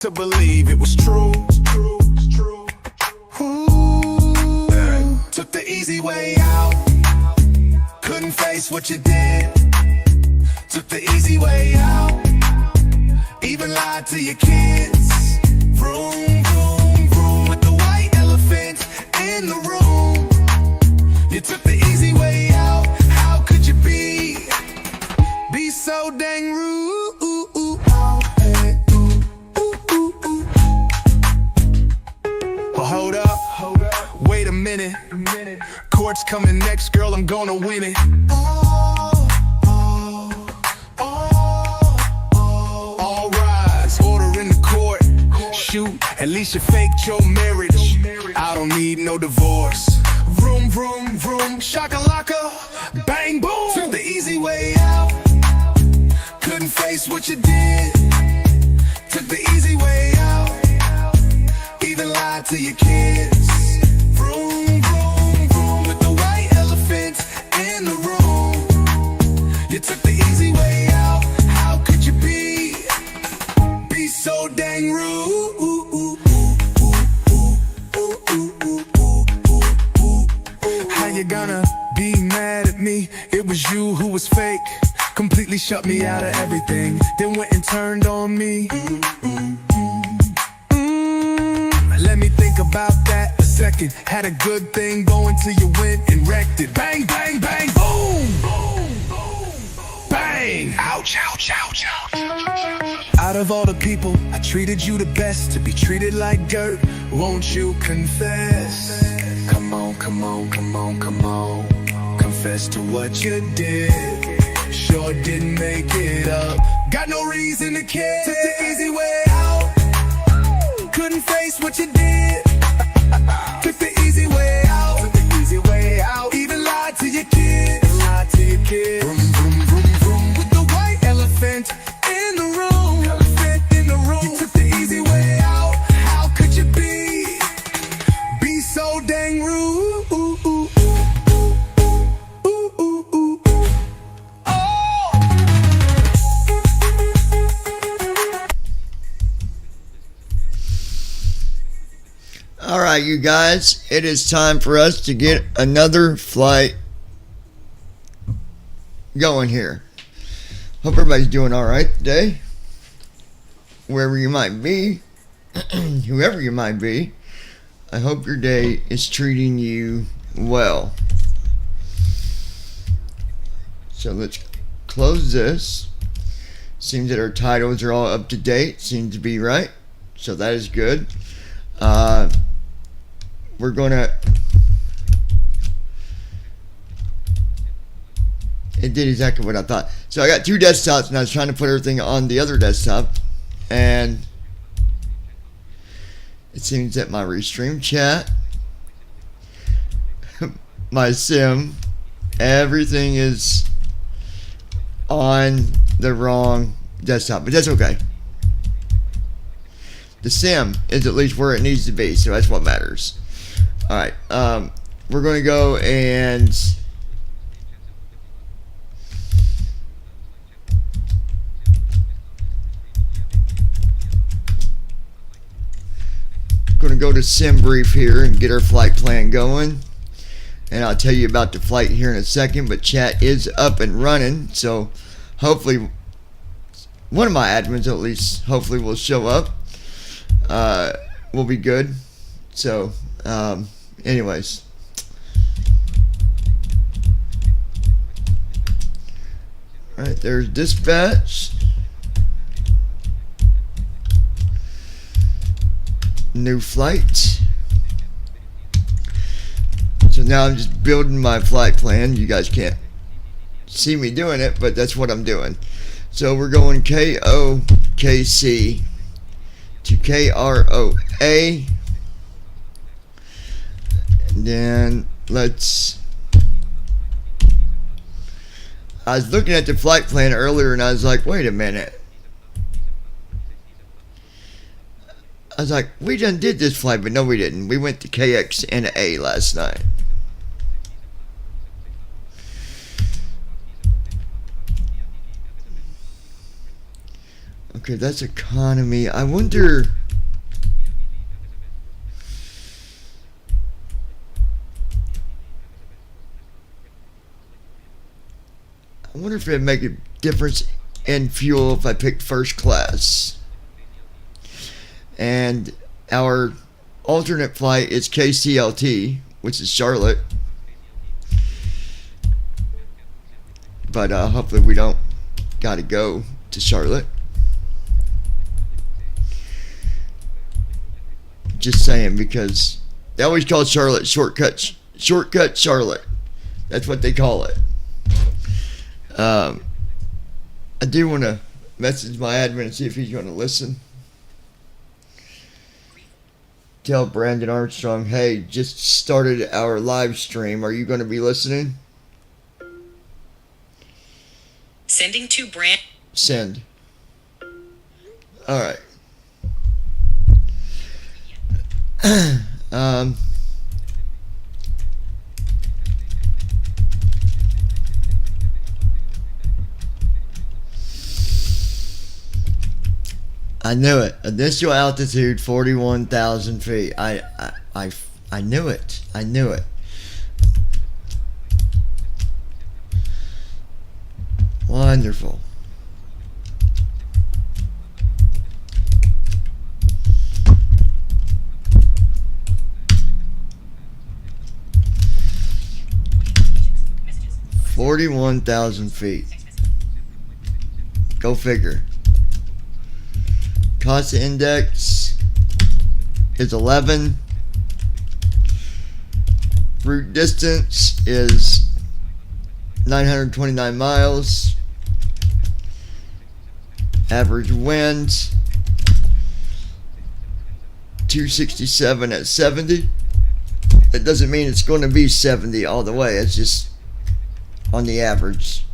to believe it was true. Ooh, took the easy way out. Couldn't face what you did. Took the easy way out. Even lied to your kids. Vroom, vroom, vroom with the white elephant in the room. You took the easy way out. How could you be so dang rude? Well, hold up, wait a minute. Court's coming next, girl, I'm gonna win it. All rise, order in the court. Shoot, at least you faked your marriage. I don't need no divorce. Vroom, vroom, vroom, shakalaka, bang, boom. Took the easy way out. Couldn't face what you did. Took the easy way out. Even lied to your kids. Vroom, vroom, vroom with the white elephant in the room. You took the easy way out. How could you be so dang rude? How you gonna be mad at me? It was you who was fake. Completely shut me out of everything. Then went and turned on me. Let me think about that a second. Had a good thing going till you went and wrecked it. Bang, bang, bang, boom! Bang! Ouch, ouch, ouch, ouch. Out of all the people, I treated you the best. To be treated like dirt, won't you confess? Come on, come on, come on, come on. Confess to what you did. Sure didn't make it up. Got no reason to care. Took the easy way out. Couldn't face what you did. Took the easy way out. Took the easy way out. Even lied to your kids. Lied to your kids. Vroom, vroom, vroom, vroom with the white elephant in the room. Elephant in the room. You took the easy way out. How could you be so dang rude? Alright, you guys, it is time for us to get another flight going here. Hope everybody's doing alright today. Wherever you might be, whoever you might be, I hope your day is treating you well. So let's close this. Seems that our titles are all up to date. Seems to be right. So that is good. We're gonna, it did exactly what I thought. So I got two desktops and I was trying to put everything on the other desktop, and it seems that my restream chat, my sim, everything is on the wrong desktop, but that's okay. The sim is at least where it needs to be, so that's what matters. Alright, we're going to go and go to sim brief here and get our flight plan going. And I'll tell you about the flight here in a second, but chat is up and running, so hopefully one of my admins at least hopefully will show up. Will be good. So anyways, all right, there's dispatch, new flight. So now I'm just building my flight plan. You guys can't see me doing it, but that's what I'm doing. So we're going KOKC to KROA. And then I was looking at the flight plan earlier and I was like, wait a minute. I was like, we done did this flight, but no we didn't. We went to KXNA last night. Okay, that's economy. I wonder. I wonder if it'd make a difference in fuel if I picked first class. And our alternate flight is KCLT, which is Charlotte. But hopefully we don't gotta go to Charlotte. Just saying, because they always call Charlotte shortcut Charlotte. That's what they call it. I do want to message my admin and see if he's going to listen. Tell Brandon Armstrong, hey, just started our live stream. Are you going to be listening? Sending to Brand. Send. All right. I knew it. Initial altitude 41,000 feet. I knew it. I knew it. Wonderful. $41,000 Go figure. Cost index is 11. Route distance is 929 miles. Average winds 267 at 70. That doesn't mean it's going to be 70 all the way. It's just on the average.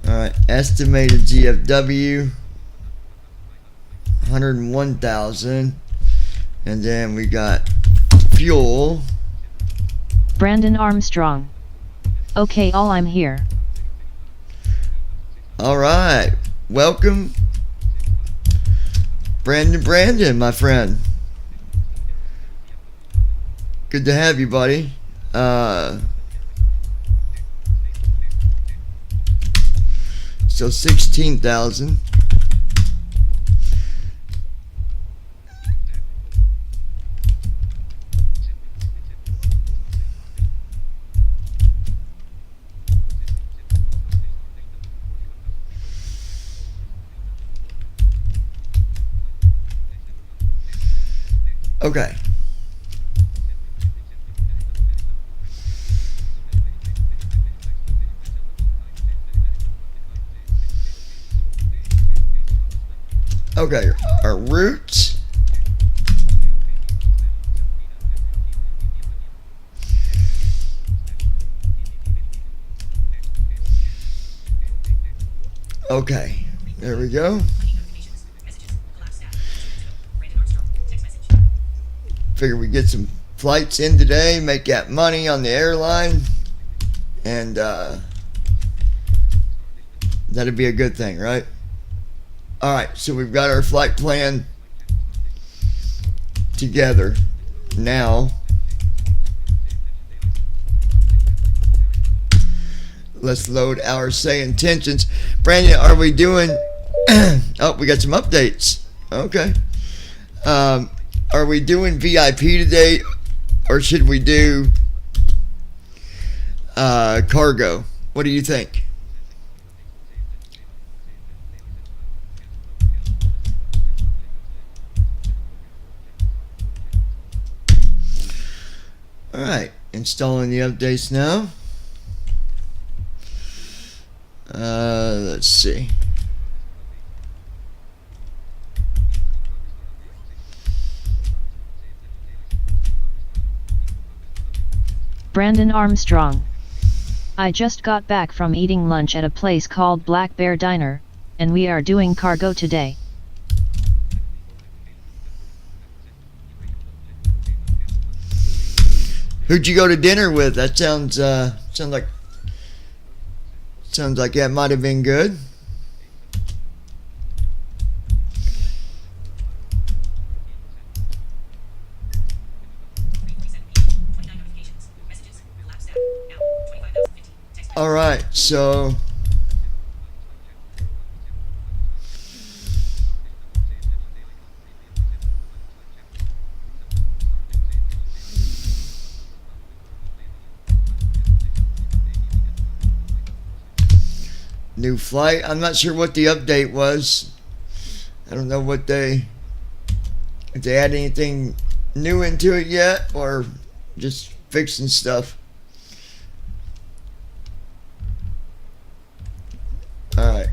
Alright, estimated GFW 101,000. And then we got fuel. Brandon Armstrong. Okay, all I'm here. Alright, welcome. Brandon, my friend. Good to have you, buddy. So 16,000. Okay. Okay, our route. Okay, there we go. Figure we get some flights in today, make that money on the airline, and that'd be a good thing, right? Alright, so we've got our flight plan together now. Let's load our say intentions. Brandon, are we doing oh, we got some updates. Okay. Are we doing VIP today, or should we do cargo? What do you think? Alright, installing the updates now. Let's see. Brandon Armstrong. I just got back from eating lunch at a place called Black Bear Diner, and we are doing cargo today. Who'd you go to dinner with? That sounds like that might have been good. All right, so new flight. I'm not sure what the update was. I don't know what if they add anything new into it yet or just fixing stuff. Alright.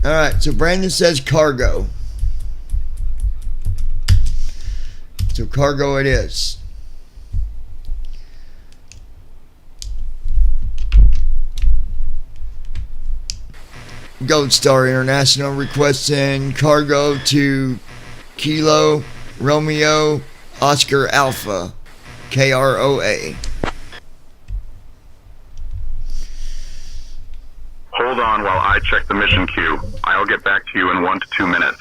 Alright, so Brandon says cargo. So cargo it is. Gold Star International requesting cargo to Kilo Romeo Oscar Alpha KROA. Hold on while I check the mission queue. I'll get back to you in 1 to 2 minutes.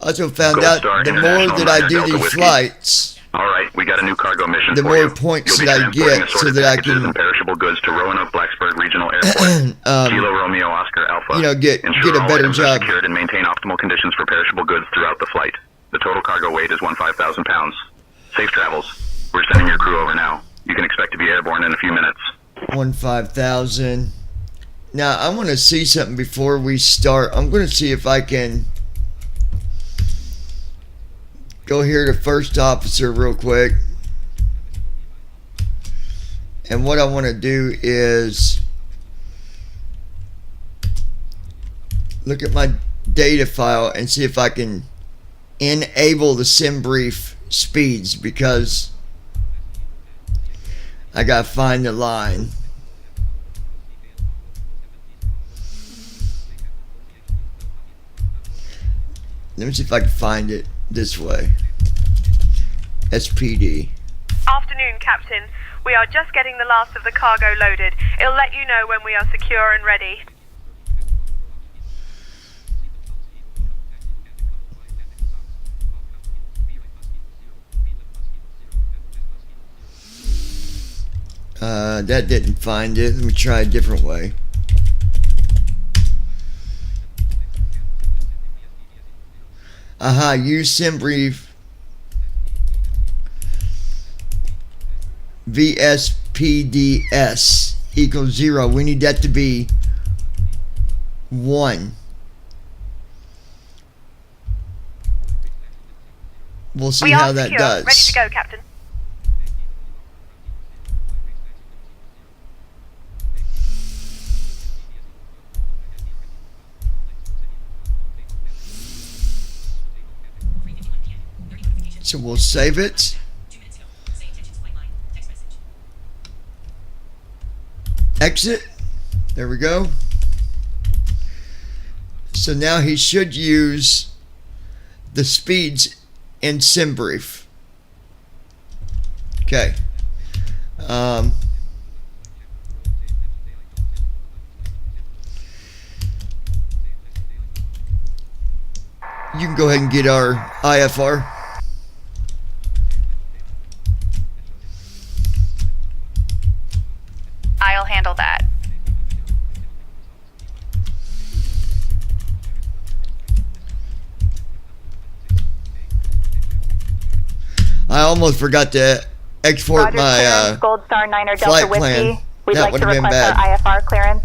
I also found Gold out Star the more International that I Niner do Delta these Whiskey. flights, All right, we got a new cargo mission the for more you. points You'll be that I transporting get so assorted that I packages can, and perishable goods to Roanoke Blacksburg Regional Airport. Kilo Romeo Oscar Alpha. get Ensure a all better items are job. secured and maintain optimal conditions for perishable goods throughout the flight. The total cargo weight is 15,000 pounds. Safe travels. We're sending your crew over now. You can expect to be airborne in a few minutes. 15,000. Now I want to see something before we start. I'm going to see if I can go here to first officer real quick. And what I want to do is look at my data file and see if I can enable the sim brief speeds, because I gotta find the line. Let me see if I can find it this way. SPD. Afternoon, Captain. We are just getting the last of the cargo loaded. It'll let you know when we are secure and ready. That didn't find it. Let me try a different way. Aha, use SimBrief VSPDS equals 0. We need that to be 1. We'll see how that secure. does. Ready to go, Captain. So we'll save it. Exit. There we go. So now he should use the speeds in SimBrief. Okay. You can go ahead and get our IFR. I'll handle that. I almost forgot to export Roger, my clearance, Gold Star Niner flight Delta plan. Whiskey. We'd That like would to have been request bad. our IFR clearance.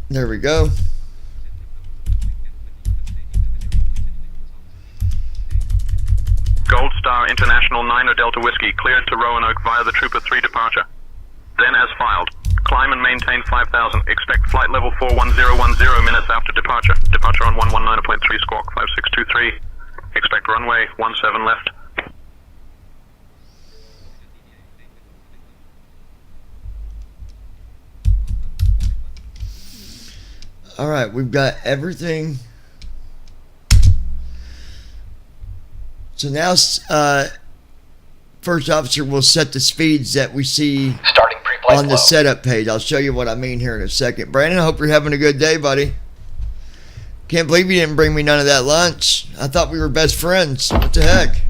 There we go. Gold Star International Niner Delta Whiskey cleared to Roanoke via the Trooper 3 departure. Then, as filed, climb and maintain maintain 5000. Expect flight level 41010 minutes after departure. Departure on 119.3 squawk 5623. Expect runway 17 left. Alright, we've got everything. So now, first officer will set the speeds that we see Starting pre-flight on the flow. setup page. I'll show you what I mean here in a second. Brandon, I hope you're having a good day, buddy. Can't believe you didn't bring me none of that lunch. I thought we were best friends. What the heck?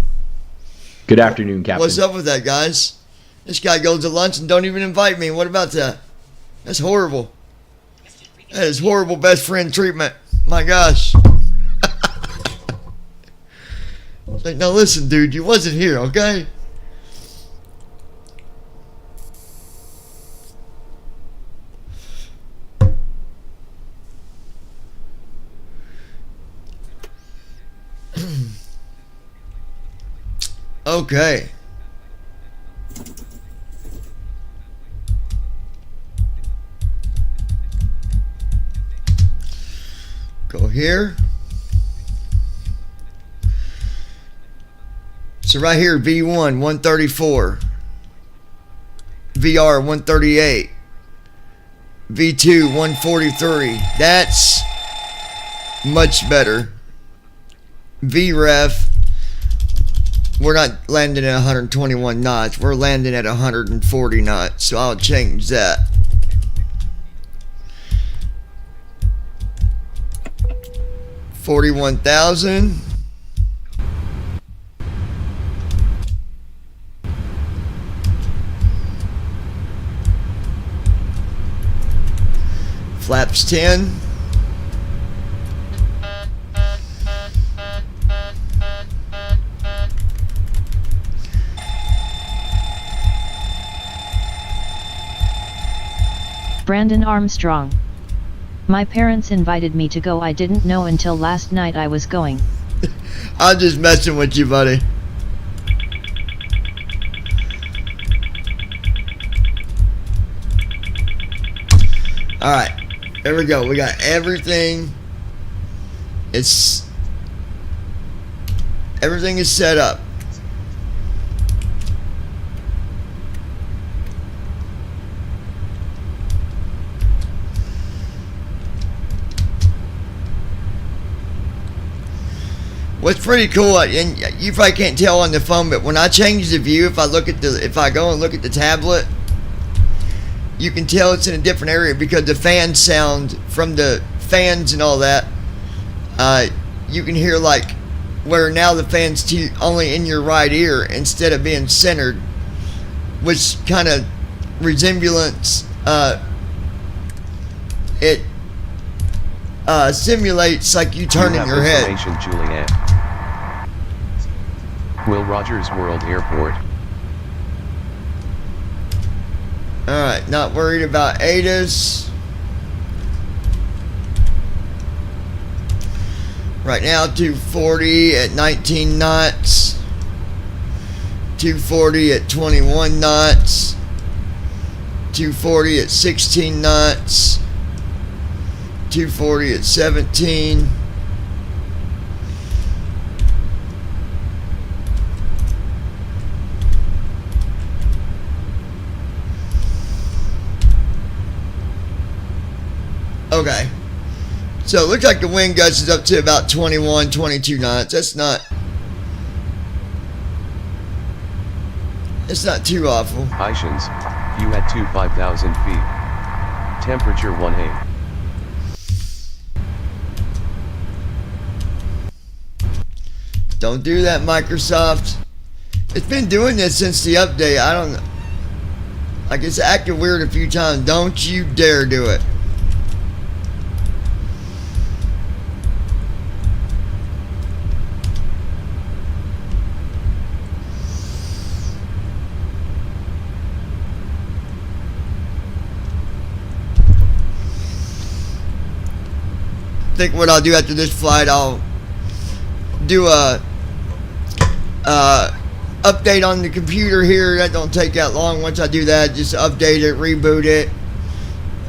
Good afternoon, Captain. What's up with that, guys? This guy goes to lunch and don't even invite me. What about that? That's horrible. That is horrible best friend treatment. My gosh. It's like, now listen, dude, you wasn't here, okay? Okay. Go here. So right here, V1, 134. VR, 138. V2, 143. That's much better. VREF, we're not landing at 121 knots. We're landing at 140 knots. So I'll change that. $41,000. Flaps 10. Brandon Armstrong. My parents invited me to go. I didn't know until last night I was going. I'm just messing with you, buddy. Alright, there we go. We got everything. Everything is set up. What's pretty cool, and you probably can't tell on the phone, but when I change the view, if I go and look at the tablet, you can tell it's in a different area because the fan sound from the fans and all that, you can hear like where now the fan's only in your right ear instead of being centered, which kind of resemblance it simulates like you turning your head. Information, Juliet. Will Rogers World Airport. Alright, not worried about ADAS. Right now, 240 at 19 knots. 240 at 21 knots. 240 at 16 knots. 240 at 17. Okay, so it looks like the wind gust is up to about 21, 22 knots. It's not too awful. Ishans, you at 5,000 feet. Temperature 1A. Don't do that, Microsoft. It's been doing this since the update. I don't know. Like, it's acted weird a few times. Don't you dare do it. I think what I'll do after this flight, I'll do a update on the computer here. That don't take that long. Once I do that, just update it, reboot it,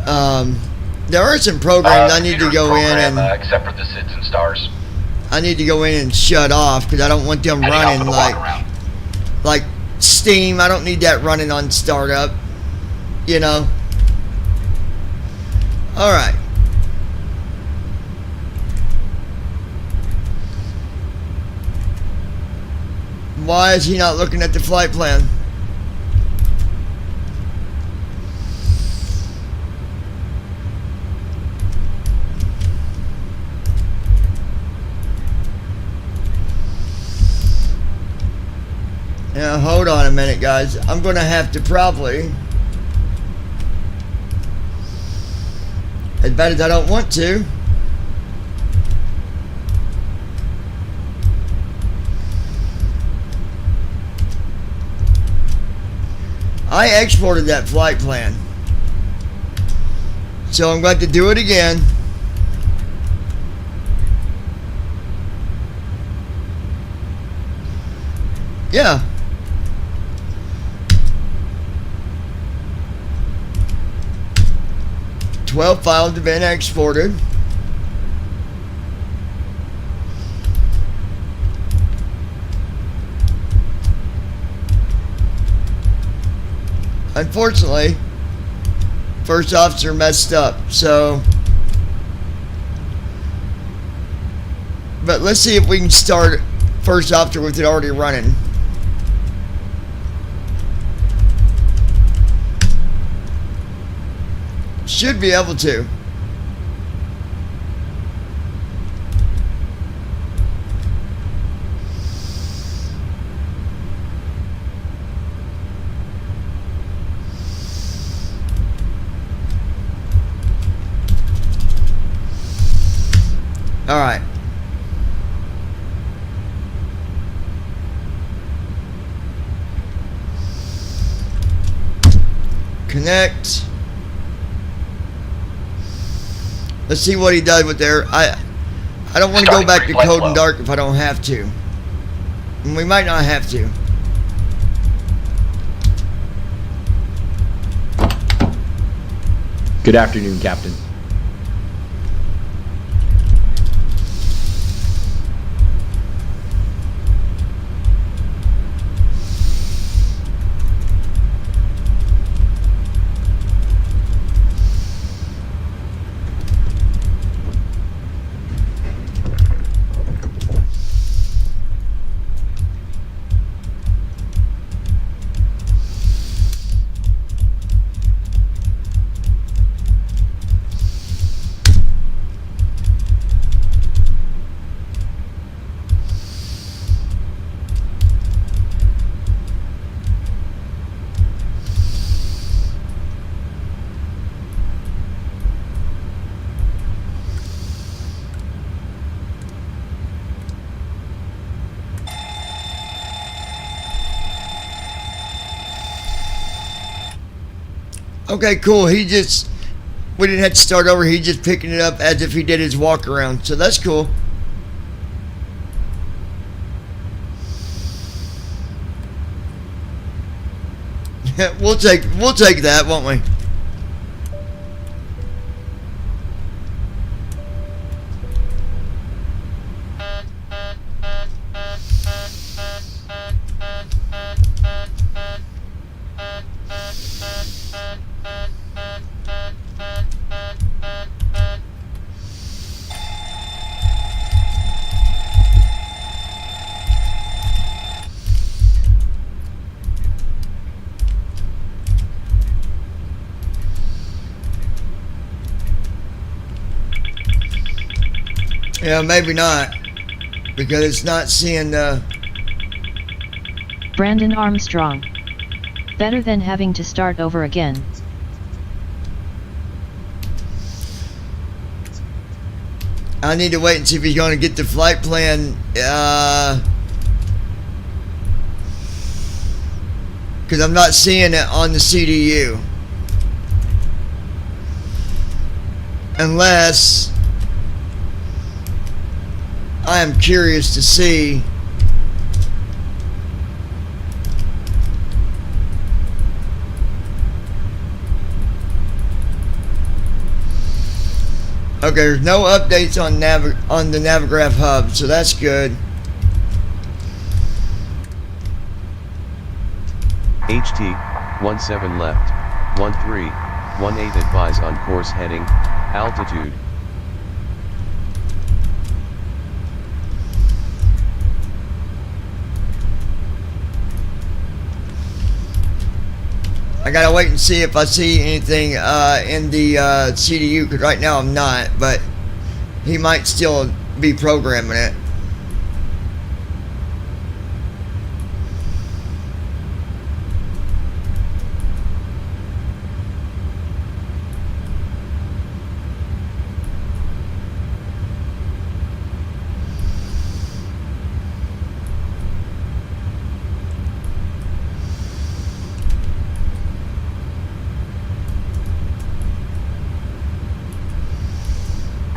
There are some programs I need to go in and except for the SIDS and stars. I need to go in and shut off because I don't want them running like Steam. I don't need that running on startup, you know. All right. Why is he not looking at the flight plan? Now, hold on a minute, guys. I'm going to have to probably, as bad as I don't want to, I exported that flight plan. So I'm going to do it again. Yeah. Twelve files have been exported. Unfortunately, first officer messed up, so. But let's see if we can start first officer with it already running. Should be able to. All right. Connect. Let's see what he does with there. I don't want to go back to code and dark if I don't have to. And we might not have to. Good afternoon, Captain. Okay, cool. We didn't have to start over. He just picking it up as if he did his walk around. So that's cool. we'll take that, won't we? Yeah, maybe not. Because it's not seeing the... Brandon Armstrong. Better than having to start over again. I need to wait and see if he's going to get the flight plan. Because I'm not seeing it on the CDU. Unless... I am curious to see Okay, there's no updates on the Navigraph hub, so that's good. HT, 17 left, 13, 18 advise on course heading, altitude. I gotta wait and see if I see anything in the CDU, because right now I'm not, but he might still be programming it.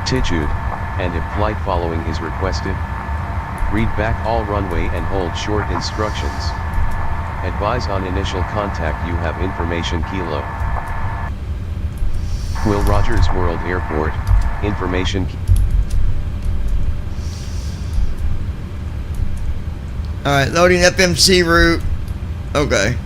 Attitude, and if flight following is requested, read back all runway and hold short instructions. Advise on initial contact you have information Kilo. Will Rogers World Airport, information Alright, loading FMC route. Okay.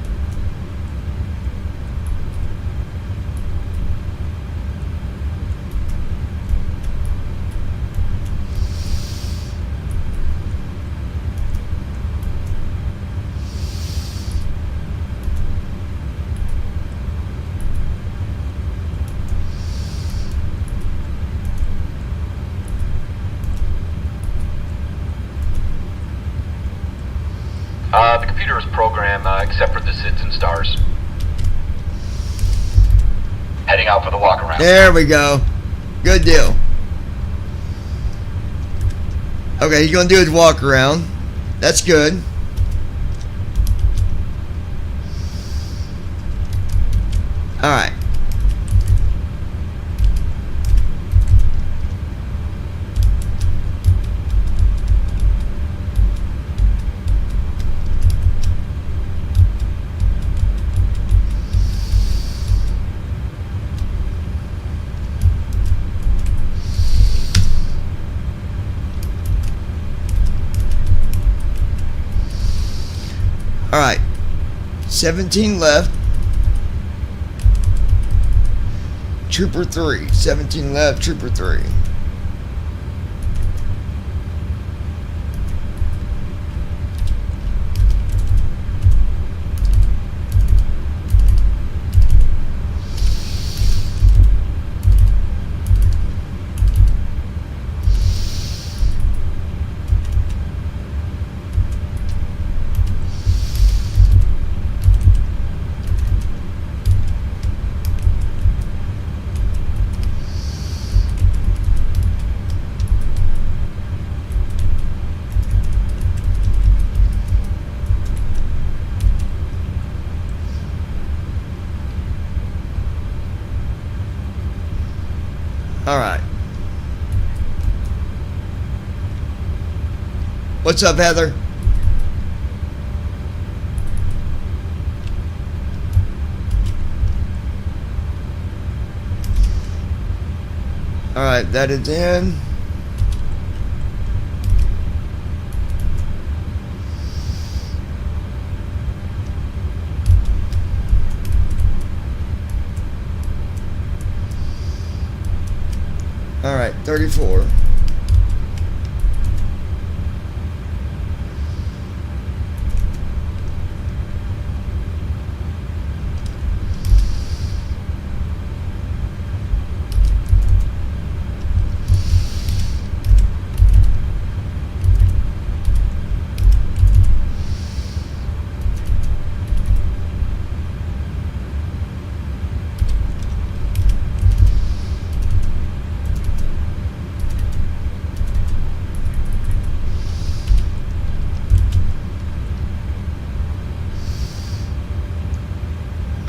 The computer is programmed except for the SIDS and stars. Heading out for the walk around. There we go. Good deal. Okay, he's gonna do his walk around. That's good. Alright. Alright, 17 left. Trooper 3, 17 left, Trooper 3. Alright. What's up, Heather? Alright, that is in. Alright, 34.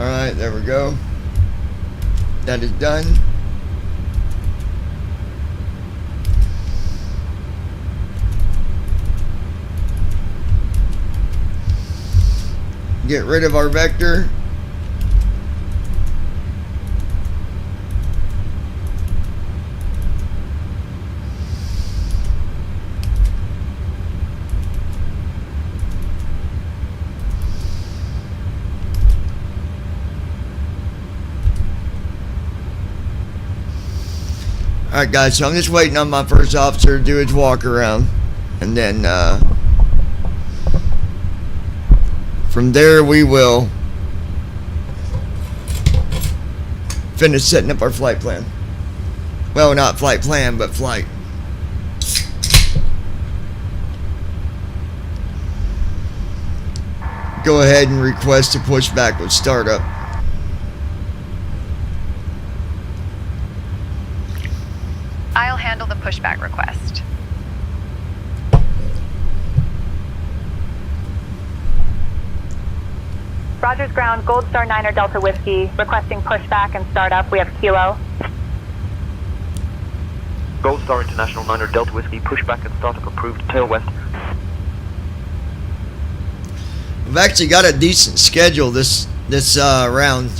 Alright, there we go. That is done. Get rid of our vector. Alright guys, so I'm just waiting on my first officer to do his walk around. And then from there we will finish setting up our flight plan. Well, not flight plan, but flight. Go ahead and request a pushback with startup. I'll handle the pushback request. Rogers ground, Gold Star 9er Delta Whiskey, requesting pushback and startup. We have Kilo. Gold Star International 9er Delta Whiskey, pushback and startup approved, tail west. We've actually got a decent schedule this round.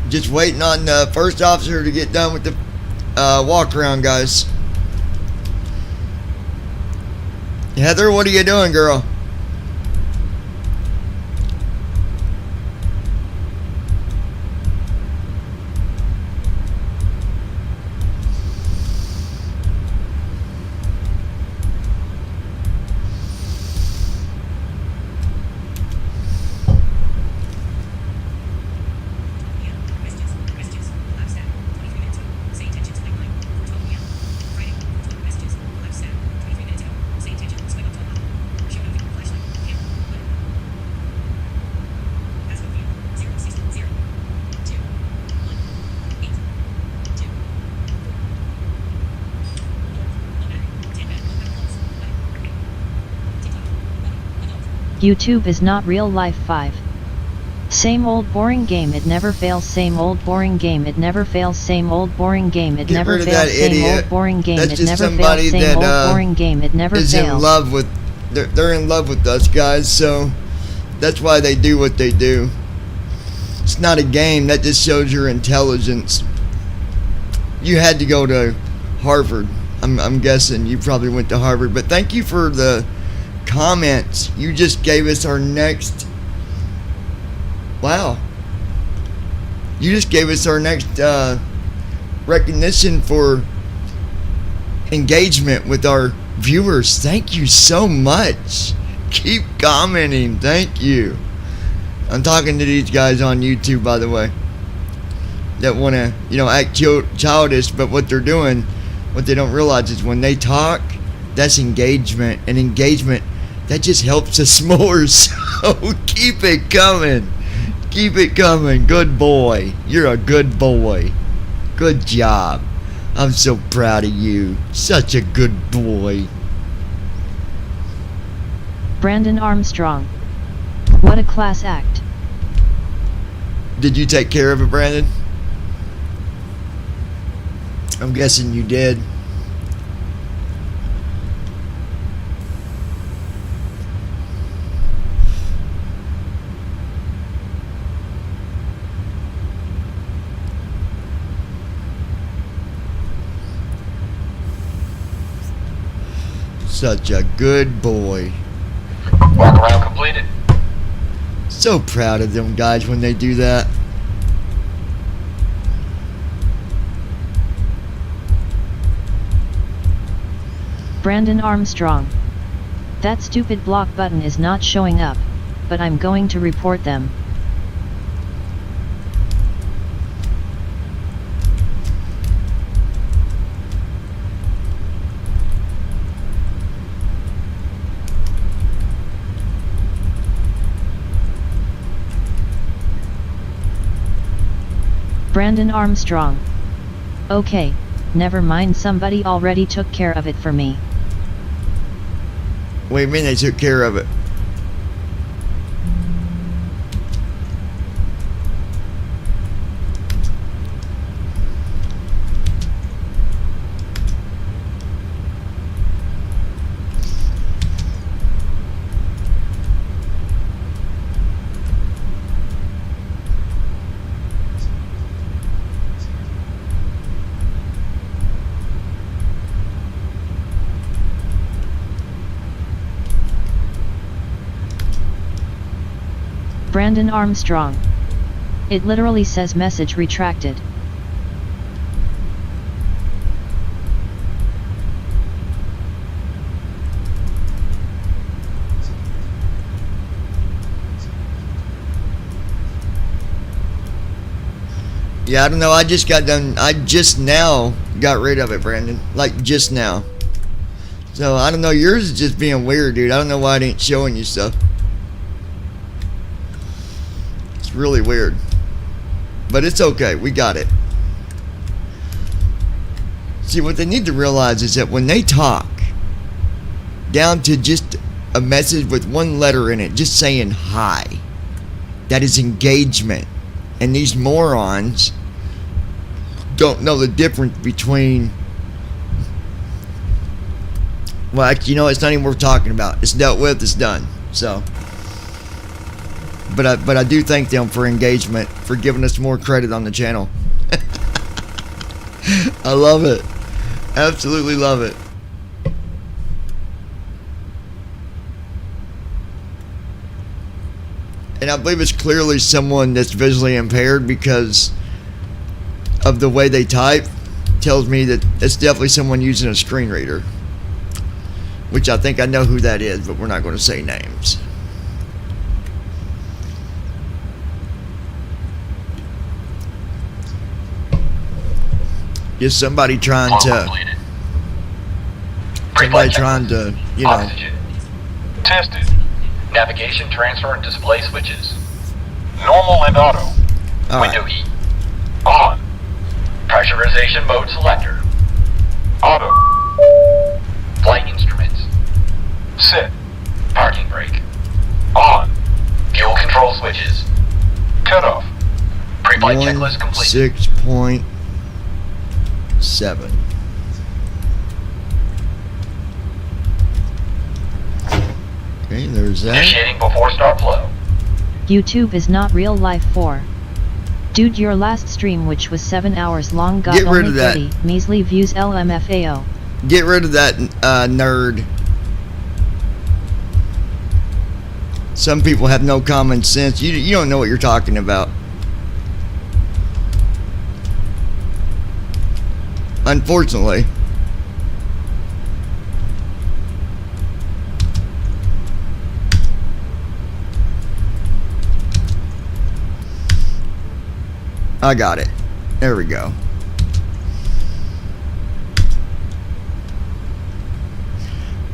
Just waiting on the first officer to get done with the walk around, guys. Heather, what are you doing, girl? YouTube is not real life 5. Same old boring game, it never fails. Same old boring game, it never fails. Same old boring game, it never fails. Same old boring game, it never fails. Same old boring game, it never fails. Is in love with, they're in love with us guys, so that's why they do what they do. It's not a game, that just shows your intelligence. You had to go to Harvard. I'm guessing you probably went to Harvard, but thank you for the comments. You just gave us our next, wow, you just gave us our next recognition for engagement with our viewers. Thank you so much. Keep commenting. Thank you. I'm talking to these guys on YouTube, by the way, that want to, you know, act childish, but what they're doing, what they don't realize is when they talk, that's engagement, and engagement, that just helps us more. So keep it coming. Keep it coming. Good boy. You're a good boy. Good job. I'm so proud of you. Such a good boy. Brandon Armstrong. What a class act. Did you take care of it, Brandon? I'm guessing you did. Such a good boy. Walk around completed. So proud of them guys when they do that. Brandon Armstrong. That stupid block button is not showing up, but I'm going to report them. Brandon Armstrong. Okay, never mind, somebody already took care of it for me. What do you mean they took care of it? Brandon Armstrong. It literally says message retracted. Yeah, I don't know. I just got done. I just now got rid of it, Brandon. Like, just now. So, I don't know. Yours is just being weird, dude. I don't know why it ain't showing you stuff. It's really weird. But it's okay. We got it. See, what they need to realize is that when they talk, down to just a message with one letter in it, just saying hi, that is engagement. And these morons don't know the difference between, well, actually, you know, it's not even worth talking about. It's dealt with, it's done. So, but I do thank them for engagement, for giving us more credit on the channel. I love it. Absolutely love it. And I believe it's clearly someone that's visually impaired because of the way they type. Tells me that it's definitely someone using a screen reader. Which I think I know who that is, but we're not going to say names. Just somebody trying to... Somebody trying to, you know... Oxygen. Tested. Navigation, transfer, and display switches. Normal and auto. Window heat. On. Pressurization mode selector. Auto. Flight instruments. Sit. Parking brake. On. Fuel control switches. Flight checklist complete. 16.7. Okay, there's that. Initiating before start flow. YouTube is not real life 4. Dude, your last stream, which was 7 hours long, got Get rid only of that. 30 measly views. LMFAO. Get rid of that nerd. Some people have no common sense. You don't know what you're talking about. Unfortunately. I got it. There we go.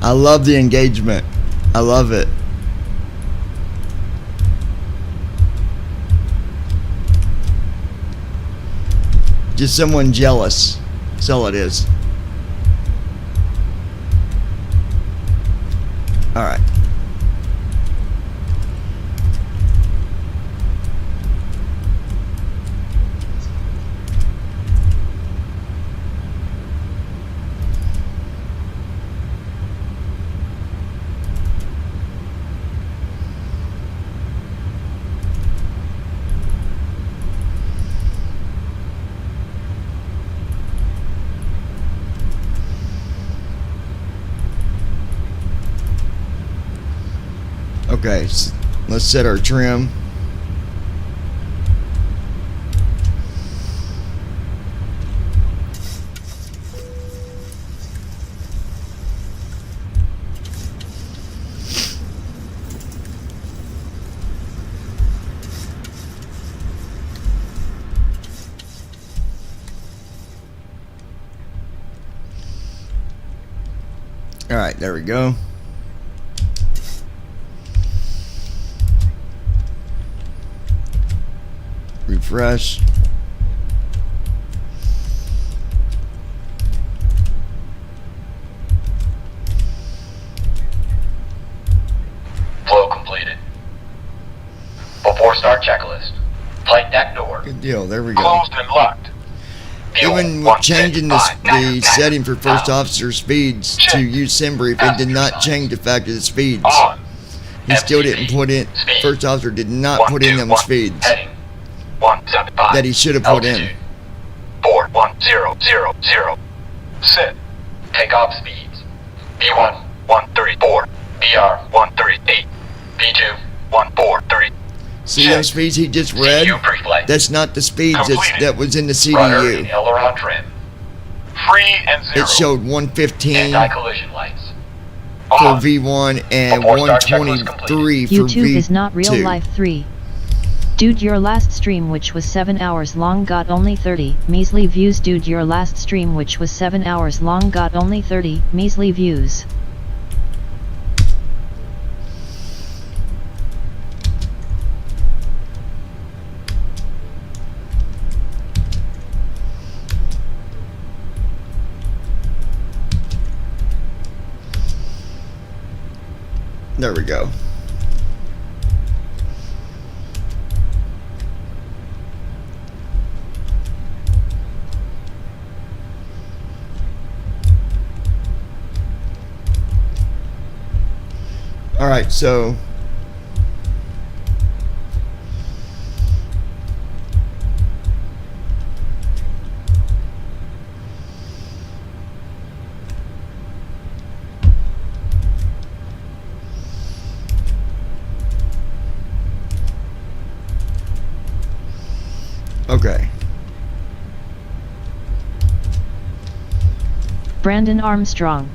I love the engagement. I love it. Just someone jealous. That's all it is. Alright. Okay, let's set our trim. All right, there we go. Refresh. Flow completed. Before start checklist. Flight deck door. Good deal. There we go. Closed and locked. Fuel Even with changing the 155. setting for first officer speeds to use SimBrief, it did not change the fact of the speeds. On. He still didn't put in. Speed. First officer did not put in them 121. speeds Heading 175. that he should have put in. Altitude 41000. Sit. Takeoff speeds. B1 134. BR 138. B2 143. See those speeds he just read? CDU pre-flight. That's not the speeds that was in the Rudder and CDU. aileron trim. Free and zero. It showed 115 Anti-collision lights. for On. V1 and Before start checklist 123 for YouTube is not real V2. life 3. Dude, your last stream, which was 7 hours long, got only 30 measly views. Dude, your last stream, which was 7 hours long, got only 30 measly views. There we go. All right, so okay. Brandon Armstrong.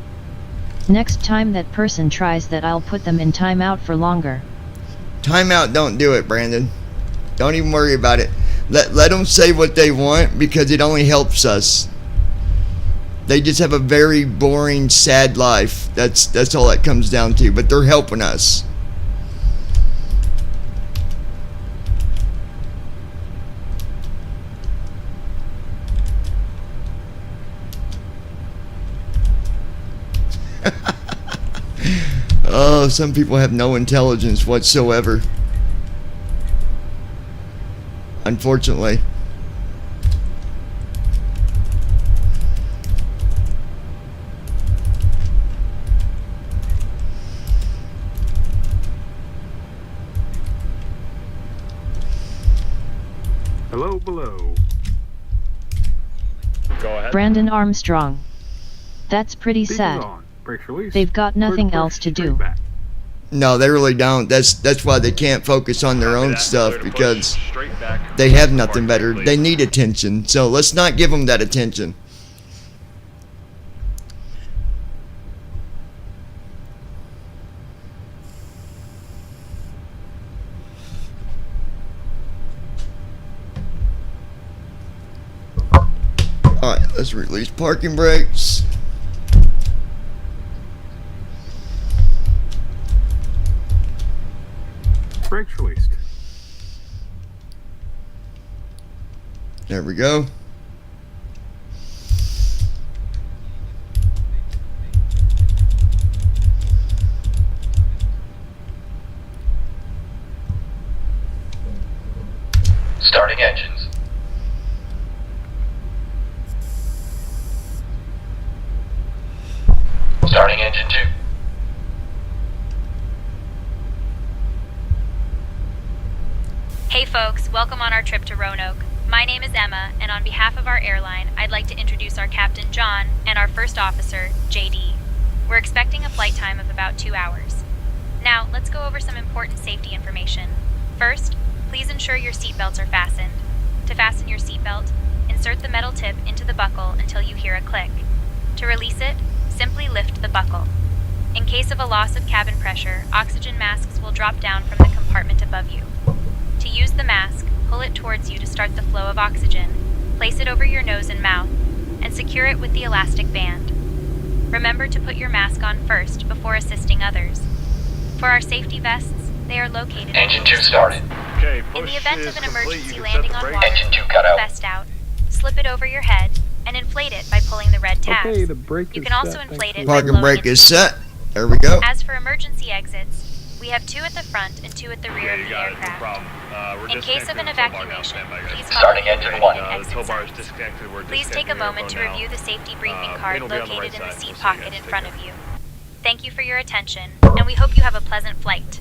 Next time that person tries that, I'll put them in timeout for longer. Timeout don't do it, Brandon. Don't even worry about it. Let them say what they want, because it only helps us. They just have a very boring, sad life. That's all that comes down to. But they're helping us. Oh, some people have no intelligence whatsoever. Unfortunately. below. Go ahead. Brandon Armstrong. That's pretty sad. They've got nothing else to do. No, they really don't. That's why they can't focus on their own stuff, because they have nothing better. They need attention. So let's not give them that attention. Alright, let's release parking brakes. Brakes released. There we go. Starting engines. Starting engine 2. Hey folks, welcome on our trip to Roanoke. My name is Emma, and on behalf of our airline, I'd like to introduce our captain, John, and our first officer, JD. We're expecting a flight time of about 2 hours. Now, let's go over some important safety information. First, please ensure your seatbelts are fastened. To fasten your seatbelt, insert the metal tip into the buckle until you hear a click. To release it, simply lift the buckle. In case of a loss of cabin pressure, oxygen masks will drop down from the compartment above you. To use the mask, pull it towards you to start the flow of oxygen, place it over your nose and mouth, and secure it with the elastic band. Remember to put your mask on first before assisting others. For our safety vests, they are located Engine 2 started. Okay, in the event of an emergency landing on water, Engine 2 cut pull the out. vest out, slip it over your head, and inflate it by pulling the red tabs. Okay, the brake You is can also set. inflate it by Parking blowing brake it. is set. There we go. As for emergency exits, we have 2 at the front and 2 at the rear of the aircraft. In case of an evacuation, please follow Starting the engine 1. exit signs. Please take a moment to review the safety briefing card located in the seat pocket in front of you. Thank you for your attention, and we hope you have a pleasant flight.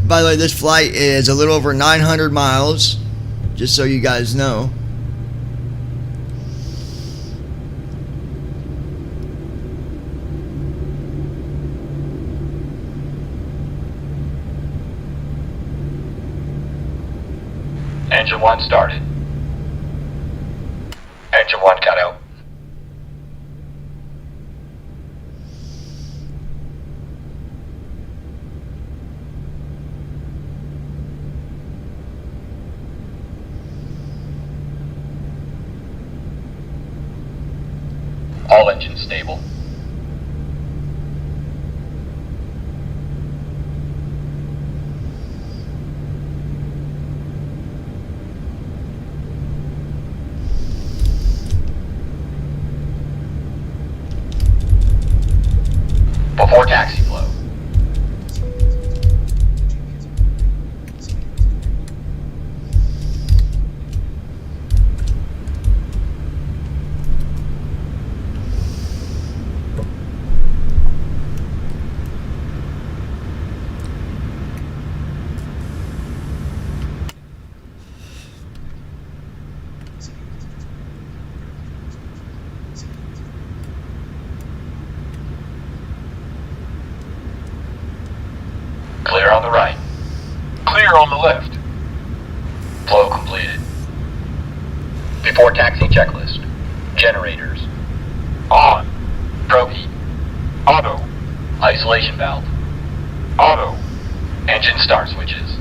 By the way, this flight is a little over 900 miles, just so you guys know. Engine 1 started. Engine 1 cut out. All engines stable. Before taxi flow. Clear on the right. Clear on the left. Flow completed. Before taxi checklist. Generators. On. Probe heat. Auto. Isolation valve. Auto. Engine start switches.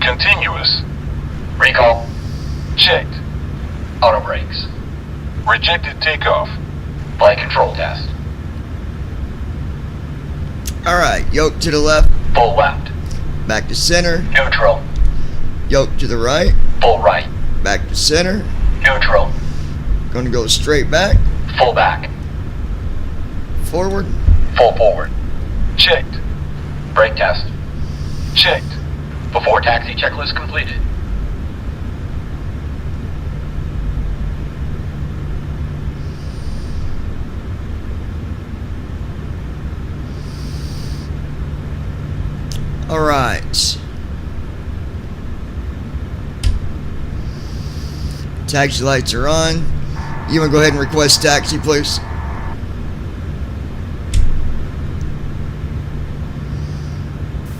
Continuous. Recall. Checked. Auto brakes. Rejected takeoff. Flight control test. Alright, yoke to the left, Full left. back to center, Neutral. yoke to the right, Full right. back to center, Neutral. gonna go straight back, Full back. forward, Full forward. Checked. Brake test. Checked. Before taxi checklist completed. All right. Taxi lights are on. You want to go ahead and request taxi, please?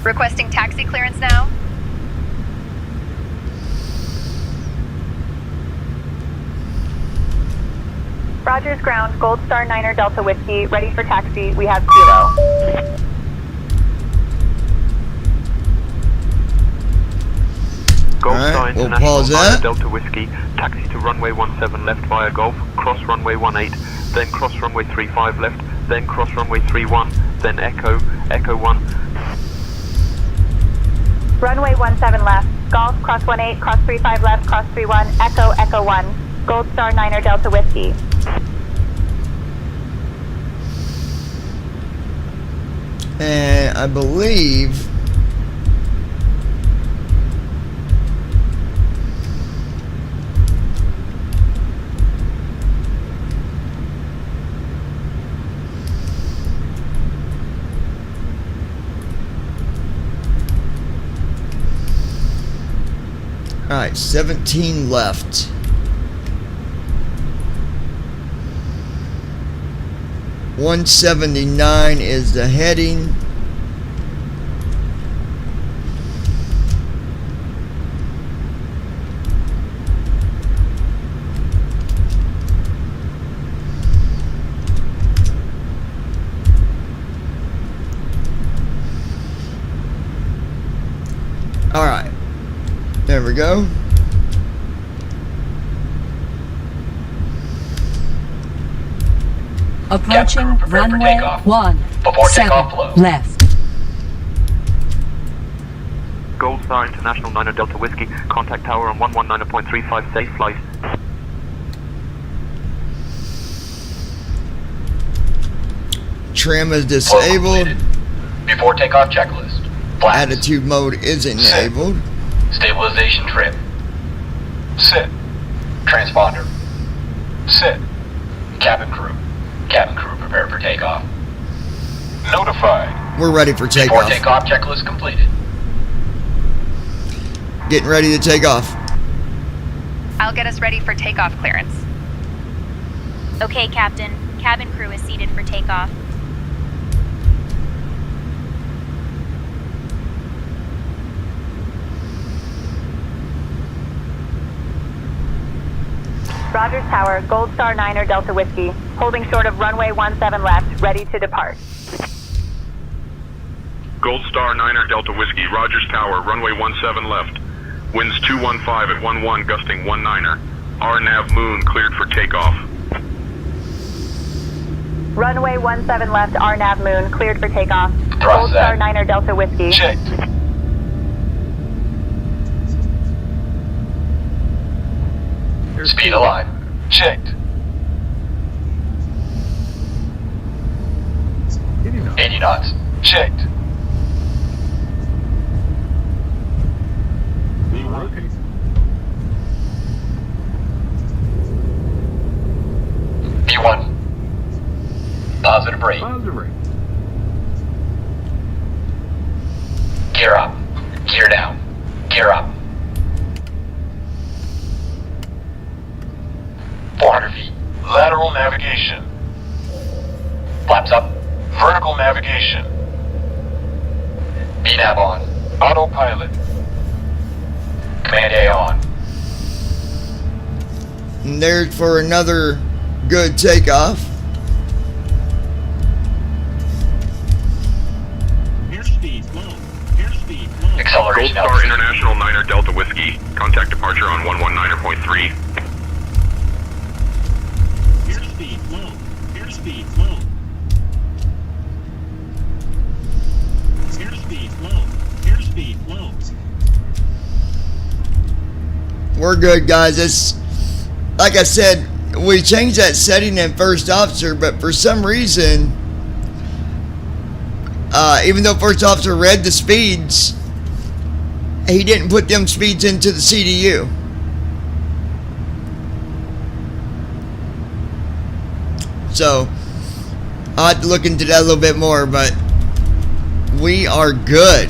Requesting taxi clearance now. Rogers ground, Gold Star 9er Delta Whiskey, ready for taxi. We have Kilo. Golf Alright, Star we'll International pause that. Delta Whiskey, taxi to runway 17 left via Golf, cross runway 18, then cross runway 35 left, then cross runway 31, then Echo 1. Runway 17 left, Golf, cross 18, cross 35 left, cross 31, Echo 1. Gold Star 9er Delta Whiskey. And I believe all right, 17 left. $179 is the heading. All right. There we go. Approaching runway 17 left. Gold Star International 9er Delta Whiskey, contact tower on 119.35, safe flight. Trim is disabled. Before takeoff checklist. Flaps. Attitude mode is enabled. Stabilization trim. Sit. Transponder. Sit. Cabin crew. Cabin crew prepare for takeoff. Notified. We're ready for takeoff. Before takeoff checklist completed. Getting ready to take off. I'll get us ready for takeoff clearance. Okay, Captain. Cabin crew is seated for takeoff. Rogers Tower, Gold Star 9er Delta Whiskey, holding short of runway 17 left, ready to depart. Gold Star 9er Delta Whiskey, Rogers Tower, runway 17 left. Winds 215 at 11, gusting 19er. RNAV Moon cleared for takeoff. Runway 17 left, RNAV Moon, cleared for takeoff. Thrust Gold Star set. 9er Delta Whiskey. Checked. Speed alive. Checked. 80 knots. Checked. B1. Positive rate. Gear up. Gear down. Gear up. 400 feet. Lateral navigation. Flaps up. Vertical navigation. VNAV on. Autopilot. Command A on. And there's for another good takeoff. Acceleration Gold Star International 9er Delta Whiskey, contact departure on 119.3. We're good, guys. It's like I said, we changed that setting in first officer, but for some reason even though first officer read the speeds, he didn't put them speeds into the CDU. So I'll have to look into that a little bit more, but we are good.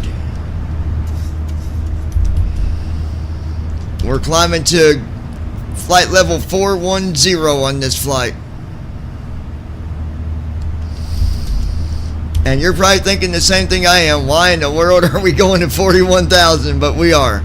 We're climbing to flight level 410 on this flight. And you're probably thinking the same thing I am. Why in the world are we going to 41,000? But we are.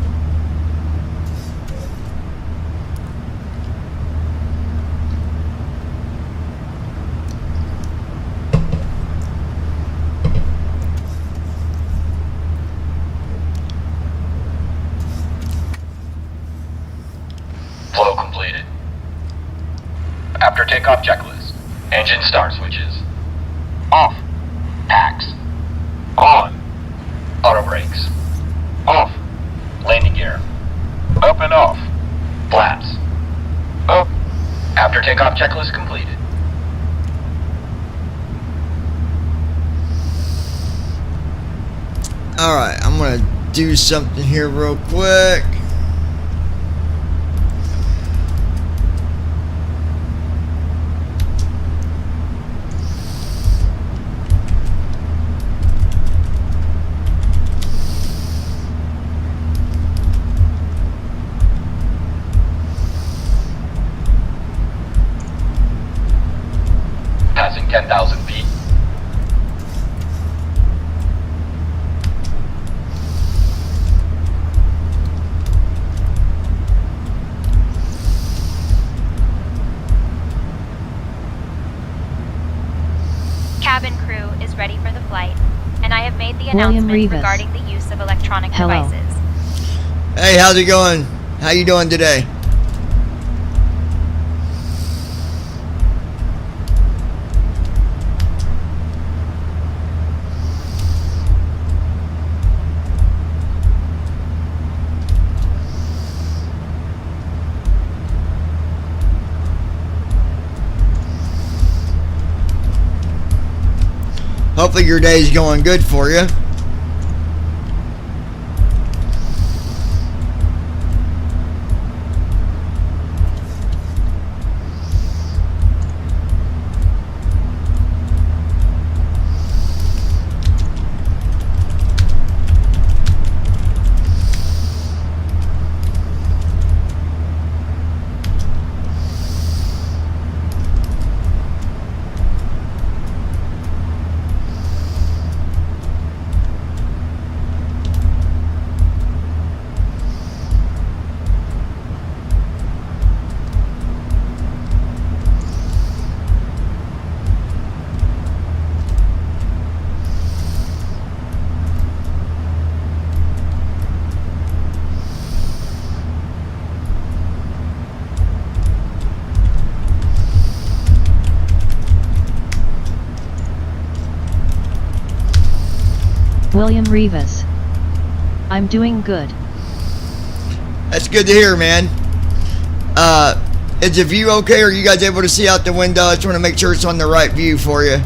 Flow completed. After takeoff checklist. Engine start switches. Off. Packs. On. Auto brakes. Off. Landing gear. Up and off. Flaps. Up. After takeoff checklist completed. Alright, I'm going to do something here real quick. Passing 10,000 feet. Cabin crew is ready for the flight, and I have made the William announcement Rivas. regarding the use of electronic Hello. devices. Hey, how's it going? How you doing today? Hopefully your day's going good for you. William Rivas. I'm doing good. That's good to hear, man. Is the view okay? Are you guys able to see out the window? I just want to make sure it's on the right view for you.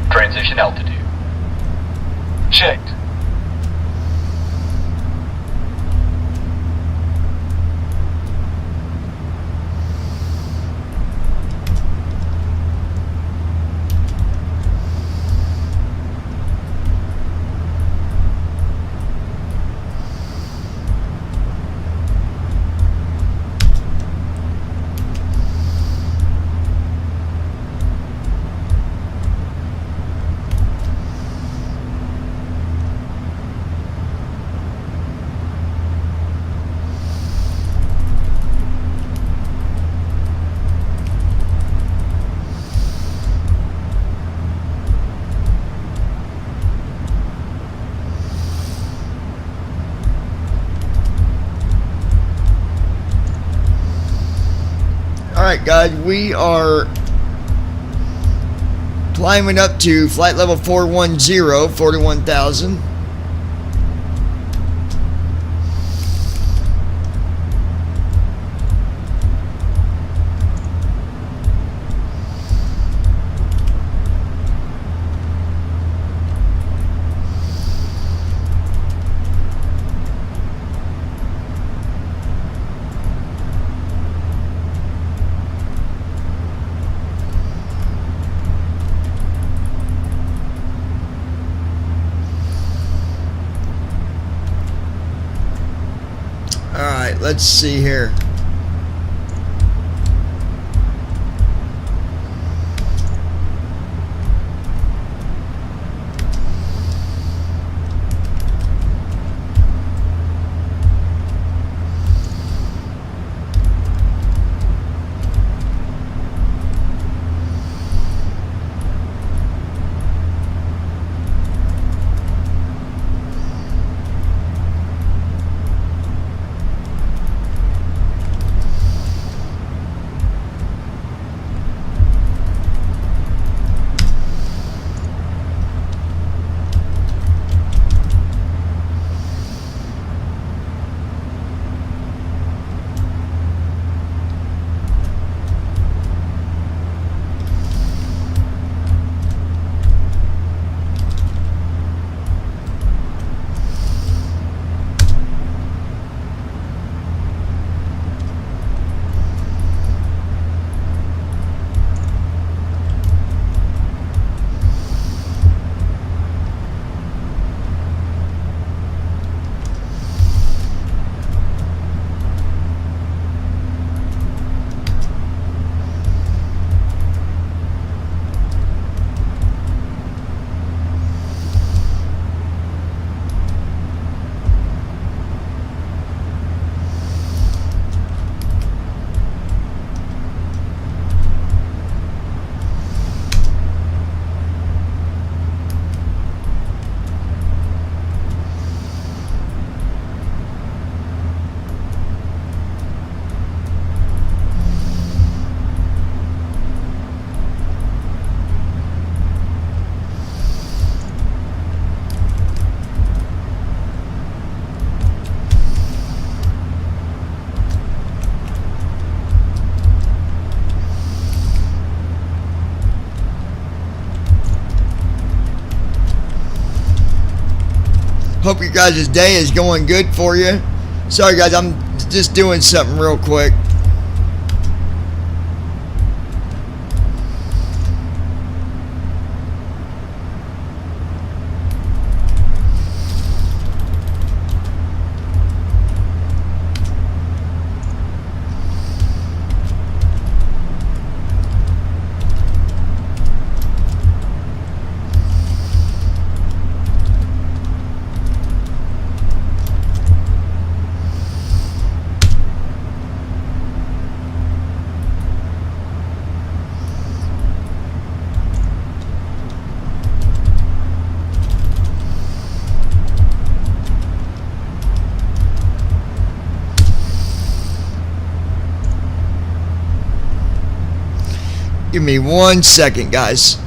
Transition altitude. Checked. Alright guys, we are climbing up to flight level 410, 41,000. Alright, let's see here. Hope you guys' day is going good for you. Sorry guys, I'm just doing something real quick. Give me 1 second, guys.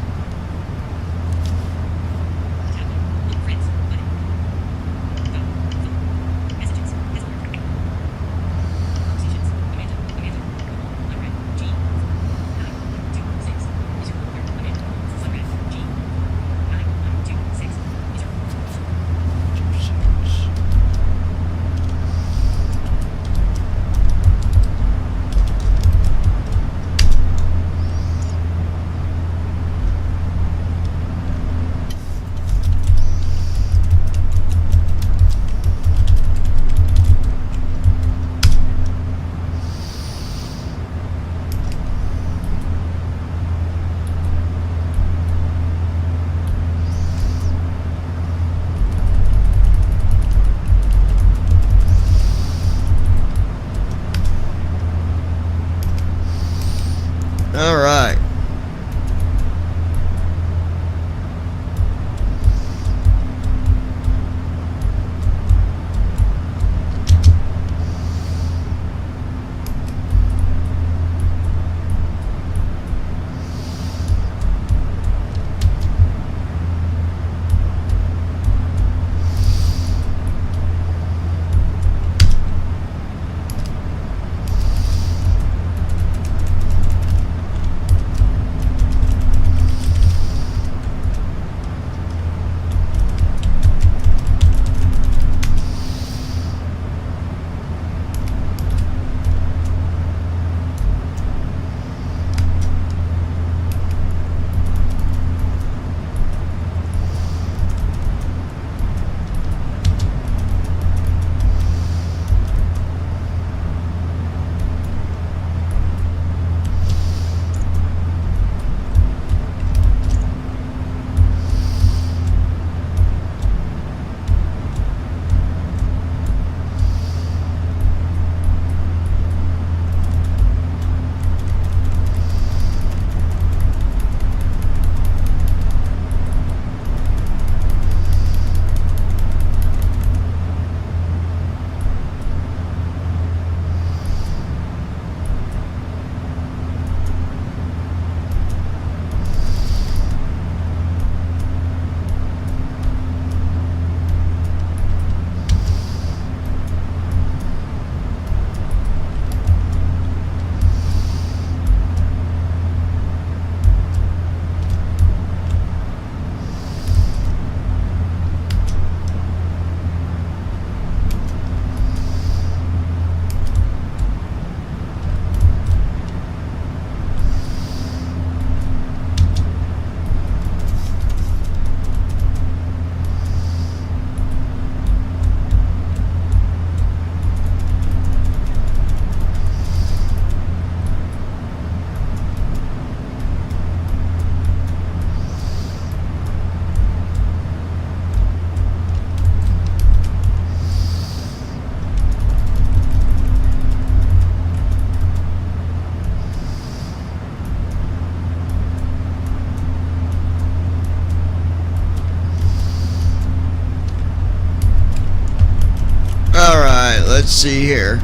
let's see here.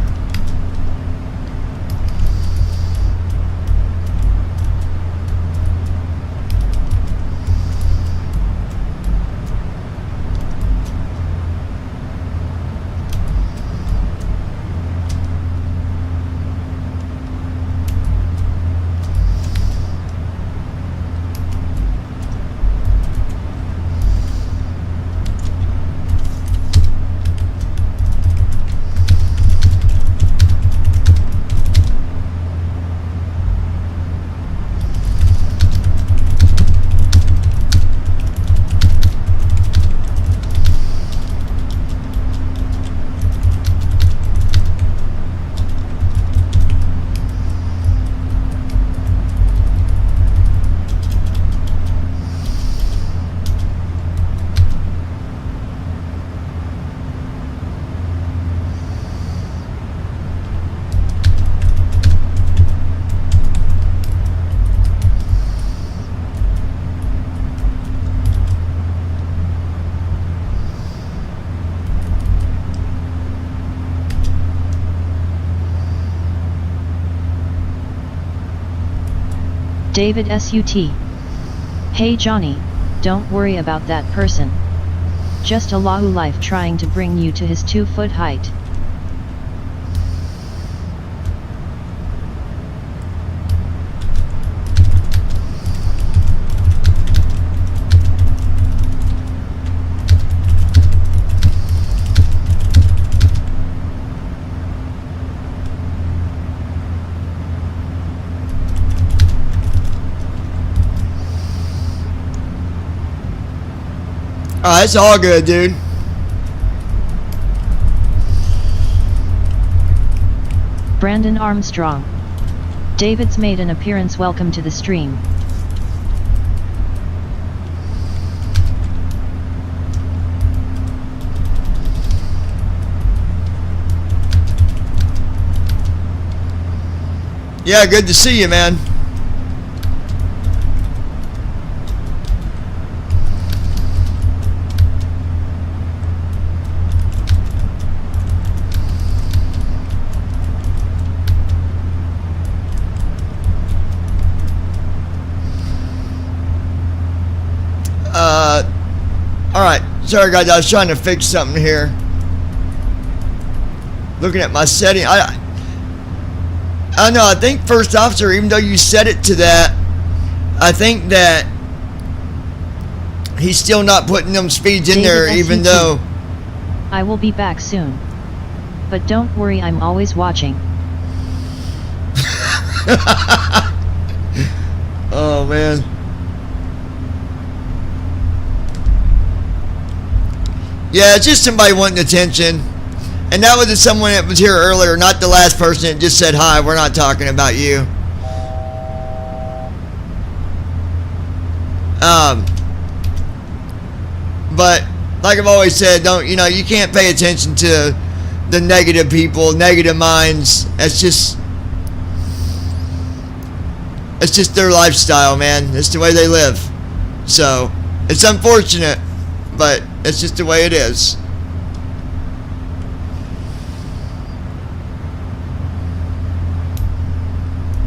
David SUT. Hey Johnny, don't worry about that person. Just a Lahu life trying to bring you to his 2-foot height. Oh, it's all good, dude. Brandon Armstrong. David's made an appearance. Welcome to the stream. Yeah, good to see you, man. Alright, sorry guys, I was trying to fix something here. Looking at my setting, I know, I think first officer, even though you set it to that, I think that he's still not putting them speeds in there, even though... I will be back soon. But don't worry, I'm always watching. Oh, man. Yeah, it's just somebody wanting attention. And that was someone that was here earlier, not the last person that just said hi. We're not talking about you. But like I've always said, you can't pay attention to the negative people, negative minds. It's just their lifestyle, man. It's the way they live. So it's unfortunate, but it's just the way it is.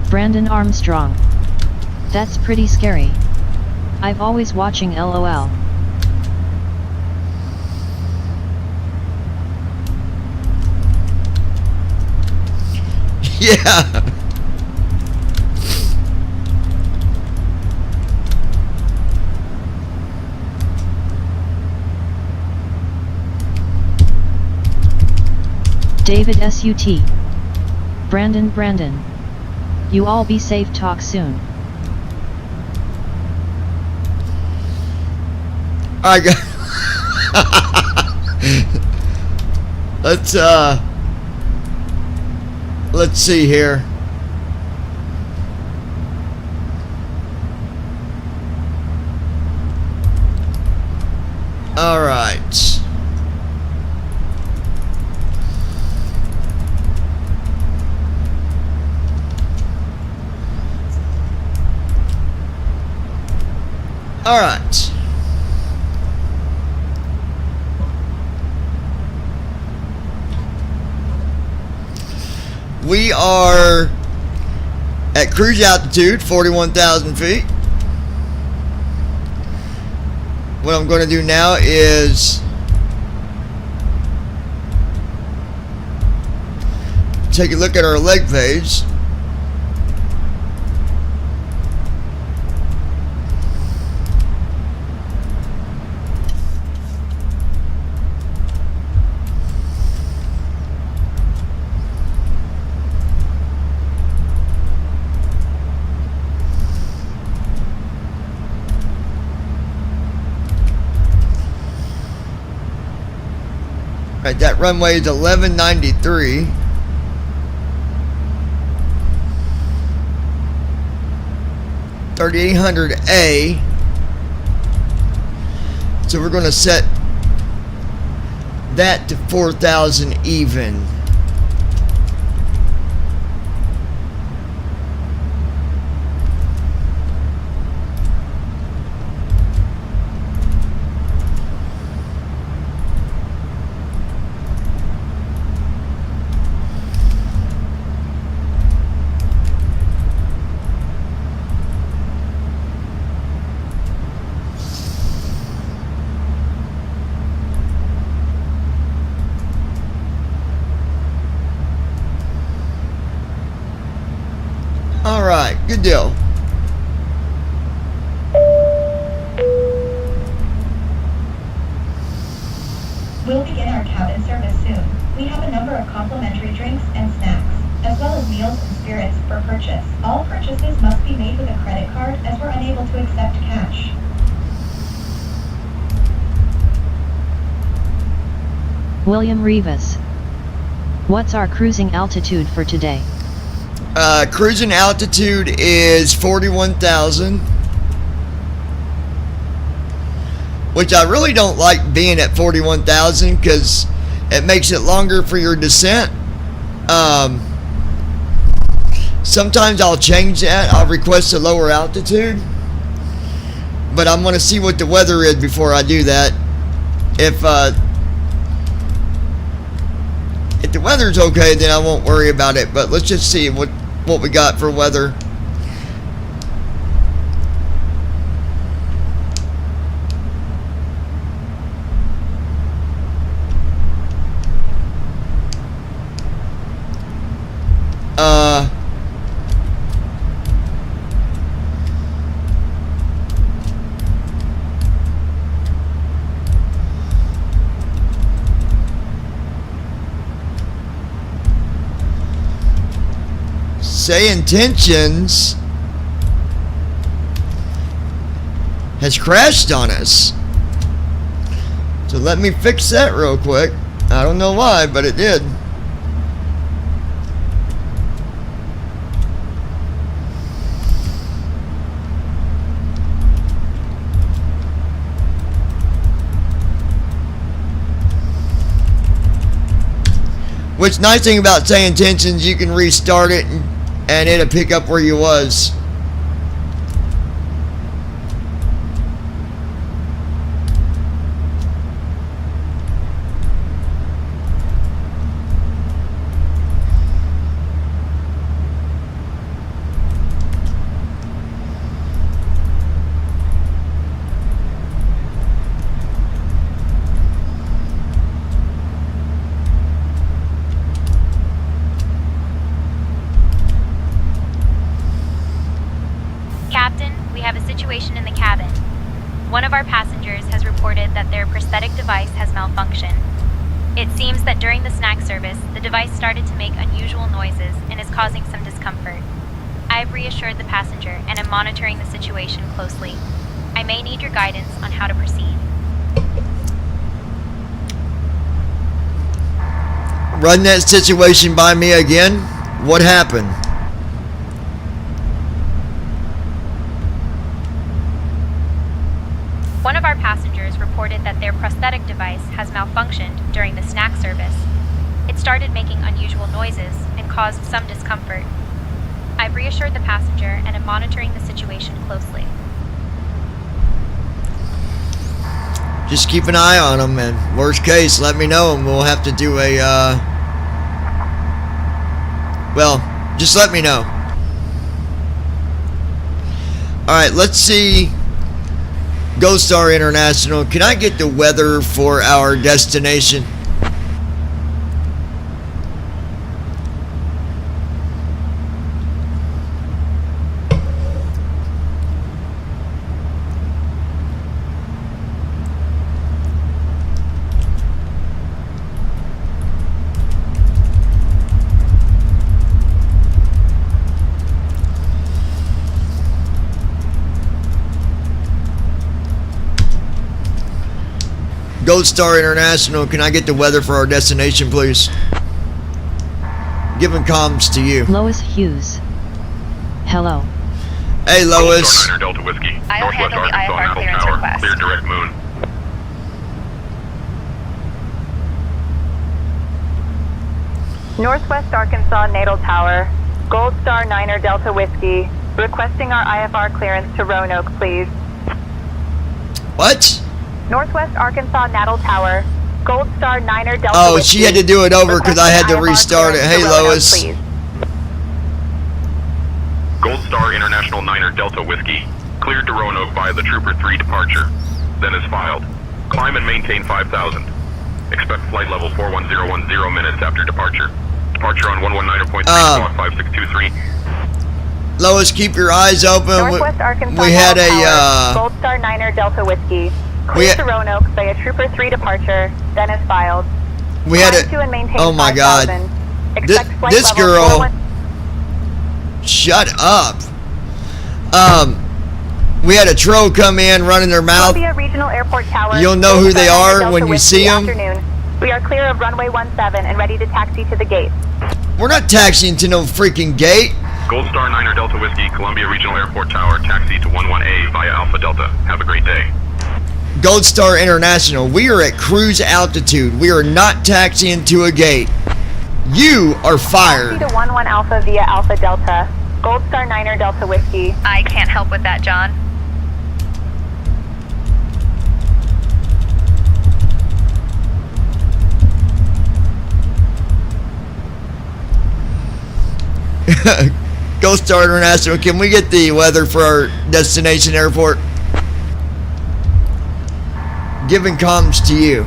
Brandon Armstrong. That's pretty scary. I've always watching LOL. Yeah. David SUT. Brandon. You all be safe, talk soon. Alright guys. Let's see here. Alright. Alright. We are at cruise altitude, 41,000 feet. What I'm going to do now is take a look at our leg page. Right, that runway is 1193. $3,800A. So we're going to set that to 4,000 even. Alright, good deal. We'll begin our cabin service soon. We have a number of complimentary drinks and snacks, as well as meals and spirits for purchase. All purchases must be made with a credit card as we're unable to accept cash. William Rivas. What's our cruising altitude for today? Cruising altitude is 41,000, which I really don't like being at 41,000 because it makes it longer for your descent. Sometimes I'll change that. I'll request a lower altitude, but I'm going to see what the weather is before I do that. If the weather's okay, then I won't worry about it, but let's just see what we got for weather. Say Intentions has crashed on us. So let me fix that real quick. I don't know why, but it did. Which nice thing about Say Intentions, you can restart it and it'll pick up where you was. Captain, we have a situation in the cabin. One of our passengers has reported that their prosthetic device has malfunctioned. It seems that during the snack service, the device started to make unusual noises and is causing some discomfort. I've reassured the passenger and am monitoring the situation closely. I may need your guidance on how to proceed. Run that situation by me again. What happened? One of our passengers reported that their prosthetic device has malfunctioned during the snack service. It started making unusual noises and caused some discomfort. I've reassured the passenger and am monitoring the situation closely. Just keep an eye on them, and worst case, let me know, and we'll have to do a Well, just let me know. Alright, let's see. Gold Star International, can I get the weather for our destination? Gold Star International, can I get the weather for our destination, please? Giving comms to you. Lois Hughes. Hello. Hey, Lois. Star 9 Delta Whiskey. I'll handle the Arkansas, IFR Natal clearance Tower. request. Clear direct moon. Northwest Arkansas Natal Tower, Gold Star 9 Delta Whiskey, requesting our IFR clearance to Roanoke, please. What? Northwest Arkansas Natal Tower, Gold Star 9 Delta Oh, Whiskey, she had to do it over because I had to requesting restart it. IFR Hey, clearance to Roanoke, Lois. please. Gold Star International 9 Delta Whiskey. Cleared to Roanoke via the Trooper 3 departure. Then is filed. Climb and maintain 5,000. Expect flight level 41010 minutes after departure. Departure on 119.3 o'clock 5623. Lois, keep your eyes open. Northwest Arkansas We had Natal a Tower, Gold Star 9 Delta Whiskey. Clear to Roanoke via Trooper 3 departure, then is filed. we had Climb to and a maintain oh my 5,000. god. Expect flight This level girl 41 shut up. We had a troll come in running their mouth. Columbia Regional Airport Tower. You'll know Gold who Star they 9 are Delta when you Whiskey, see 'em. Afternoon. We are clear of runway 17 and ready to taxi to the gate. We're not taxiing to no freaking gate. Gold Star 9 Delta Whiskey, Columbia Regional Airport Tower, taxi to 11A via Alpha Delta. Have a great day. Gold Star International, we are at cruise altitude. We are not taxiing to a gate. You are fired. Taxi to 11 Alpha via Alpha Delta. Gold Star 9 Delta Whiskey. I can't help with that, John. Gold Star International, can we get the weather for our destination airport? Giving comms to you.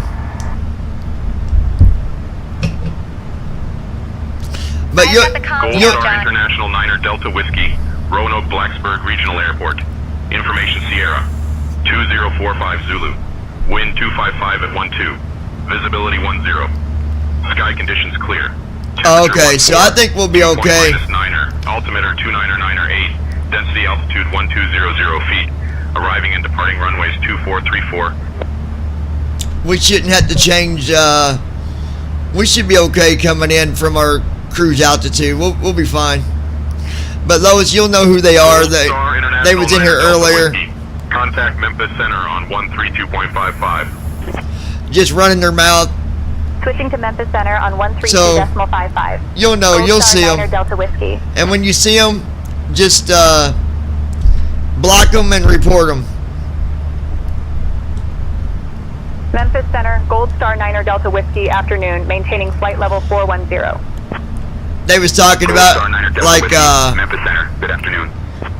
But I've got the comms Gold here, Star John. International 9 Delta Whiskey, Roanoke Blacksburg Regional Airport. Information Sierra, 2045 Zulu. Wind 255 at 12. Visibility 10. Sky conditions clear. Okay, so I think we'll be okay. -9er, altimeter 299er8, density altitude 1200 feet. Arriving and departing runways 2434. We shouldn't have to change. We should be okay coming in from our cruise altitude. We'll be fine. But Lois, you'll know who they are. They was in here earlier. Contact Memphis Center on 132.55. Just running their mouth. Switching to Memphis Center on 132.55. You'll know. Gold You'll Star see 9 them. Delta Whiskey. And when you see them, just block them and report them. Memphis Center, Gold Star 9 Delta Whiskey, afternoon, maintaining flight level 410. They was talking Gold about Star 9 Delta like Whiskey, Memphis Center. Good afternoon.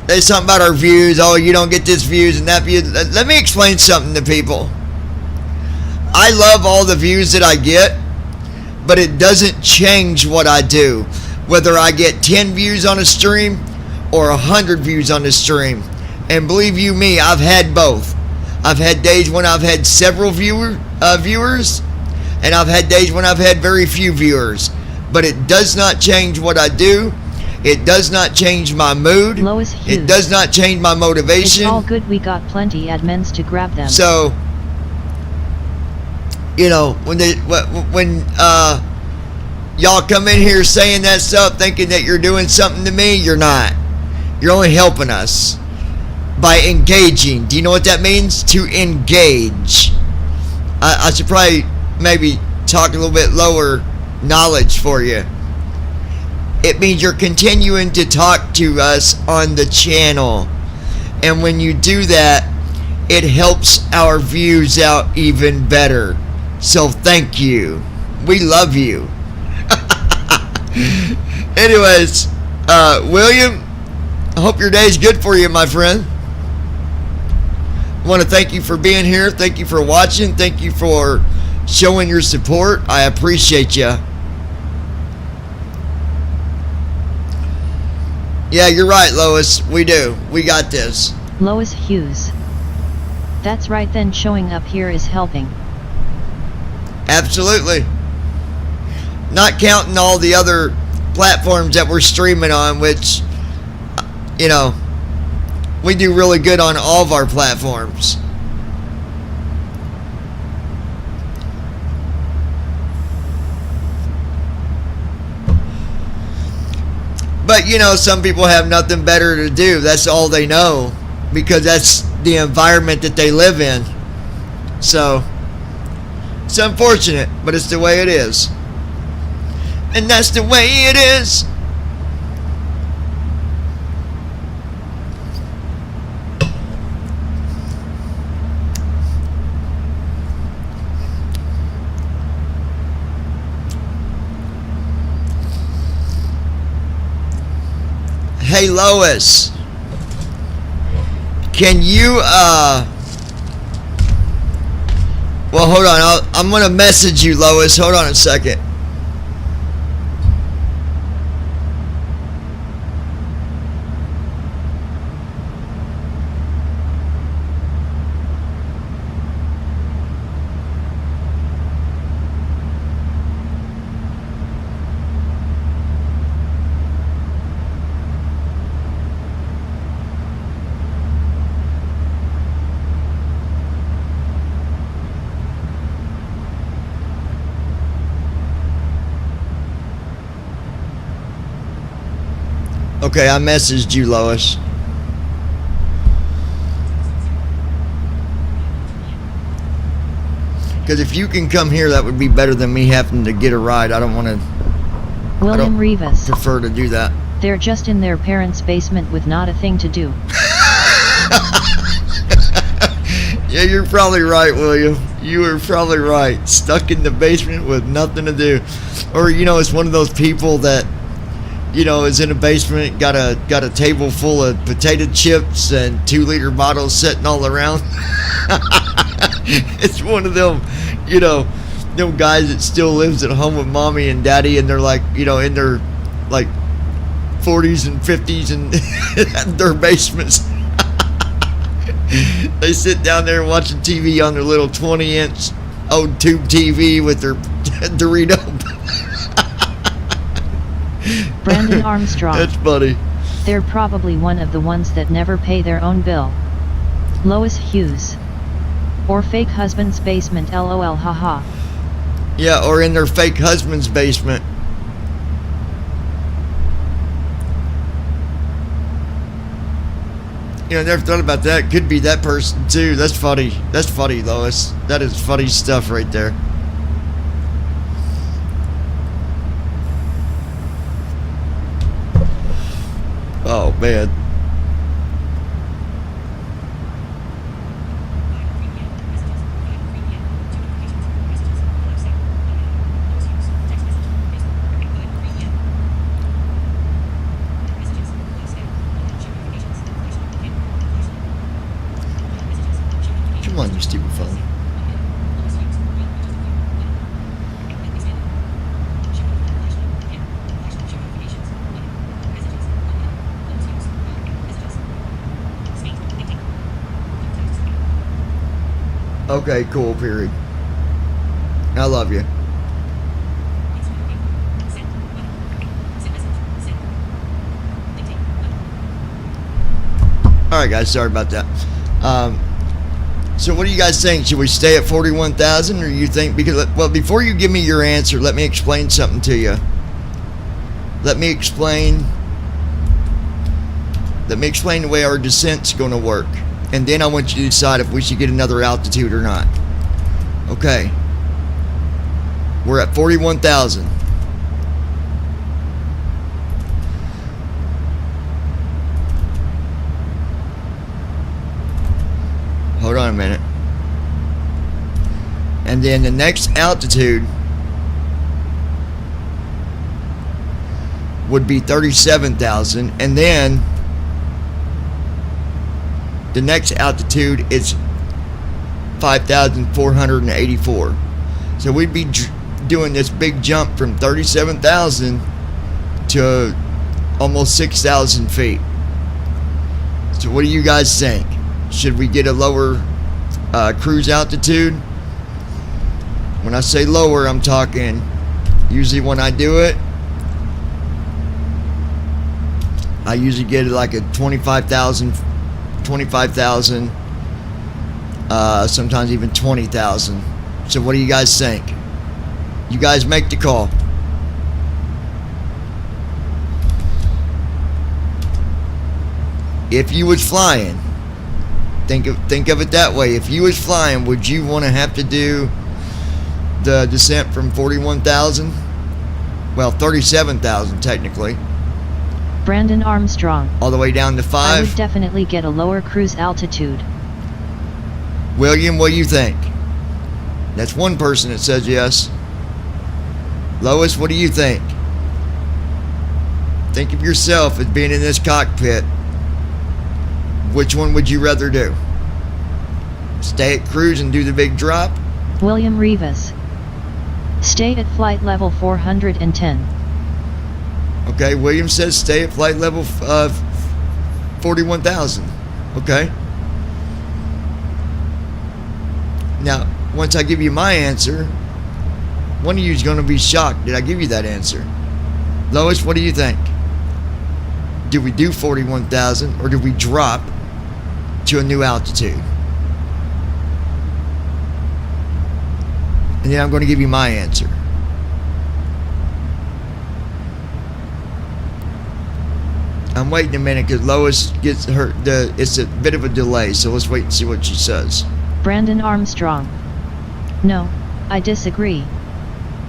there's something about our views. Oh, you don't get this views and that view. Let me explain something to people. I love all the views that I get, but it doesn't change what I do. Whether I get 10 views on a stream or 100 views on a stream. And believe you me, I've had both. I've had days when I've had several viewers, and I've had days when I've had very few viewers. But it does not change what I do. It does not change my mood. Lois Hughes. It does not change my motivation. It's all good, we got plenty admins to grab them. So, you know, when y'all come in here saying that stuff, thinking that you're doing something to me, you're not. You're only helping us by engaging. Do you know what that means? To engage. I should probably maybe talk a little bit lower knowledge for you. It means you're continuing to talk to us on the channel. And when you do that, it helps our views out even better. So thank you. We love you. Anyways, William, I hope your day's good for you, my friend. I want to thank you for being here. Thank you for watching. Thank you for showing your support. I appreciate you. Yeah, you're right, Lois. We do. We got this. Lois Hughes. That's right then, showing up here is helping. Absolutely. Not counting all the other platforms that we're streaming on, which, you know, we do really good on all of our platforms. But, you know, some people have nothing better to do. That's all they know, because that's the environment that they live in. So, it's unfortunate, but it's the way it is. And that's the way it is. Hey Lois, can you well, hold on, I'm gonna message you, Lois. Hold on a second. Okay, I messaged you, Lois. Because if you can come here, that would be better than me having to get a ride. I don't want to. William Rivas. Prefer to do that. They're just in their parents' basement with not a thing to do. Yeah, you're probably right, William. You are probably right. Stuck in the basement with nothing to do. Or, you know, it's one of those people that, you know, is in a basement, got a table full of potato chips and 2-liter bottles sitting all around. It's one of them, you know, them guys that still lives at home with mommy and daddy, and they're like, you know, in their like 40s and 50s and their basements. They sit down there watching TV on their little 20-inch old tube TV with their Dorito. Brandon Armstrong. That's funny. They're probably one of the ones that never pay their own bill. Lois Hughes. Or fake husband's basement, lol, haha. Yeah, or in their fake husband's basement. You know, I never thought about that. Could be that person too. That's funny. That's funny, Lois. That is funny stuff right there. Oh, man. Come on, you stupid phone. Okay, cool, period. I love you. Alright guys, sorry about that. So what do you guys think? Should we stay at 41,000, or you think, because, well, before you give me your answer, let me explain something to you. Let me explain the way our descent's going to work. And then I want you to decide if we should get another altitude or not. Okay. We're at 41,000. Hold on a minute. And then the next altitude would be 37,000, and then the next altitude is 5,484. So we'd be doing this big jump from 37,000 to almost 6,000 feet. So what do you guys think? Should we get a lower cruise altitude? When I say lower, I'm talking, usually when I do it, I usually get like a 25,000, sometimes even 20,000. So what do you guys think? You guys make the call. If you was flying, think of it that way. If you was flying, would you want to have to do the descent from 41,000? Well, 37,000 technically. Brandon Armstrong. All the way down to 5? I would definitely get a lower cruise altitude. William, what do you think? That's one person that says yes. Lois, what do you think? Think of yourself as being in this cockpit. Which one would you rather do? Stay at cruise and do the big drop? William Rivas. Stay at flight level 410. Okay, William says stay at flight level 41,000. Okay. Now, once I give you my answer, one of you is going to be shocked. Did I give you that answer? Lois, what do you think? Do we do 41,000 or do we drop to a new altitude? And then I'm going to give you my answer. I'm waiting a minute because Lois gets her. It's a bit of a delay, so let's wait and see what she says. Brandon Armstrong. No, I disagree.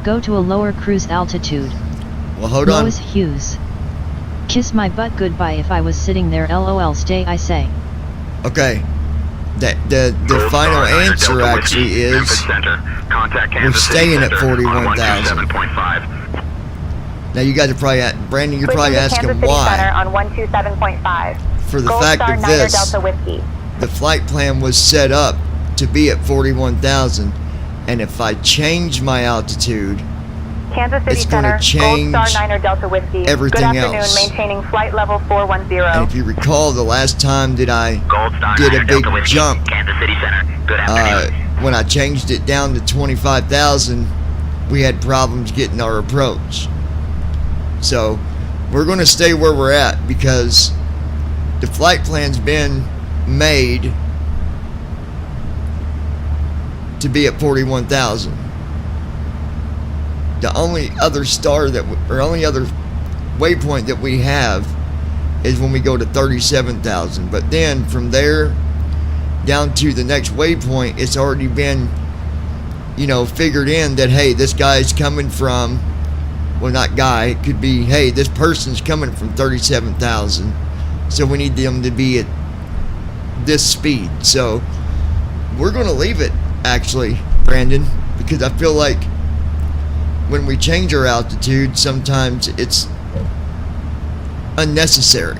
Go to a lower cruise altitude. Well, hold on. Lois Hughes. Kiss my butt goodbye if I was sitting there. LOL. Stay, I say. Okay. The final answer actually is we're staying at 41,000. Now you guys are probably Brandon, you're probably asking why. On 127.5. For the Gold fact Star of 9 this, Delta Whiskey. the flight plan was set up to be at 41,000, and if I change my altitude, Kansas City it's going Center, to change Gold Star 9 Delta Whiskey. everything Good afternoon, else. maintaining flight level 410. And if you recall, the last time that I did a big jump, Kansas City Center. Good afternoon. when I changed it down to 25,000, we had problems getting our approach. So we're going to stay where we're at because the flight plan's been made to be at 41,000. The only other only other waypoint that we have is when we go to 37,000. But then from there down to the next waypoint, it's already been, figured in that, hey, this guy's coming from, well, not guy, it could be, hey, this person's coming from 37,000. So we need them to be at this speed. So we're going to leave it, actually, Brandon, because I feel like when we change our altitude, sometimes it's unnecessary.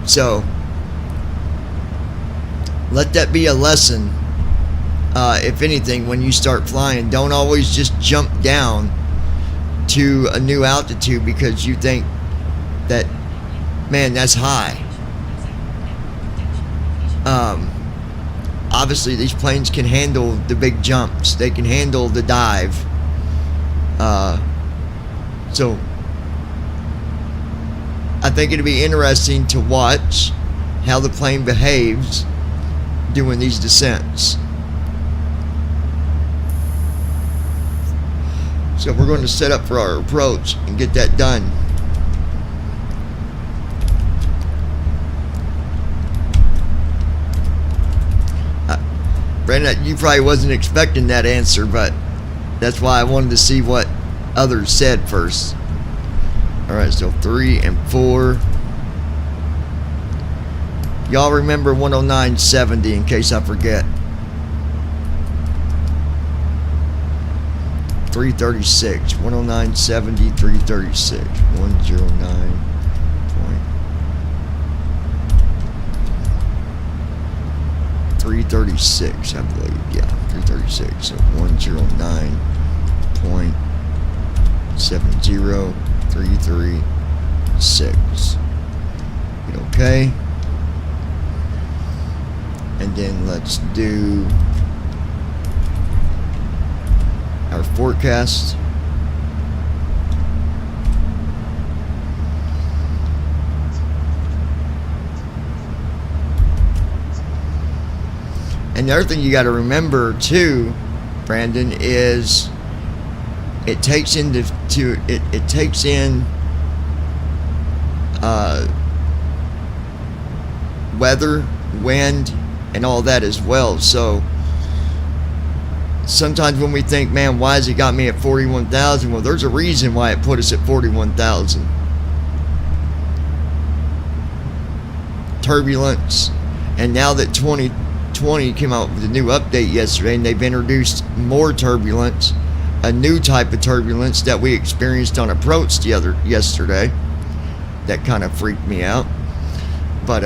So let that be a lesson. If anything, when you start flying, don't always just jump down to a new altitude because you think that, man, that's high. Obviously, these planes can handle the big jumps. They can handle the dive. So I think it'll be interesting to watch how the plane behaves doing these descents. So we're going to set up for our approach and get that done. Brandon, you probably wasn't expecting that answer, but that's why I wanted to see what others said first. Alright, so 3 and 4. Y'all remember 109.70 in case I forget. 336. 109.70, 336. 109. 336, I believe. Yeah, 336. So 109.70336. Hit OK. And then let's do our forecast. And the other thing you got to remember too, Brandon, is it takes in weather, wind, and all that as well. So sometimes when we think, man, why has it got me at 41,000? Well, there's a reason why it put us at 41,000. Turbulence, and now that 2020 came out with a new update yesterday, and they've introduced more turbulence, a new type of turbulence that we experienced on approach yesterday. That kind of freaked me out, but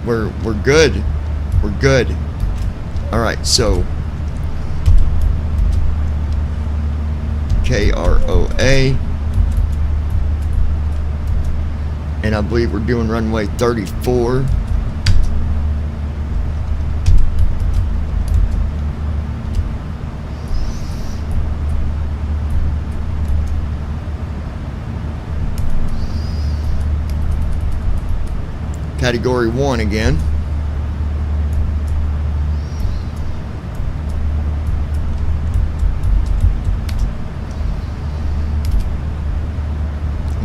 we're good. We're good. All right, so KROA, and I believe we're doing runway 34. Category 1 again.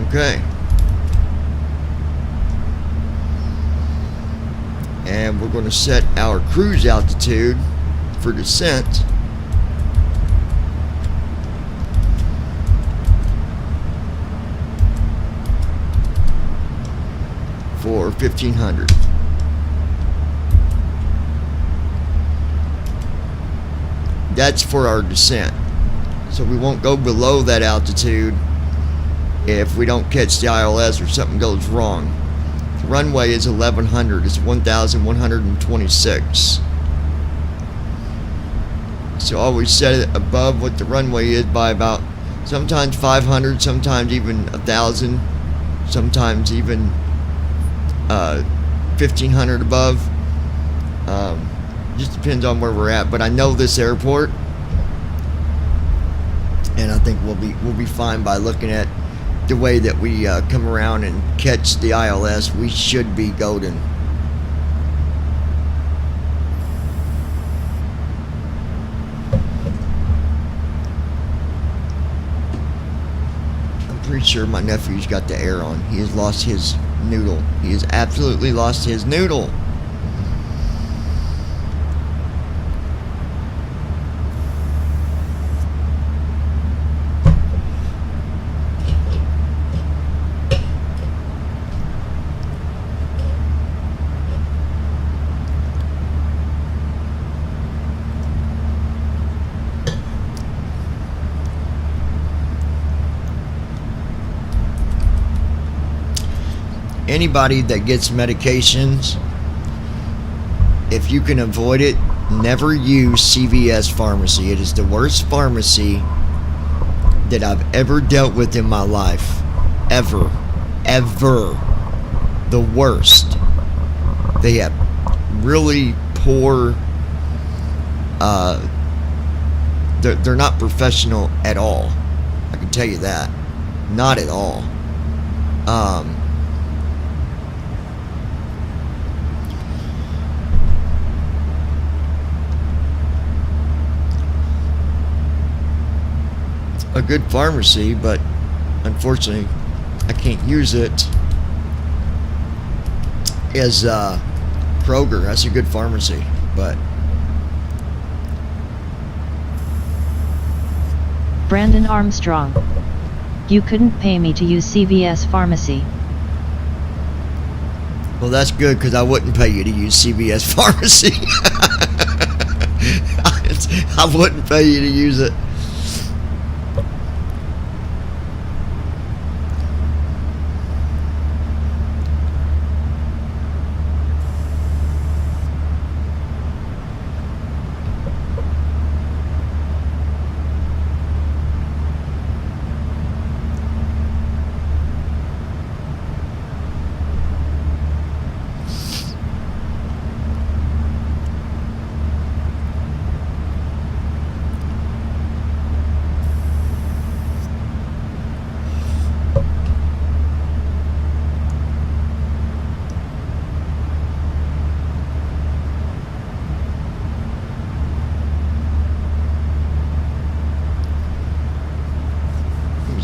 Okay. And we're going to set our cruise altitude for descent for 1500. That's for our descent. So we won't go below that altitude if we don't catch the ILS or something goes wrong. The runway is 1100. It's 1126. So always set it above what the runway is by about sometimes 500, sometimes even 1,000, sometimes even 1,500 above. Just depends on where we're at. But I know this airport, and I think we'll be fine by looking at the way that we come around and catch the ILS. We should be golden. I'm pretty sure my nephew's got the air on. He has lost his noodle. He has absolutely lost his noodle. Anybody that gets medications, if you can avoid it, never use CVS Pharmacy. It is the worst pharmacy that I've ever dealt with in my life. Ever. The worst. They have really poor, they're not professional at all. I can tell you that. Not at all. A good pharmacy, but unfortunately I can't use it, is Kroger. That's a good pharmacy, but Brandon Armstrong, you couldn't pay me to use CVS Pharmacy. Well, that's good, because I wouldn't pay you to use CVS Pharmacy. I wouldn't pay you to use it.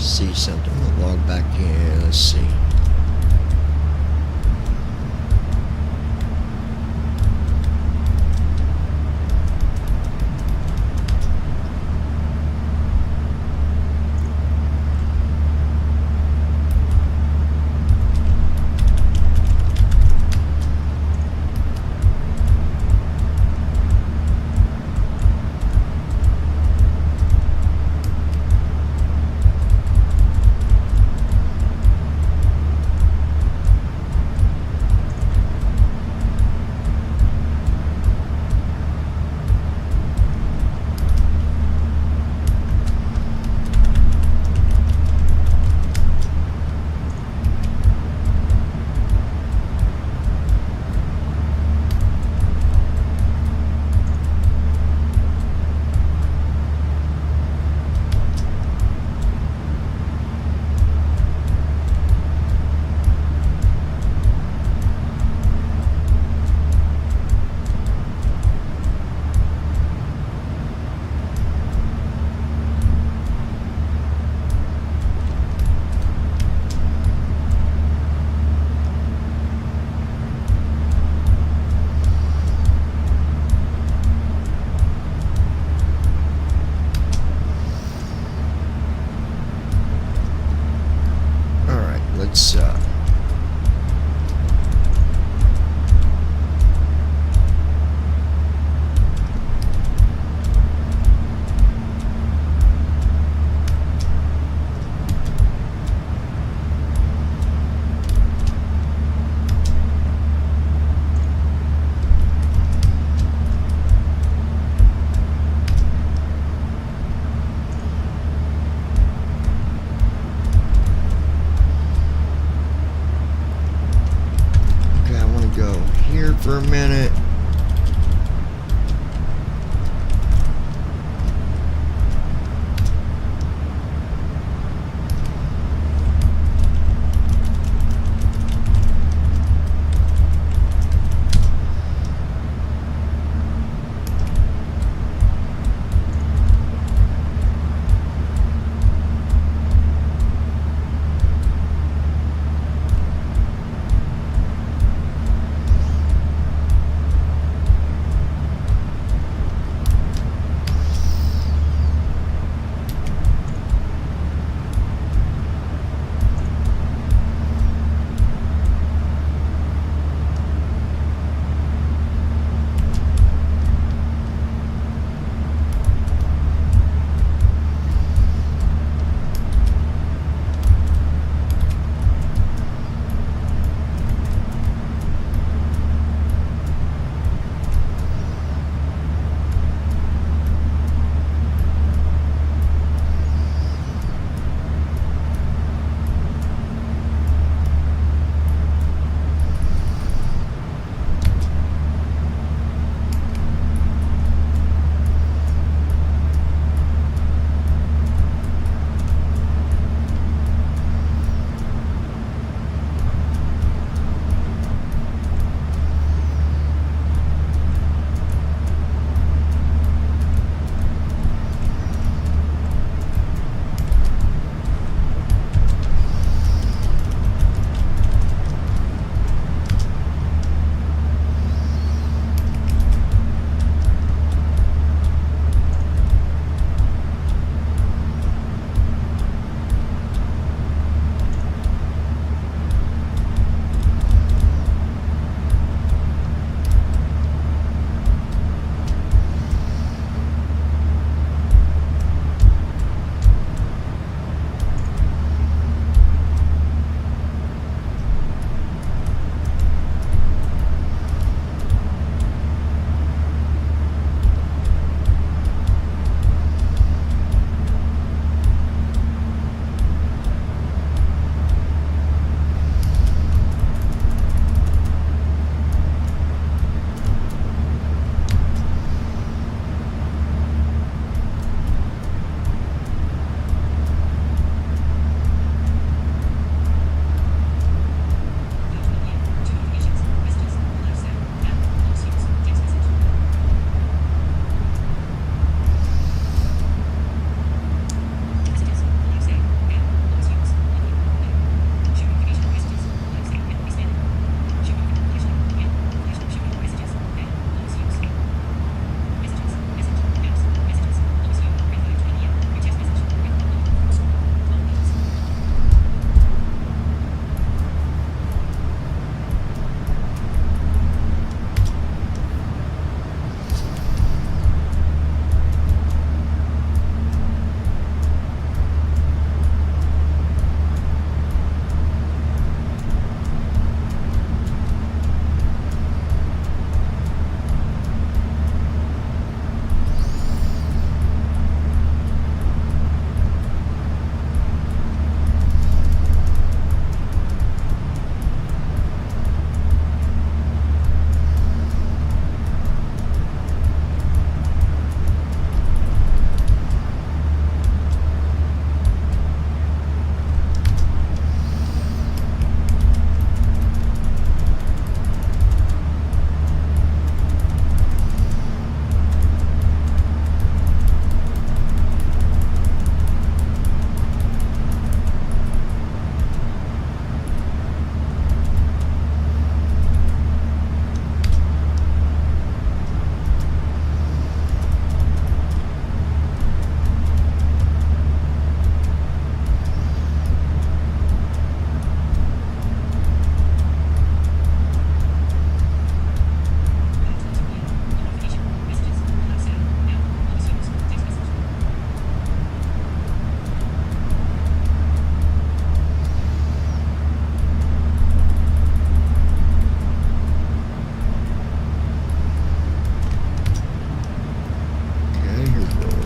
see something. We'll log back in. Let's see.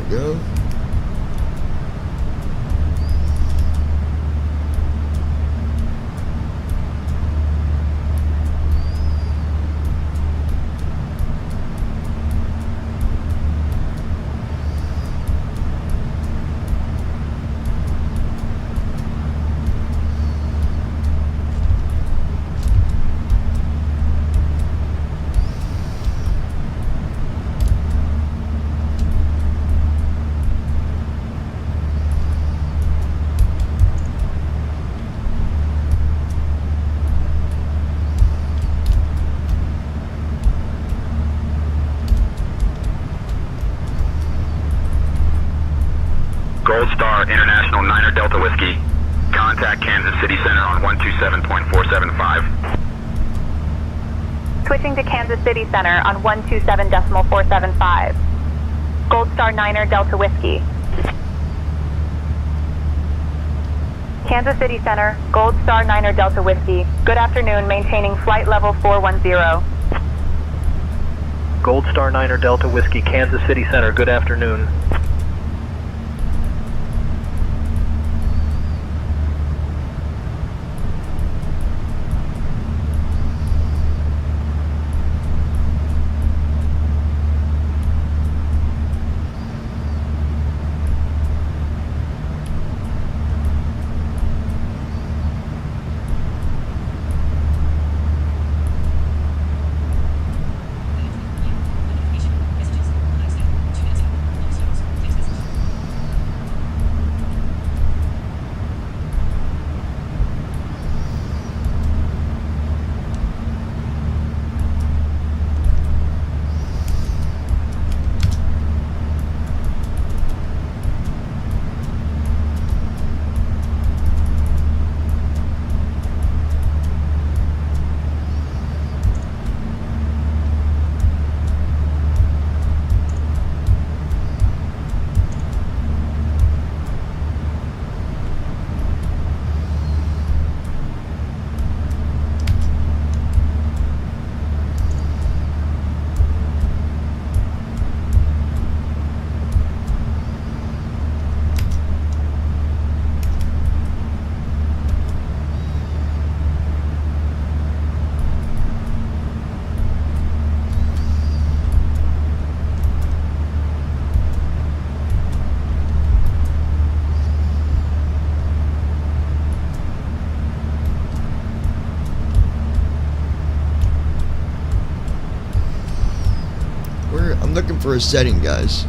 go. Gold Star International 9er Delta Whiskey. Contact Kansas City Center on 127.475. Switching to Kansas City Center on 127.475. Gold Star 9er Delta Whiskey. Kansas City Center, Gold Star 9er Delta Whiskey. Good afternoon, maintaining flight level 410. Gold Star 9er Delta Whiskey, Kansas City Center, good afternoon. I'm looking for a setting, guys.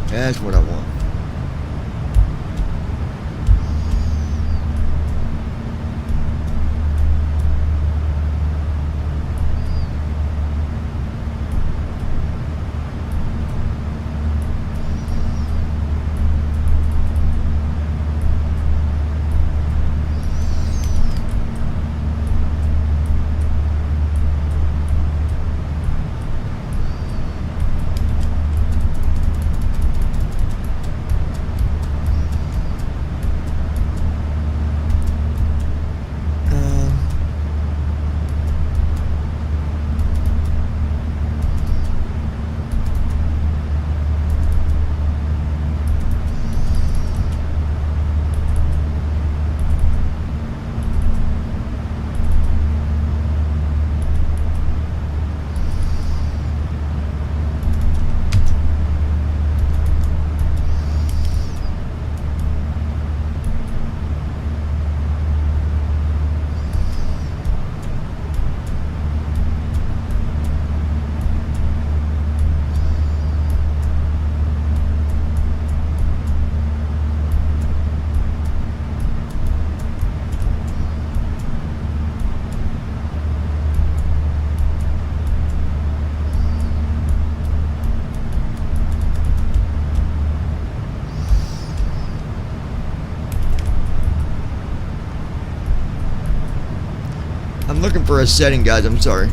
That's what I want. I'm looking for a setting, guys. I'm sorry.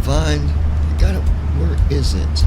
find. I got it. Where is it?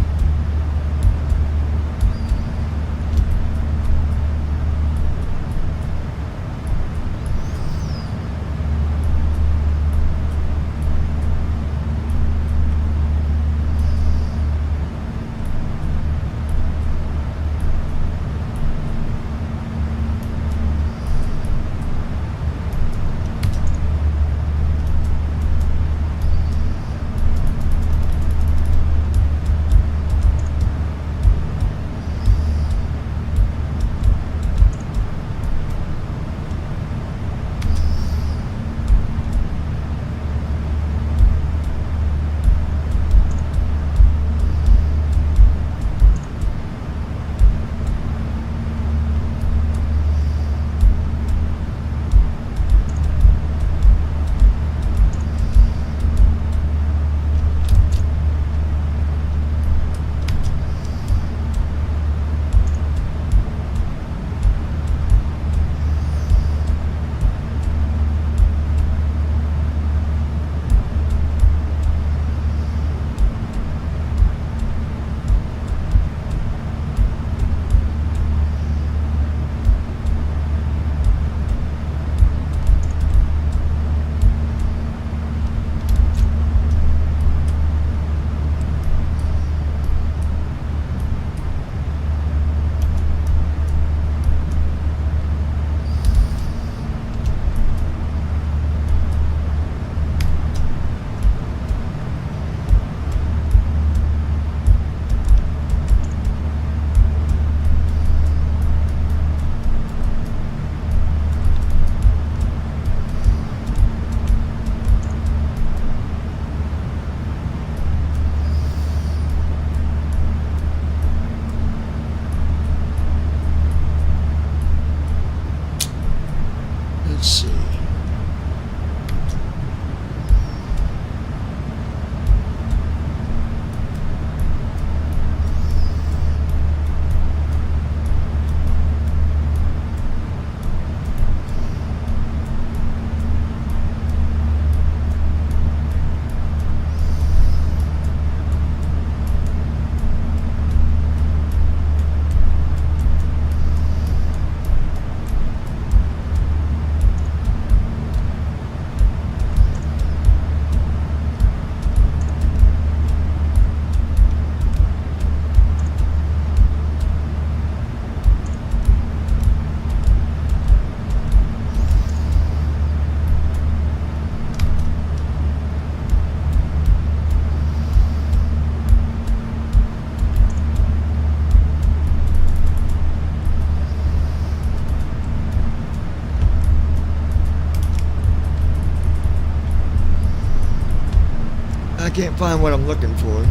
I can't find what I'm looking for.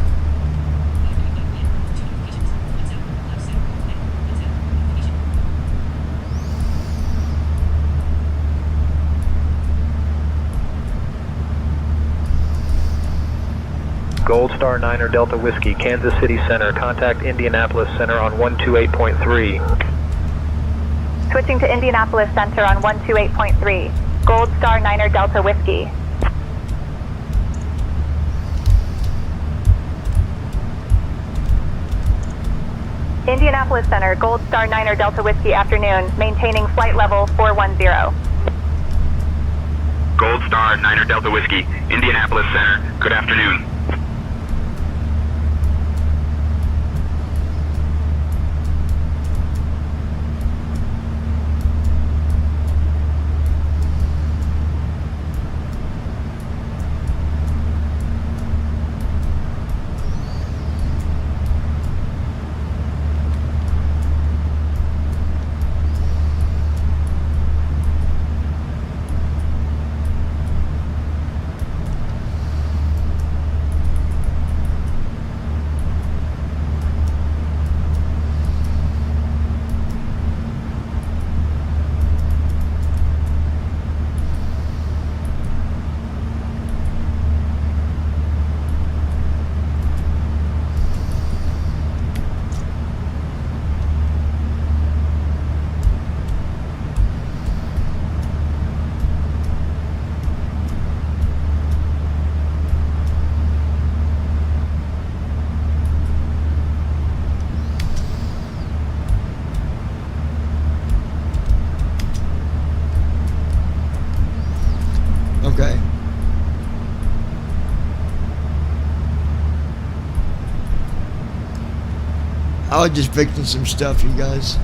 Gold Star 9er Delta Whiskey, Kansas City Center. Contact Indianapolis Center on 128.3. Switching to Indianapolis Center on 128.3. Gold Star 9er Delta Whiskey. Indianapolis Center, Gold Star 9er Delta Whiskey afternoon, maintaining flight level 410. Gold Star 9er Delta Whiskey, Indianapolis Center, good afternoon. Okay. I was just fixing some stuff, you guys.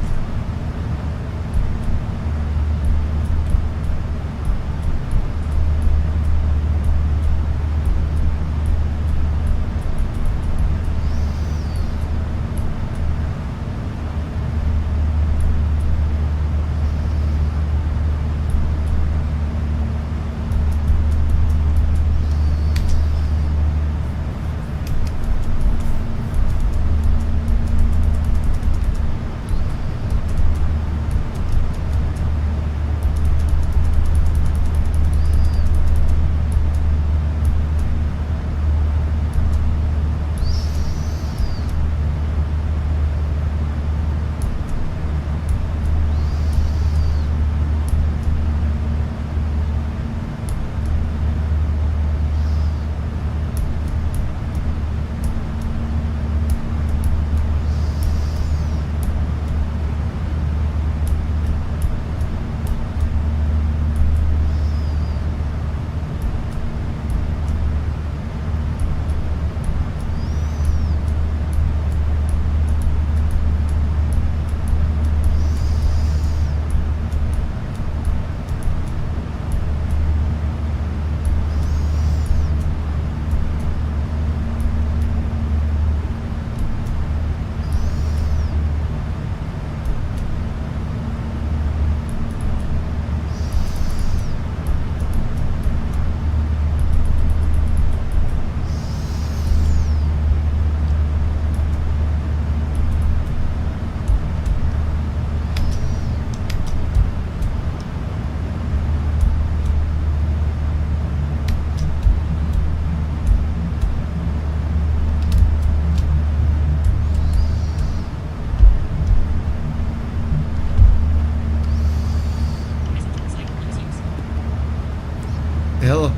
Hello.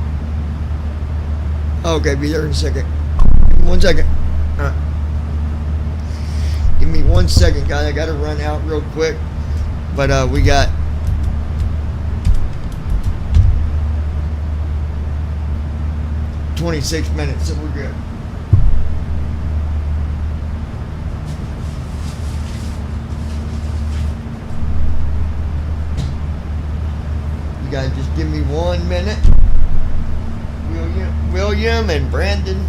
Okay, be there in a second. 1 second. Give me 1 second, guys. I gotta run out real quick. But we got $26 minutes, so we're good. You guys just give me 1 minute. William and Brandon,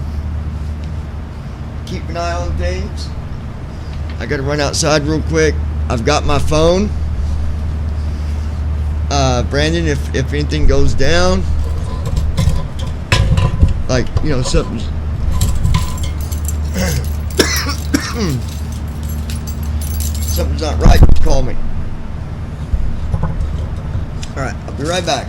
keep an eye on things. I gotta run outside real quick. I've got my phone. Brandon, if anything goes down, like, you know, something's Something's not right, call me. Alright, I'll be right back.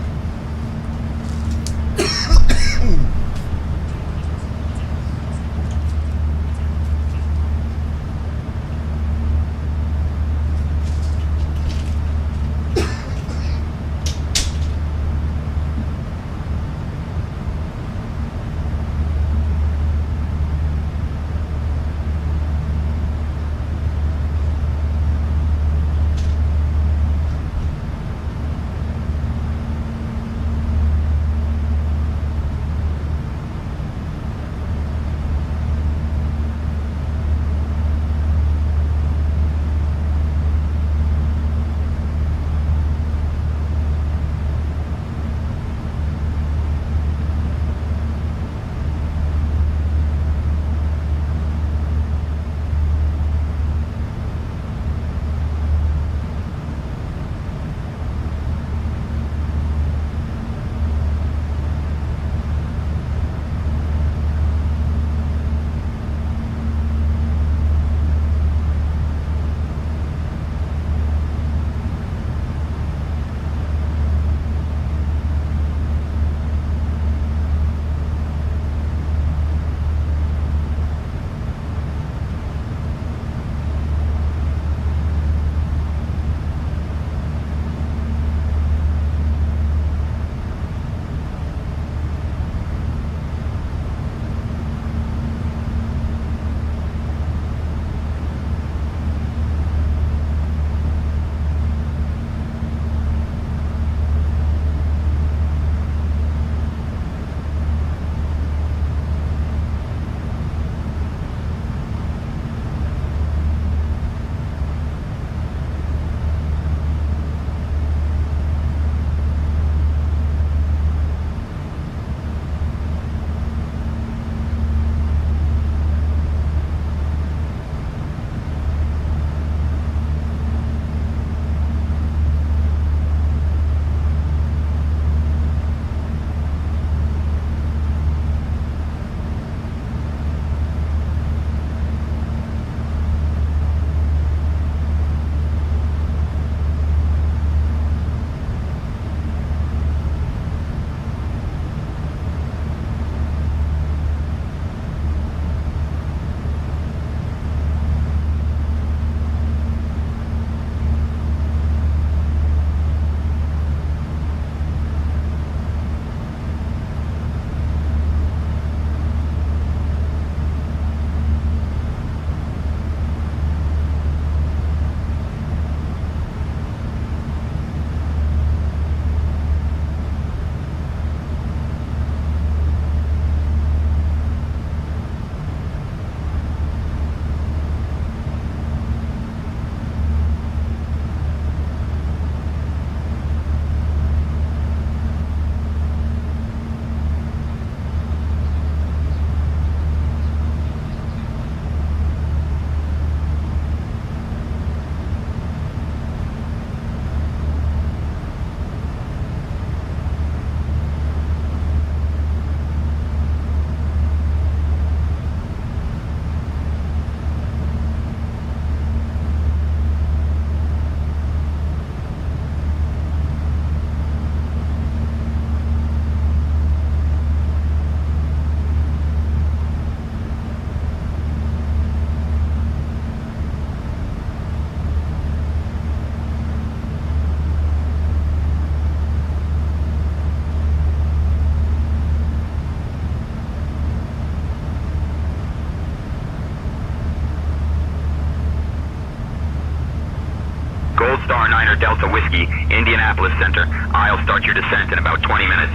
Gold Star 9 Delta Whiskey, Indianapolis Center. I'll start your descent in about 20 minutes.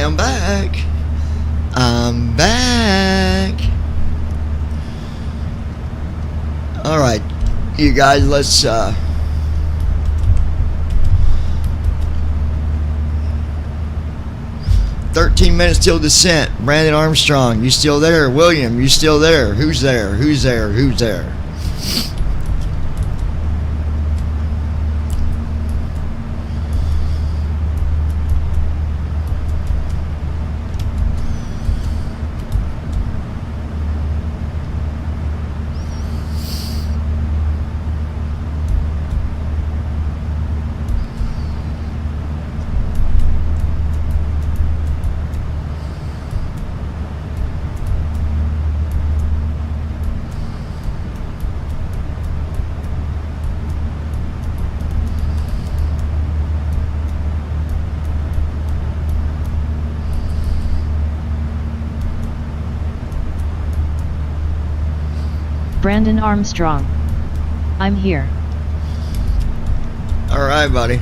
am back. I'm back. Alright, you guys, let's 13 minutes till descent. Brandon Armstrong, you still there? William, you still there? Who's there? Who's there? Who's there? Brandon Armstrong. I'm here. Alright, buddy.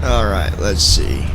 Alright, let's see.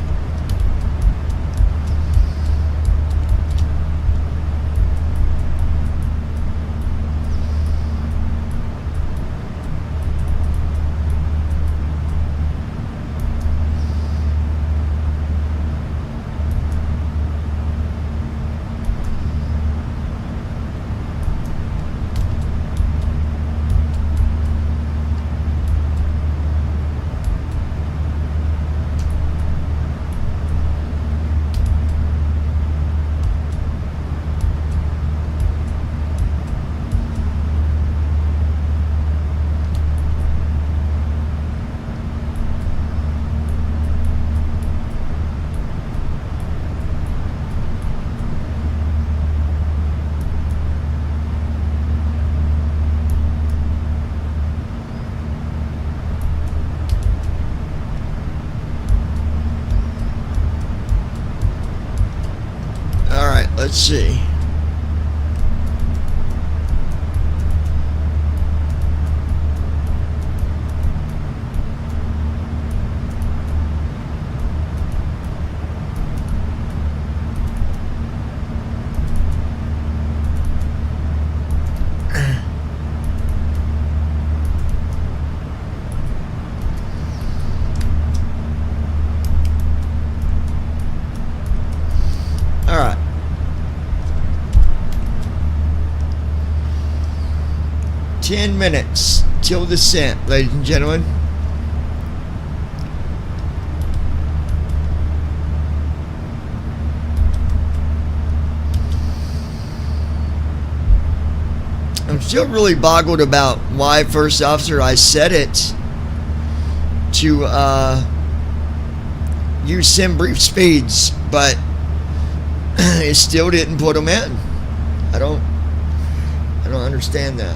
Let's see. All right. 10 minutes till descent, ladies and gentlemen. I'm still really boggled about why, first officer, I set it to use sim brief speeds, but it still didn't put them in. I don't understand that.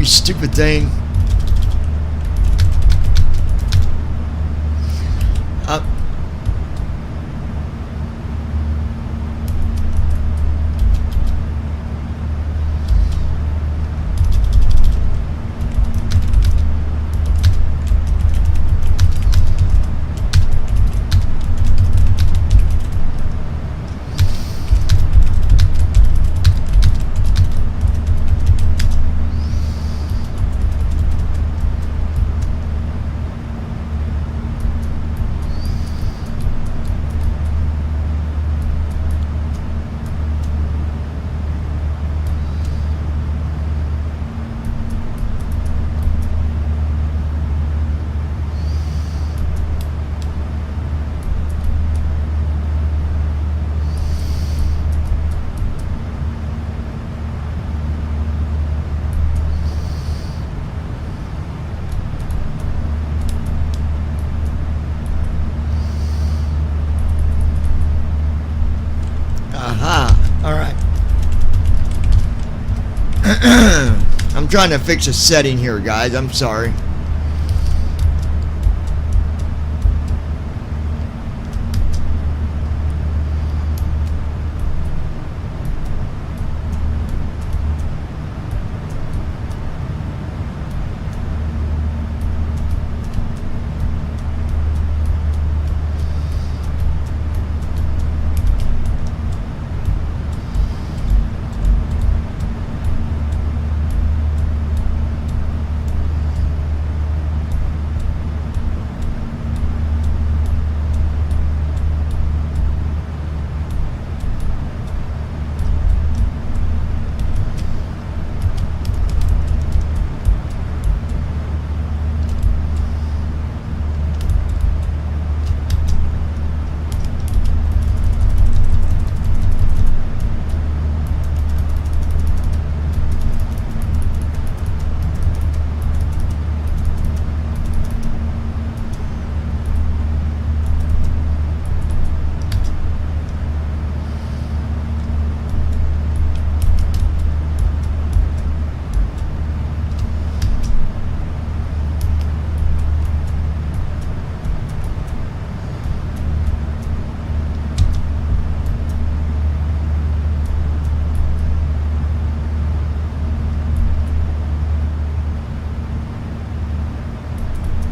stupid thing. I'm trying to fix a setting here, guys. I'm sorry.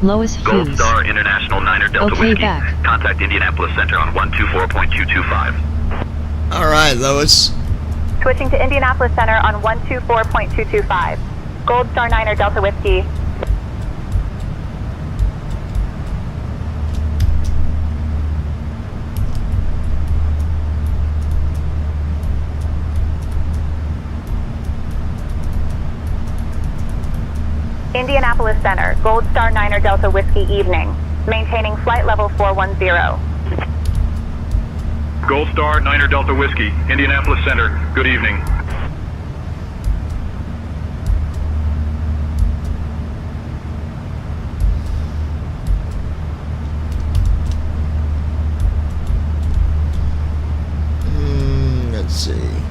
Lois Hughes. Gold Star International 9er Delta Okay, Whiskey. back. Contact Indianapolis Center on 124.225. All right, Lois. Switching to Indianapolis Center on 124.225. Gold Star 9er Delta Whiskey. Indianapolis Center, Gold Star 9er Delta Whiskey evening. Maintaining flight level 410. Gold Star 9er Delta Whiskey, Indianapolis Center. Good evening. Let's see.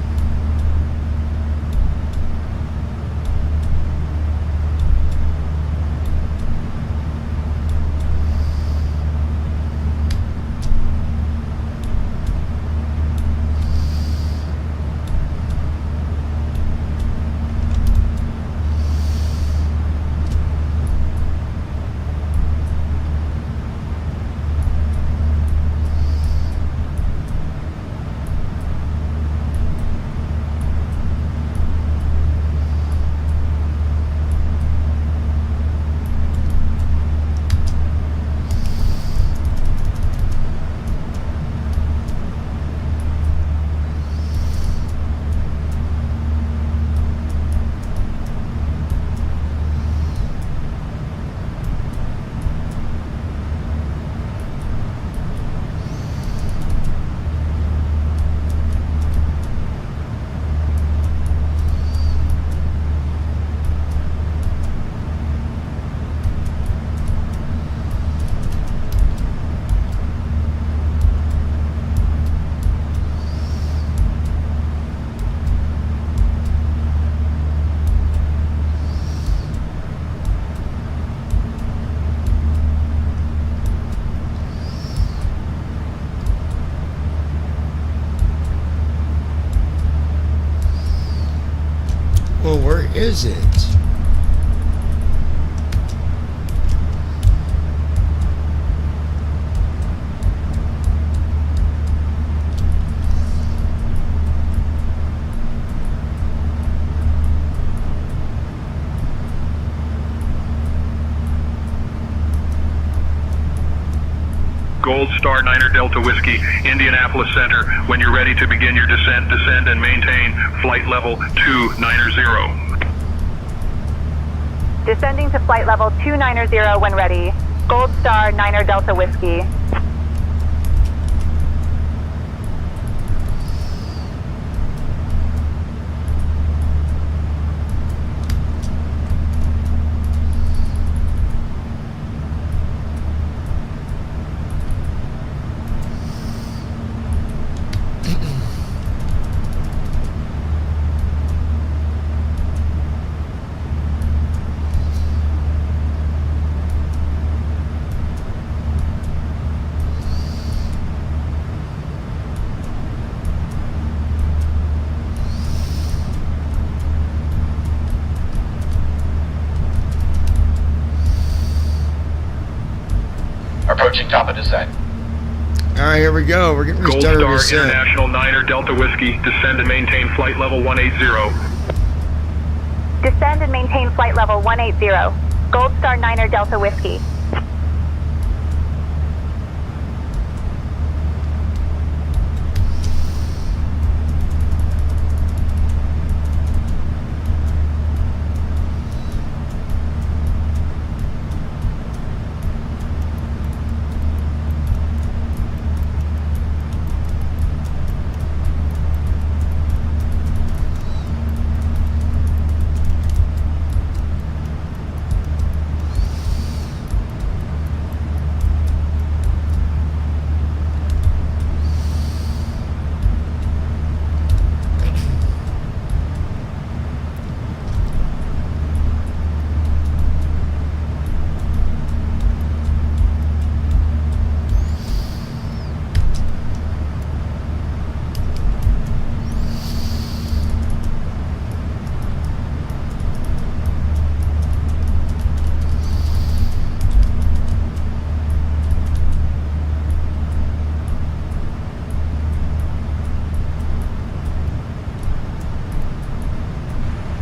So where is it? Gold Star Niner Delta Whiskey, Indianapolis Center. When you're ready to begin your descent, descend and maintain flight level 290. Descending to flight level 290 when ready. Gold Star Niner Delta Whiskey. Approaching top of descent. Alright, here we go. We're getting Gold started Star with descent. International Niner Delta Whiskey, descend and maintain flight level 180. Descend and maintain flight level 180. Gold Star Niner Delta Whiskey.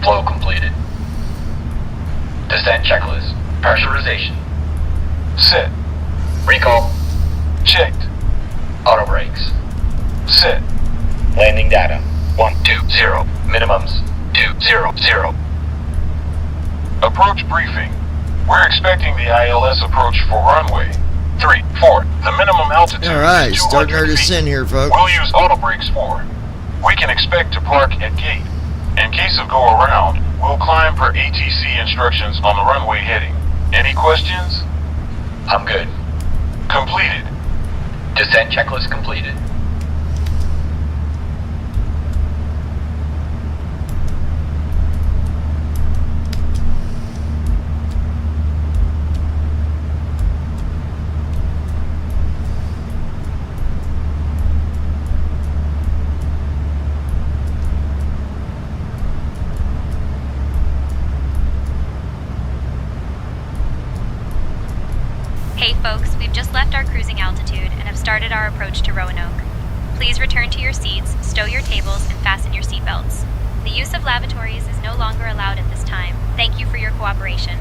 Flow completed. Descent checklist. Pressurization. Set. Recall. Checked. Auto brakes. Set. Landing data. 120. Minimums. 200. Approach briefing. We're expecting the ILS approach for runway 34. The minimum altitude Alright, is 200 starting our feet. descent here, folks. We'll use auto brakes for. We can expect to park at gate. In case of go around, we'll climb per ATC instructions on the runway heading. Any questions? I'm good. Completed. Descent checklist completed. Hey folks, we've just left our cruising altitude and have started our approach to Roanoke. Please return to your seats, stow your tables, and fasten your seatbelts. The use of lavatories is no longer allowed at this time. Thank you for your cooperation.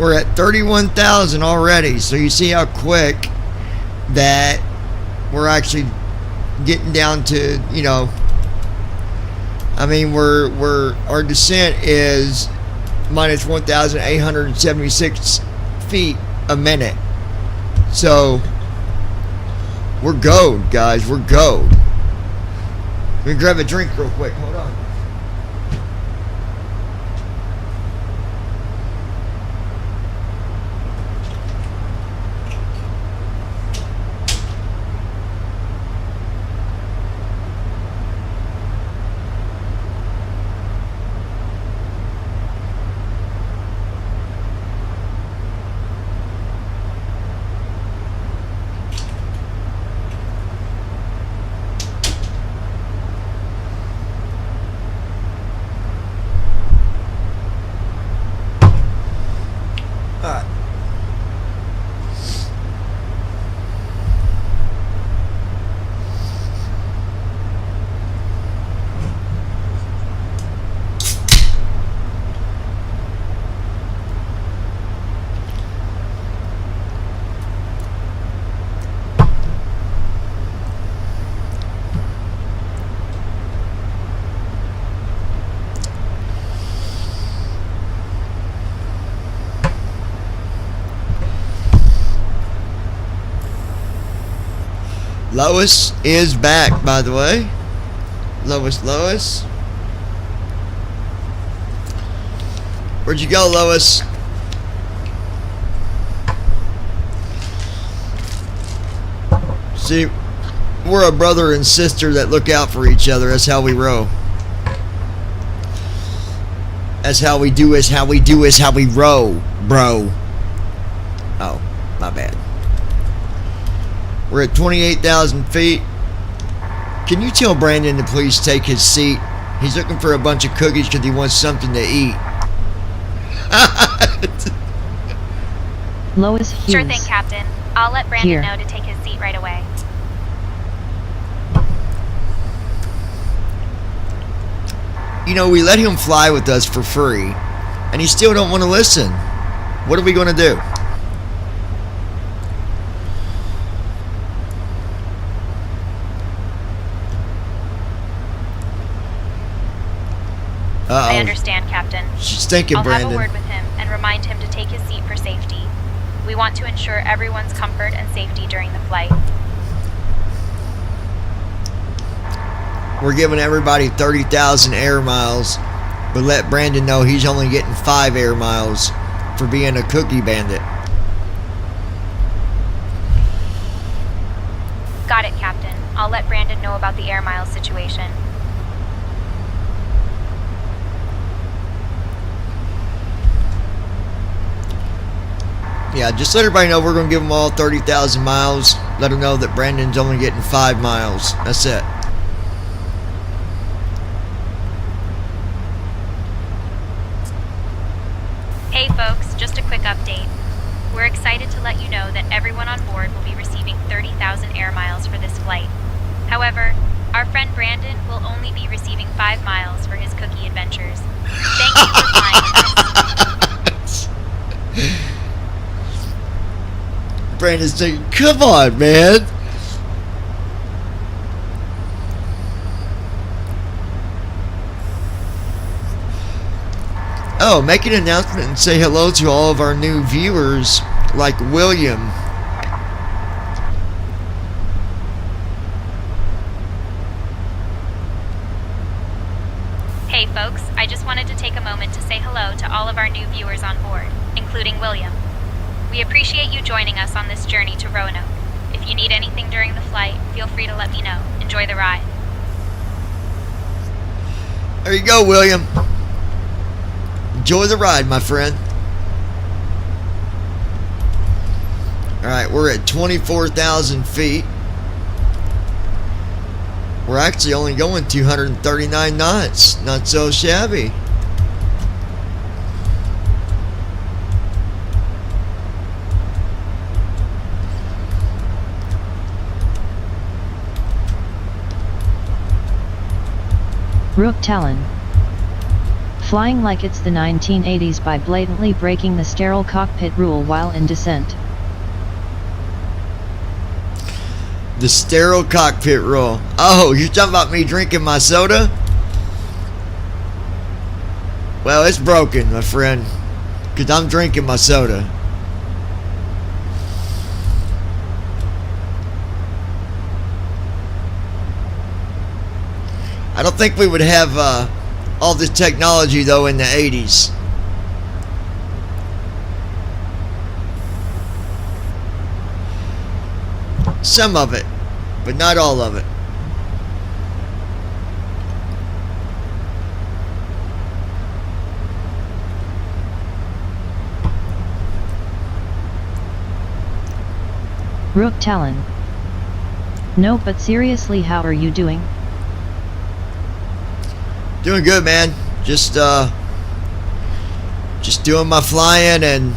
We're at 31,000 already, so you see how quick that we're actually getting down to, you know, I mean, our descent is minus 1,876 feet a minute. So we're gold, guys. We're gold. Let me grab a drink real quick. Hold on. Lois is back, by the way. Lois. Where'd you go, Lois? See, we're a brother and sister that look out for each other. That's how we row. That's how we do is how we row, bro. Oh, my bad. We're at 28,000 feet. Can you tell Brandon to please take his seat? He's looking for a bunch of cookies because he wants something to eat. Lois Hughes. Sure thing, Captain. I'll let Brandon know to take his seat right away. You know, we let him fly with us for free, and he still don't want to listen. What are we going to do? I understand, Captain. She's thinking, I'll Brandon. have a word with him and remind him to take his seat for safety. We want to ensure everyone's comfort and safety during the flight. We're giving everybody 30,000 air miles, but let Brandon know he's only getting 5 air miles for being a cookie bandit. Got it, Captain. I'll let Brandon know about the air miles situation. Yeah, just let everybody know we're going to give them all 30,000 miles. Let them know that Brandon's only getting 5 miles. That's it. Hey folks, just a quick update. We're excited to let you know that everyone on board will be receiving 30,000 air miles for this flight. However, our friend Brandon will only be receiving 5 miles for his cookie adventures. Thank you for flying with us. Brandon's saying, come on, man. Oh, make an announcement and say hello to all of our new viewers, like William. Hey folks, I just wanted to take a moment to say hello to all of our new viewers on board, including William. We appreciate you joining us on this journey to Roanoke. If you need anything during the flight, feel free to let me know. Enjoy the ride. There you go, William. Enjoy the ride, my friend. Alright, we're at 24,000 feet. We're actually only going 239 knots. Not so shabby. Rook Talon. Flying like it's the 1980s by blatantly breaking the sterile cockpit rule while in descent. The sterile cockpit rule. Oh, you're talking about me drinking my soda? Well, it's broken, my friend, because I'm drinking my soda. I don't think we would have all this technology, though, in the 80s. Some of it, but not all of it. Rook Talon. No, but seriously, how are you doing? Doing good, man. Just doing my flying and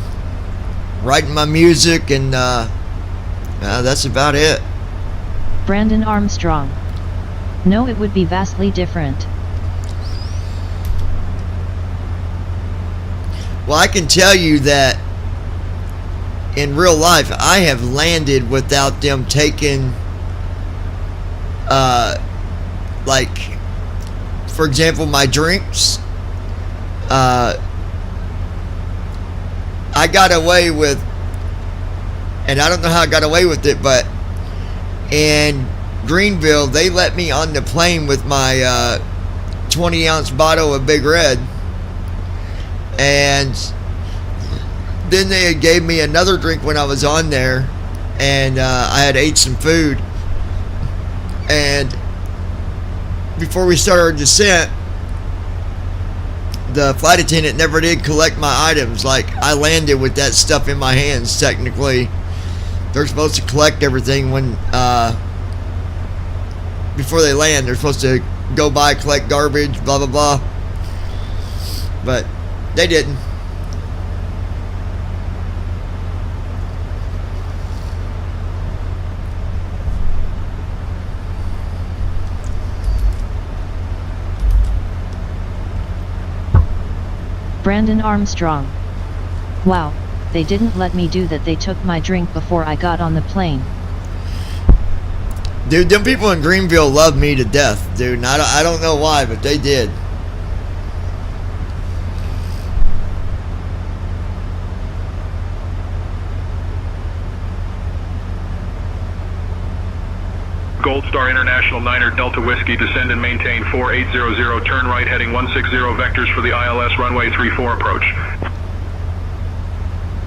writing my music, and that's about it. Brandon Armstrong. No, it would be vastly different. Well, I can tell you that in real life, I have landed without them taking, like, for example, my drinks. I got away with, and I don't know how I got away with it, but in Greenville, they let me on the plane with my 20-ounce bottle of Big Red, and then they gave me another drink when I was on there, and I had ate some food, and before we started our descent, the flight attendant never did collect my items. Like, I landed with that stuff in my hands. Technically, they're supposed to collect everything when before they land. They're supposed to go by, collect garbage, blah blah blah, but they didn't. Brandon Armstrong. Wow, they didn't let me do that. They took my drink before I got on the plane. Dude, them people in Greenville love me to death, dude. And I don't know why, but they did. Gold Star International 9er Delta Whiskey, descend and maintain 4800, turn right heading 160 vectors for the ILS runway 34 approach.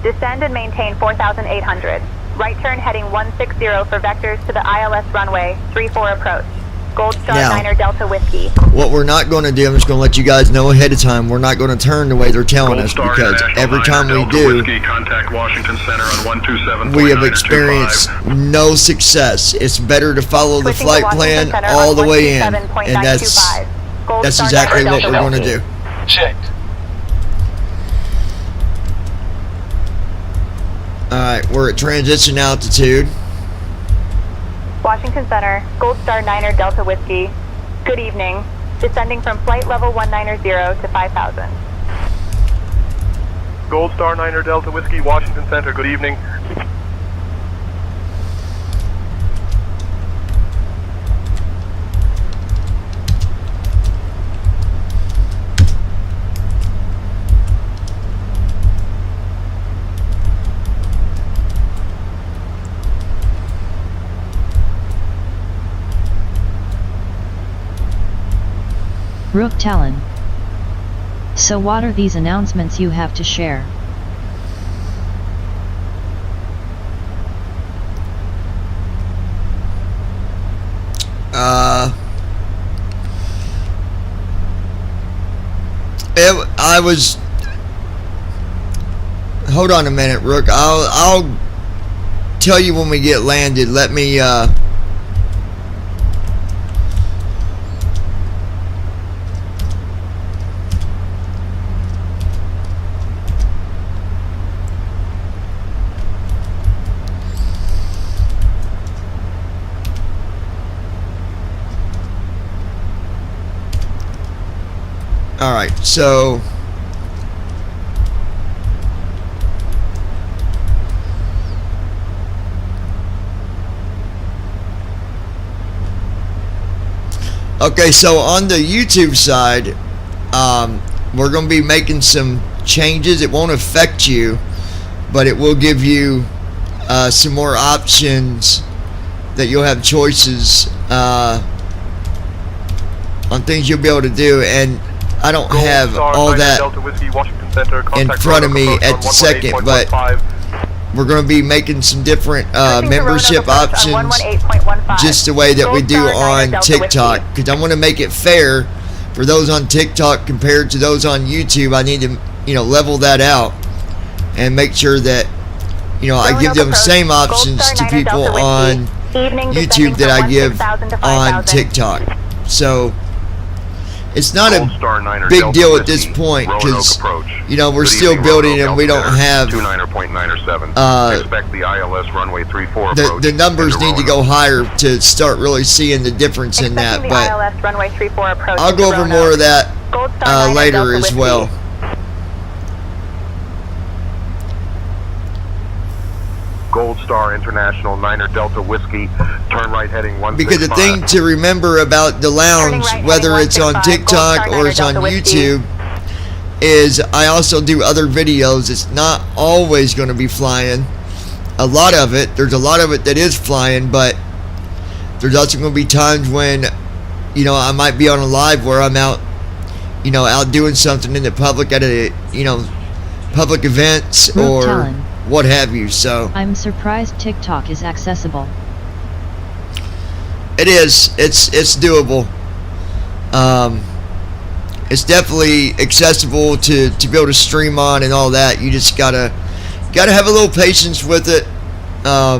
Descend and maintain 4,800. Right turn heading 160 for vectors to the ILS runway 34 approach. Gold Star Now, 9er Delta Whiskey. What we're not going to do, I'm just going to let you guys know ahead of time, we're not going to turn the way they're telling us, because every time we do, Whiskey, contact Washington Center on 127. we have experienced no success. It's better to follow the Switching flight to plan Washington Center all on the way in, 127.925. and Gold that's Star exactly 9er what we're Delta going to do. Checked. Alright, we're at transition altitude. Washington Center, Gold Star 9er Delta Whiskey. Good evening. Descending from flight level 190 to 5,000. Gold Star 9er Delta Whiskey, Washington Center, good evening. Rook Talon. So what are these announcements you have to share? I was. Hold on a minute, Rook. I'll tell you when we get landed. Let me. Alright, so okay, so on the YouTube side, we're going to be making some changes. It won't affect you, but it will give you some more options that you'll have choices on things you'll be able to do. And I don't have all that in front of me at the second, but we're going to be making some different membership options, just the way that we do on TikTok, because I want to make it fair for those on TikTok compared to those on YouTube. I need to, level that out and make sure that, I give them the same options to people on YouTube that I give on TikTok. So it's not a big deal at this point, because we're still building and we don't have expect the ILS runway 34 approach. The numbers need to go higher to start really seeing the difference in that, but I'll go over more of that later as well. Gold Star International 9er Delta Whiskey, turn right heading 165. Because the thing to remember about the lounge, whether it's on TikTok or it's on YouTube, is I also do other videos. It's not always going to be flying. There's a lot of it that is flying, but there's also going to be times when, I might be on a live where I'm out, out doing something in the public at a, public events or what have you. So I'm surprised TikTok is accessible. It is. It's doable. It's definitely accessible to be able to stream on and all that. You just gotta have a little patience with it. I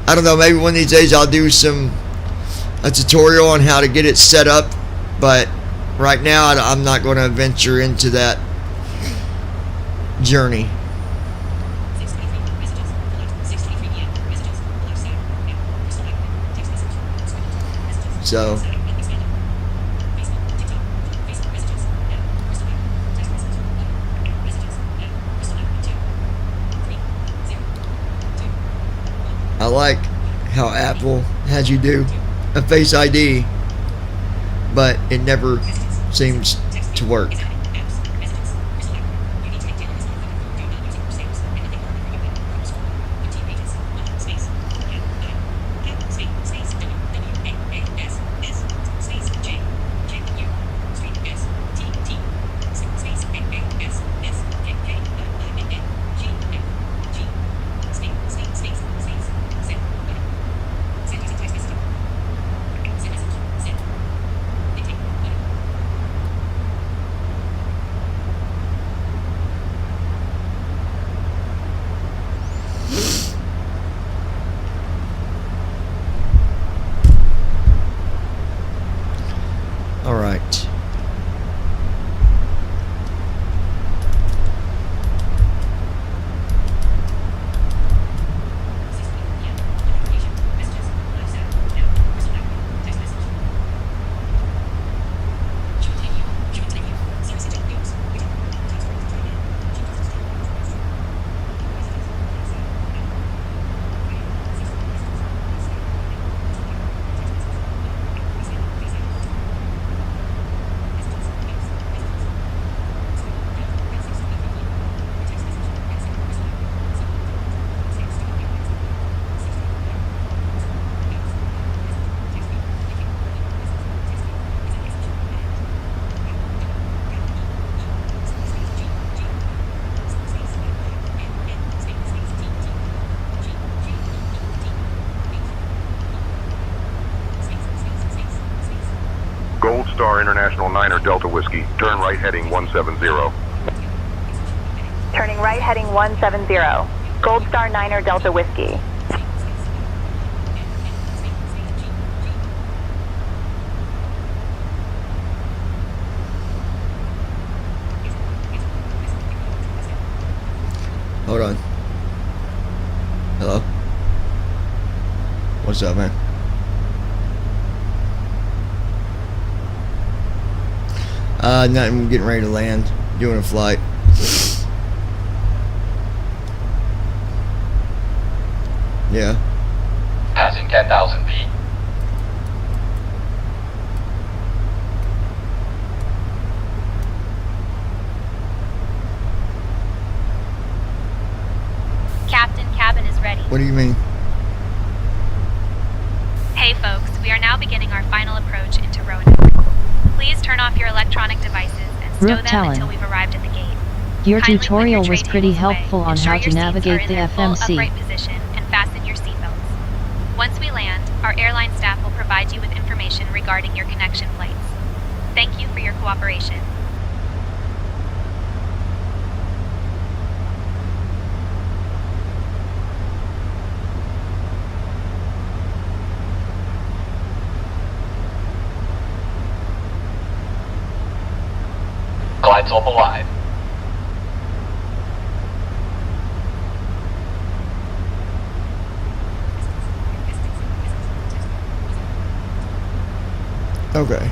don't know, maybe one of these days I'll do a tutorial on how to get it set up, but right now I'm not going to venture into that journey. So I like how Apple has you do a Face ID, but it never seems to work. All right. Gold Star International 9er Delta Whiskey, turn right heading 170. Turning right heading 170. Gold Star 9er Delta Whiskey. Hold on. Hello? What's up, man? Nothing. We're getting ready to land. Doing a flight. Yeah. Passing 10,000 feet. Captain, cabin is ready. What do you mean? Hey folks, we are now beginning our final approach into Roanoke. Please turn off your electronic devices and stow Rook them Talon. until we've arrived at the gate. Your Kindly put tutorial your was tray pretty tables away, helpful on ensure how your to seats are navigate in the their full FMC. upright position, and fasten your seatbelts. Once we land, our airline staff will provide you with information regarding your connection flights. Thank you for your cooperation. Glide slope alive. Okay.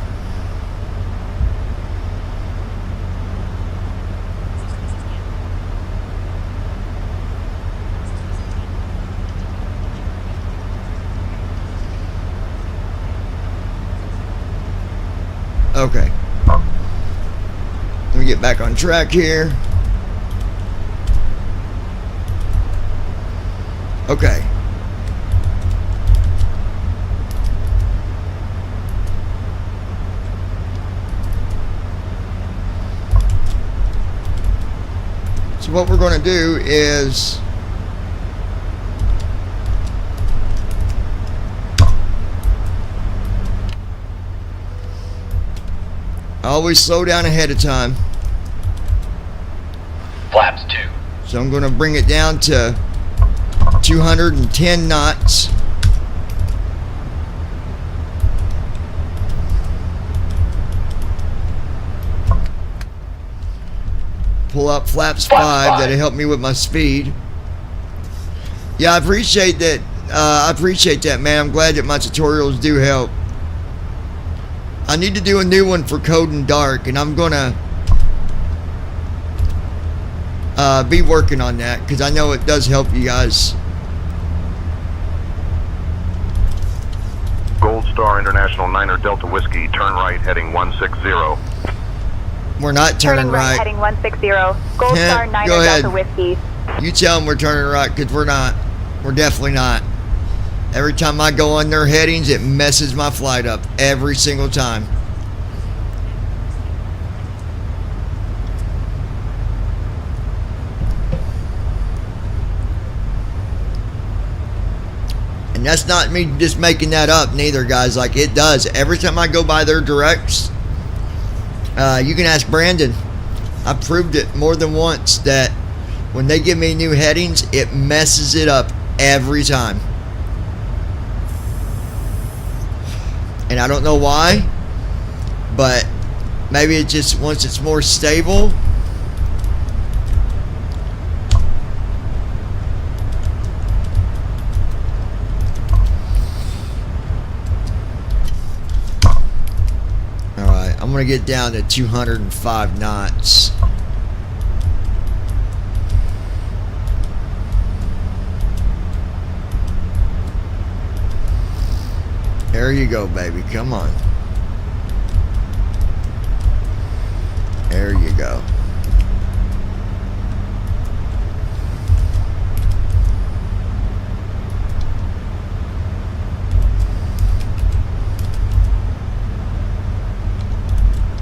Okay. Let me get back on track here. Okay. So what we're going to do is always slow down ahead of time. Flaps 2. So I'm going to bring it down to 210 knots. Pull up flaps 5. That'll help me with my speed. Yeah, I appreciate that. I appreciate that, man. I'm glad that my tutorials do help. I need to do a new one for Code and Dark, and I'm gonna be working on that because I know it does help you guys. Gold Star International 9er Delta Whiskey, turn right heading 160. We're not turning right. Heading 160. Gold Star 9er Go ahead. Delta Whiskey. You tell them we're turning right because we're not. We're definitely not. Every time I go on their headings, it messes my flight up every single time. And that's not me just making that up neither, guys. Like, it does. Every time I go by their directs, you can ask Brandon. I've proved it more than once that when they give me new headings, it messes it up every time. And I don't know why, but maybe it just, once it's more stable, alright, I'm gonna get down to 205 knots. There you go, baby. Come on. There you go.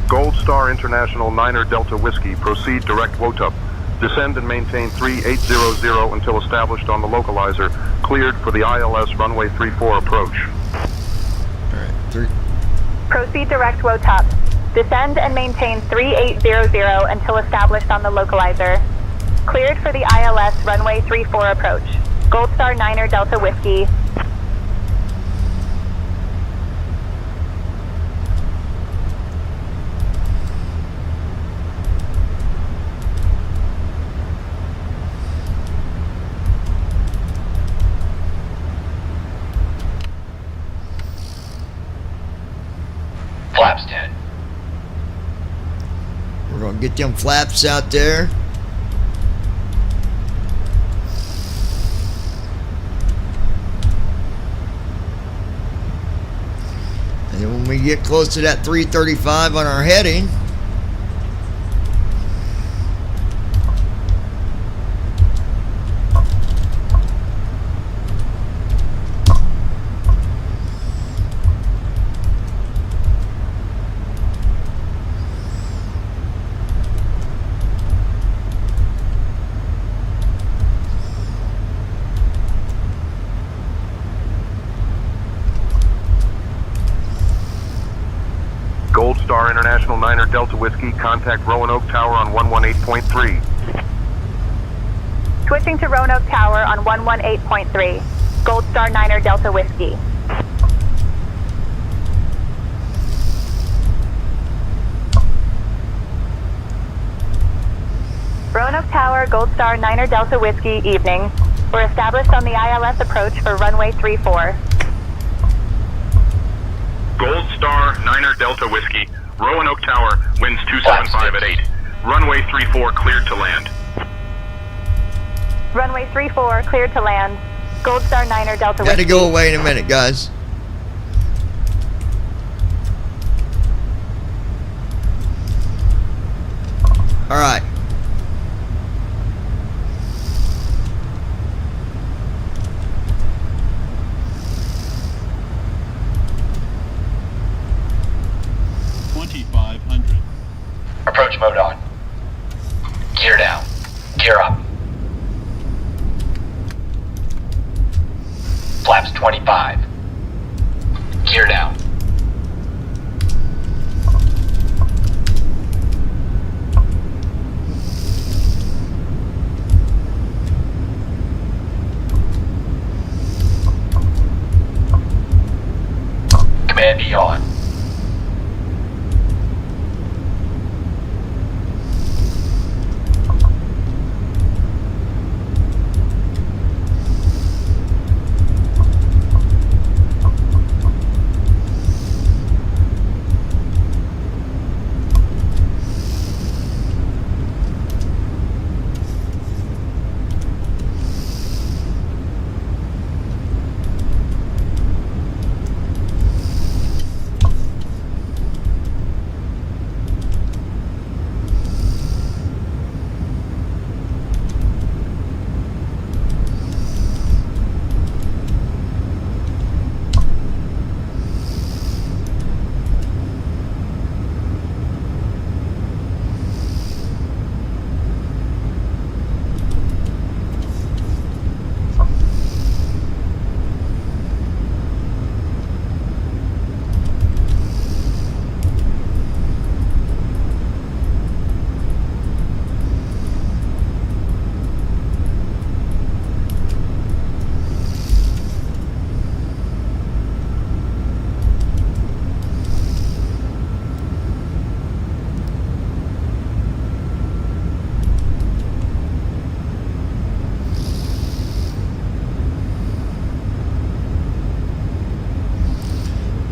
Gold Star International 9er Delta Whiskey, proceed direct WOTUP. Descend and maintain 3800 until established on the localizer. Cleared for the ILS runway 34 approach. Proceed direct WOTUP. Descend and maintain 3800 until established on the localizer. Cleared for the ILS runway 34 approach. Gold Star 9er Delta Whiskey. Flaps 10. going to get them flaps out there. And then when we get close to that 335 on our heading, Gold Star International 9er Delta Whiskey, contact Roanoke Tower on 118.3. Switching to Roanoke Tower on 118.3. Gold Star 9er Delta Whiskey. Roanoke Tower, Gold Star 9er Delta Whiskey, evening. We're established on the ILS approach for runway 34. Gold Star 9er Delta Whiskey, Roanoke Tower, winds 275 at 8. Runway 34 cleared to land. Runway 34 cleared to land. Gold Star 9er Delta got Whiskey. to go away in a minute, guys. All right. Approach mode on. Gear down. Gear up. Flaps 25. Gear down. Command E on.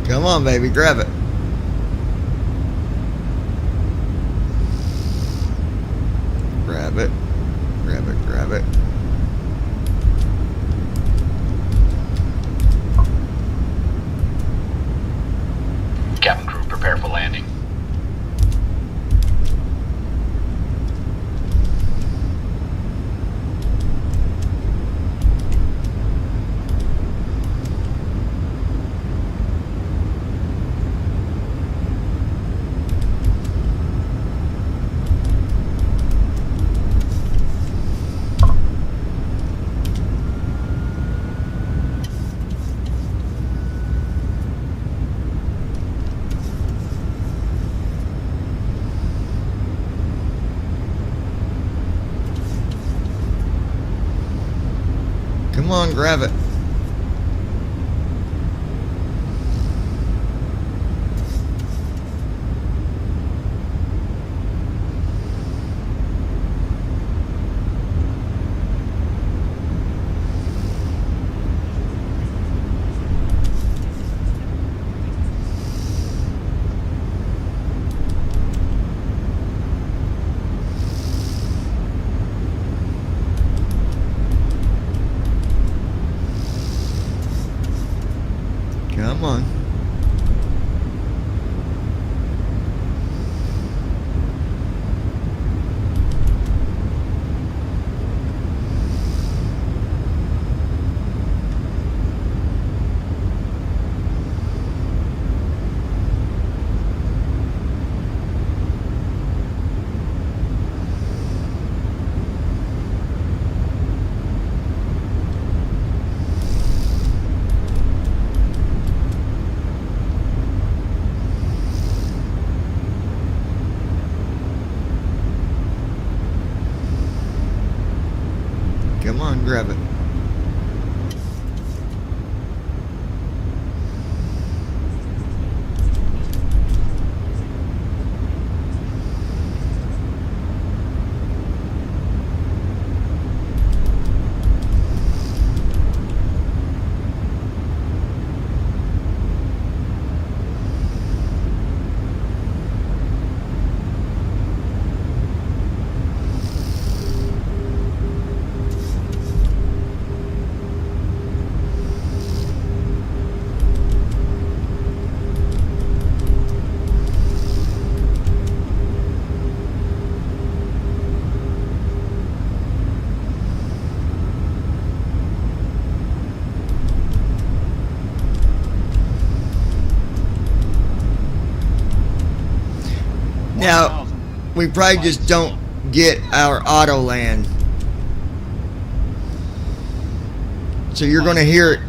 Come on, baby, grab it. Grab it. Grab it, grab it. Cabin crew, prepare for landing. Come on, grab it. Come on. Come on, grab it. Now, we probably just don't get our auto land. So you're going to hear it.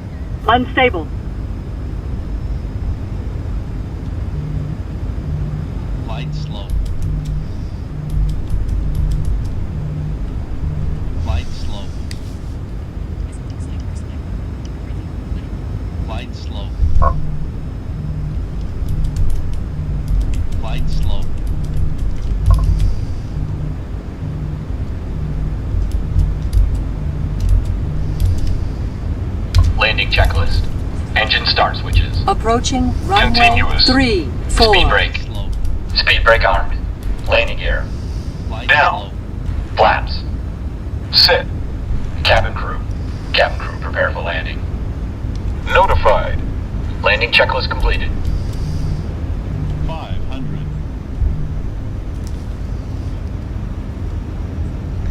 Unstable. Flight slow. Flight slow. Flight slow. Flight slow. Landing checklist. Engine start switches. Approaching runway Continuous. 34. Speed brake. Speed brake armed. Landing gear. Down. Flaps. Sit. Cabin crew. Cabin crew prepare for landing. Notified. Landing checklist completed. 500.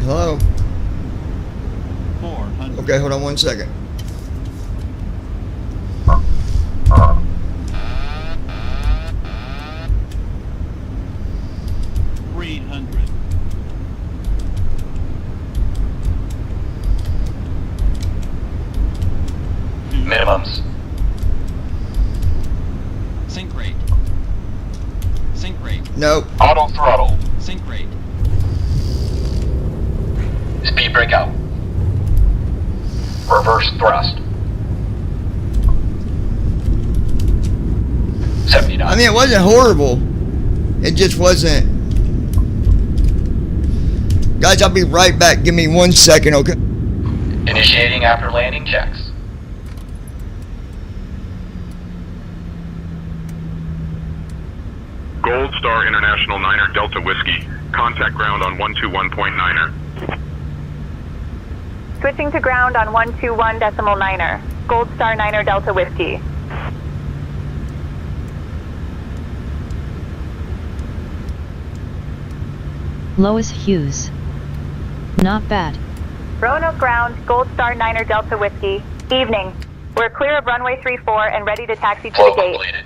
Hello? 400. Okay, hold on one second. 300. Minimums. Sync rate. Sync rate. Nope. Auto throttle. Sync rate. Speed brake out. Reverse thrust. 79. I mean, it wasn't horrible. It just wasn't. Guys, I'll be right back. Give me 1 second, okay? Initiating after landing checks. Gold Star International 9er Delta Whiskey. Contact ground on 121.9er. Switching to ground on 121.9er. Gold Star 9er Delta Whiskey. Lois Hughes. Not bad. Roanoke ground, Gold Star 9er Delta Whiskey. Evening. We're clear of runway 34 and ready to taxi to Flow the gate. completed.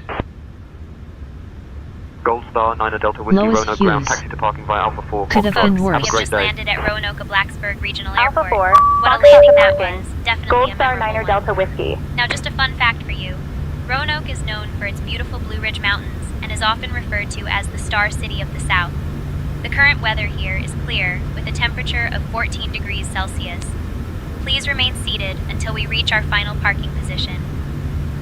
Gold Star 9er Delta Whiskey, Lois Roanoke ground, Hughes. taxi to parking by Alpha 4. Could have been We worse. Have a have great just day. landed at Roanoke-Blacksburg Regional Alpha Airport. 4. What a Fox landing Papa that parking. was. Definitely Gold a Star memorable 9er one. Delta Whiskey. Now just a fun fact for you. Roanoke is known for its beautiful Blue Ridge Mountains and is often referred to as the Star City of the South. The current weather here is clear with a temperature of 14 degrees Celsius. Please remain seated until we reach our final parking position.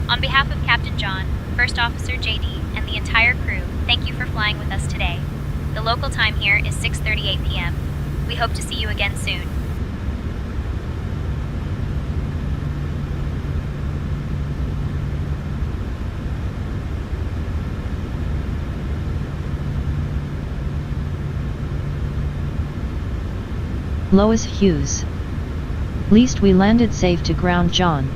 On behalf of Captain John, First Officer JD, and the entire crew, thank you for flying with us today. The local time here is 6:38 p.m. We hope to see you again soon. Lois Hughes. Least we landed safe to ground, John.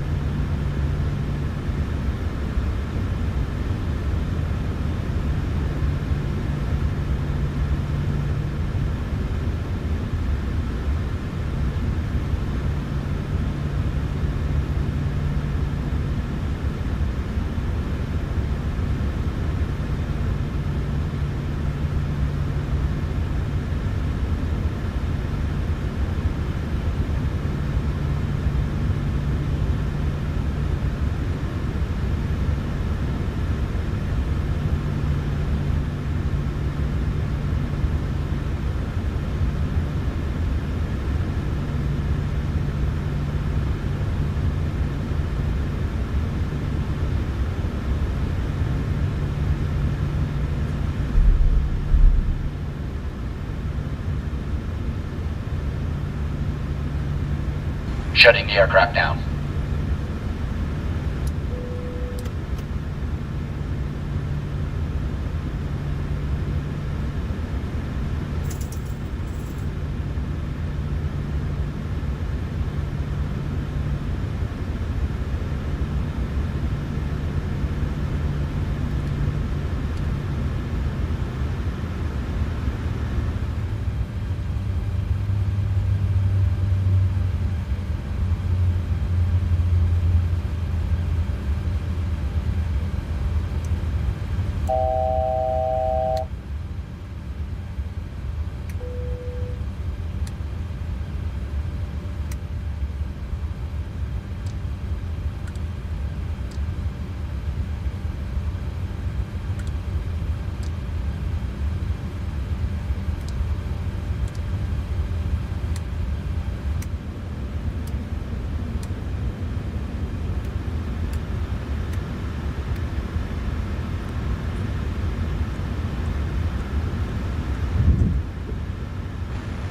Shutting the aircraft down.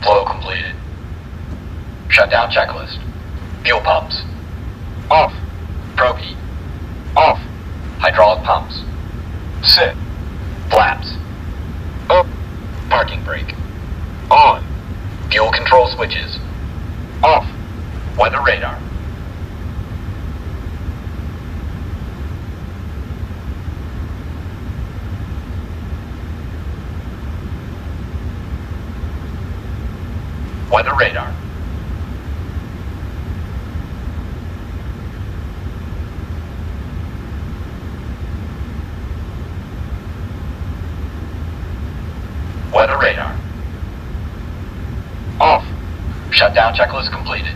Flow completed. Shutdown checklist. Fuel pumps. Off. Probe heat. Off. Hydraulic pumps. Set. Flaps. Up. Parking brake. On. Fuel control switches. Off. Weather radar. Weather radar. Weather radar. Off. Shutdown checklist completed.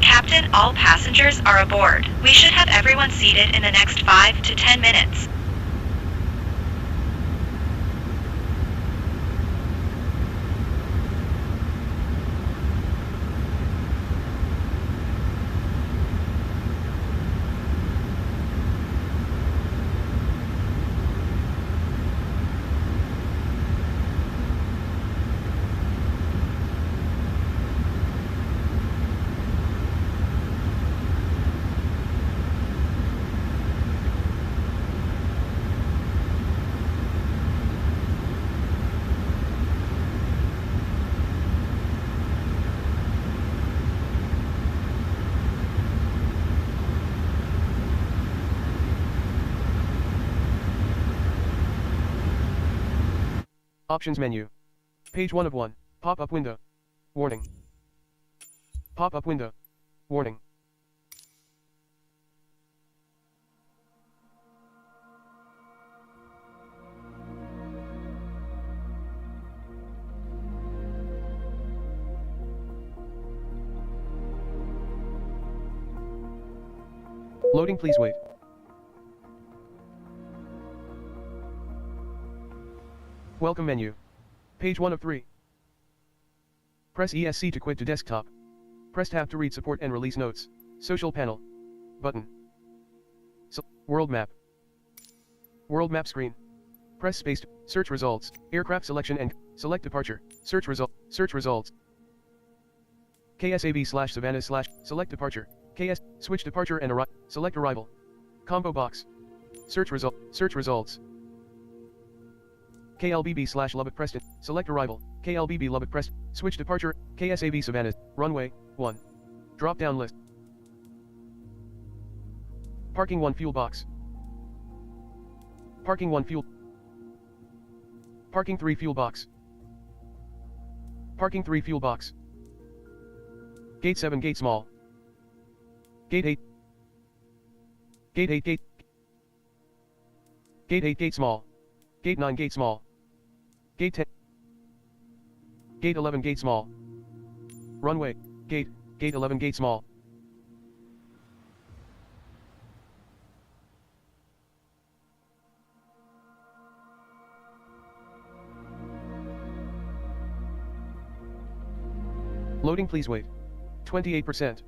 Captain, all passengers are aboard. We should have everyone seated in the next 5 to 10 minutes. Options menu. Page 1 of 1. Pop-up window. Warning. Pop-up window. Warning. Loading, please wait. Welcome menu. Page 1 of 3. Press ESC to quit to desktop. Press tab to read support and release notes. Social panel. Button. World map. World map screen. Press space to search results. Aircraft selection and select departure. Search results. KSAB/Savannah/ select departure. Switch departure and select arrival. Combo box. Search results. KLBB/Lubbock Preston, select arrival. KLBB Lubbock Preston, switch departure. KSAB Savannah, runway 1. Drop down list. Parking 1 fuel box. Parking 1 fuel. Parking 3 fuel box. Parking 3 fuel box. Gate 7 gate small. Gate 8. Gate 8 gate. Gate 8 gate small. Gate 9 gate small. Gate 10. Gate 11 gate small. Runway. Gate 11 gate small. Loading, please wait. 28%.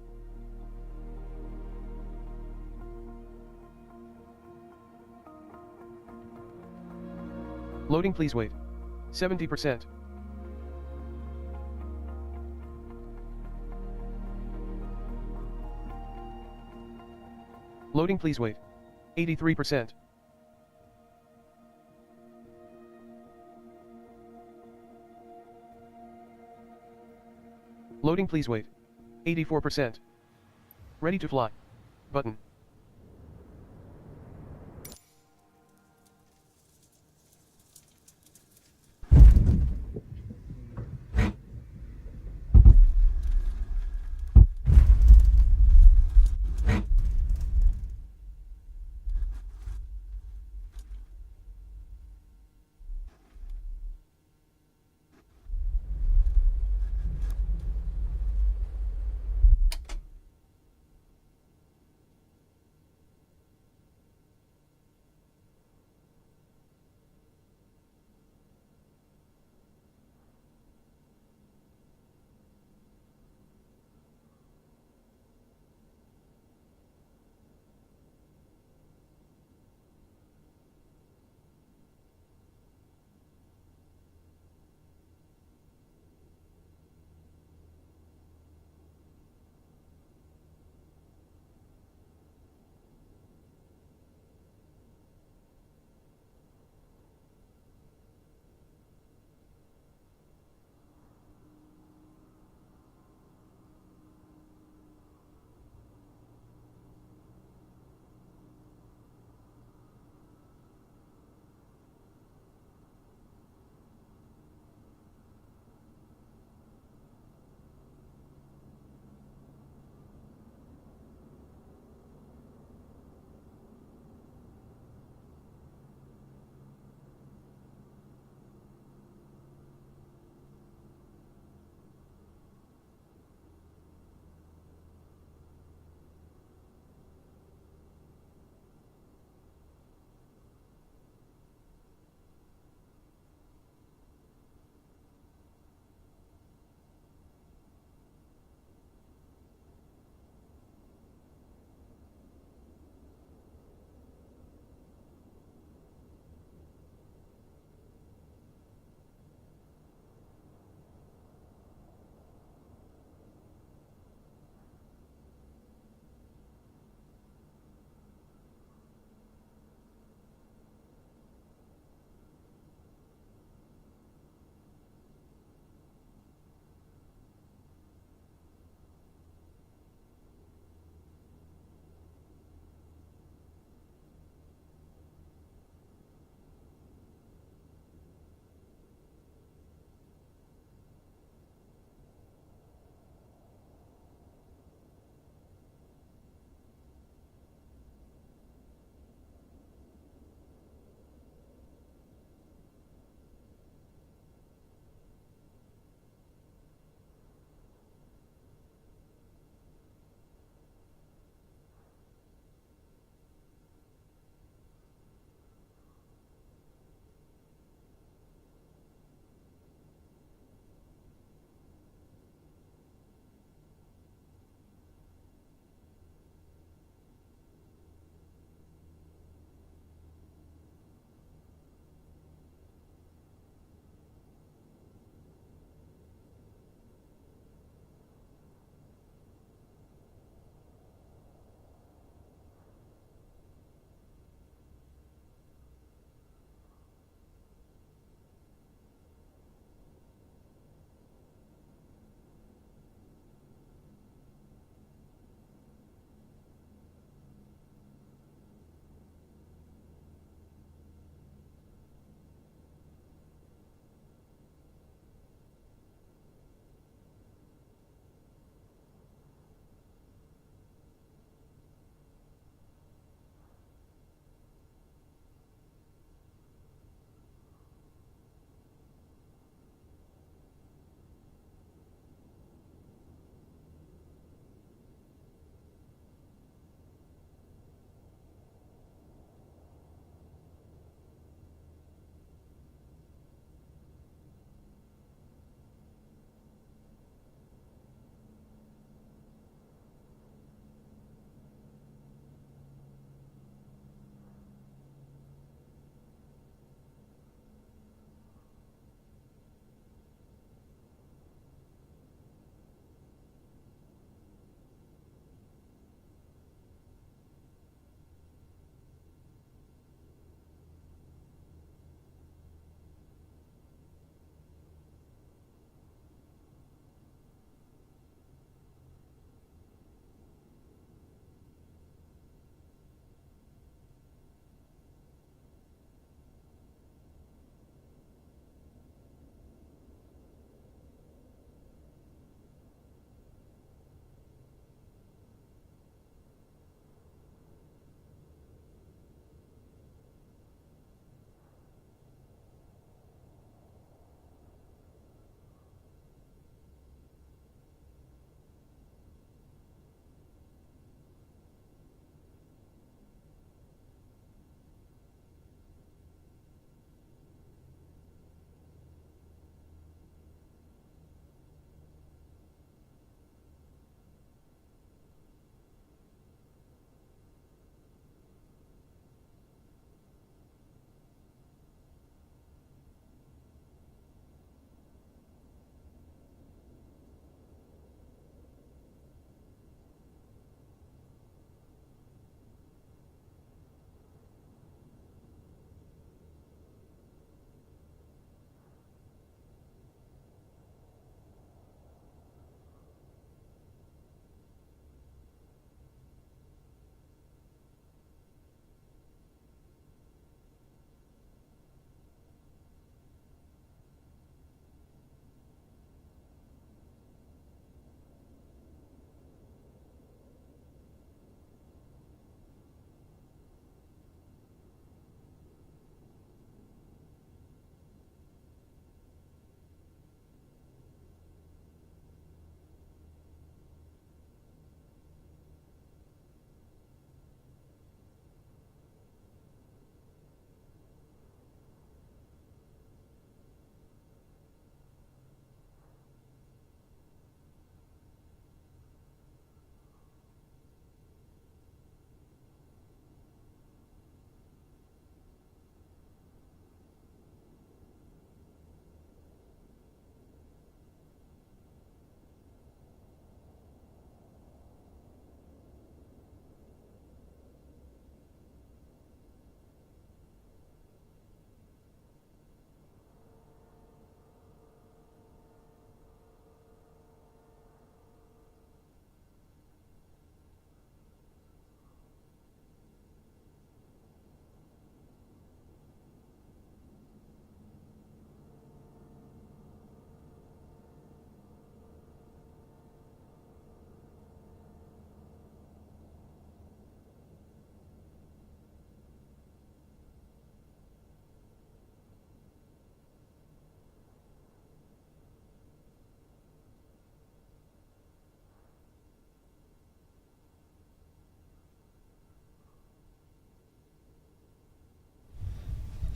Loading, please wait. 70%. Loading, please wait. 83%. Loading, please wait. 84%. Ready to fly. Button.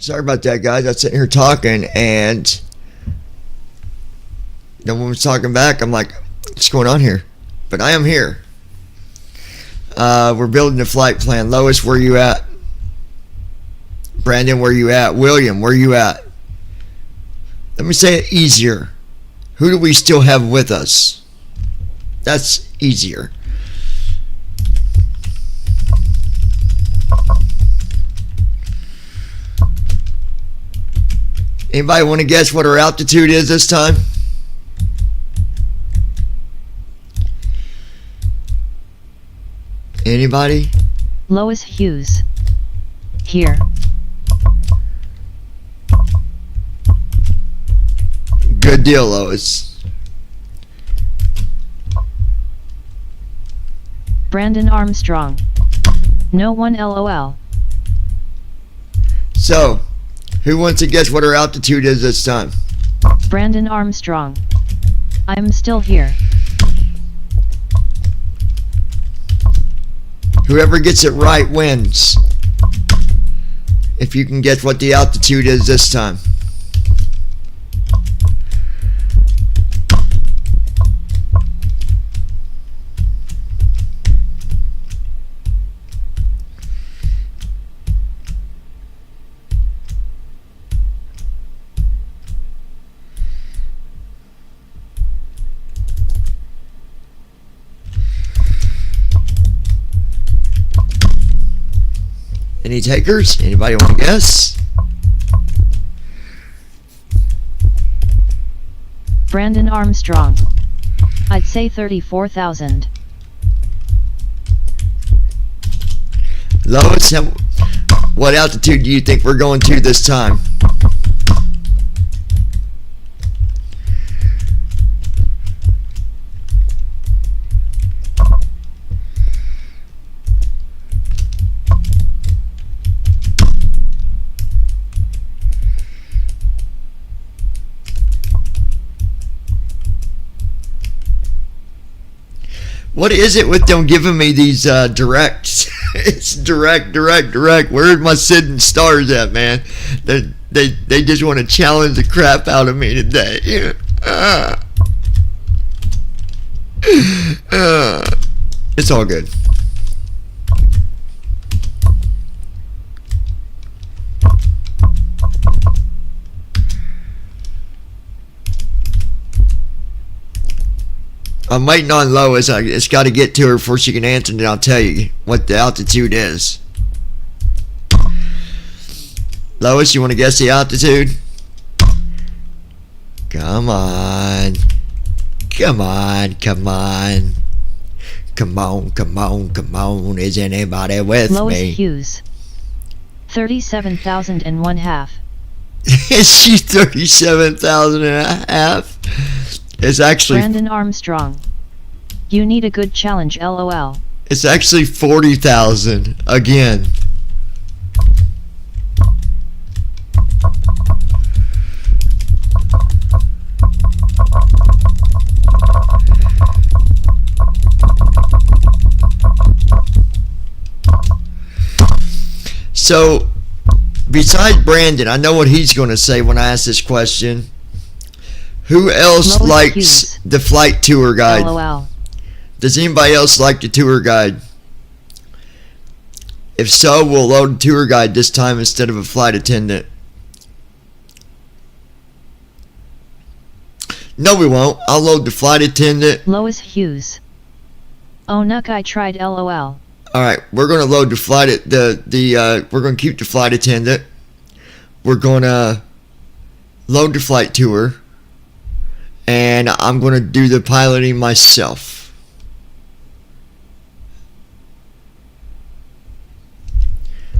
Sorry about that, guys. I was sitting here talking, and no one was talking back. I'm like, what's going on here? But I am here. We're building a flight plan. Lois, where you at? Brandon, where you at? William, where you at? Let me say it easier. Who do we still have with us? That's easier. Anybody want to guess what our altitude is this time? Anybody? Lois Hughes. Here. Good deal, Lois. Brandon Armstrong. No one LOL. So, who wants to guess what our altitude is this time? Brandon Armstrong. I'm still here. Whoever gets it right wins. If you can guess what the altitude is this time. Any takers? Anybody want to guess? Brandon Armstrong. I'd say 34,000. Lois, what altitude do you think we're going to this time? What is it with them giving me these directs? It's direct. Where's my Sid and Stars at, man? They just want to challenge the crap out of me today. It's all good. I'm waiting on Lois. I just got to get to her before she can answer, and then I'll tell you what the altitude is. Lois, you want to guess the altitude? Come on. Come on. Is anybody with Lois me? Hughes. 37,001.5. Is she 37,000.5? It's actually Brandon Armstrong. You need a good challenge, LOL. It's actually 40,000 again. So, besides Brandon, I know what he's going to say when I ask this question. Who else Lois likes Hughes. the flight tour guide? LOL. Does anybody else like the tour guide? If so, we'll load a tour guide this time instead of a flight attendant. No, we won't. I'll load the flight attendant. Lois Hughes. Oh, Nuck, I tried, LOL. Alright, we're going to load the flight, we're going to keep the flight attendant. We're going to load the flight tour. And I'm going to do the piloting myself.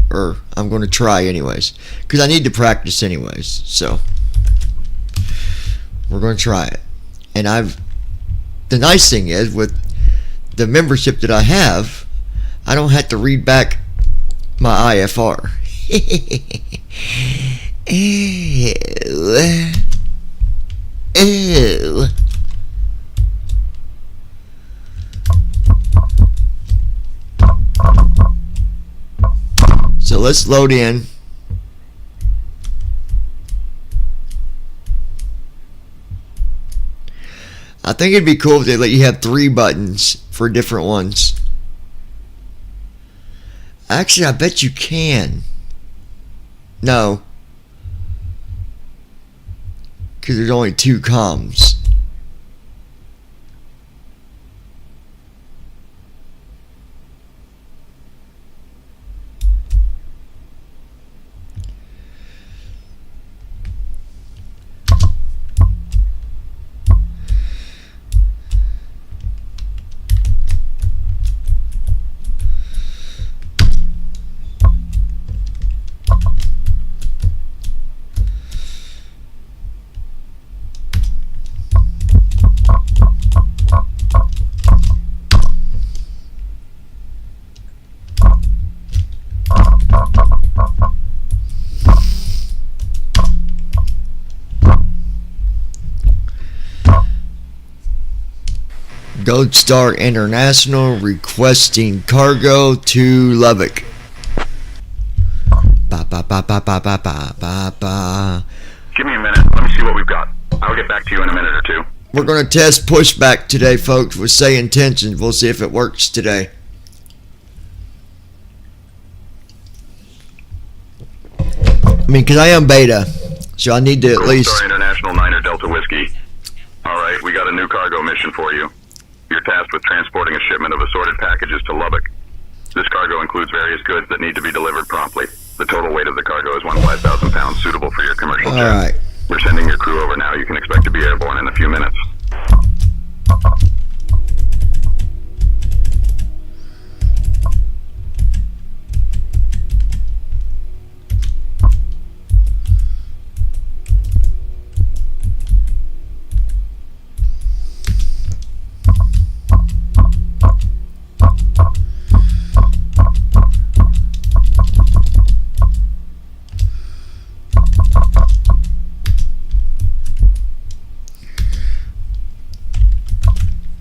Or I'm going to try anyways. Because I need to practice anyways. So we're going to try it. And the nice thing is with the membership that I have, I don't have to read back my IFR. Ew. So let's load in. I think it'd be cool if they let you have 3 buttons for different ones. Actually, I bet you can. No. Because there's only 2 comms. Gold Star International requesting cargo to Lubbock. Ba ba ba ba ba ba ba ba ba. Give me a minute. Let me see what we've got. I'll get back to you in a minute or two. We're going to test pushback today, folks, with say intentions. We'll see if it works today. I mean, because I am beta, so I need to at least... Gold Star International 9er Delta Whiskey. Alright, we got a new cargo mission for you. You're tasked with transporting a shipment of assorted packages to Lubbock. This cargo includes various goods that need to be delivered promptly. The total weight of the cargo is 15,000 pounds, suitable for your commercial jet. Alright. We're sending your crew over now. You can expect to be airborne in a few minutes.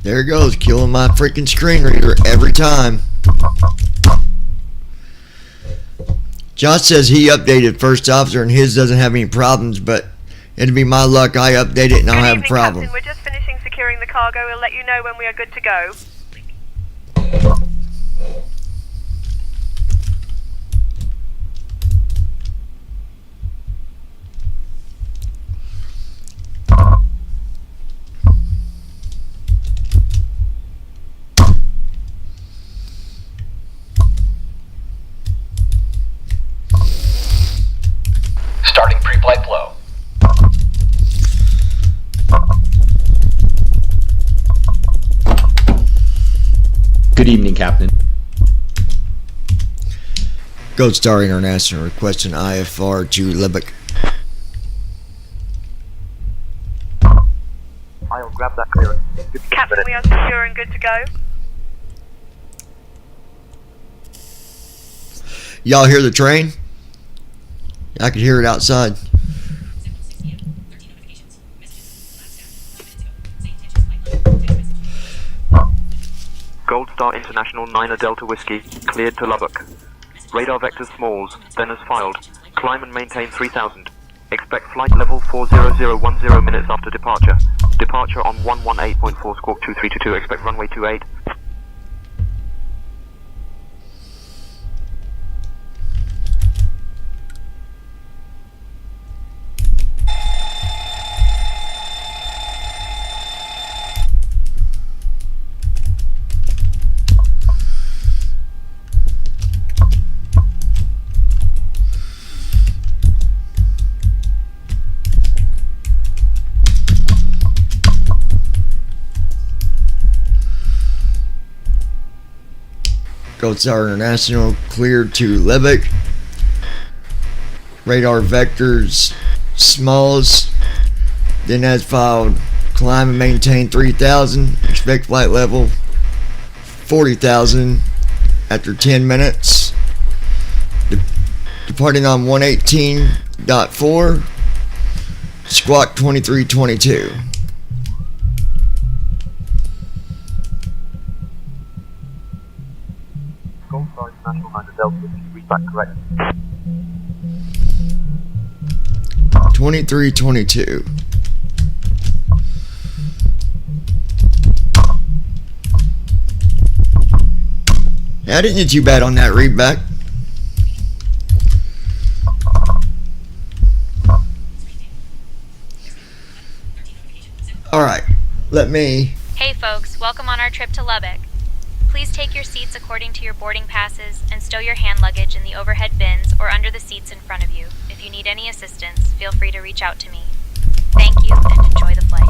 There it goes, killing my freaking screen reader every time. Josh says he updated First Officer and his doesn't have any problems, but it'd be my luck I update it and I'll have a problem. Captain, we're just finishing securing the cargo. We'll let you know when we are good to go. Starting pre-flight flow. Good evening, Captain. Gold Star International requesting IFR to Lubbock. I'll grab that clearance. Captain, we are secure and good to go. Y'all hear the train? I could hear it outside. Gold Star International 9er Delta Whiskey, cleared to Lubbock. Radar vector smalls, then as filed. Climb and maintain 3000. Expect flight level 40010 minutes after departure. Departure on 118.4 squawk 2322. Expect runway 28. Gold Star International cleared to Lubbock. Radar vectors smalls. Then as filed, climb and maintain 3000. Expect flight level 40,000 after 10 minutes. Departing on 118.4. Squawk 2322. Gold Star International 9er Delta Whiskey, read back correct. 2322. I didn't do too bad on that readback. Alright, let me... Hey folks, welcome on our trip to Lubbock. Please take your seats according to your boarding passes and stow your hand luggage in the overhead bins or under the seats in front of you. If you need any assistance, feel free to reach out to me. Thank you and enjoy the flight.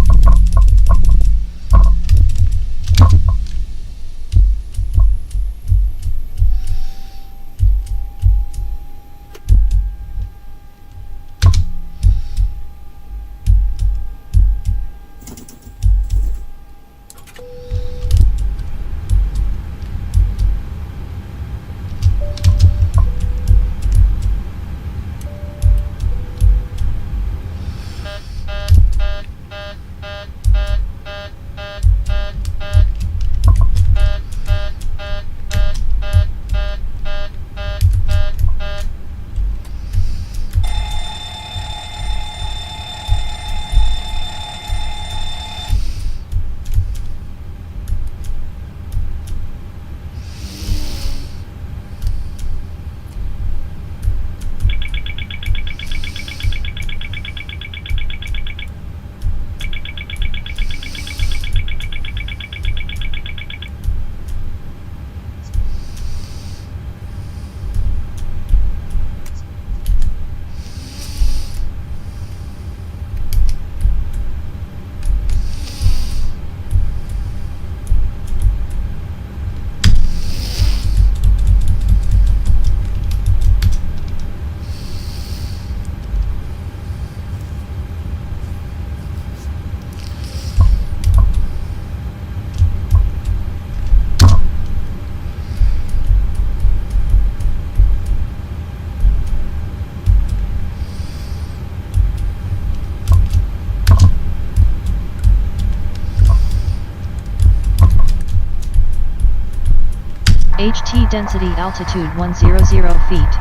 HT density altitude 100 feet.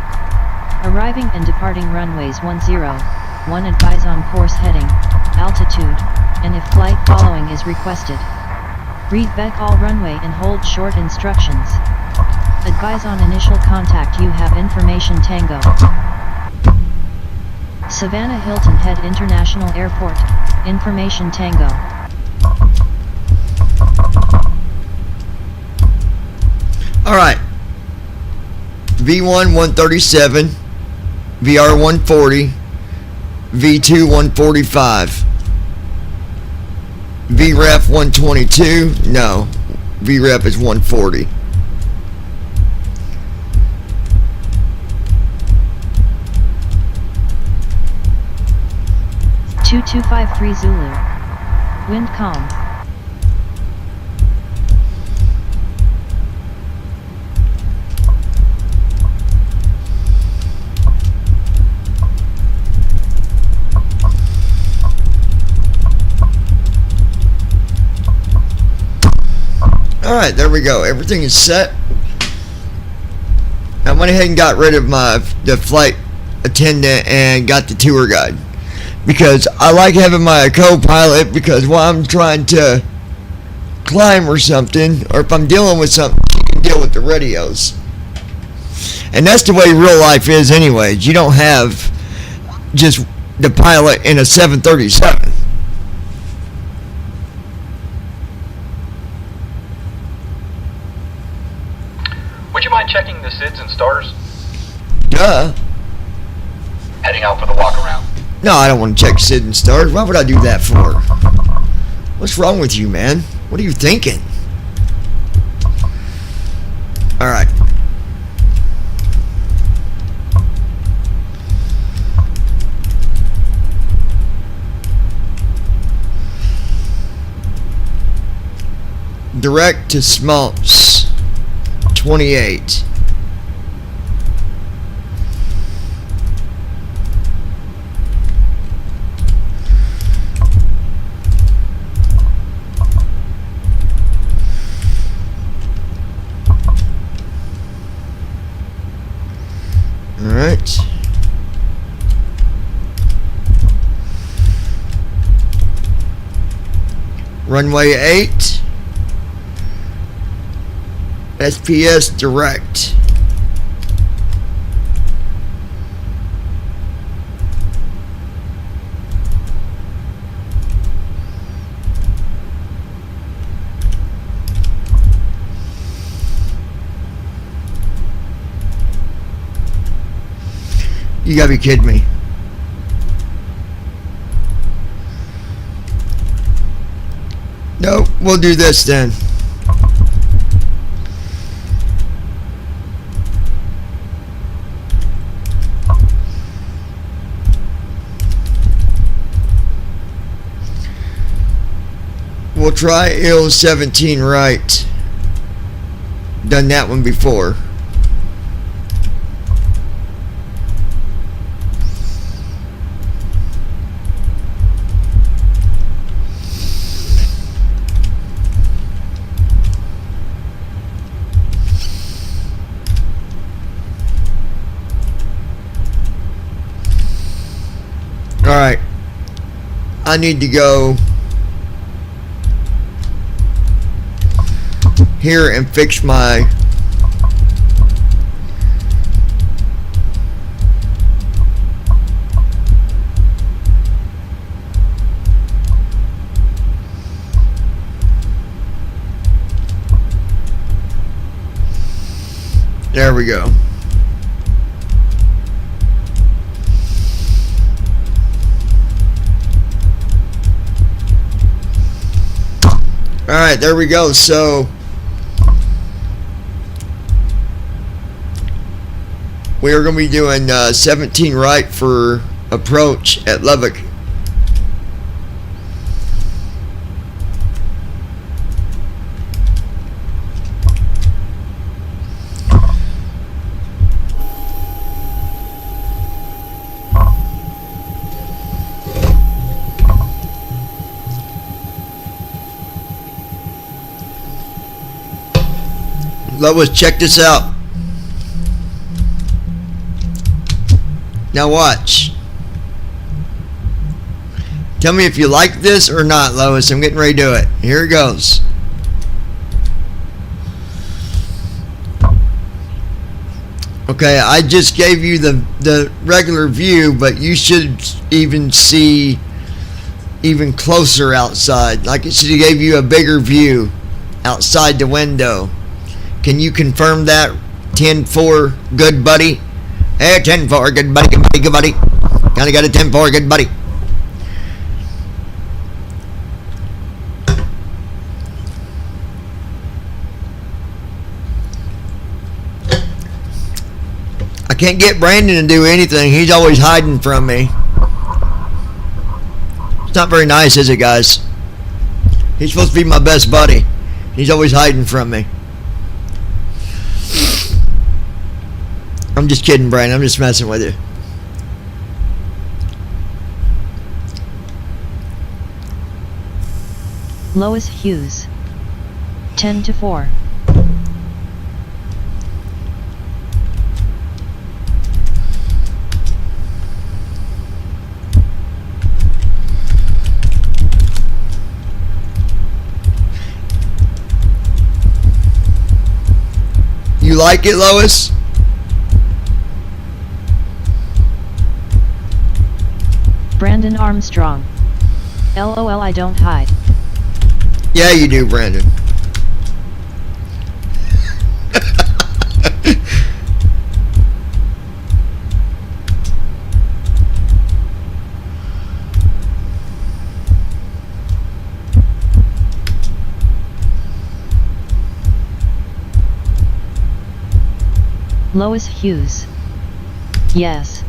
Arriving and departing runways 10, 1 advise on course heading, altitude, and if flight following is requested. Read back all runway and hold short instructions. Advise on initial contact you have information Tango. Savannah Hilton Head International Airport, information Tango. Alright, V1 137, VR 140, V2 145, VREF 122, no, VREF is 140. (2253 Zulu). Wind calm. Alright, there we go. Everything is set. I went ahead and got rid of the flight attendant and got the tour guide. Because I like having my co-pilot, because while I'm trying to climb or something, or if I'm dealing with something, you can deal with the radios. And that's the way real life is anyways. You don't have just the pilot in a 737. Would you mind checking the SIDS and stars? Duh. Heading out for the walk around. No, I don't want to check SID and stars. Why would I do that for? What's wrong with you, man? What are you thinking? Alright. Direct to Smaltz 28. Alright. Runway 8. SPS direct. You gotta be kidding me. No, we'll do this then. We'll try ill 17 right. Done that one before. Alright, I need to go here and fix my there we go. Alright, there we go. So we are going to be doing 17 right for approach at Lubbock. Lois, check this out. Now watch. Tell me if you like this or not, Lois. I'm getting ready to do it. Here it goes. Okay, I just gave you the regular view, but you should even see even closer outside. Like it should have gave you a bigger view outside the window. Can you confirm that? 10-4, good buddy. Hey, 10-4, good buddy, good buddy, good buddy. Kinda got a 10-4, good buddy. I can't get Brandon to do anything. He's always hiding from me. It's not very nice, is it, guys? He's supposed to be my best buddy. He's always hiding from me. I'm just kidding, Brian. I'm just messing with you. Lois Hughes. 10-4. You like it, Lois? Brandon Armstrong. LOL, I don't hide. Yeah, you do, Brandon. Lois Hughes. Yes.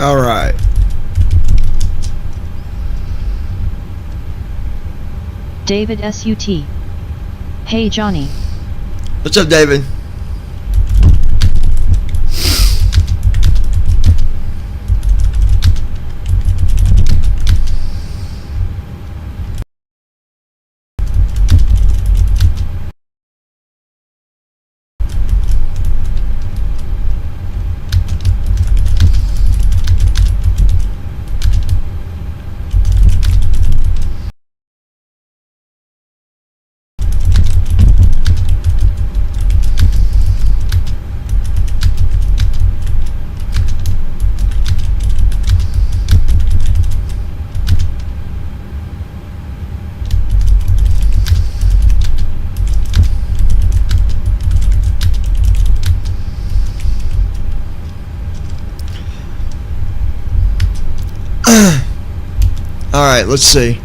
All right. David SUT. Hey Johnny. What's up, David? All right, let's see.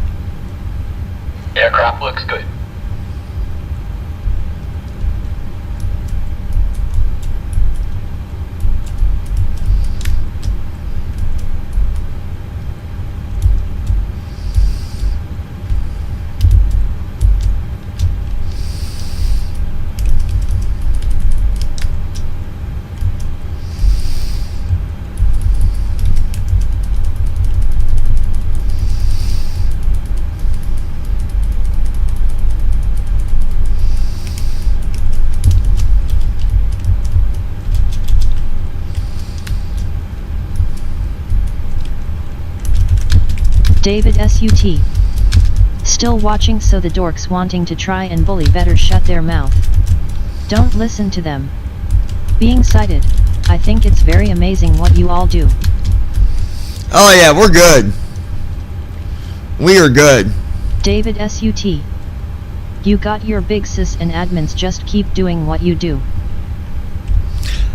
Aircraft looks good. David SUT. Still watching, so the dorks wanting to try and bully better shut their mouth. Don't listen to them. Being cited. I think it's very amazing what you all do. Oh yeah, we're good. We are good. David SUT. You got your big sis and admins, just keep doing what you do.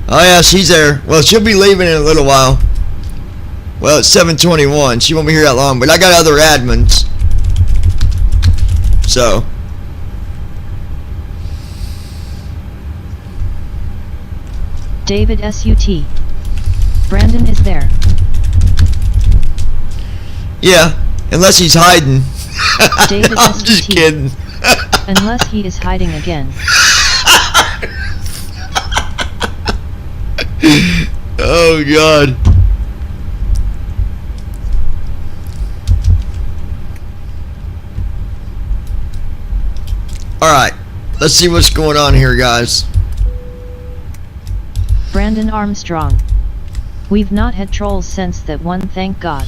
Oh yeah, she's there. Well, she'll be leaving in a little while. Well, it's 7:21. She won't be here that long, but I got other admins. So. David SUT. Brandon is there. Yeah, unless he's hiding. David I'm SUT. just kidding. Unless he is hiding again. Oh God. Alright, let's see what's going on here, guys. Brandon Armstrong. We've not had trolls since that one, thank God.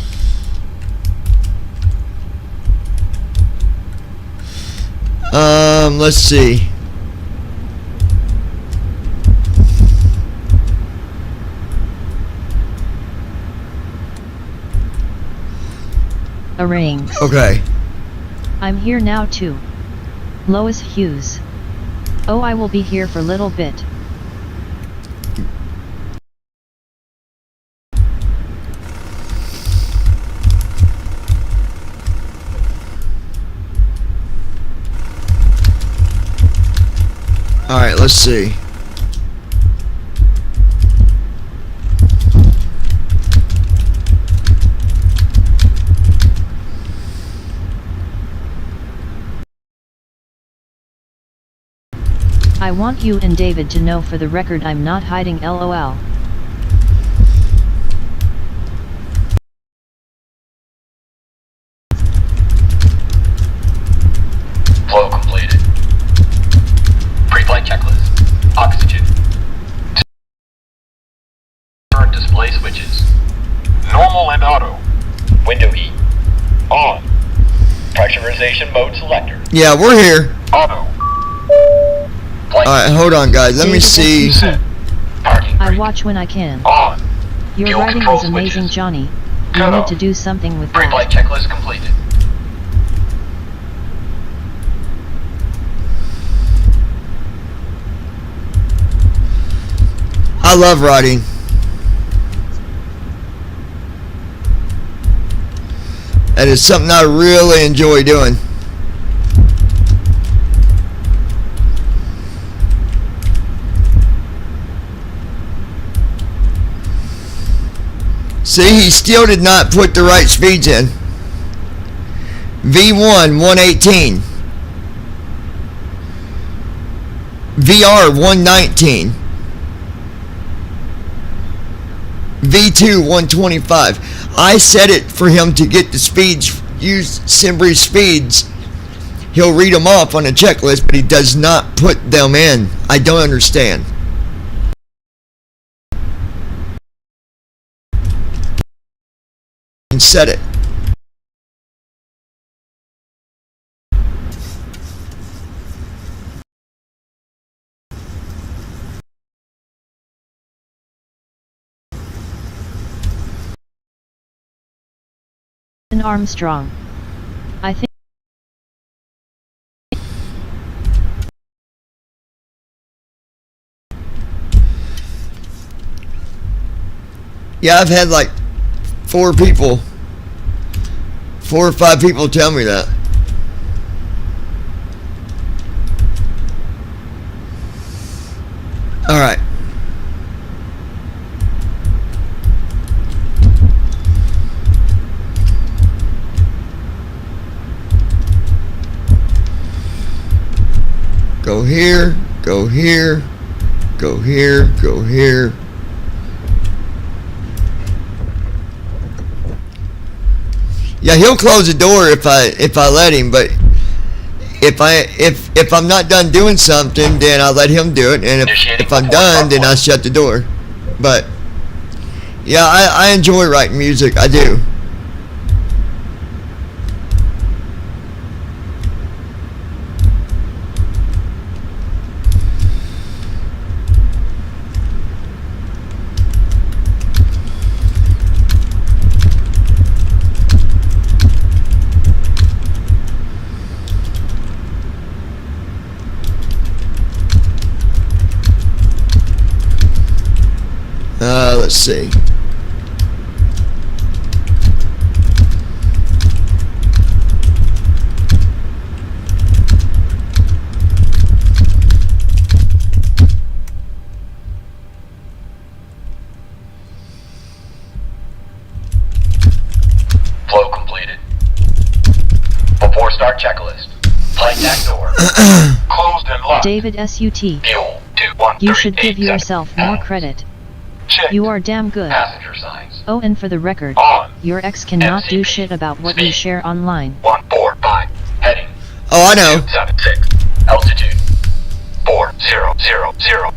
Let's see. Arrange. Okay. I'm here now too. Lois Hughes. Oh, I will be here for little bit. Alright, let's see. I want you and David to know, for the record, I'm not hiding, LOL. Flow completed. Pre-flight checklist. Oxygen. Turn display switches. Normal and auto. Window heat. On. Pressurization mode selector. Yeah, we're here. Auto. Alright, hold on, guys. Let me David see. SUT. I watch when I can. On. Your Fuel writing control is amazing, switches. Johnny. You Cut need off. to do something with Pre-flight that. checklist completed. I love writing. That is something I really enjoy doing. See, he still did not put the right speeds in. V1 118. VR 119. V2 125. I set it for him to get the speeds, use Simbri speeds. He'll read them off on a checklist, but he does not put them in. I don't understand. And set it. Armstrong. I think. Yeah, I've had like 4 or 5 people tell me that. All right. Go here, go here, go here, go here. Yeah, he'll close the door if I let him, but if I'm not done doing something, then I let him do it, and if I'm done, then I shut the door. But yeah, I enjoy writing music. I do. Let's see. Flow completed. Before start checklist. Flight deck door. Closed and locked. David SUT. Fuel 21387. You should give yourself more credit. Checked. You are damn good. Passenger signs. Oh, and for the record, On. your ex cannot do MCP. shit about what you Speed. share online. 145. Heading. Oh, I know. 276. Altitude. 4000.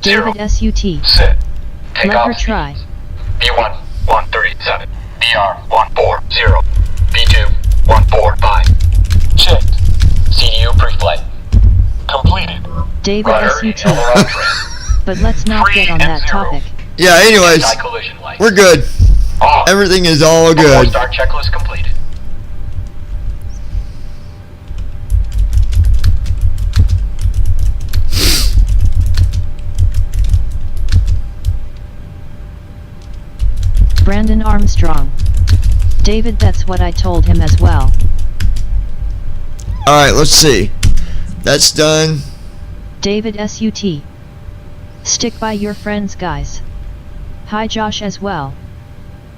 David SUT. Sit. Take Let off her try. speeds. B1 137. BR 140. B2 145. Checked. CDU pre-flight. Completed. David Rudder SUT. and aileron trim. But let's not get on that 3 and 0. topic. Yeah, anyways, Anti-collision light. we're good. On. Everything is all Before good. start checklist completed. Brandon Armstrong. David, that's what I told him as well. Alright, let's see. That's done. David SUT. Stick by your friends, guys. Hi Josh as well.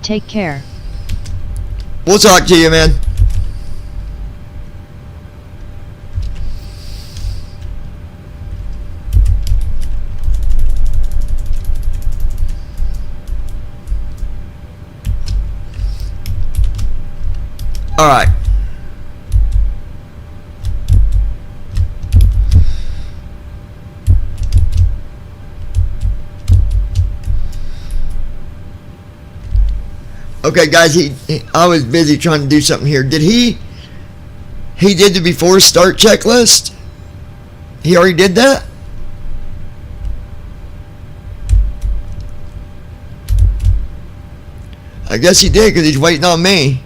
Take care. We'll talk to you, man. Alright. Okay, guys, I was busy trying to do something here. Did he did the before start checklist? He already did that? I guess he did because he's waiting on me.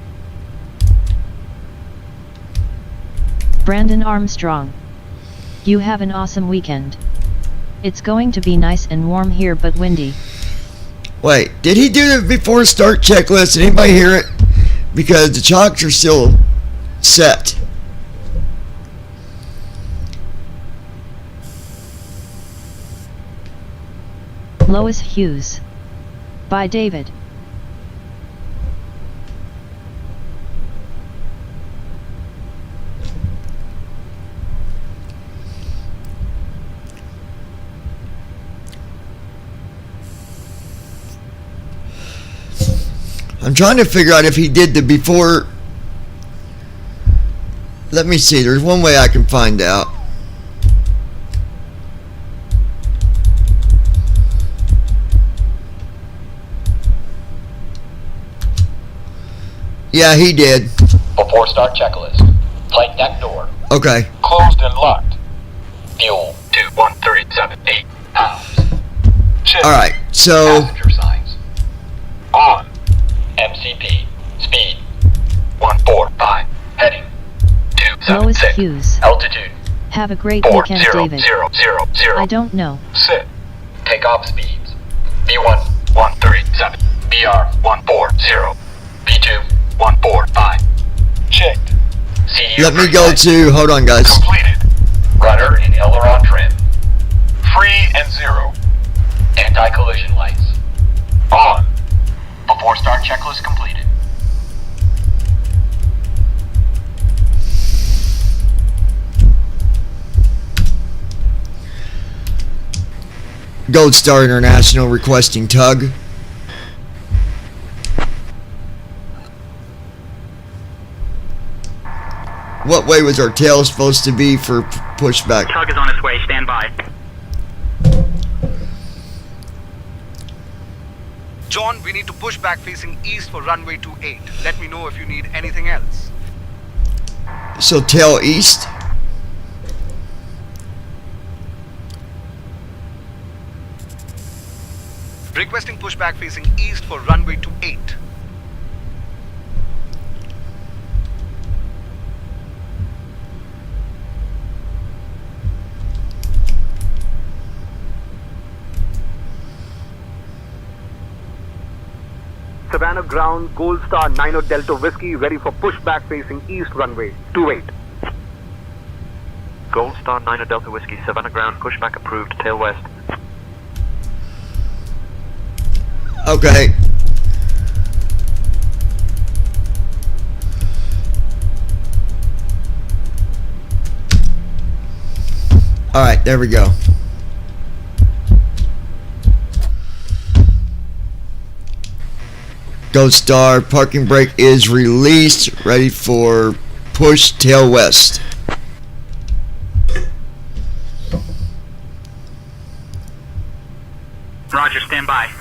Brandon Armstrong. You have an awesome weekend. It's going to be nice and warm here but windy. Wait, did he do the before start checklist? Did anybody hear it? Because the chocks are still set. Lois Hughes. By David. I'm trying to figure out if he did the before. Let me see. There's one way I can find out. Yeah, he did. Before start checklist. Flight deck door. Okay. Closed and locked. Fuel 21378 pounds. Check. Alright, so Passenger signs. On. MCP. Speed 145. Heading Lois 276. Hughes. Altitude Have a great weekend, David. 40000. I don't know. Set. Takeoff speeds. B1 137. BR 140. B2 145. Checked. CU let me go to, hold on guys. Completed. Rudder and aileron trim. Free and 0. Anti-collision lights. On. Before start checklist completed. Gold Star International requesting tug. What way was our tail supposed to be for pushback? Tug is on its way. Stand by. John, we need to push back facing east for runway 28. Let me know if you need anything else. So tail east. Requesting pushback facing east for runway 28. Savannah ground, Gold Star 90 Delta Whiskey, ready for pushback facing east runway 28. Gold Star 90 Delta Whiskey, Savannah ground, pushback approved, tail west. Okay. Alright, there we go. Gold Star, parking brake is released, ready for push tail west. Roger, stand by.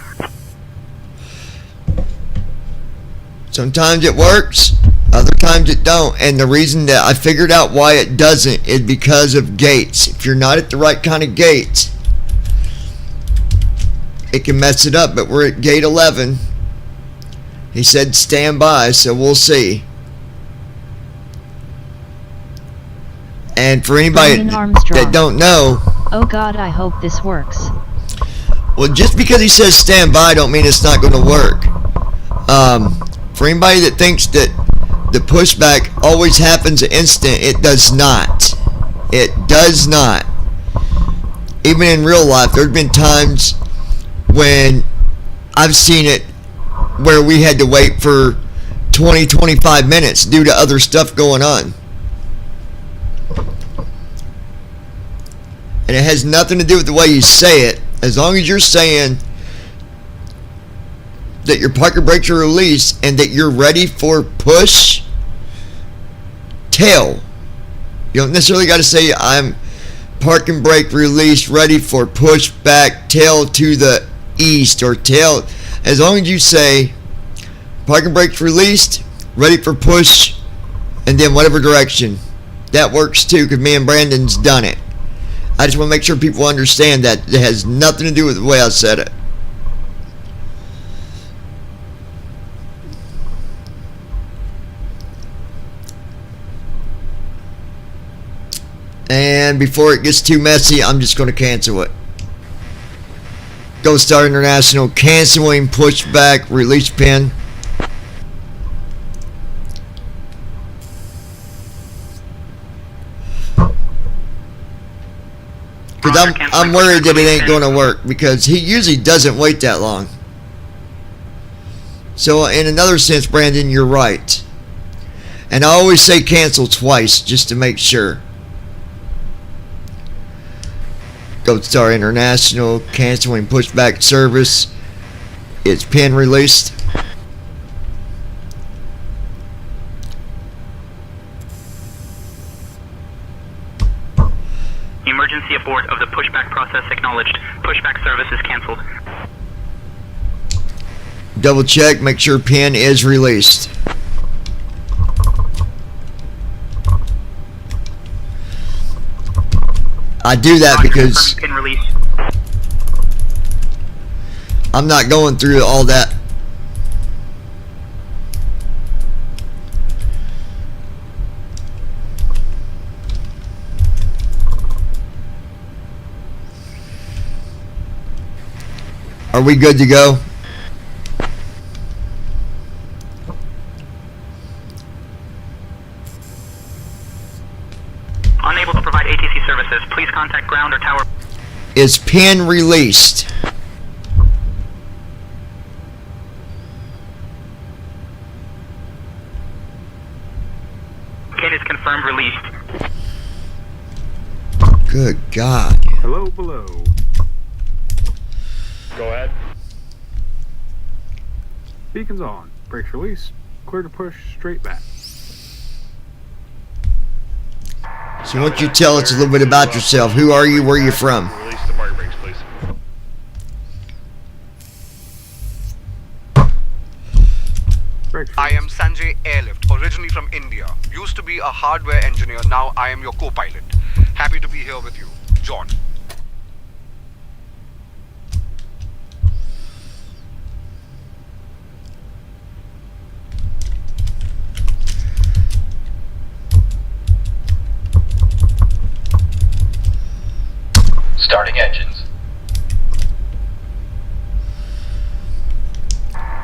Sometimes it works, other times it don't, and the reason that I figured out why it doesn't is because of gates. If you're not at the right kind of gate, it can mess it up, but we're at gate 11. He said stand by, so we'll see. And for anybody that don't know, Oh God, I hope this works. well, just because he says stand by don't mean it's not going to work. For anybody that thinks that the pushback always happens instant, it does not. It does not. Even in real life, there have been times when I've seen it where we had to wait for 20-25 minutes due to other stuff going on. And it has nothing to do with the way you say it. As long as you're saying that your parking brakes are released and that you're ready for push tail. You don't necessarily got to say I'm parking brake released, ready for push back tail to the east or tail. As long as you say parking brakes released, ready for push, and then whatever direction. That works too, because me and Brandon's done it. I just want to make sure people understand that it has nothing to do with the way I said it. And before it gets too messy, I'm just going to cancel it. Gold Star International canceling pushback release pin. Because I'm worried that it ain't going to work, because he usually doesn't wait that long. So in another sense, Brandon, you're right. And I always say cancel twice just to make sure. Gold Star International canceling pushback service. It's pin released. Pushback service is cancelled. Double check, make sure pin is released. I do that because Pin release. I'm not going through all that. Are we good to go? Unable to provide ATC services. Please contact ground or tower. Is pin released? Pin is confirmed released. Good God. Hello, below. Go ahead. Beacons on. Brakes release. Clear to push straight back. So why don't you tell us a little bit about yourself? Who are you? Where are you from? Release the bar brakes, please. I am Sanjay Airlift, originally from India. Used to be a hardware engineer, now I am your co-pilot. Happy to be here with you, John. Starting engines.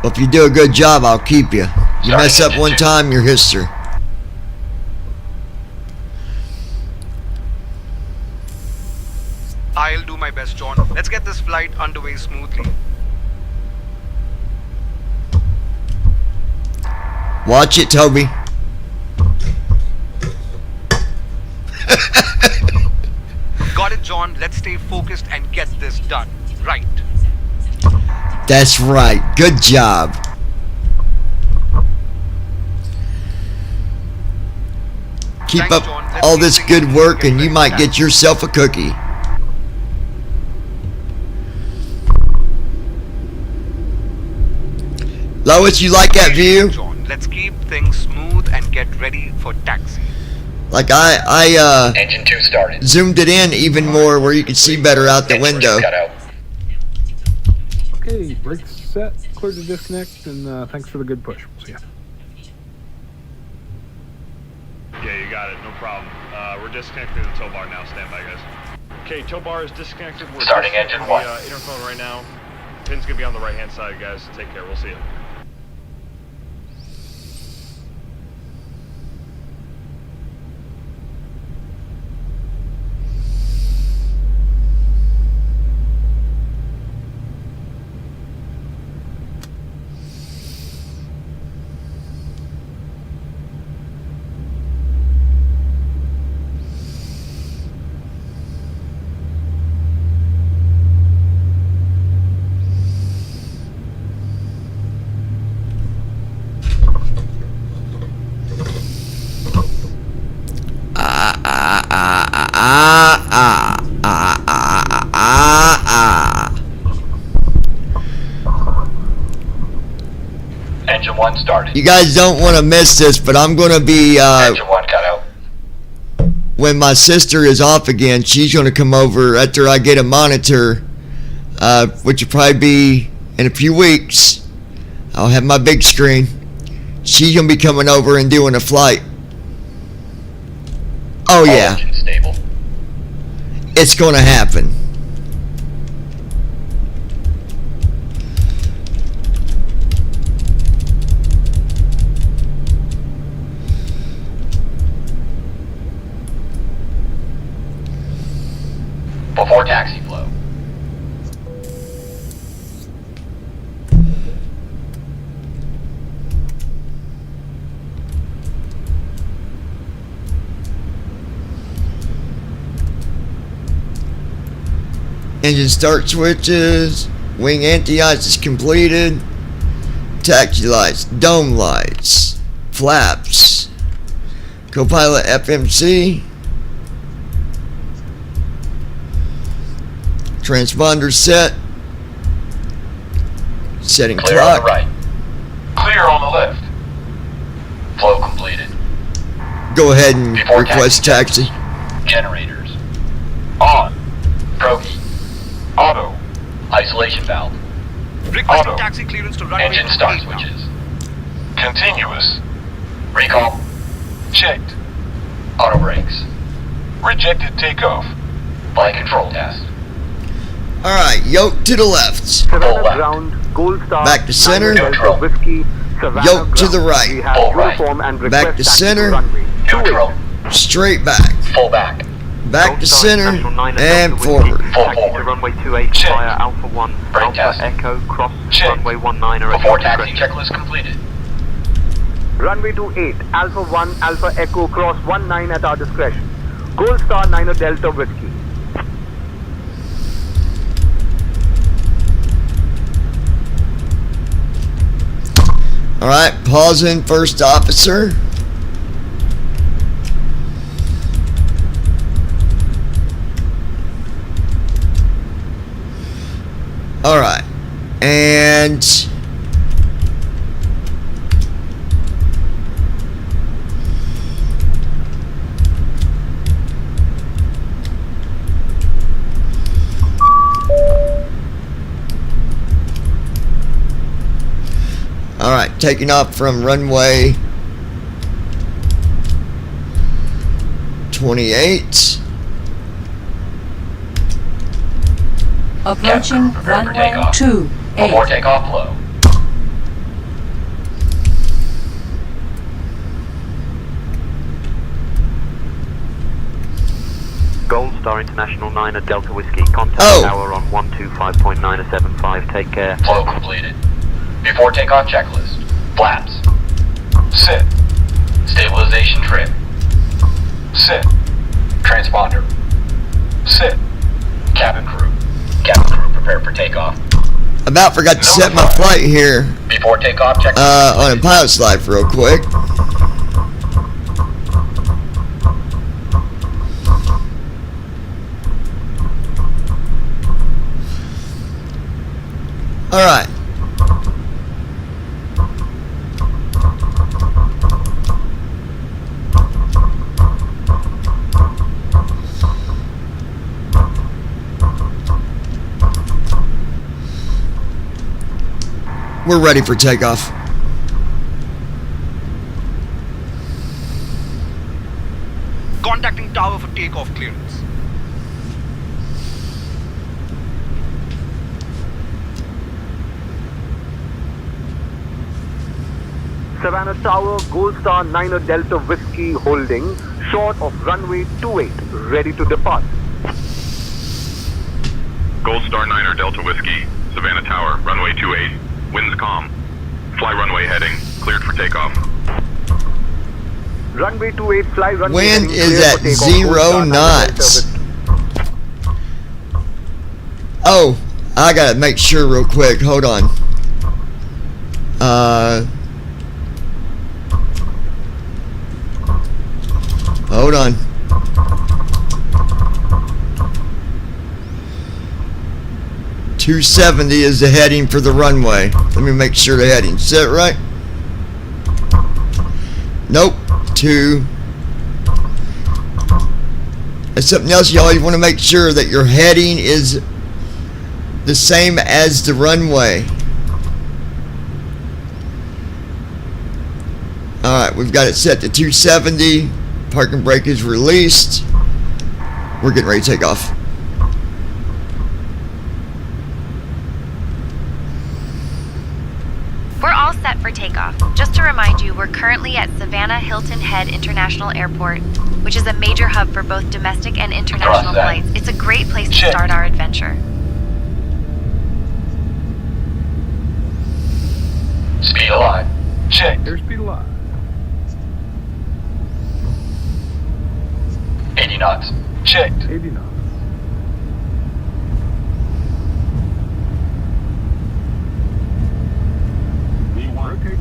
Well, if you do a good job, I'll keep you. You mess up one time, you're history. I'll do my best, John. Let's get this flight underway smoothly. Watch it, Toby. Got it, John. Let's stay focused and get this done. Right. That's right. Good job. Keep up all this good work and you might get yourself a cookie. Lois, you like that view? John, let's keep things smooth and get ready for taxi. Like I Engine 2 started. zoomed it in even more where you could see better out the window. Cut out. Okay, brakes set. Clear to disconnect, and thanks for the good push. We'll see ya. Yeah, you got it. No problem. We're disconnecting the tow bar now. Stand by, guys. Okay, tow bar is disconnected. We're Starting engine 1. Interphone right now. Pin's gonna be on the right-hand side, guys. Take care. We'll see you. Engine 1 started. You guys don't want to miss this, but I'm going to be, Engine 1 cut out. when my sister is off again, she's going to come over after I get a monitor, which will probably be in a few weeks. I'll have my big screen. She's going to be coming over and doing a flight. Oh, yeah. Engine stable. It's going to happen. Before taxi flow. Engine start switches. Wing anti-ice is completed. Taxi lights. Dome lights. Flaps. Copilot FMC. Transponder set. Setting Clear on the clock. right. Clear on the left. Flow completed. Go ahead and Before request taxi. Generators. On. Progi. Auto. Isolation valve. Requesting Auto. taxi clearance to runway Engine start 28 now. switches. Continuous. Recall. Checked. Auto brakes. Rejected takeoff. Flight control test. Alright, yoke to the left. Savannah ground, Gold Star. Back to center. Delta Whiskey, Savannah Yoke to the ground. right. We have Full right. uniform and Back request to taxi center. runway. Neutral. Straight back. Full back. Back to center. International 9 And Delta forward. Whiskey, Full taxi forward. to runway 28 Check. via Alpha 1, Brake Alpha test. Echo, cross Check. runway 19 at Before your taxi discretion. checklist completed. Runway 28, Alpha 1, Alpha Echo, cross 19 at our discretion. Gold Star 9 Delta Whiskey. Alright, pausing first officer. Alright. And alright, taking off from runway 28. Prepare Approaching for runway takeoff. 28. Before takeoff, flow. Gold Star International 9 at Delta Whiskey, contact Oh. tower on 125.975, take care. Flow completed. Before takeoff checklist. Flaps. Set. Stabilization trim. Set. Transponder. Set. Cabin crew. Cabin crew prepare for takeoff. About forgot to set my flight here Before takeoff checklist. on a pilot's life real quick. Alright. We're ready for takeoff. Contacting tower for takeoff clearance. Savannah Tower, Gold Star 9 Delta Whiskey holding, short of runway 28, ready to depart. Gold Star 9 Delta Whiskey, Savannah Tower, runway 28, winds calm. Fly runway heading, cleared for takeoff. Runway 28, fly runway Wind heading, is clear at for takeoff. 0 Gold Star 9 Delta knots. Whiskey. Oh, I gotta make sure real quick. Hold on. Hold on. .270 is the heading for the runway. Let me make sure the heading's set right. Nope. 2. That's something else you always want to make sure that your heading is the same as the runway. Alright, we've got it set to 270. Parking brake is released. We're getting ready to take off. We're all set for takeoff. Just to remind you, we're currently at Savannah Hilton Head International Airport, which is a major hub for both domestic and international flights. It's a great place to start our adventure. Speed alive. Check. Airspeed alive. 80 knots. Checked. 80 knots. V1.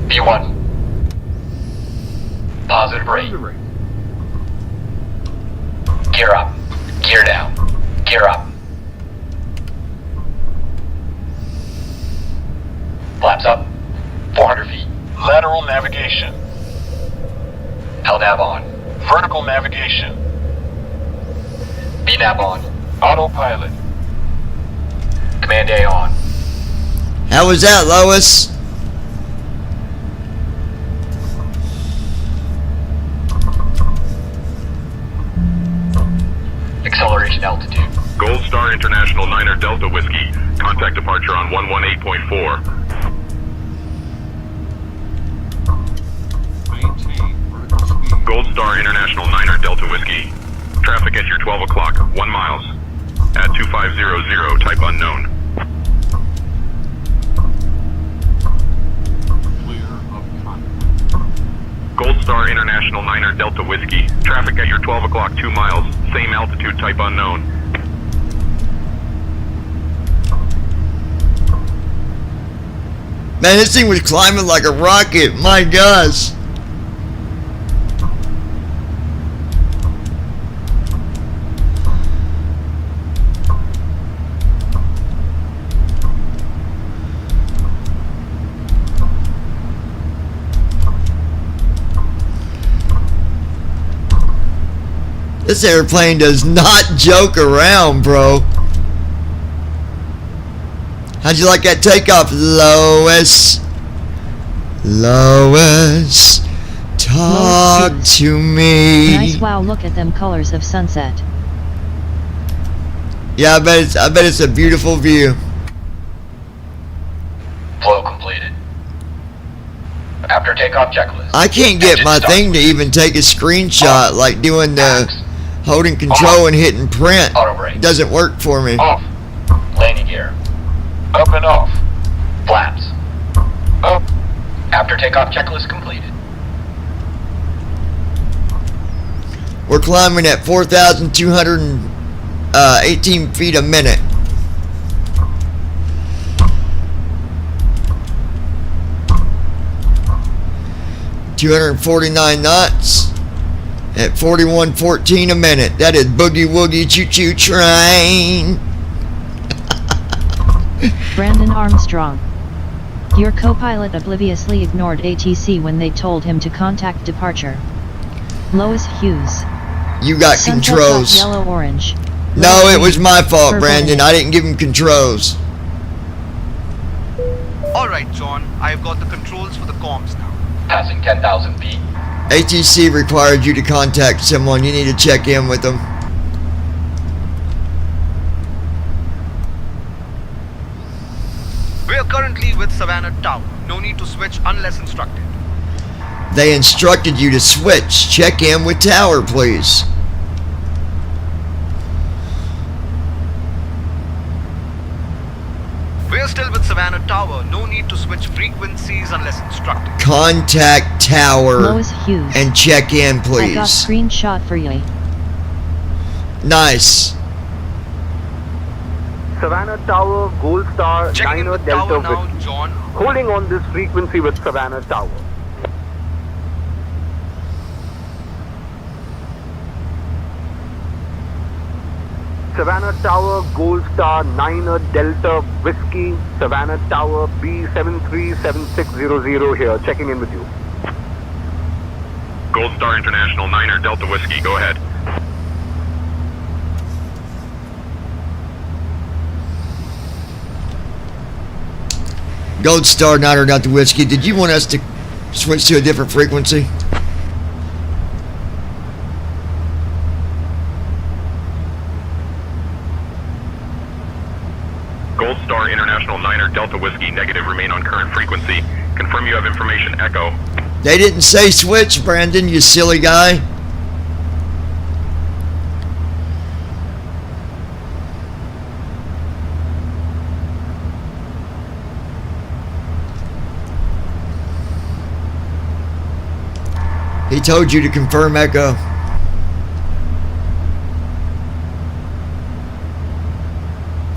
B1. Positive rate. Gear up. Gear down. Gear up. Flaps up. 400 feet. Lateral navigation. LNAV on. Vertical navigation. VNAV on. Autopilot. Command A on. How was that, Lois? Acceleration altitude. Gold Star International 9er Delta Whiskey. Contact departure on 118.4. Gold Star International 9er Delta Whiskey. Traffic at your 12 o'clock, 1 miles. At 2500, type unknown. Gold Star International 9er Delta Whiskey. Traffic at your 12 o'clock, 2 miles. Same altitude, type unknown. Man, this thing was climbing like a rocket. My gosh. This airplane does not joke around, bro. How'd you like that takeoff, Lois? Lois, talk to me. Nice wow, look at them colors of sunset. Yeah, I bet it's a beautiful view. Flow completed. After takeoff checklist. I can't get my thing to even take a screenshot like doing the holding control and hitting print. Auto brake. It doesn't work for me. Off. Landing gear. Up and off. Flaps. Up. After takeoff checklist completed. We're climbing at 4,218 feet a minute. $249 knots at 41.14 a minute. That is boogie woogie choo choo train. Brandon Armstrong. Your co-pilot obliviously ignored ATC when they told him to contact departure. Lois Hughes. You got Sunset controls. Yellow orange. No, it was my fault, Purple Brandon. I didn't give him controls. Alright, John. I've got the controls for the comms now. Passing 10,000 feet. ATC required you to contact someone. You need to check in with them. We are currently with Savannah Tower. No need to switch unless instructed. They instructed you to switch. Check in with Tower, please. We are still with Savannah Tower. No need to switch frequencies unless instructed. Contact Tower Lois Hughes. and check in, I got please. screenshot for you. Nice. Savannah Tower, Gold Star, Checking in 9er with Delta Tower now, Whiskey. John. Holding on this frequency with Savannah Tower. Savannah Tower, Gold Star, 9er Delta Whiskey, Savannah Tower, B737600 here, checking in with you. Gold Star International 9er Delta Whiskey, go ahead. Gold Star, 9er Delta Whiskey. Did you want us to switch to a different frequency? Gold Star International 9er Delta Whiskey, negative, remain on current frequency. Confirm you have information, Echo. They didn't say switch, Brandon, you silly guy. He told you to confirm Echo.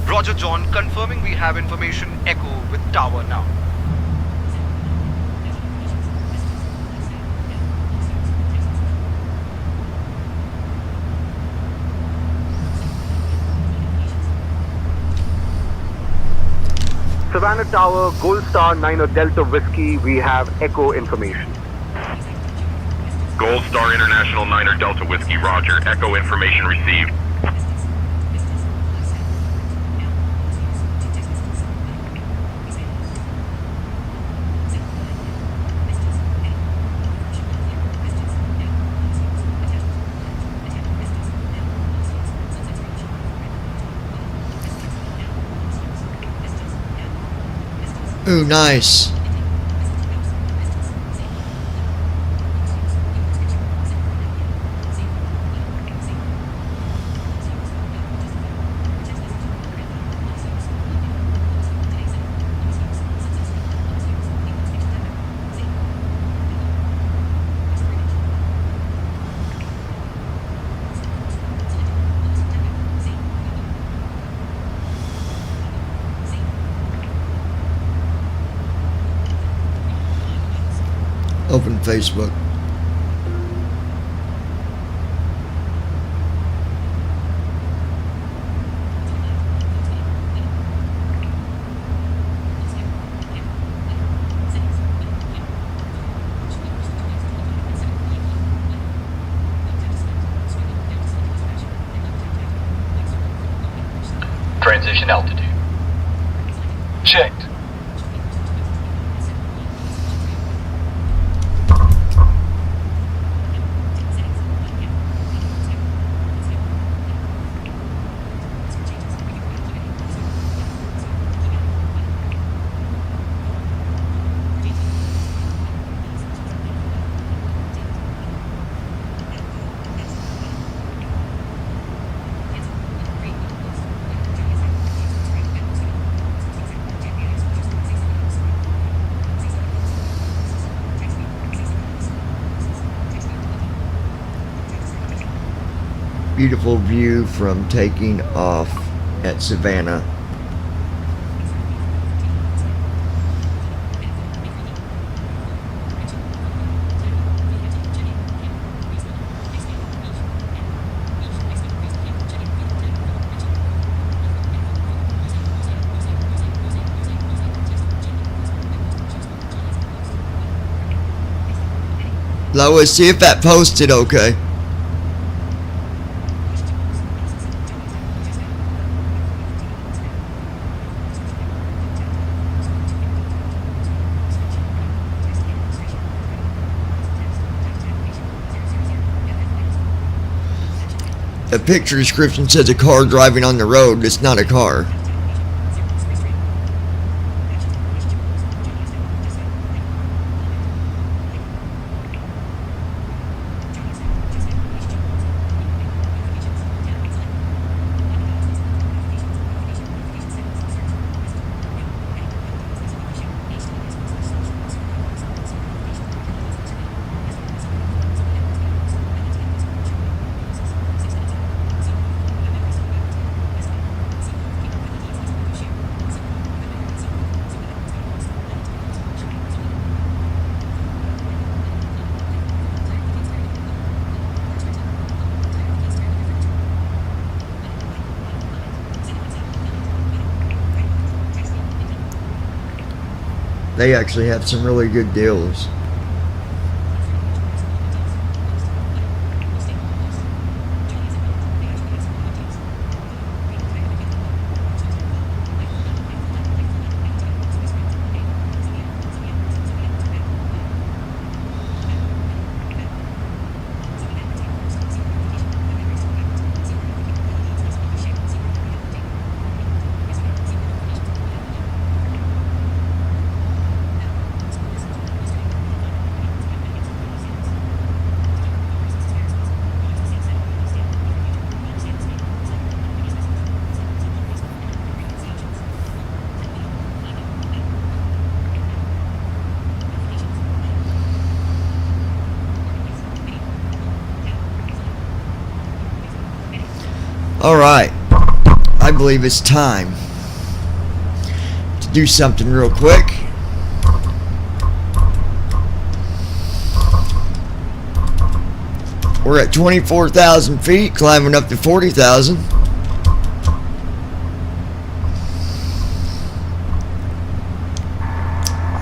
Roger, John. Confirming we have information. Echo with Tower now. Savannah Tower, Gold Star 9 Delta Whiskey, we have echo information. Gold Star International 9 Delta Whiskey, roger. Echo information received. Ooh, nice. Open Facebook. Transition altitude. Checked. Beautiful view from taking off at Savannah. Lois, see if that posted okay. The picture description says a car driving on the road. It's not a car. They actually have some really good deals. Alright, I believe it's time to do something real quick. We're at 24,000 feet, climbing up to 40,000.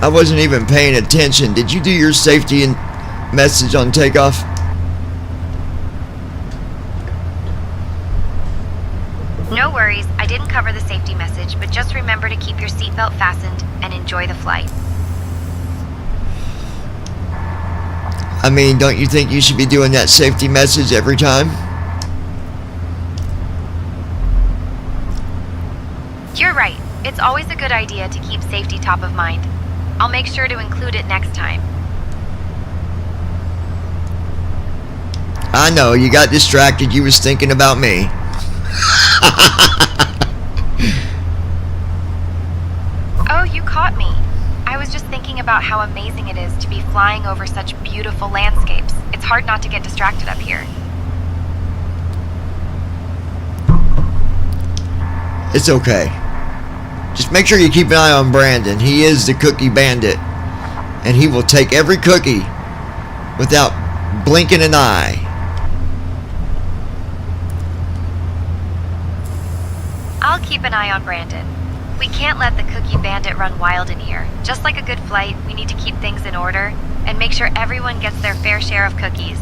I wasn't even paying attention. Did you do your safety and message on takeoff? No worries, I didn't cover the safety message, but just remember to keep your seatbelt fastened and enjoy the flight. I mean, don't you think you should be doing that safety message every time? You're right. It's always a good idea to keep safety top of mind. I'll make sure to include it next time. I know, you got distracted. You was thinking about me. Oh, you caught me. I was just thinking about how amazing it is to be flying over such beautiful landscapes. It's hard not to get distracted up here. It's okay. Just make sure you keep an eye on Brandon. He is the cookie bandit. And he will take every cookie without blinking an eye. I'll keep an eye on Brandon. We can't let the cookie bandit run wild in here. Just like a good flight, we need to keep things in order and make sure everyone gets their fair share of cookies.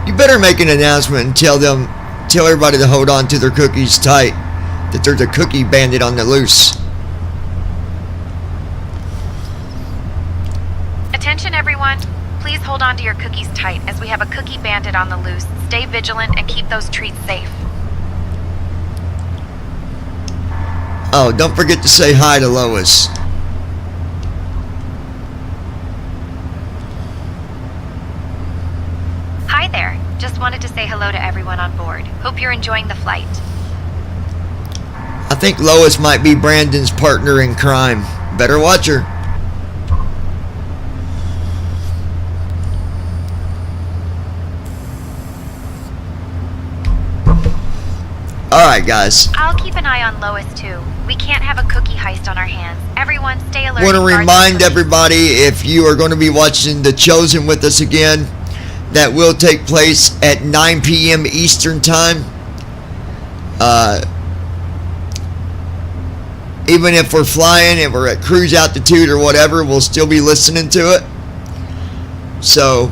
You better make an announcement and tell everybody to hold on to their cookies tight. That there's a cookie bandit on the loose. Attention everyone. Please hold on to your cookies tight as we have a cookie bandit on the loose. Stay vigilant and keep those treats safe. Oh, don't forget to say hi to Lois. Hi there. Just wanted to say hello to everyone on board. Hope you're enjoying the flight. I think Lois might be Brandon's partner in crime. Better watch her. Alright guys. I'll keep an eye on Lois too. We can't have a cookie heist on our hands. Everyone stay alert. I want to remind everybody, if you are going to be watching The Chosen with us again, that will take place at 9 p.m. Eastern Time. Even if we're flying and we're at cruise altitude or whatever, we'll still be listening to it. So,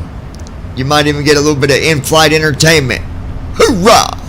you might even get a little bit of in-flight entertainment. Hoorah!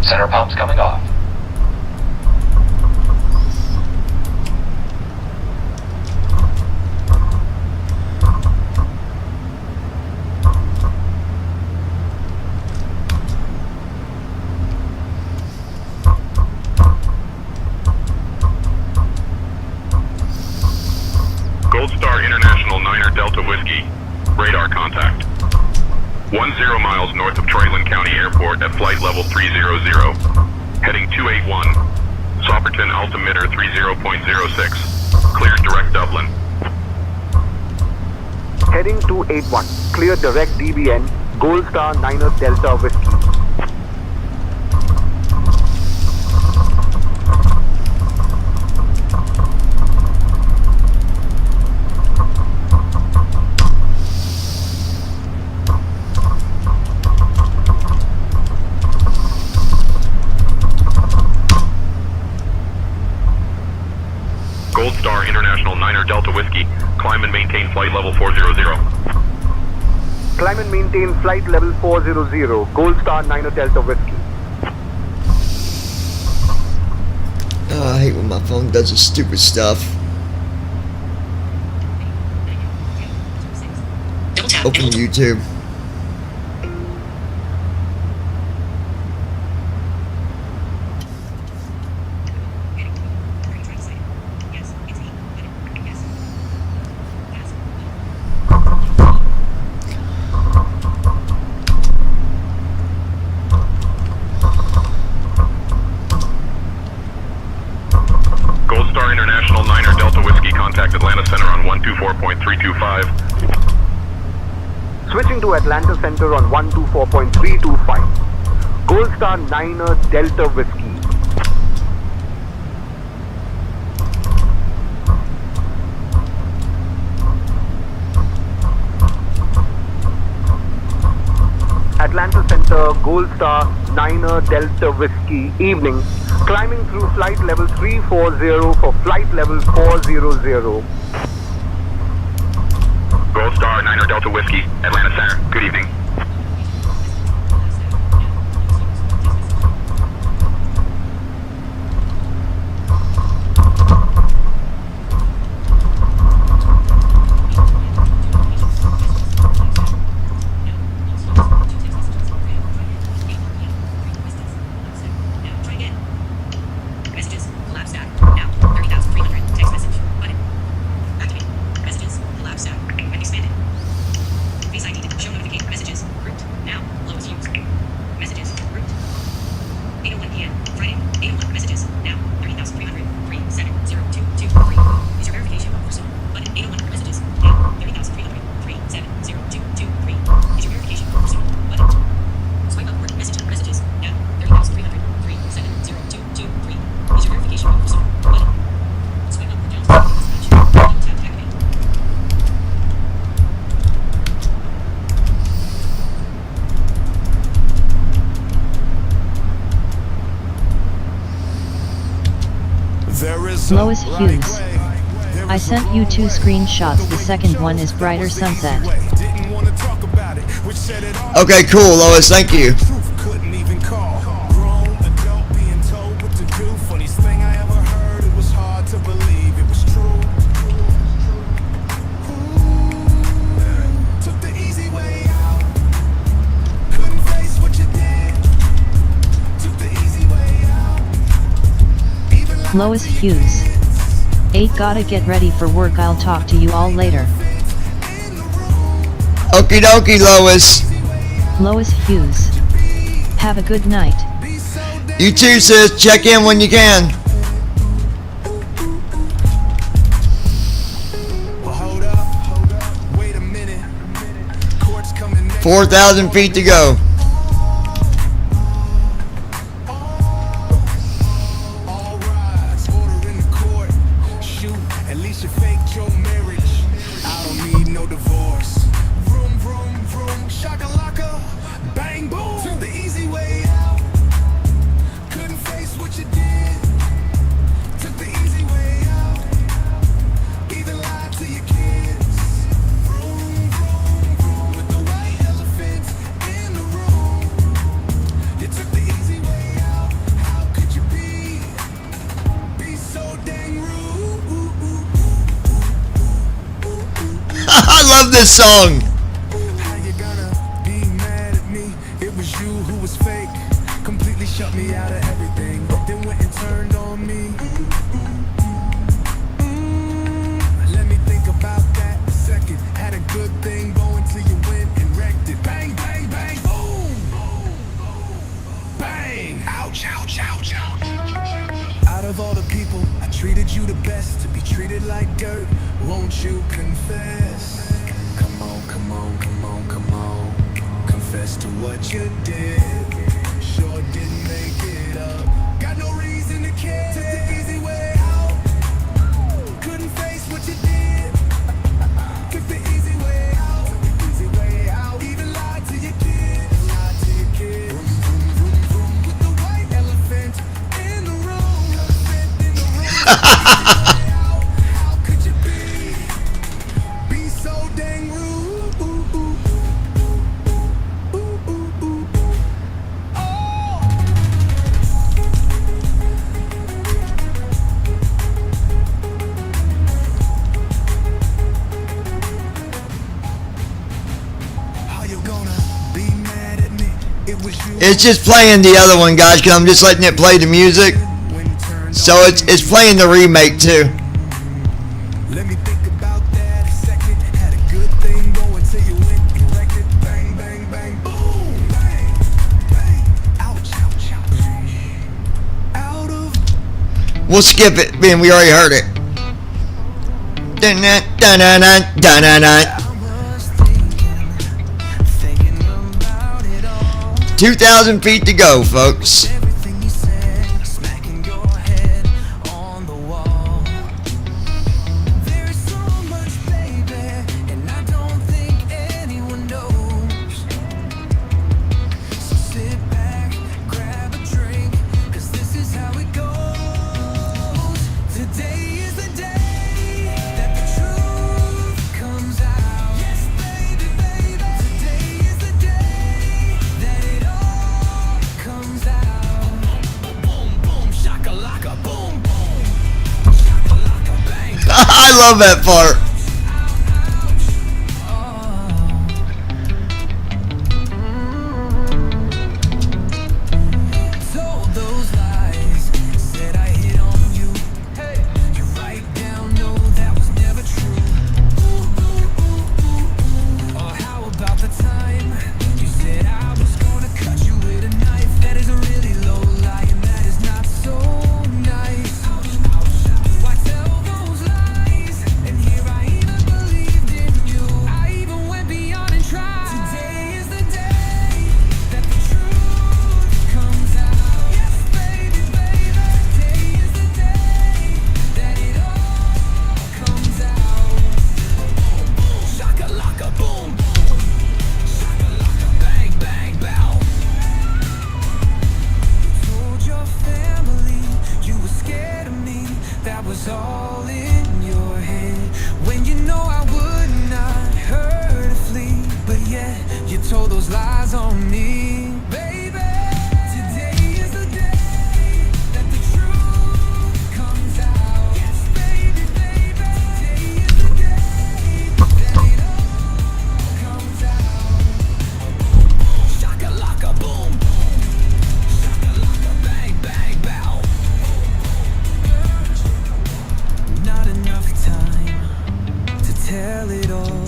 Center pumps coming off. Gold Star International 9er Delta Whiskey. Radar contact. 10 miles north of Troyland County Airport at flight level 300. Heading 281. Sopperton altimeter 30.06. Cleared direct Dublin. Heading 281. Clear direct DBN. Gold Star 9er Delta Whiskey. Gold Star International 9er Delta Whiskey. Climb and maintain flight level 400. Climb and maintain flight level 400. Gold Star 9er Delta Whiskey. I hate when my phone does this stupid stuff. Open YouTube. Gold Star International 9er Delta Whiskey, contact Atlanta Center on 124.325. Switching to Atlanta Center on 124.325. Gold Star 9er Delta Whiskey. Atlanta Center, Gold Star 9er Delta Whiskey, evening. Climbing through flight level 340 for flight level 400. Gold Star 9er Delta Whiskey, Atlanta Center. Good evening. Lois Hughes. I sent you 2 screenshots. The second one is brighter sunset. Okay, cool, Lois. Thank you. Lois Hughes. 8 gotta get ready for work. I'll talk to you all later. Okie dokie, Lois. Lois Hughes. Have a good night. You too, sis. Check in when you can. Hold up, wait a minute. 4,000 feet to go. I love this song. How you gonna be mad at me? It was you who was fake. Completely shut me out of everything. Then went and turned on me. Let me think about that a second. Had a good thing going till you went and wrecked it. Bang, bang, bang, boom. Bang. Ouch, ouch, ouch, ouch. Out of all the people, I treated you the best. To be treated like dirt, won't you confess? Come on, come on, come on, come on. Confess to what you did. Sure didn't make it up. Got no reason to care. Took the easy way out. Couldn't face what you did. Took the easy way out. Easy way out. Even lied to your kid. Lied to your kid. With the white elephant in the room. Elephant in the room. How could you be so dang rude? It's just playing the other one, guys, because I'm just letting it play the music. So it's playing the remake too. Let me think about that a second. Had a good thing going till you went and wrecked it. Bang, bang, bang, boom, bang, bang. Ouch, ouch, ouch. Out of. We'll skip it, man. We already heard it. Dun-dun, dun-dun-dun, dun-dun-dun. 2,000 feet to go, folks. I love that part. Told those lies, said I hit on you. Hey, you write down, no, that was never true. Or how about the time you said I was gonna cut you with a knife? That is a really low lie, and that is not so nice. Why tell those lies? And here I even believed in you. I even went beyond and tried. Today is the day that the truth comes out. Yes, baby, baby. Today is the day that it all comes out. Boom, boom, shaka-laka, boom, boom. Shaka-laka, bang, bang, bow. Told your family you were scared of me. That was all in your head. When you know I would not hurt a flea, but yet you told those lies on me, baby. Today is the day that the truth comes out. Yes, baby, baby. Today is the day that it all comes out. Shaka-laka, boom, boom. Shaka-laka, bang, bang, bow. Not enough time to tell it all,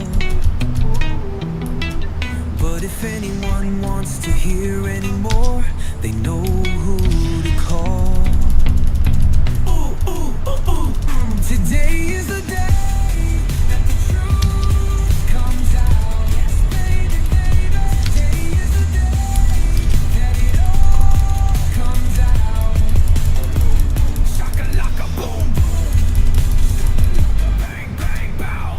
but if anyone wants to hear any more, they know who to call. Ooh, ooh, ooh, ooh. Today is the day that the truth comes out. Yes, baby, baby. Today is the day that it all comes out. Shaka-laka, boom, boom. Bang, bang, bow.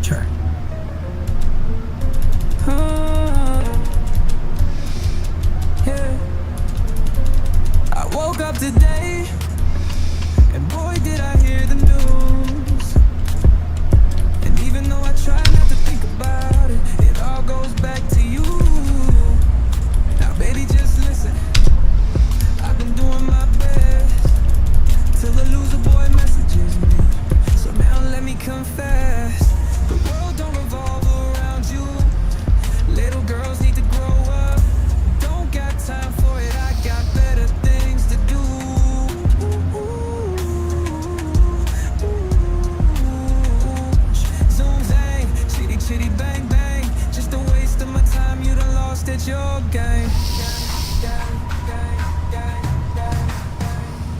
Sure. Yeah. I woke up today, and boy did I hear the news. And even though I try not to think about it, it all goes back to you. Now baby, just listen. I've been doing my best till the loser boy messages me. So now let me confess, the world don't revolve around you. Little girls need to grow up. Don't got time for it, I got better things to do. Zoom zang, chitty chitty bang bang. Just a waste of my time, you done lost at your game.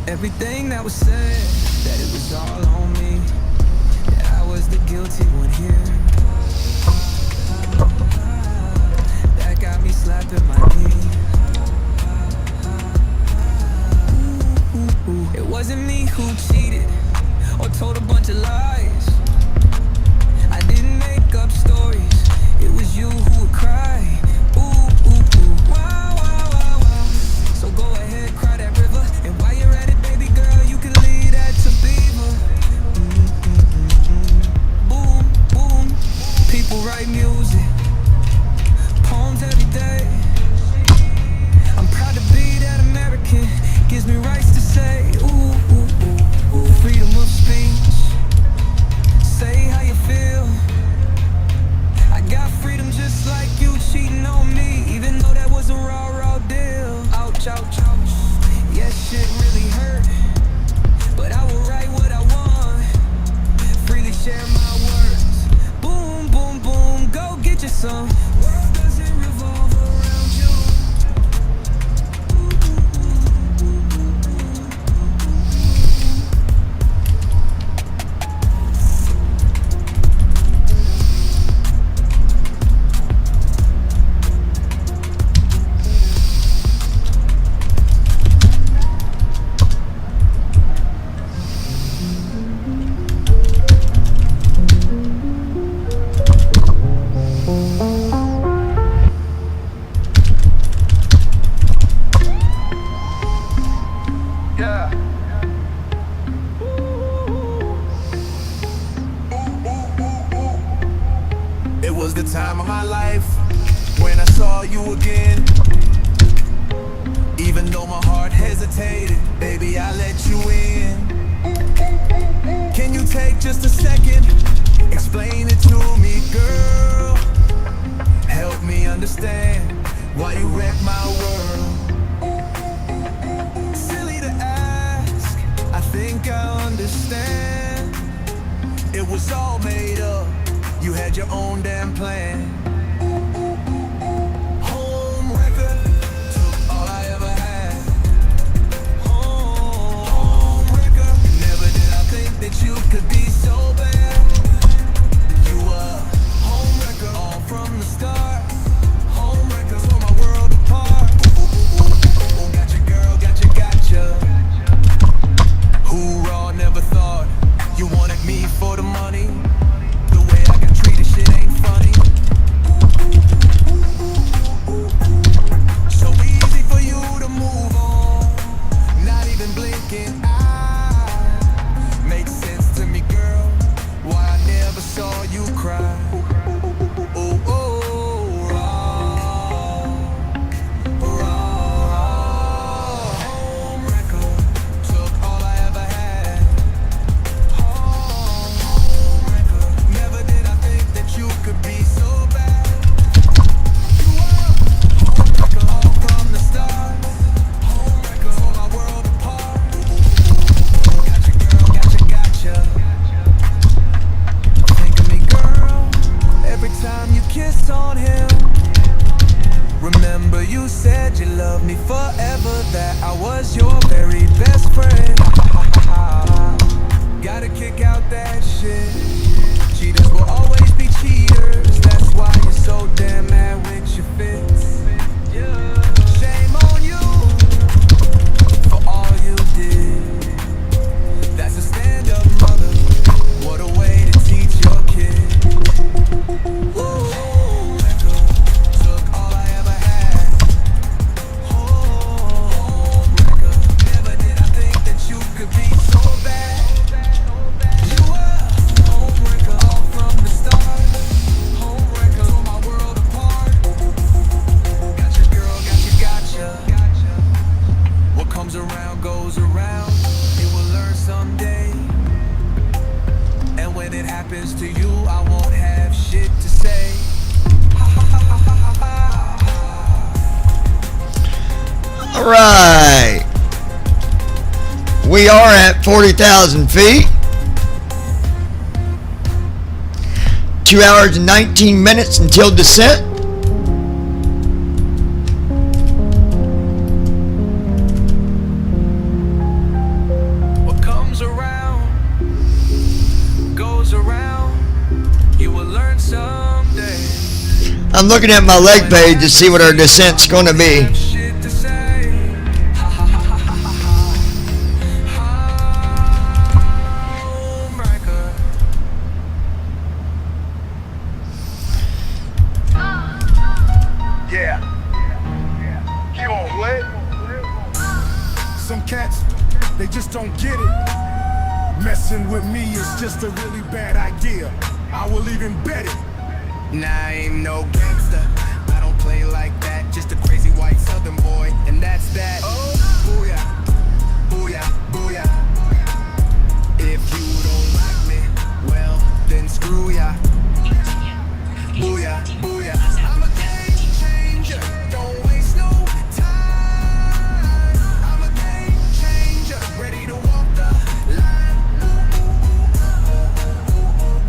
Everything that was said, that it was all on me, that I was the guilty one here. That got me slapping my knee. It wasn't me who cheated or told a bunch of lies. I didn't make up stories, it was you who would cry. Ooh, ooh, ooh, wow, wow, wow, wow. So go ahead, cry that river, and while you're at it, baby girl, you can leave that to Beaver. Boom, boom. World doesn't revolve around you. Yeah. It was the time of my life when I saw you again. Even though my heart hesitated, baby, I let you in. Can you take just a second? Explain it to me, girl. Help me understand why you wrecked my world. Silly to ask, I think I understand. It was all made up, you had your own damn plan. Home record, took all I ever had. Home record, never did I think that you could be so bad. You were home record, all from the start. Home record, tore my world apart. Gotcha girl, gotcha. Hoorah, never thought you wanted me for the money. The way I got treated, shit ain't funny. So easy for you to move on, not even blinking. Makes sense to me, girl, why I never saw you cry. Home record, took all I ever had. Home record, never did I think that you could be so bad. You were home record, all from the start. Home record, tore my world apart. Gotcha girl, gotcha. Think of me, girl, every time you kiss on him. Remember you said you loved me forever, that I was your very best friend. Gotta kick out that shit. Cheaters will always be cheaters, that's why you're so damn mad with your fits. Shame on you for all you did. That's a stand-up mother, what a way to teach your kid. Home record, took all I ever had. Home record, never did I think that you could be so bad. You were home record, all from the start. Home record, tore my world apart. Gotcha girl, gotcha. What comes around goes around, you will learn someday. And when it happens to you, I won't have shit to say. All right. We are at 40,000 feet. 2 hours and 19 minutes until descent. What comes around goes around, you will learn someday. I'm looking at my leg page to see what our descent's going to be. Shit to say. Home record. Yeah. You on what? Some cats, they just don't get it. Messing with me is just a really bad idea. I will even bet it. Nah, I ain't no gangster. I don't play like that. Just a crazy white southern boy, and that's that. Oh, booyah, booyah, booyah. If you don't like me, well, then screw ya. Booyah, booyah. I'm a game changer. Don't waste no time. I'm a game changer. Ready to walk the line.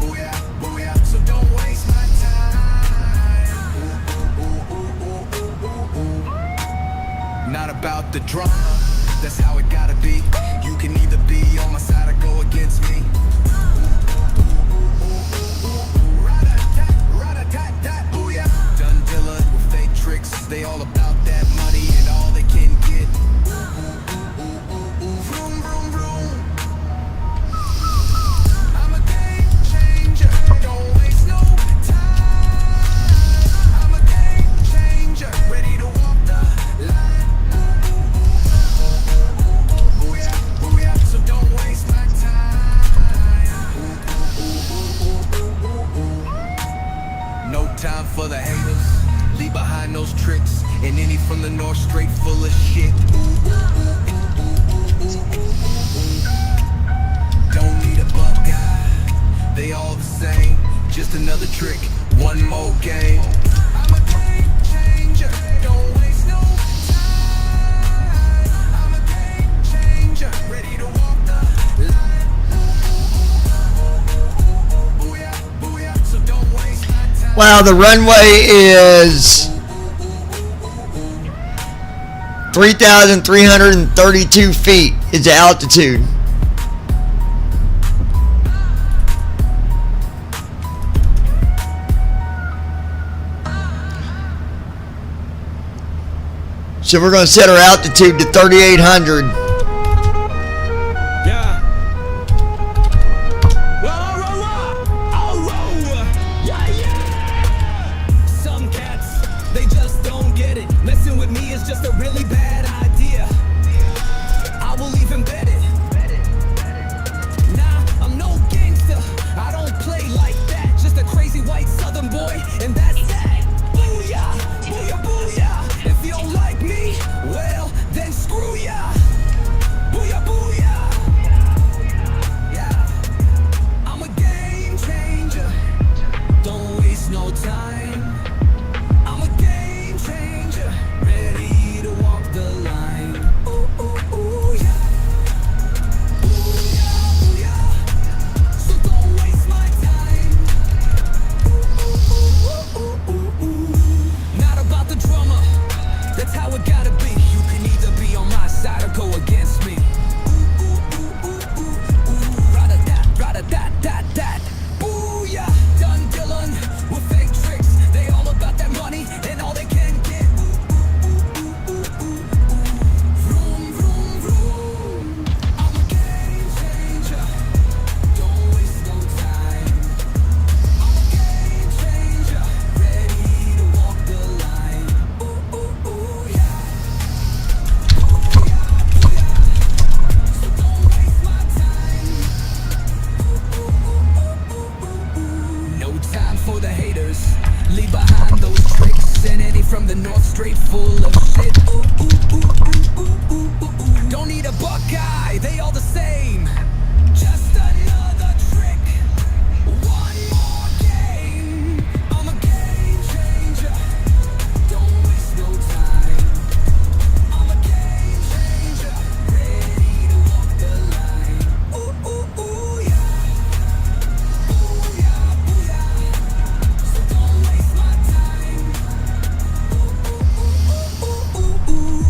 Booyah, booyah. So don't waste my time. about the drama. That's how it gotta be. You can either be on my side or go against me. Done dealing with fake tricks. They all about that money and all they can get. Vroom, vroom, vroom. I'm a game changer. Don't waste no time. I'm a game changer. Ready to walk the line. Booyah, booyah. So don't waste my time. No time for the haters. Leave behind those tricks. And any from the north straight full of shit. Don't need a buckeye. They all the same. Just another trick. One more game. I'm a game changer. Don't waste no time. I'm a game changer. Ready to walk the line. Booyah, booyah. So don't waste my time. Wow, the runway is 3,332 feet is the altitude. So we're going to set our altitude to 3,800. Yeah. Some cats, they just don't get it. Messing with me is just a really bad idea. I will leave embedded. Nah, I'm no gangster. I don't play like that. Just a crazy white southern boy, and that's that. Booyah, booyah, booyah. If you don't like me, well, then screw ya. Booyah, booyah. Yeah. I'm a game changer. Don't waste no time. I'm a game changer. Ready to walk the line. Ooh, ooh, ooh, yeah. Booyah, booyah. So don't waste my time. Ooh, ooh, ooh, ooh, ooh, ooh. Not about the drama. That's how it gotta be. You can either be on my side or go against me. Ooh, ooh, ooh, ooh, ooh, ooh. Rada-dat, rada-dat-dat-dat. Booyah, done dealing with fake tricks. They all about that money and all they can get. Vroom, vroom, vroom. I'm a game changer. Don't waste no time. I'm a game changer. Ready to walk the line. Ooh, ooh, ooh, yeah. Booyah, booyah. So don't waste my time. No time for the haters. Leave behind those tricks. And any from the north straight full of shit. Ooh, ooh, ooh, ooh, ooh, ooh, ooh, ooh. Don't need a buckeye, they all the same. Just another trick. One more game. I'm a game changer. Don't waste no time. I'm a game changer. Ready to walk the line. Ooh, ooh, ooh, yeah. Booyah, booyah. So don't waste my time. Ooh, ooh, ooh, ooh, ooh.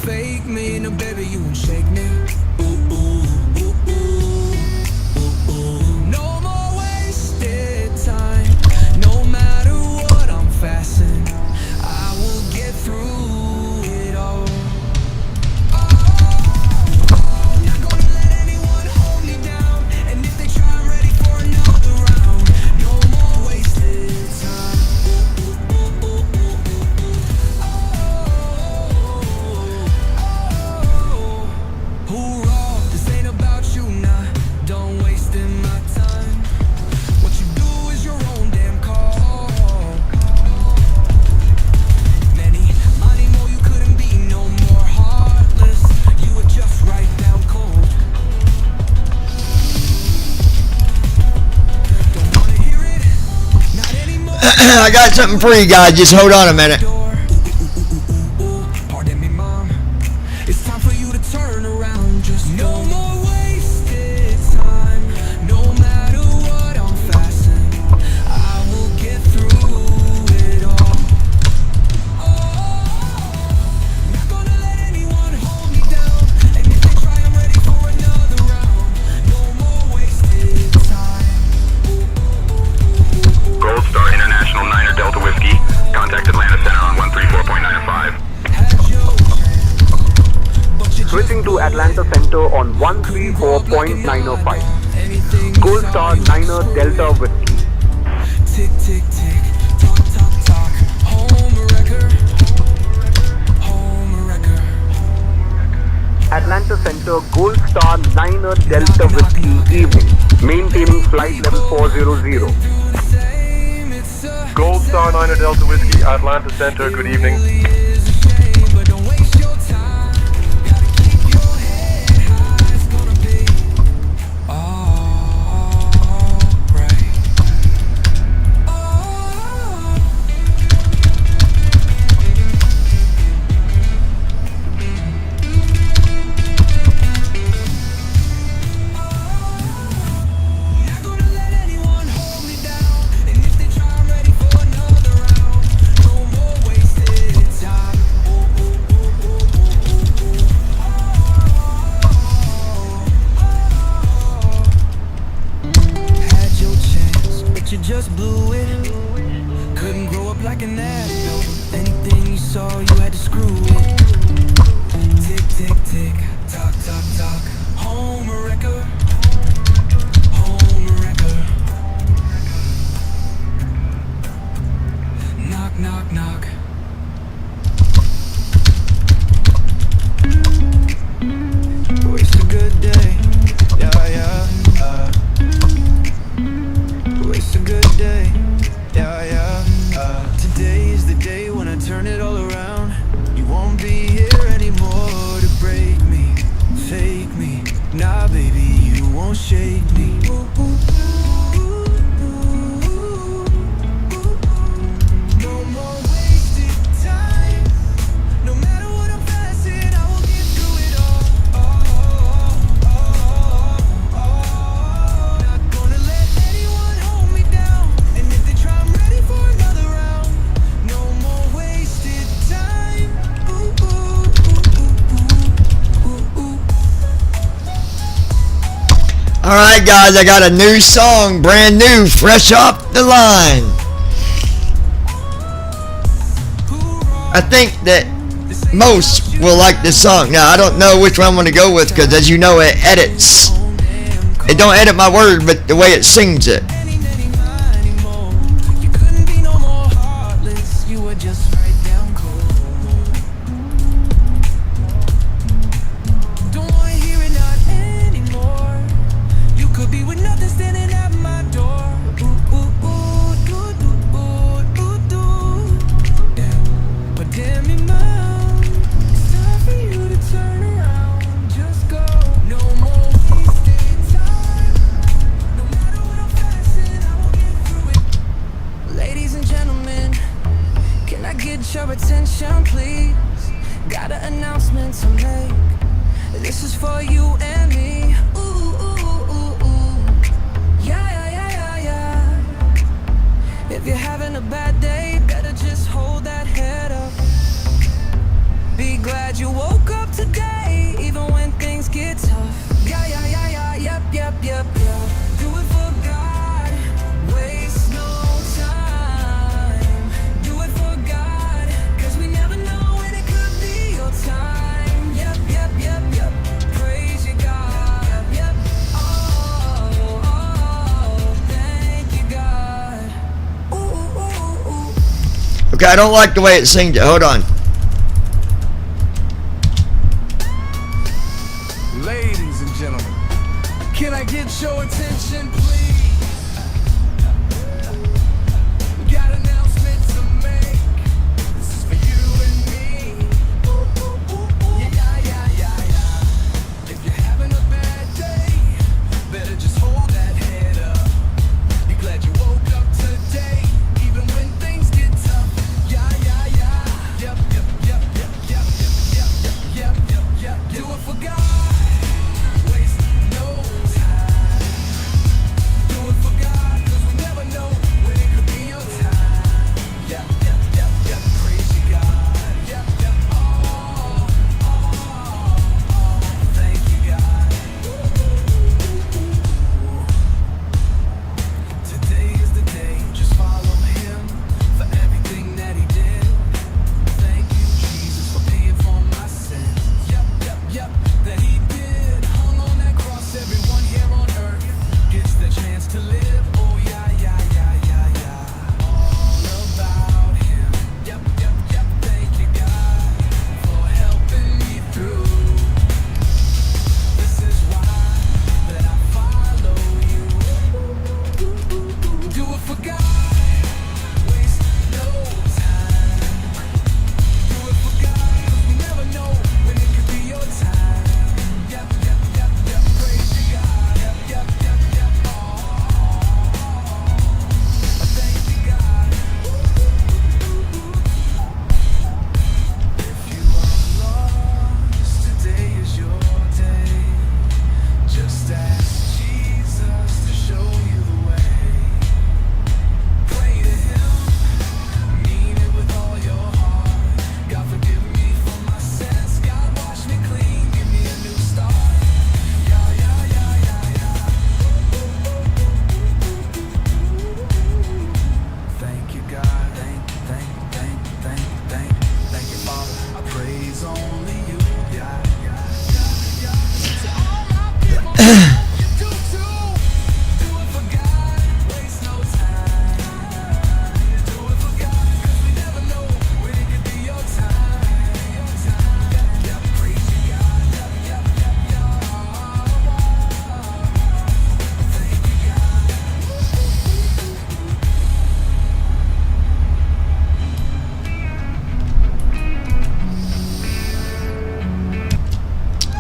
fake me. No, baby, you won't shake me. Ooh, ooh, ooh, ooh, ooh, ooh. No more wasted time. No matter what I'm facing, I will get through it all. Not gonna let anyone hold me down. And if they try, I'm ready for another round. No more wasted time. Hoorah, this ain't about you, nah. Don't waste my time. What you do is your own damn call. Many more, you couldn't be no more heartless. You were just right down cold. Don't wanna hear it, not anymore. I got something for you guys. Just hold on a minute. Pardon me, mom. It's time for you to turn around. Just no more wasted time. No matter what I'm facing, I will get through it all. Not gonna let anyone hold me down. And if they try, I'm ready for another round. No more wasted time. Gold Star International 9er Delta Whiskey. Contact Atlanta Center on 134.95. Switching to Atlanta Center on 134.905. Gold Star 9er Delta Whiskey. Tick, tick, tick. Talk, talk, talk. Home wrecker. Home wrecker. Atlanta Center Gold Star 9er Delta Whiskey evening. Maintaining flight level 400. Gold Star 9er Delta Whiskey, Atlanta Center, good evening. But don't waste your time. Gotta keep your head high. It's gonna be alright. Not gonna let anyone hold me down. And if they try, I'm ready for another round. No more wasted time. Had your chance, but you just blew it. Couldn't grow up like an adult. Anything you saw, you had to screw it. Tick, tick, tick. Talk, talk, talk. Home wrecker. Home wrecker. Knock, knock, knock. Waste a good day. Yeah, yeah. Waste a good day. Yeah, yeah. Today is the day when I turn it all around. You won't be here anymore to break me, fake me. Nah, baby, you won't shake me. No more wasted time. No matter what I'm facing, I will get through it all. Not gonna let anyone hold me down. And if they try, I'm ready for another round. No more wasted time. Ooh, ooh, ooh, ooh, ooh, ooh. Alright guys, I got a new song, brand new, fresh off the line. I think that most will like this song. Now I don't know which one I'm going to go with because as you know it edits. It don't edit my word but the way it sings it. You couldn't be no more heartless. You were just right down cold. Don't wanna hear it, not anymore. You could be with nothing standing at my door. Ooh, ooh, ooh, doo, doo, ooh, doo, doo. Damn, but damn it, mom. It's time for you to turn around. Just go. No more wasted time. No matter what I'm facing, I will get through it. Ladies and gentlemen, can I get your attention, please? Got an announcement to make. This is for you and me. Ooh, ooh, ooh, ooh. Yeah, yeah, yeah, yeah, yeah. If you're having a bad day, better just hold that head up. Be glad you woke up. today, even when things get tough. Yeah, yeah, yeah, yeah, yep, yep, yep, yep. Do it for God, waste no time. Do it for God, 'cause we never know when it could be your time. Yep, yep, yep, yep. Praise you, God. Yep, yep. Oh, oh, thank you, God. Ooh, ooh, ooh, ooh. Okay, I don't like the way it sings. Hold on. Ladies and gentlemen, can I get your attention, please? We got an announcement to make. This is for you and me. Yeah, yeah, yeah, yeah, yeah. If you're having a bad day, better just hold that head up. Be glad you woke up today, even when things get tough. Yeah, yeah, yeah. Yep, yep, yep, yep, yep, yep, yep, yep, yep, yep. Do it for God.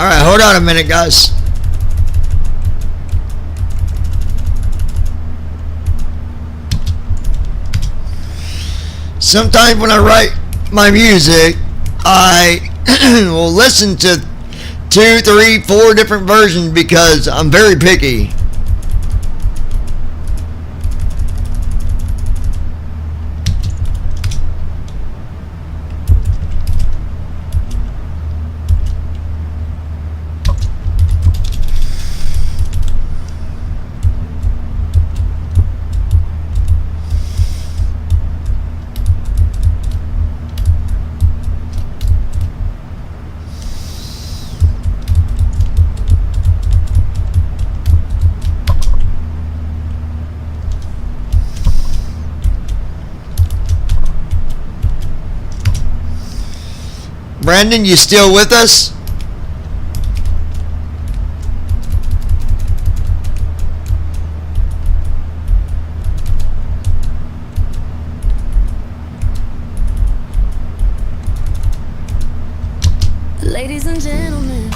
Alright, hold on a minute, guys. Sometimes when I write my music, I will listen to 2, 3, 4 different versions because I'm very picky. Brandon, you still with us? Ladies and gentlemen,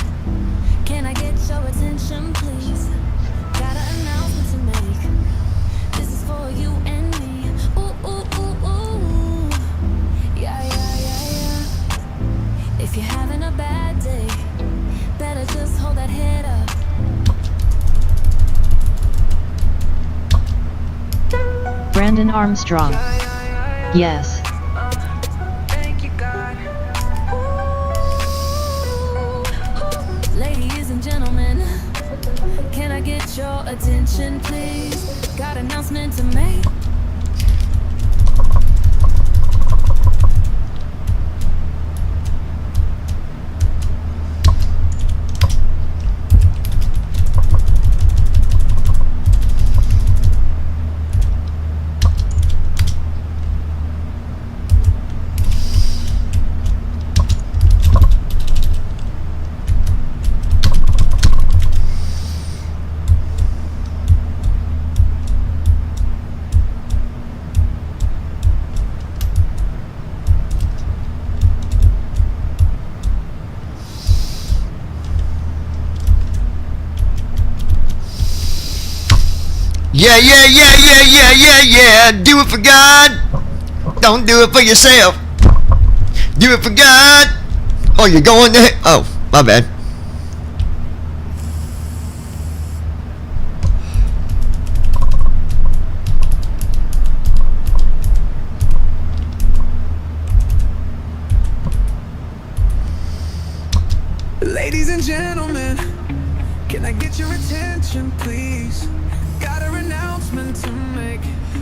can I get your attention, please? Got an announcement to make. This is for you and me. Ooh, ooh, ooh, ooh. Yeah, yeah, yeah, yeah. If you're having a bad day, better just hold that head up. Brandon Armstrong. Yes. Thank you, God. Ooh. get your attention, please? Got an announcement to make. Yeah, yeah, yeah, yeah, yeah, yeah, yeah. Do it for God. Don't do it for yourself. Do it for God. Oh, you're going there? Oh, my bad. Ladies and gentlemen, can I get your attention, please? Got an announcement to make.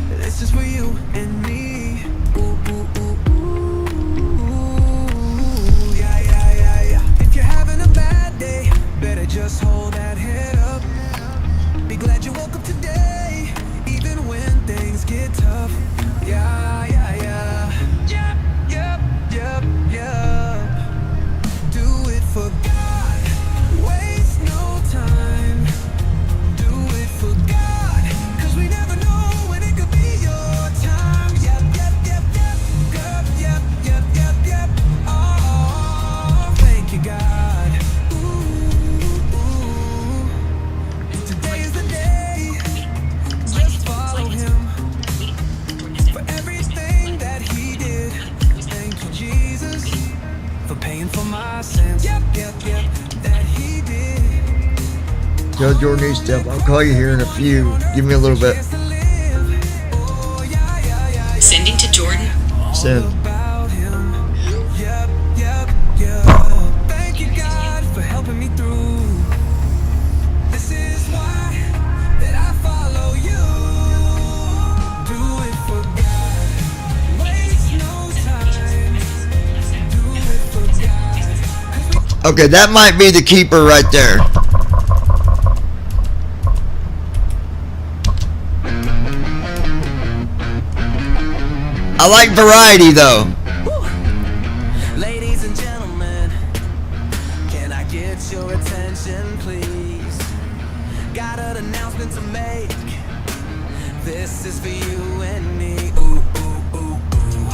This is for you and me. Ooh, ooh, ooh, ooh. Yeah, yeah, yeah, yeah. If you're having a bad day, better just hold that head up. Be glad you woke up today, even when things get tough. Yeah, yeah, yeah. Yep, yep, yep, yep. Do it for God. Waste no time. Do it for God. Tell Jordan needs stuff. I'll call you here in a few. Give me a little bit. Sending to Jordan. Send. Thank you, God, for helping me through. This is why that I follow you. Do it for God. Waste no time. Do it for God. Okay, that might be the keeper right there. I like variety though. Ladies and gentlemen, can I get your attention, please? Got an announcement to make. This is for you and me. Ooh, ooh, ooh, ooh.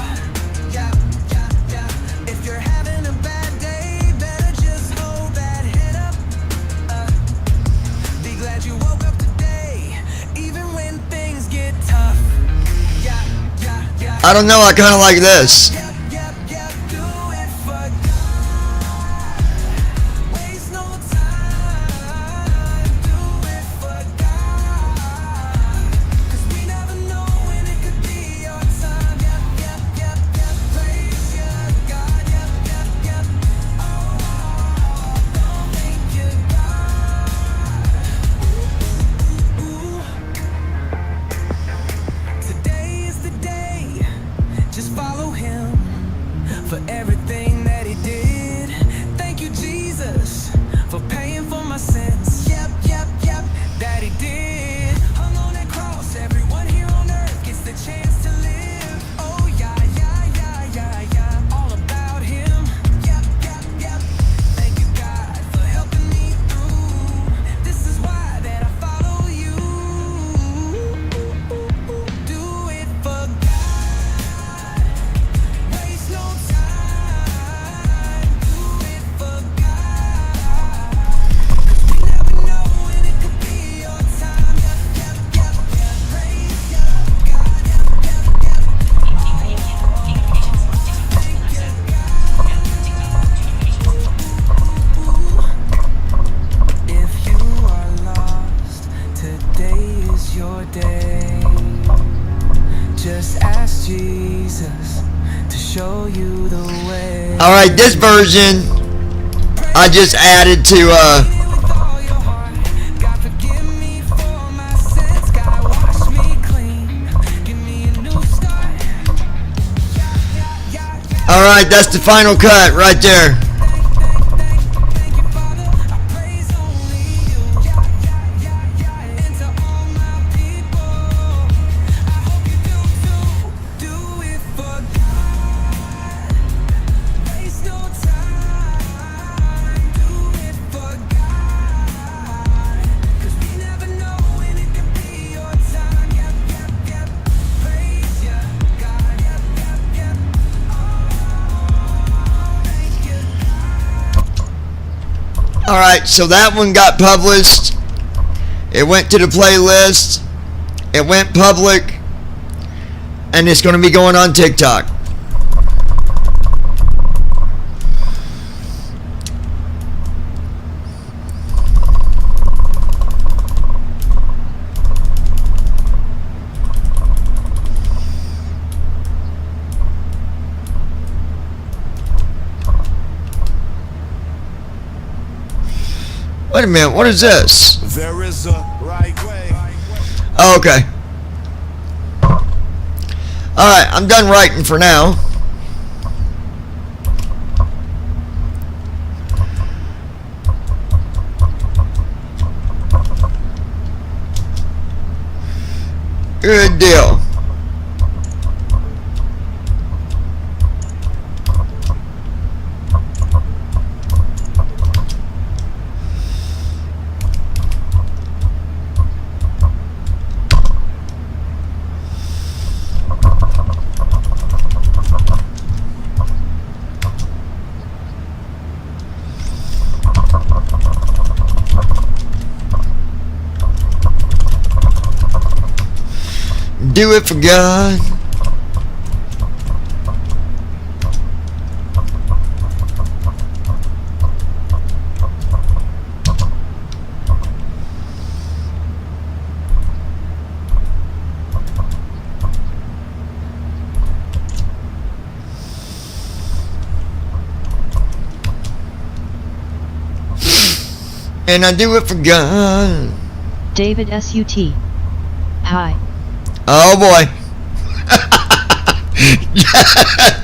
Yeah, yeah, yeah. If you're having a bad day, better just hold that head up. Be glad you woke up today, even when things get tough. Yeah, yeah, yeah. I don't know, I kind of like this. For everything that he did. Thank you, Jesus, for paying for my sins. Yep, yep, yep, that he did. Hung on that cross, everyone here on earth gets the chance to live. Oh yeah, yeah, yeah, yeah, yeah, all about him. Yep, yep, yep. Thank you, God, for helping me through. This is why that I follow you. Do it for God. Waste no time. Alright, this version I just added to Alright, that's the final cut right there. Alright, so that one got published. It went to the playlist. It went public. And it's going to be going on TikTok. Wait a minute, what is this? There is a right way. Oh, okay. Alright, I'm done writing for now. Good deal. Do it for God. And I do it for God. David S.U.T. Hi. Oh boy.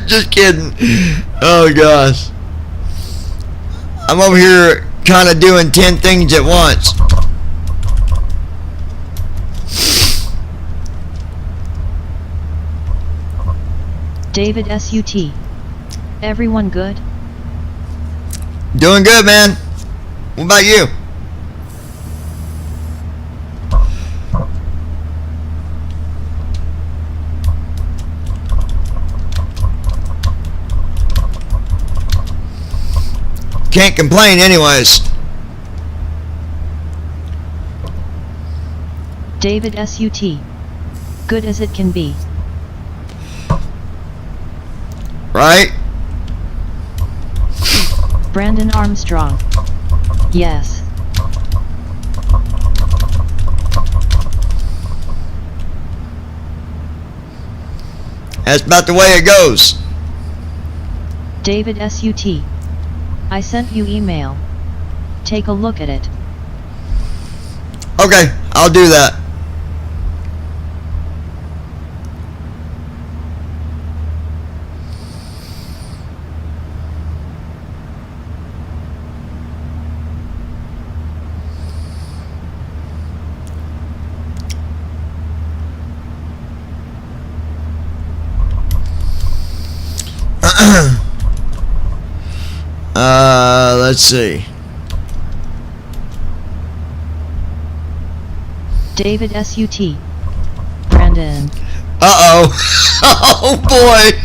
Just kidding. Oh gosh. I'm over here kind of doing 10 things at once. David S.U.T. Everyone good? Doing good, man. What about you? Can't complain anyways. David S.U.T. Good as it can be. Right? Brandon Armstrong. Yes. That's about the way it goes. David S.U.T. I sent you email. Take a look at it. Okay, I'll do that. Let's see. David S.U.T. Brandon. Uh-oh. Oh boy.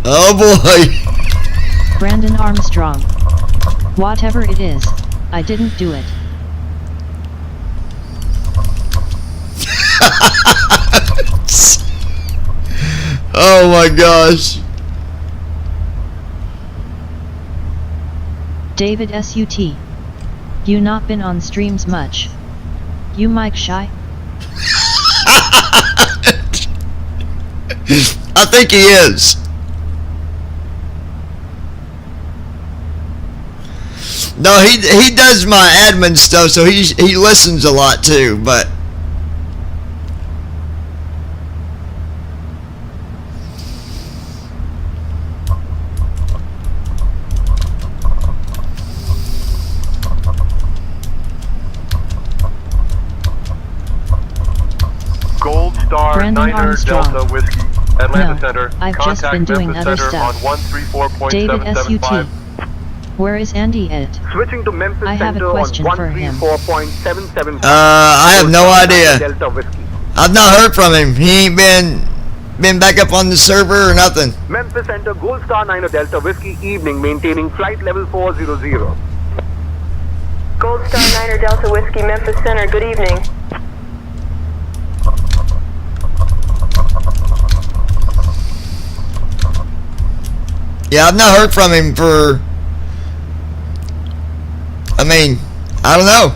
Oh boy. Brandon Armstrong. Whatever it is, I didn't do it. Oh my gosh. David S.U.T. You not been on streams much. You mic shy? I think he is. No, he does my admin stuff, so he listens a lot too, but Gold Star Brandon 9er Armstrong. Delta Whiskey, Atlanta No, Center. I've just Contact been doing Memphis other Center stuff. on David 134.775. SUT. Where is Andy at? Switching to Memphis I have a Center question on for him. 134.775. I have no idea. Delta Whiskey. I've not heard from him. He ain't been back up on the server or nothing. Memphis Center, Gold Star 9er Delta Whiskey, evening, maintaining flight level 400. Gold Star 9er Delta Whiskey, Memphis Center, good evening. Yeah, I've not heard from him for, I mean, I don't know.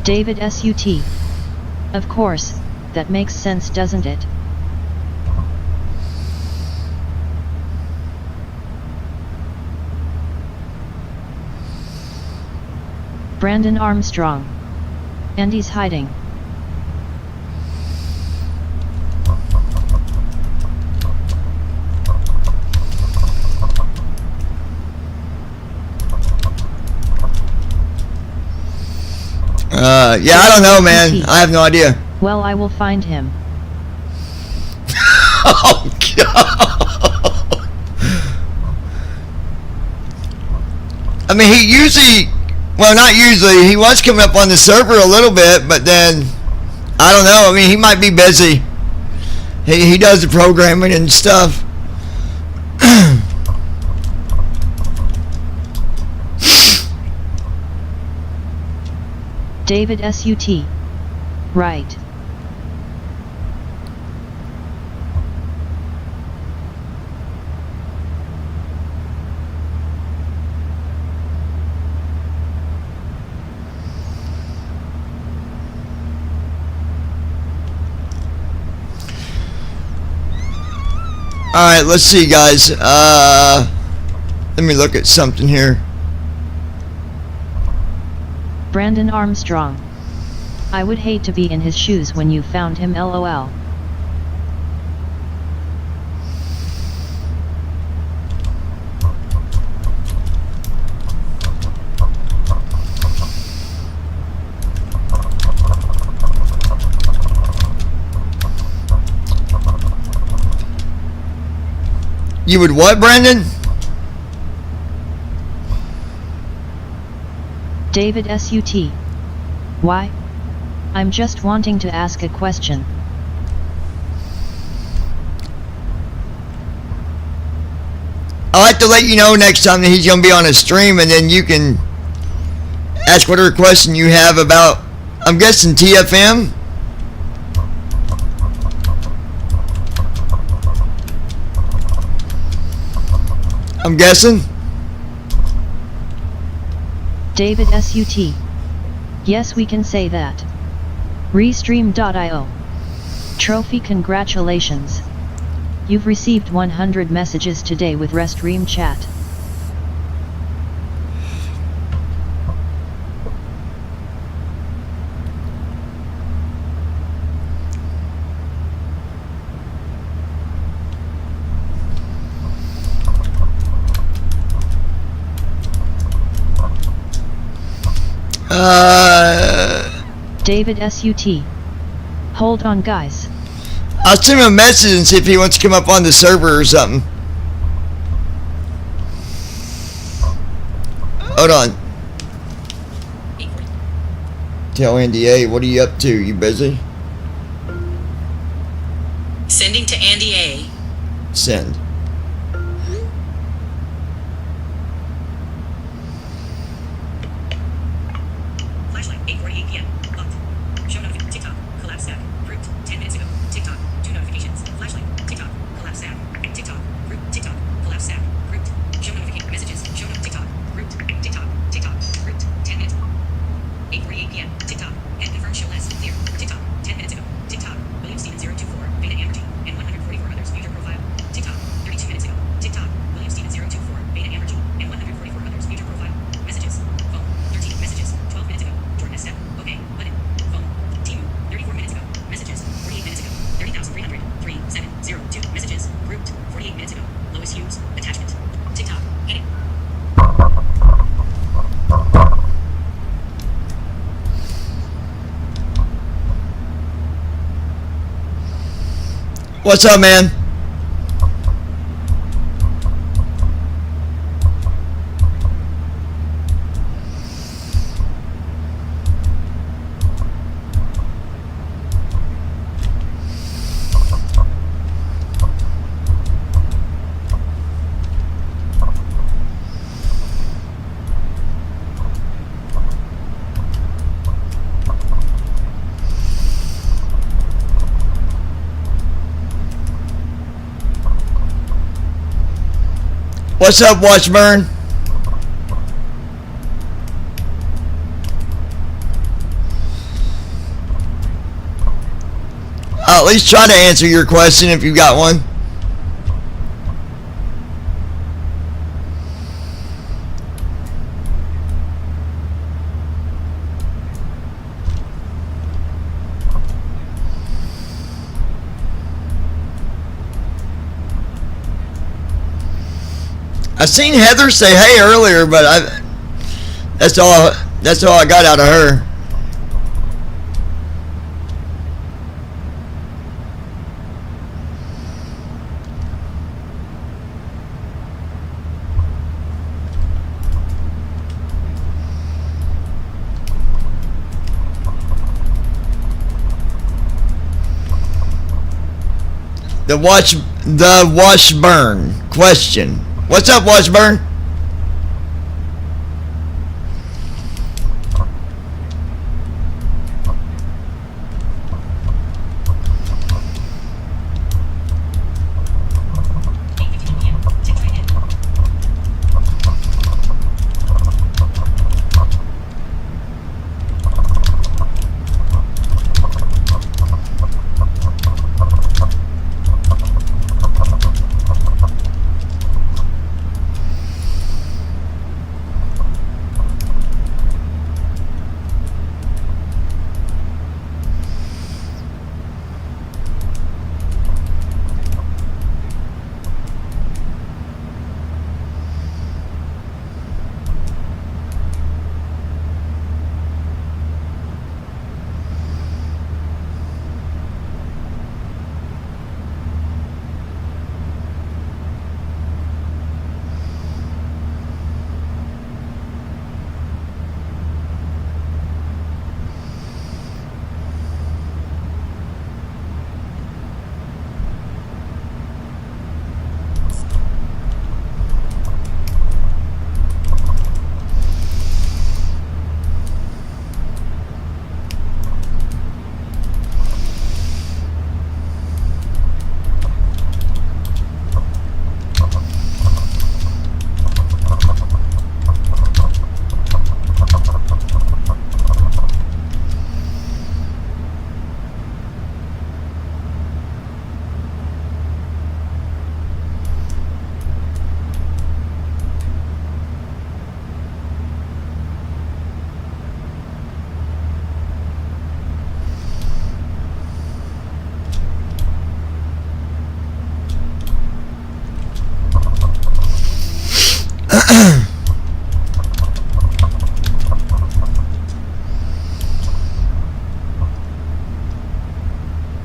David SUT. Of course, that makes sense, doesn't it? Brandon Armstrong. Andy's hiding. Yeah, I don't know, man. I have no idea. Well, I will find him. Oh, God. I mean, he usually, well, not usually, he was coming up on the server a little bit, but then, I don't know. I mean, he might be busy. He does the programming and stuff. David SUT. Right. Alright, let's see, guys. Let me look at something here. Brandon Armstrong. I would hate to be in his shoes when you found him, LOL. You would what, Brandon? David SUT. Why? I'm just wanting to ask a question. I'll have to let you know next time that he's going to be on a stream, and then you can ask whatever question you have about, I'm guessing, TFM? I'm guessing? David SUT. Yes, we can say that. Restream.io. Trophy, congratulations. You've received 100 messages today with Restream chat. David SUT. Hold on, guys. I'll send him a message and see if he wants to come up on the server or something. Hold on. Tell Andy A, what are you up to? You busy? Sending to Andy A. Send. Flashlight, 8:48 p.m. Locked. Show notification. TikTok. Collapse stack. Grouped. 10 minutes ago. TikTok. 2 notifications. Flashlight. TikTok. Collapse stack. TikTok. Grouped. TikTok. Collapse stack. Grouped. Show notification. Messages. Show notification. TikTok. Grouped. TikTok. TikTok. Grouped. 10 minutes. 8:48 p.m. TikTok. And confirm show less. Clear. TikTok. 10 minutes ago. TikTok. William Steven 024. Beta Amberty. And 144 others. View your profile. TikTok. What's up, man? What's up, Watchburn? I'll at least try to answer your question if you got one. I seen Heather say hey earlier, but that's all I got out of her. The Washburn question. What's up, Washburn?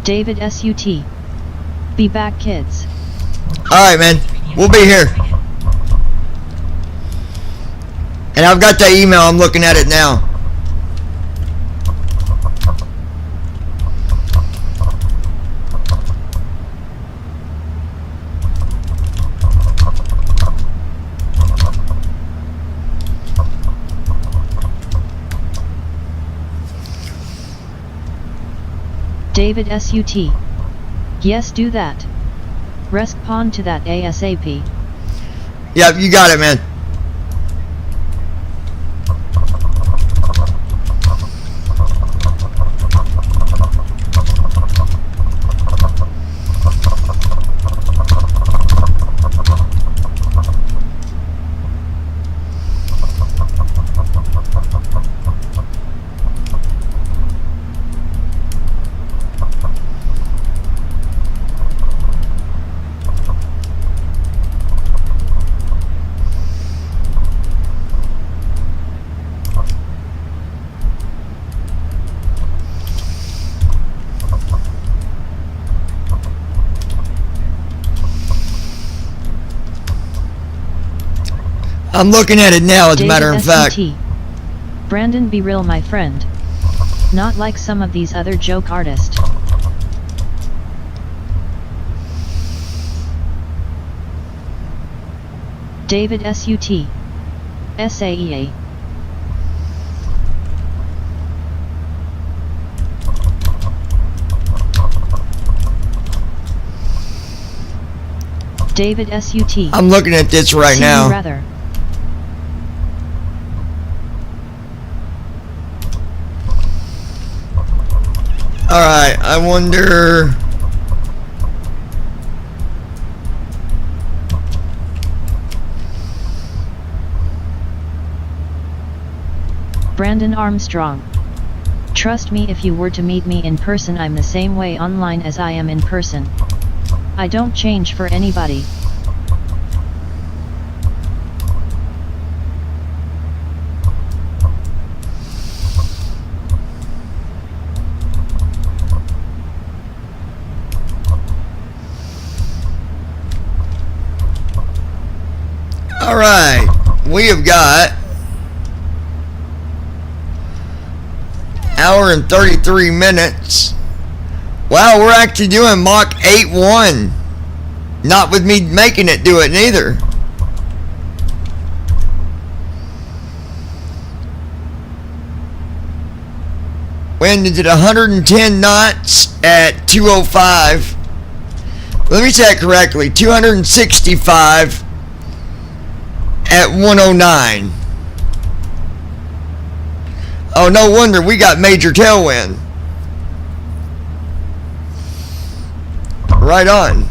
David SUT. Be back, kids. Alright, man. We'll be here. And I've got the email. I'm looking at it now. David SUT. Yes, do that. Respond to that ASAP. Yep, you got it, man. I'm looking at it now, as a matter of fact. SUT. Brandon, be real, my friend. Not like some of these other joke artists. David SUT. SAEA. David SUT. I'm looking at this right See now. Rather. Alright, I wonder... Brandon Armstrong. Trust me, if you were to meet me in person, I'm the same way online as I am in person. I don't change for anybody. Alright, we have got hour and 33 minutes. Wow, we're actually doing Mach 8.1. Not with me making it do it neither. Wind is at 110 knots at 205. Let me say it correctly. 265 at 109. Oh, no wonder we got major tailwind. Right on.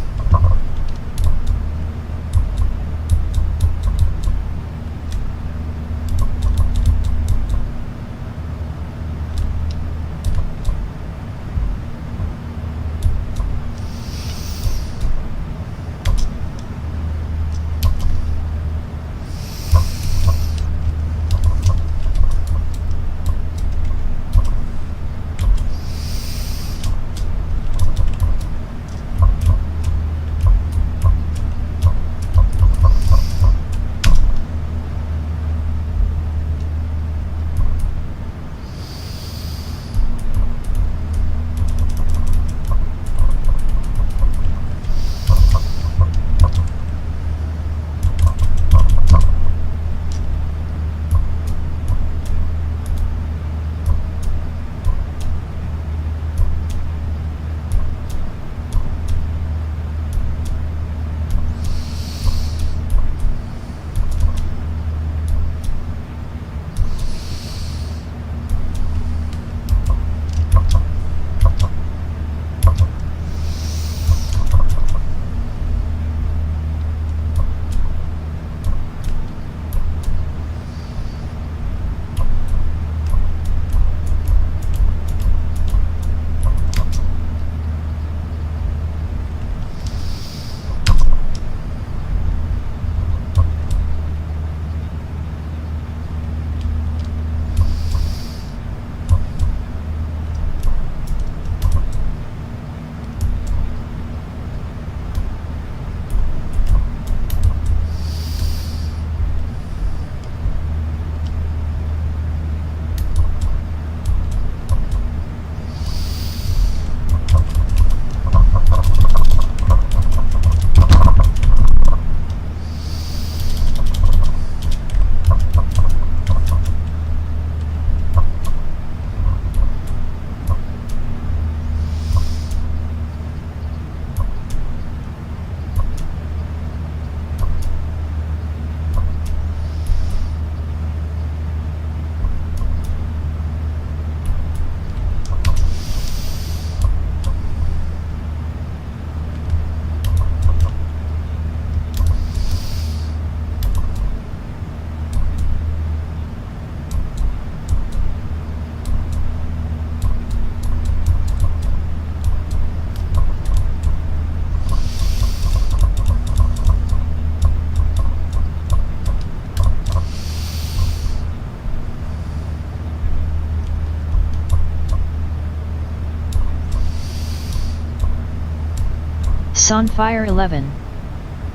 Sunfire 11.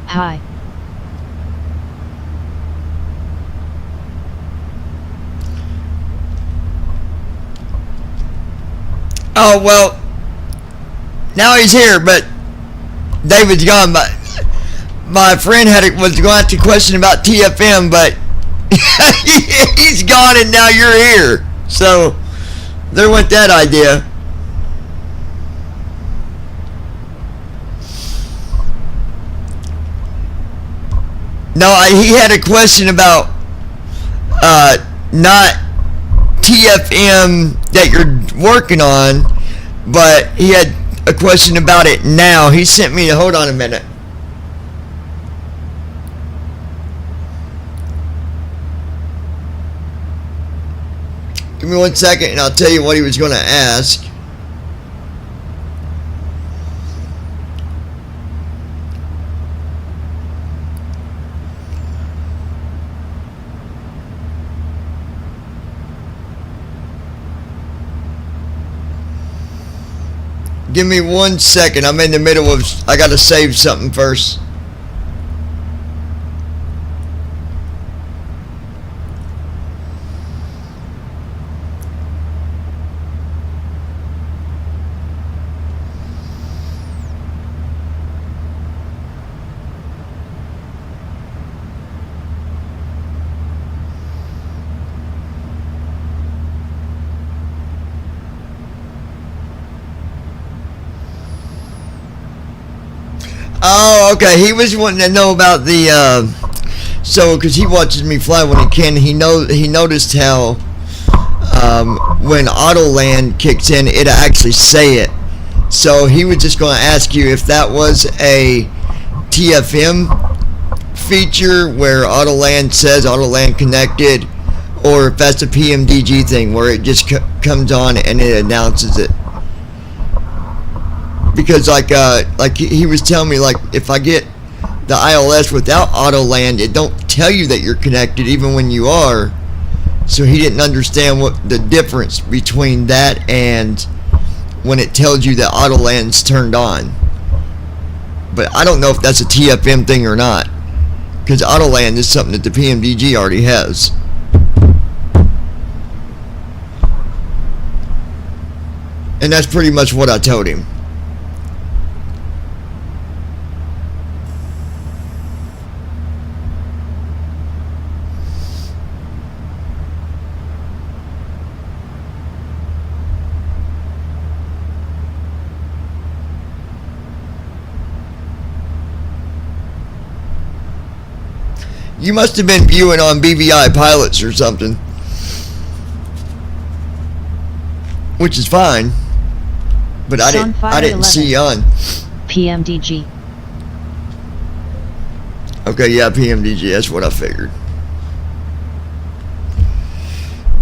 Hi. Oh, well, now he's here, but David's gone. But my friend was going to ask a question about TFM, but he's gone and now you're here. So there went that idea. No, he had a question about not TFM that you're working on, but he had a question about it now. He sent me, hold on a minute. Give me 1 second and I'll tell you what he was going to ask. Give me 1 second. I'm in the middle of, I got to save something first. Oh, okay. He was wanting to know about the, so, because he watches me fly when he can, he noticed how, when Autoland kicks in, it'll actually say it. So he was just going to ask you if that was a TFM feature where Autoland says Autoland connected, or if that's a PMDG thing where it just comes on and it announces it. Because like he was telling me, like, if I get the ILS without Autoland, it don't tell you that you're connected even when you are. So he didn't understand what the difference between that and when it tells you that Autoland's turned on. But I don't know if that's a TFM thing or not, because Autoland is something that the PMDG already has. And that's pretty much what I told him. You must have been viewing on BVI Pilots or something, which is fine. But I didn't see you on PMDG. Okay, yeah, PMDG. That's what I figured.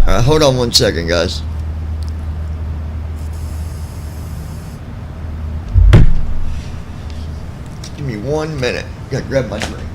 All right, hold on 1 second, guys. Give me 1 minute. Gotta grab my drink.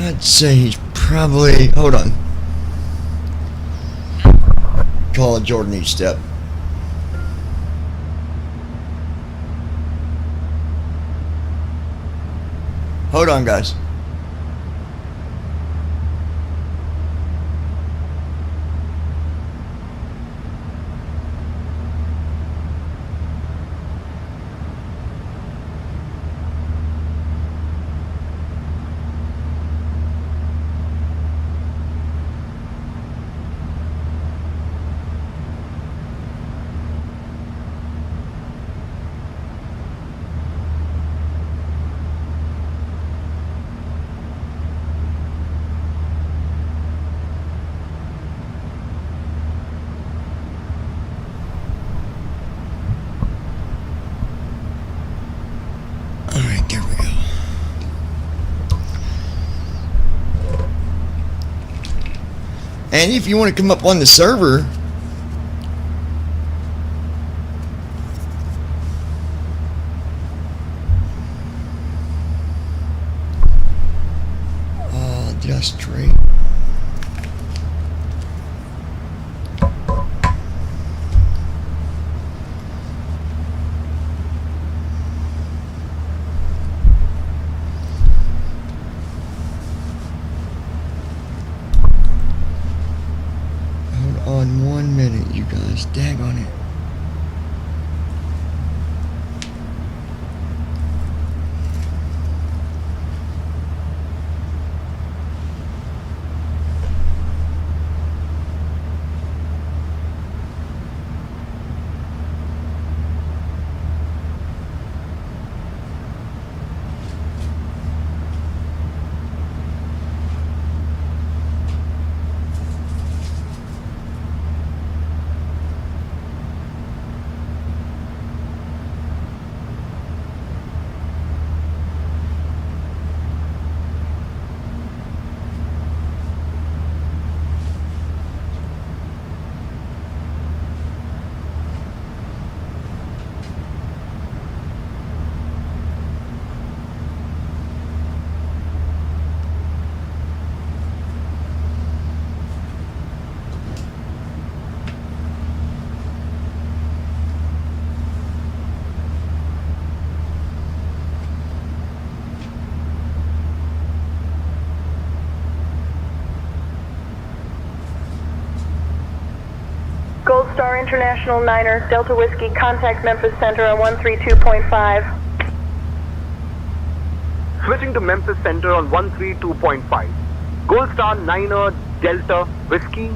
I'd say he's probably, hold on. Call Jordan each step. Hold on, guys. And if you want to come up on the server, just straight. Hold on 1 minute, you guys. Dag on it. Gold Star International 9er, Delta Whiskey, contact Memphis Center on 132.5. Switching to Memphis Center on 132.5. Gold Star 9er Delta Whiskey.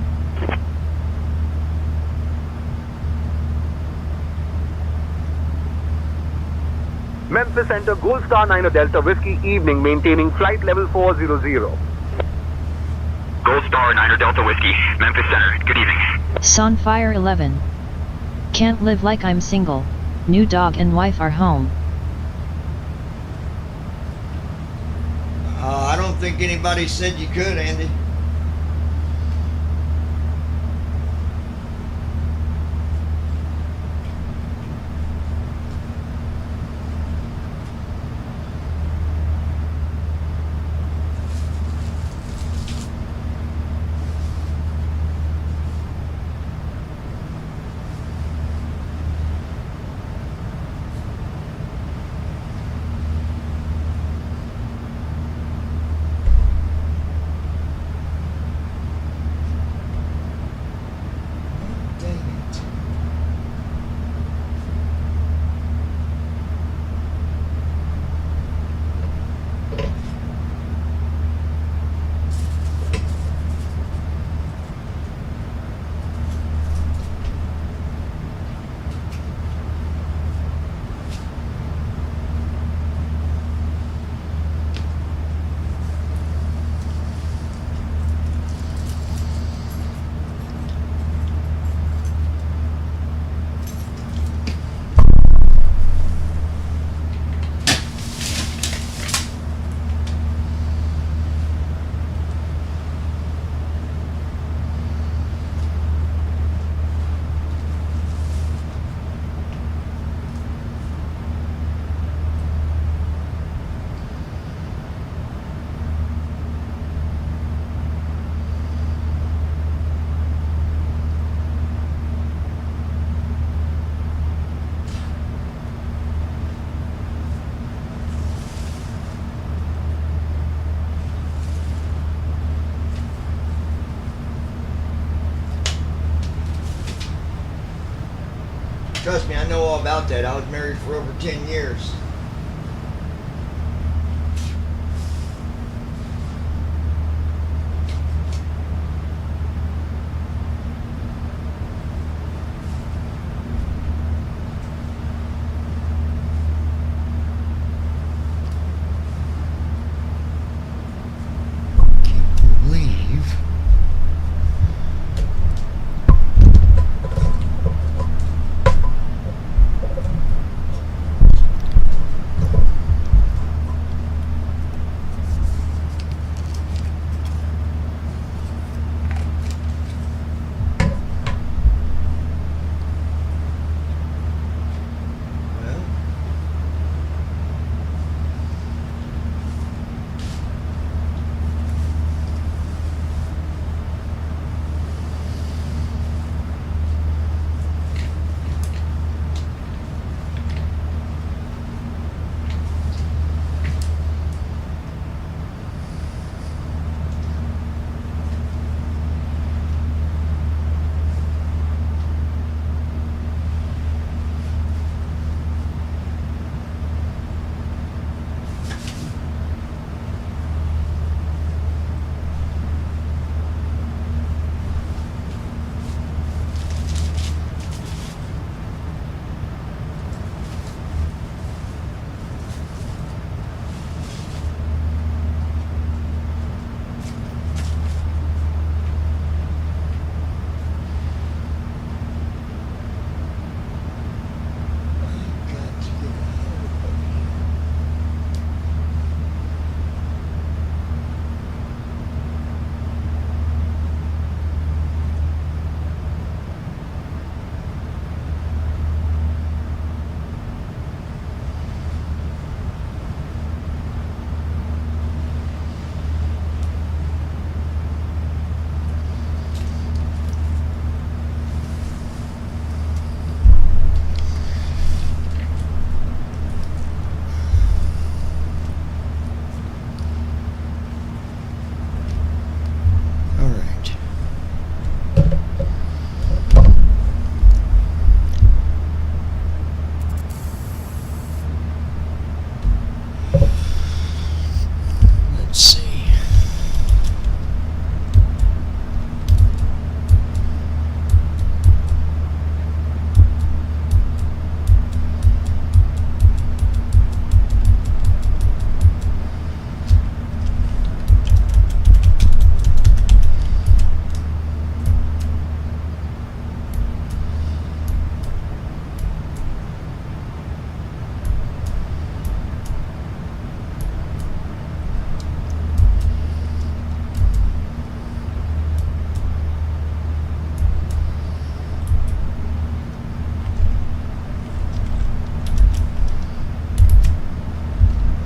Memphis Center Gold Star 9er Delta Whiskey evening, maintaining flight level 400. Gold Star 9er Delta Whiskey, Memphis Center. Good evening. Sunfire 11. Can't live like I'm single. New dog and wife are home. I don't think anybody said you could, Andy. Trust me, I know all about that. I was married for over 10 years.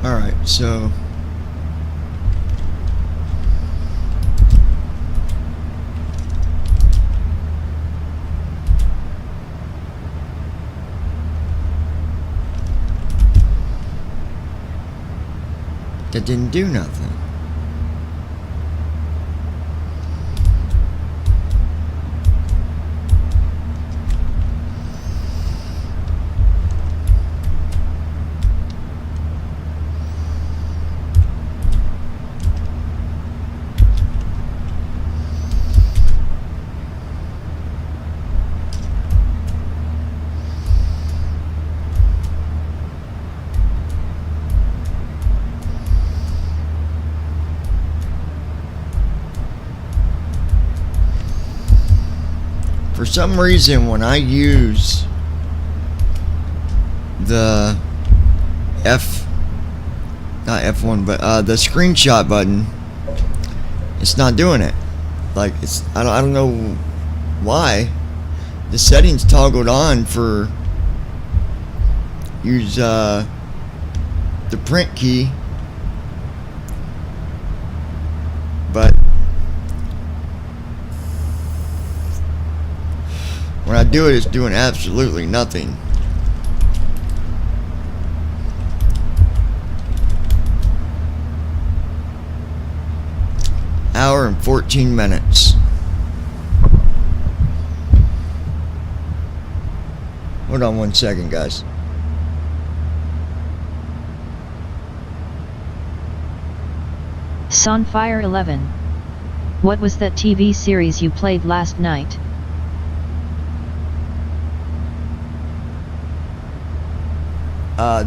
Alright, so that didn't do nothing. For some reason, when I use the not F1, but the screenshot button, it's not doing it. Like, I don't know why. The settings toggled on for use the print key, but when I do it, it's doing absolutely nothing. Hour and 14 minutes. Hold on 1 second, guys. Sunfire 11. What was that TV series you played last night?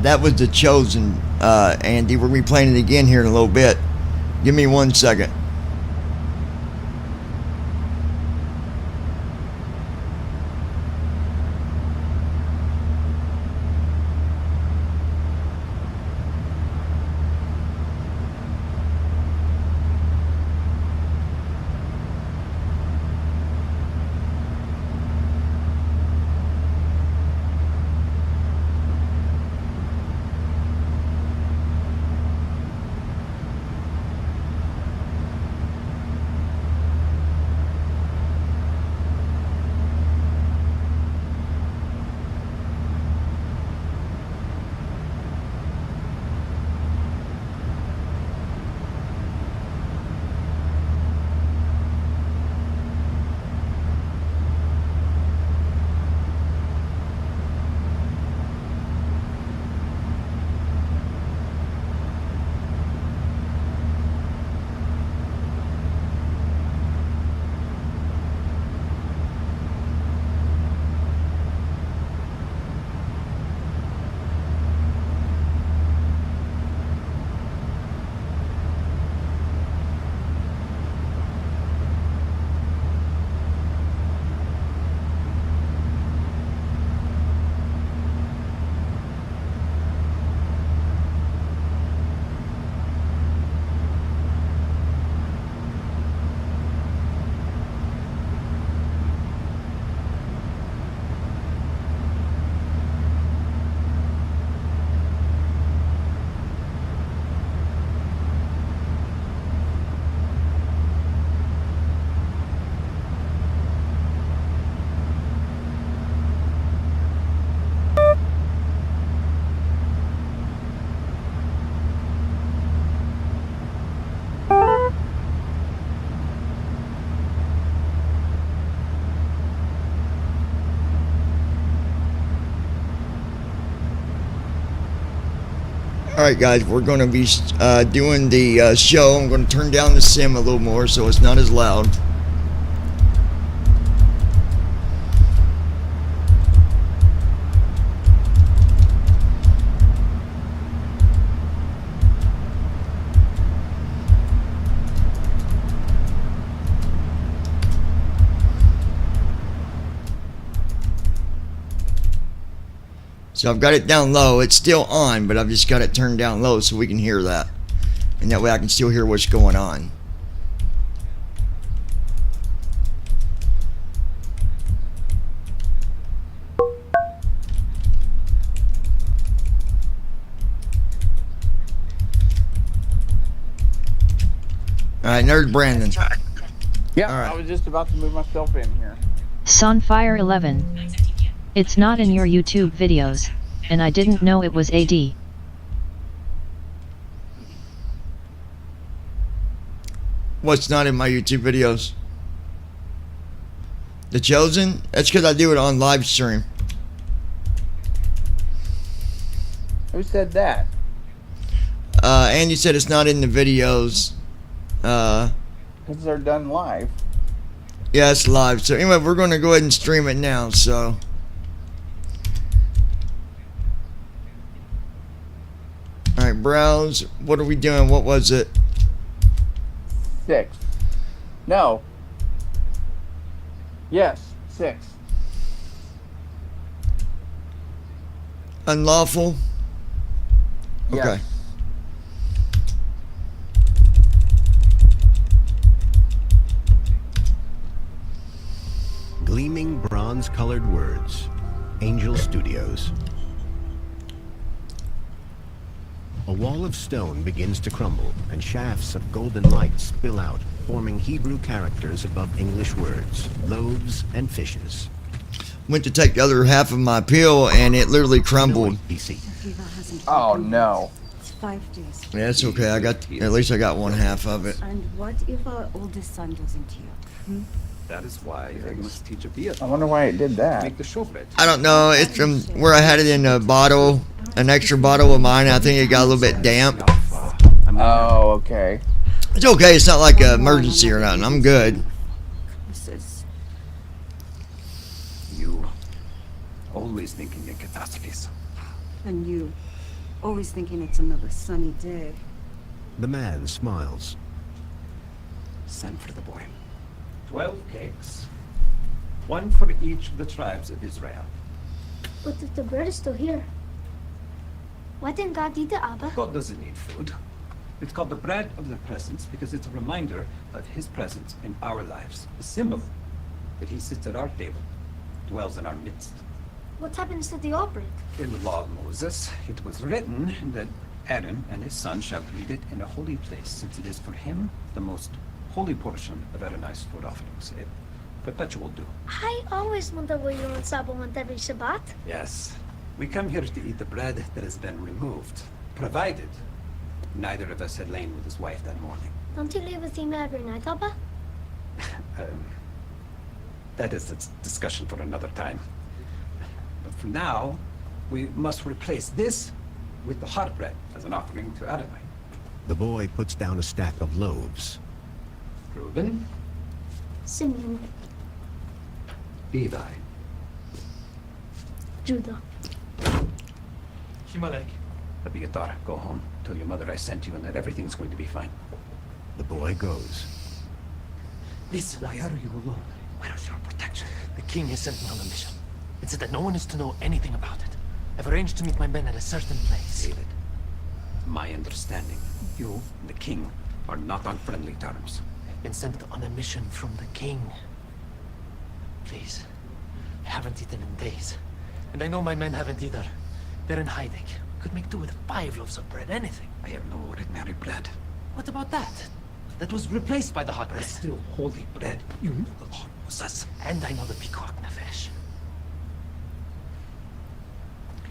That was The Chosen, Andy. We'll be playing it again here in a little bit. Give me 1 second. Alright guys, we're going to be doing the show. I'm going to turn down the sim a little more so it's not as loud. So I've got it down low. It's still on, but I've just got it turned down low so we can hear that. And that way I can still hear what's going on. Alright, Nerd Brandon. Yeah, All right. I was just about to move myself in here. Sunfire 11. It's not in your YouTube videos, and I didn't know it was AD. What's not in my YouTube videos? The Chosen? That's because I do it on live stream. Who said that? Andy said it's not in the videos. Because they're done live. Yeah, it's live. So anyway, we're going to go ahead and stream it now. So all right, browse. What are we doing? What was it? 6. No. Yes, 6. Unlawful. Yes. Okay. Gleaming bronze-colored words. Angel Studios. A wall of stone begins to crumble, and shafts of golden light spill out, forming Hebrew characters above English words, loaves and fishes. Went to take the other half of my pill, and it literally crumbled. Oh no. It's 5 days. Yeah, it's okay. I got at least I got one half of it. And what if our oldest son doesn't hear? That is why I must teach a beer. I wonder why it did that. Make the shortbread. I don't know. It's from where I had it in a bottle, an extra bottle of mine. I think it got a little bit damp. Oh, okay. It's okay. It's not like an emergency or nothing. I'm good. You always thinking in catastrophes. And you, always thinking it's another sunny day. The man smiles. Send for the boy. 12 cakes. One for each of the tribes of Israel. But if the bread is still here, why didn't God eat it, Abba? God doesn't need food. It's called the bread of the presence because it's a reminder of his presence in our lives. A symbol that he sits at our table, dwells in our midst. What happens to the old bread? In the law of Moses, it was written that Aaron and his son shall eat it in a holy place, since it is for him the most holy portion of Adonai's food offerings, a perpetual due. I always wonder what you and Saba want every Shabbat. Yes, we come here to eat the bread that has been removed, provided neither of us had lain with his wife that morning. Don't you leave with him every night, Abba? That is a discussion for another time. But for now, we must replace this with the hot bread as an offering to Adonai. The boy puts down a stack of loaves. Reuben, Simeon, Levi, Judah. Shimalek. Abiathar, go home. Tell your mother I sent you and that everything's going to be fine. The boy goes. Listen, why are you alone? Where is your protection? The king has sent me on a mission. It said that no one is to know anything about it. I've arranged to meet my men at a certain place. David, my understanding, you and the king are not on friendly terms. I've been sent on a mission from the king. Please, I haven't eaten in days. And I know my men haven't either. They're in hiding. Could make do with 5 loaves of bread, anything. I have no ordinary bread. What about that? That was replaced by the hot bread. It's still holy bread. You know the law, Moses. And I know the peacock nefesh.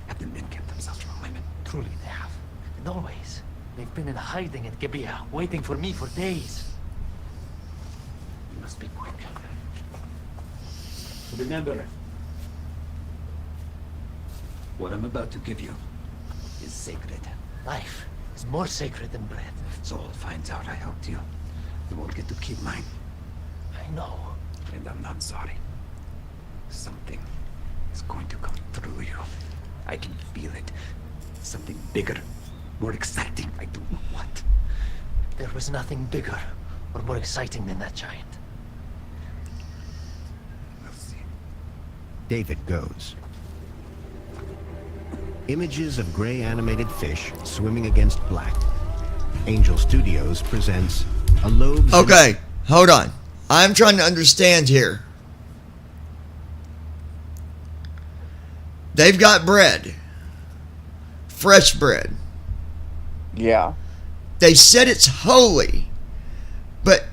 Have the men kept themselves from women? Truly they have. And always. They've been in hiding at Gibeah, waiting for me for days. You must be quick. Remember, what I'm about to give you is sacred. Life is more sacred than bread. If Zol finds out I helped you, you won't get to keep mine. I know. And I'm not sorry. Something is going to come through you. I can feel it. Something bigger, more exciting. I don't know what. There was nothing bigger or more exciting than that giant. We'll see. David goes. Images of gray animated fish swimming against black. Angel Studios presents a loaves. Okay, hold on. I'm trying to understand here. They've got bread. Fresh bread. Yeah. They said it's holy. But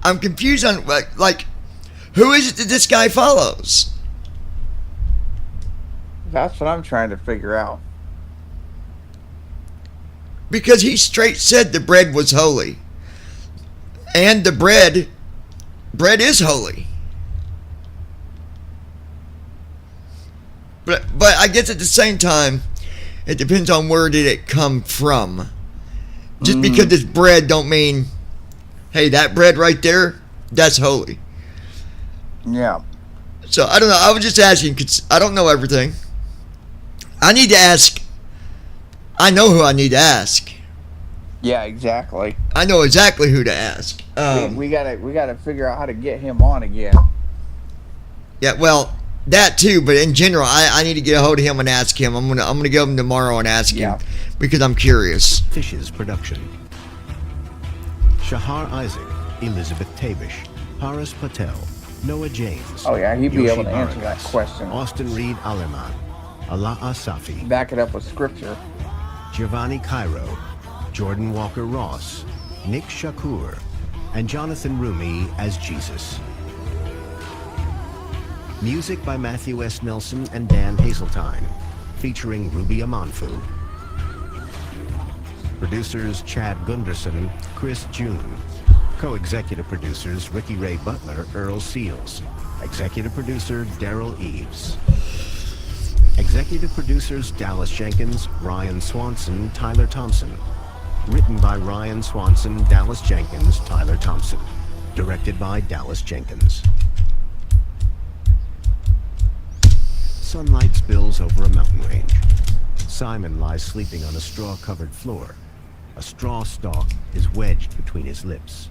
I'm confused on like who is it that this guy follows? That's what I'm trying to figure out. Because he straight said the bread was holy. And the bread is holy. But I guess at the same time, it depends on where did it come from. Just because it's bread don't mean, hey, that bread right there, that's holy. Yeah. So I don't know. I was just asking because I don't know everything. I need to ask. I know who I need to ask. Yeah, exactly. I know exactly who to ask. We gotta figure out how to get him on again. Yeah, well, that too. But in general, I need to get a hold of him and ask him. I'm gonna go him tomorrow and ask him because I'm curious. Fishes production. Shahar Isaac, Elizabeth Tabish, Haris Patel, Noah James. Oh yeah, he'd be Yoshi able to answer that Baragas, question. Austin Reed Aleman, Allah Asafi, Back it up with scripture. Giovanni Cairo, Jordan Walker Ross, Nick Shakur, and Jonathan Rumi as Jesus. Music by Matthew S. Nelson and Dan Hazeltine, featuring Ruby Amanfu. Producers Chad Gunderson, Chris June. Co-executive producers Ricky Ray Butler, Earl Seals. Executive producer Daryl Eves. Executive producers Dallas Jenkins, Ryan Swanson, Tyler Thompson. Written by Ryan Swanson, Dallas Jenkins, Tyler Thompson. Directed by Dallas Jenkins. Sunlight spills over a mountain range. Simon lies sleeping on a straw-covered floor. A straw stalk is wedged between his lips.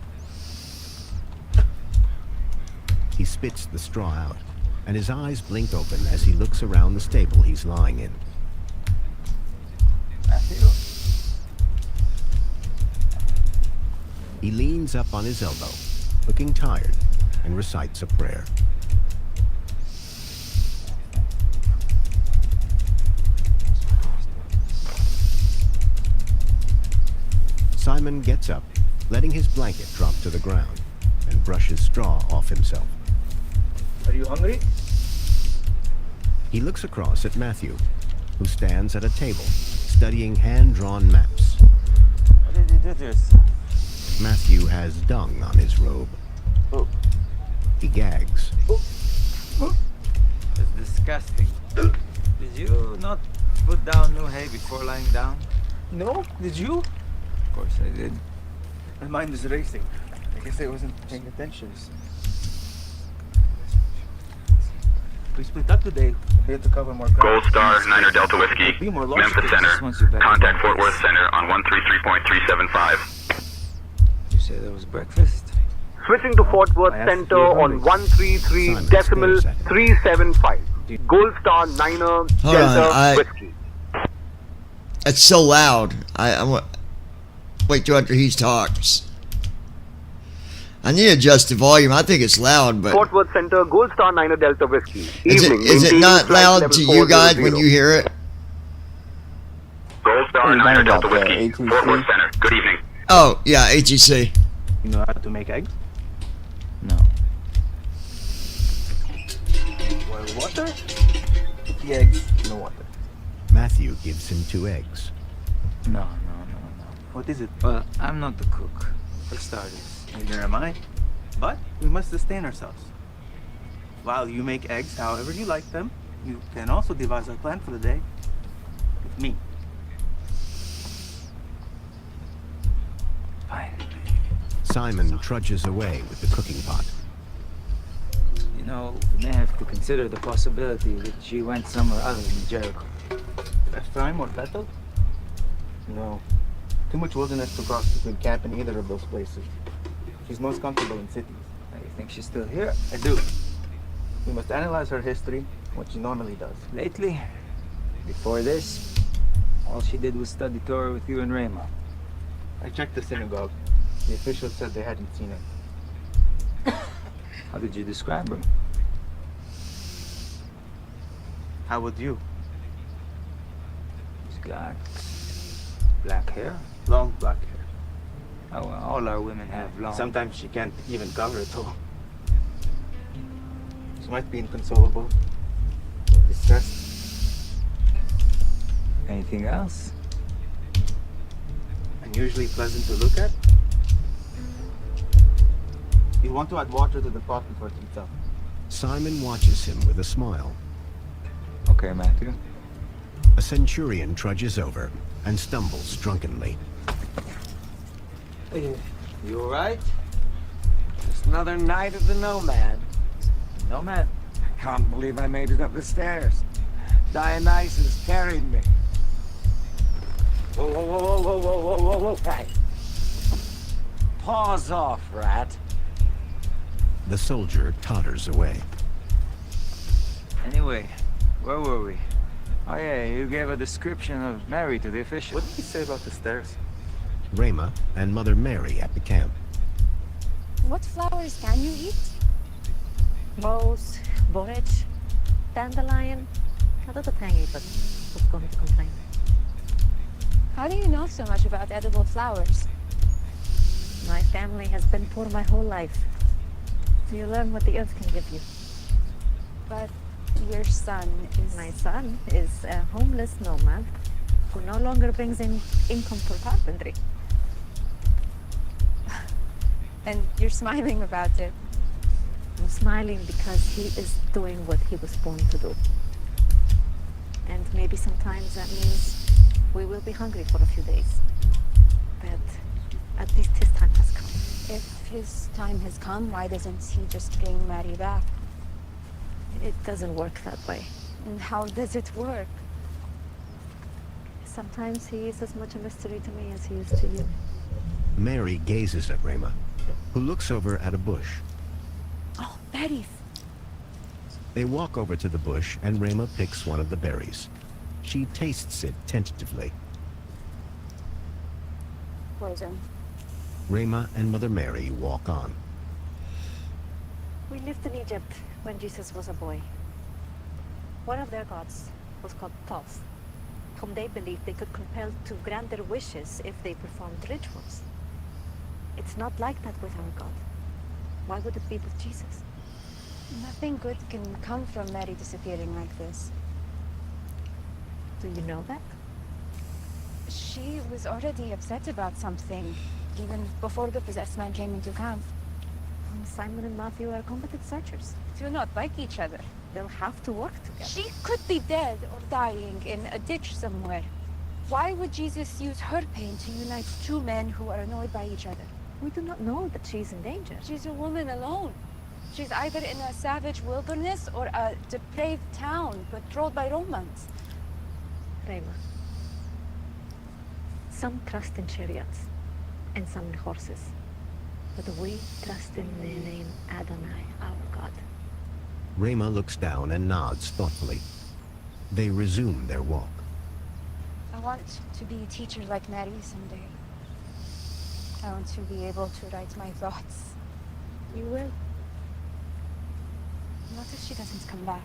He spits the straw out, and his eyes blink open as he looks around the stable he's lying in. He leans up on his elbow, looking tired, and recites a prayer. Simon gets up, letting his blanket drop to the ground, and brushes straw off himself. Are you hungry? He looks across at Matthew, who stands at a table, studying hand-drawn maps. What did you do to yourself? Matthew has dung on his robe. Oh. He gags. That's disgusting. Did you not put down new hay before lying down? No, did you? Of course I did. My mind is racing. I guess I wasn't paying attention. We split up today. We had to cover more ground. Gold Star, Niner Delta Whiskey, Memphis Center. Contact Fort Worth Center on 133.375. You said there was breakfast? Switching to Fort Worth Center on 133.375. Gold Star Niner Delta Whiskey. It's so loud. I wait till after he talks. I need to adjust the volume. I think it's loud, but Fort Worth Center, Gold Star Niner Delta Whiskey. Is it not loud to you guys when you hear it? Gold Star, Niner Delta Whiskey, Fort Worth Center. Good evening. Oh, yeah, HEC. You know how to make eggs? No. Boil water? Put the eggs in the water. Matthew gives him 2 eggs. No. What is it? Well, I'm not the cook, for starters. Neither am I. But we must sustain ourselves. While you make eggs however you like them, you can also devise our plan for the day. With me. Fine. Simon trudges away with the cooking pot. You know, we may have to consider the possibility that she went somewhere other than Jericho. Ephraim or Bethel? No. Too much wilderness to cross between camp and either of those places. She's most comfortable in cities. You think she's still here? I do. We must analyze her history, what she normally does. Lately, before this, all she did was study Torah with you and Rama. I checked the synagogue. The officials said they hadn't seen her. How did you describe her? How would you? She's got black hair. Long black hair. Oh, well, all our women have long. Sometimes she can't even cover it all. She might be inconsolable, distressed. Anything else? Unusually pleasant to look at. You want to add water to the pot before it heats up. Simon watches him with a smile. Okay, Matthew. A centurion trudges over and stumbles drunkenly. Hey, you alright? Just another night of the Nomad. Nomad? I can't believe I made it up the stairs. Dionysus carried me. Whoa, whoa, whoa, whoa, whoa, whoa, whoa, whoa, whoa. Hey. Paws off, rat. The soldier totters away. Anyway, where were we? Oh yeah, you gave a description of Mary to the official. What did he say about the stairs? Rema and Mother Mary at the camp. What flowers can you eat? Rose, borage, dandelion. Not a tangy, but who's going to complain? How do you know so much about edible flowers? My family has been poor my whole life. So you learn what the earth can give you. But your son is... My son is a homeless nomad who no longer brings in income for carpentry. And you're smiling about it. I'm smiling because he is doing what he was born to do. And maybe sometimes that means we will be hungry for a few days. But at least his time has come. If his time has come, why doesn't he just bring Mary back? It doesn't work that way. And how does it work? Sometimes he is as much a mystery to me as he is to you. Mary gazes at Rema, who looks over at a bush. Oh, berries. They walk over to the bush and Rema picks one of the berries. She tastes it tentatively. Poison. Rema and Mother Mary walk on. We lived in Egypt when Jesus was a boy. One of their gods was called Thoth, whom they believed they could compel to grant their wishes if they performed rituals. It's not like that with our God. Why would it be with Jesus? Nothing good can come from Mary disappearing like this. Do you know that? She was already upset about something, even before the possessed man came into camp. Simon and Matthew are competent searchers. Do not like each other. They'll have to work together. She could be dead or dying in a ditch somewhere. Why would Jesus use her pain to unite two men who are annoyed by each other? We do not know that she's in danger. She's a woman alone. She's either in a savage wilderness or a depraved town patrolled by Romans. Rema, some trust in chariots and some in horses. But we trust in the name Adonai, our God. Rema looks down and nods thoughtfully. They resume their walk. I want to be a teacher like Mary someday. I want to be able to write my thoughts. You will. What if she doesn't come back?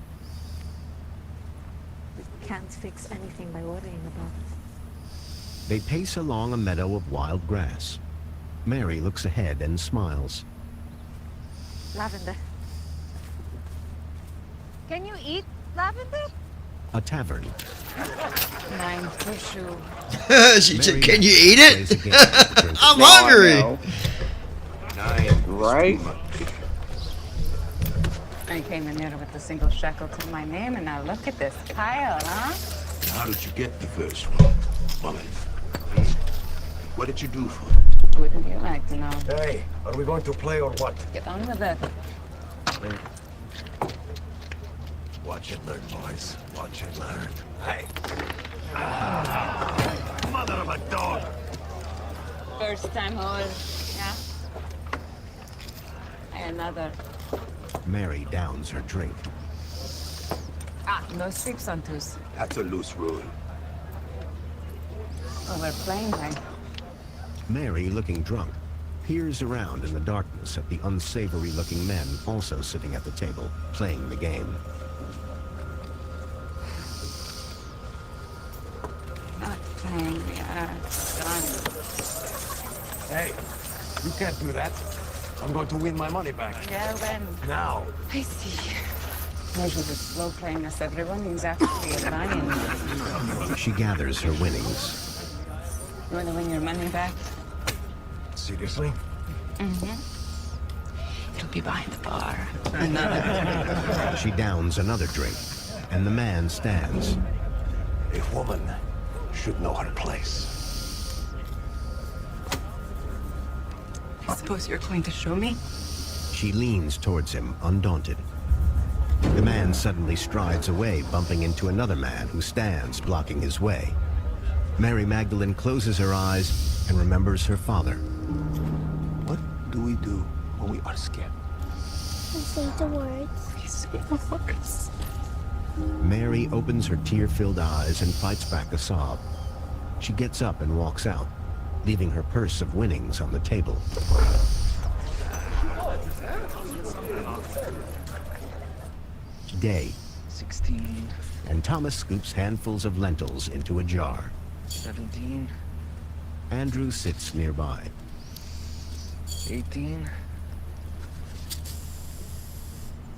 We can't fix anything by worrying about it. They pace along a meadow of wild grass. Mary looks ahead and smiles. Lavender. Can you eat lavender? A tavern. Nine for sure. She said, "Can you eat it?" I'm hungry. Nice, right? I came in here with a single shekel to my name, and now look at this pile, huh? How did you get the first one, woman? What did you do for it? Wouldn't you like to know? Hey, are we going to play or what? Get on with it. Watch and learn, boys. Watch and learn. Hey. Mother of a dog. First time hole, yeah? Another. Mary downs her drink. No six on twos. That's a loose rule. Oh, we're playing, right? Mary, looking drunk, peers around in the darkness at the unsavory-looking men also sitting at the table, playing the game. Not playing, we are done. Hey, You can't do that. I'm going to win my money back. Yeah, when? Now. I see. Maybe the slow playing as everyone is actually a lion. She gathers her winnings. You want to win your money back? Seriously? Mm-hmm. It'll be behind the bar. Another. She downs another drink, and the man stands. A woman should know her place. I suppose you're going to show me? She leans towards him, undaunted. The man suddenly strides away, bumping into another man who stands, blocking his way. Mary Magdalene closes her eyes and remembers her father. What do we do when we are scared? I say the words. We say the words. Mary opens her tear-filled eyes and fights back a sob. She gets up and walks out, leaving her purse of winnings on the table. Day. 16. And Thomas scoops handfuls of lentils into a jar. 17. Andrew sits nearby. 18.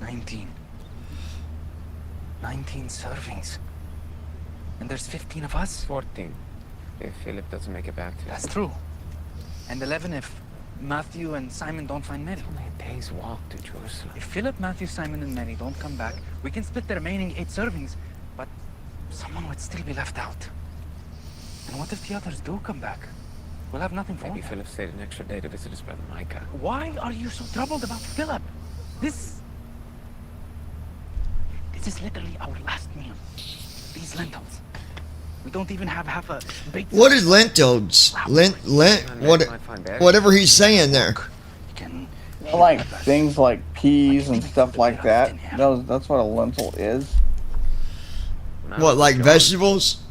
19. 19 servings. And there's 15 of us? 14. If Philip doesn't make it back to you. That's true. And 11 if Matthew and Simon don't find Mary. Only a day's walk to Jerusalem. If Philip, Matthew, Simon, and Mary don't come back, we can split the remaining 8 servings, but someone would still be left out. And what if the others do come back? We'll have nothing for Maybe them. Philip stayed an extra day to visit his brother Micah. Why are you so troubled about Philip? This is literally our last meal. These lentils. We don't even have half a baked... What is lentils? Whatever he's saying there. Like things like peas and stuff like that. That's what a lentil is. What, like vegetables?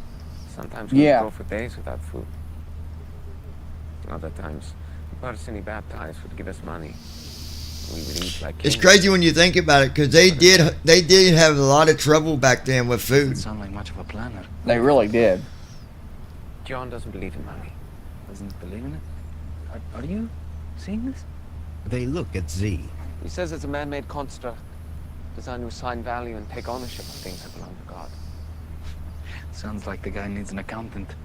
Sometimes we go for days without food. Other times, the person he baptized would give us money. We would eat like It's kings. crazy when you think about it, because they did have a lot of trouble back then with food. Doesn't sound like much of a planner. They really did. John doesn't believe in money. Doesn't believe in it? Are you seeing this? They look at Z. He says it's a man-made construct designed to assign value and take ownership of things that belong to God. Sounds like the guy needs an accountant.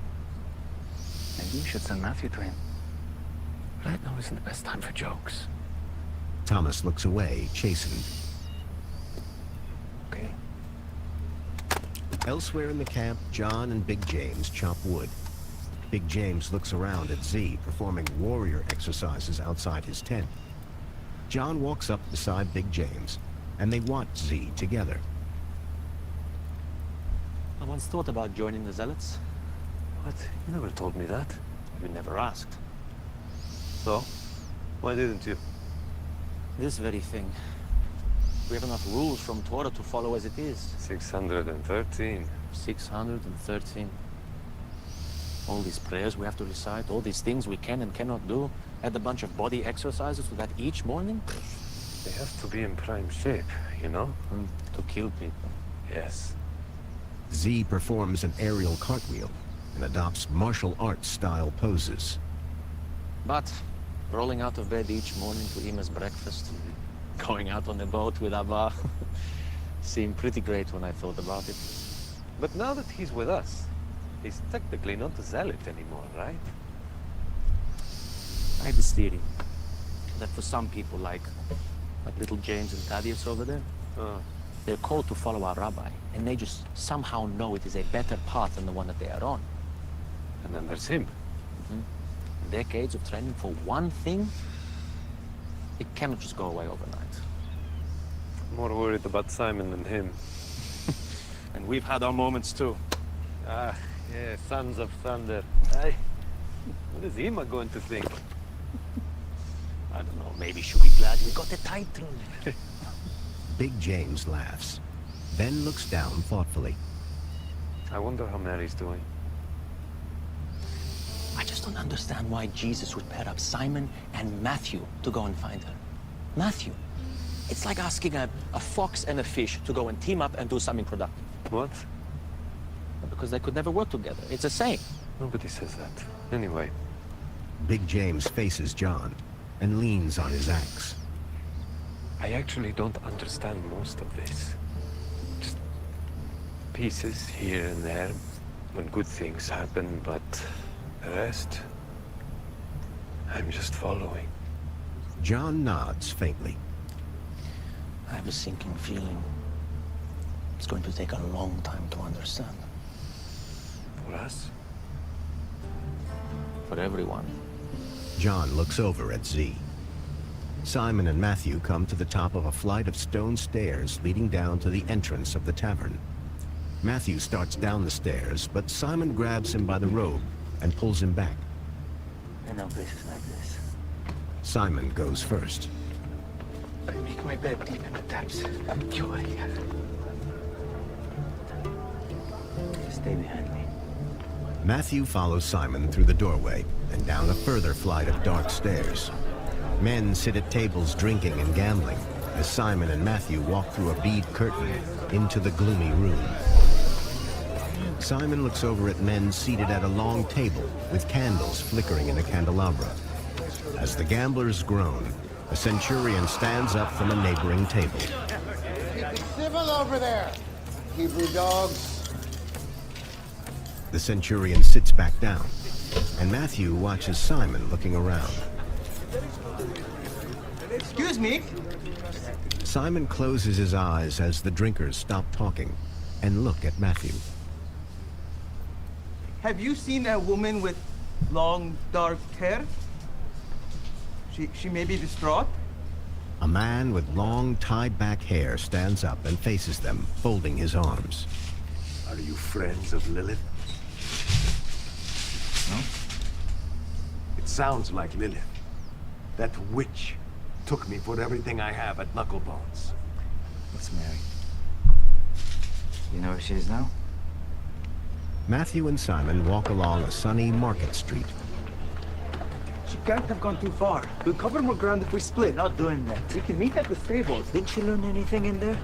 Maybe you should send Matthew to him. Right now isn't the best time for jokes. Thomas looks away, chastened. Okay. Elsewhere in the camp, John and Big James chop wood. Big James looks around at Z, performing warrior exercises outside his tent. John walks up beside Big James, and they watch Z together. I once thought about joining the Zealots. What? You never told me that. You never asked. So? Why didn't you? This very thing. We have enough rules from Torah to follow as it is. 613. 613. All these prayers we have to recite, all these things we can and cannot do, add a bunch of body exercises to that each morning. They have to be in prime shape, you know? To kill people. Yes. Z performs an aerial cartwheel and adopts martial arts style poses. But rolling out of bed each morning to Ima's breakfast, going out on the boat with Abba, seemed pretty great when I thought about it. But now that he's with us, he's technically not a zealot anymore, right? I have this theory that for some people, like little James and Thaddeus over there, they're called to follow our rabbi, and they just somehow know it is a better path than the one that they are on. And then there's him. Decades of training for one thing, it cannot just go away overnight. More worried about Simon than him. And we've had our moments too. Ah, yeah, sons of thunder. Aye. What is Ima going to think? I don't know, maybe she'll be glad we got the title. Big James laughs, then looks down thoughtfully. I wonder how Mary's doing. I just don't understand why Jesus would pair up Simon and Matthew to go and find her. Matthew. It's like asking a fox and a fish to go and team up and do something productive. What? Because they could never work together. It's a saying. Nobody says that. Anyway. Big James faces John. and leans on his axe. I actually don't understand most of this. Just pieces here and there when good things happen, but the rest, I'm just following. John nods faintly. I have a sinking feeling it's going to take a long time to understand. For us? For everyone. John looks over at Z. Simon and Matthew come to the top of a flight of stone stairs leading down to the entrance of the tavern. Matthew starts down the stairs, but Simon grabs him by the robe and pulls him back. I know places like this. Simon goes first. I make my bed deep in the depths. You are here. Stay behind me. Matthew follows Simon through the doorway and down a further flight of dark stairs. Men sit at tables drinking and gambling as Simon and Matthew walk through a bead curtain into the gloomy room. Simon looks over at men seated at a long table with candles flickering in a candelabra. As the gamblers groan, a centurion stands up from a neighboring table. Keep it civil over there, Hebrew dogs. The centurion sits back down, and Matthew watches Simon looking around. Excuse me? Simon closes his eyes as the drinkers stop talking and look at Matthew. Have you seen a woman with long, dark hair? She may be distraught. A man with long, tied-back hair stands up and faces them, folding his arms. Are you friends of Lilith? No? It sounds like Lilith. That witch took me for everything I have at Knucklebones. It's Mary. You know where she is now? Matthew and Simon walk along a sunny market street. She can't have gone too far. We'll cover more ground if we split. Not doing that. We can meet at the stables. Didn't she learn anything in there?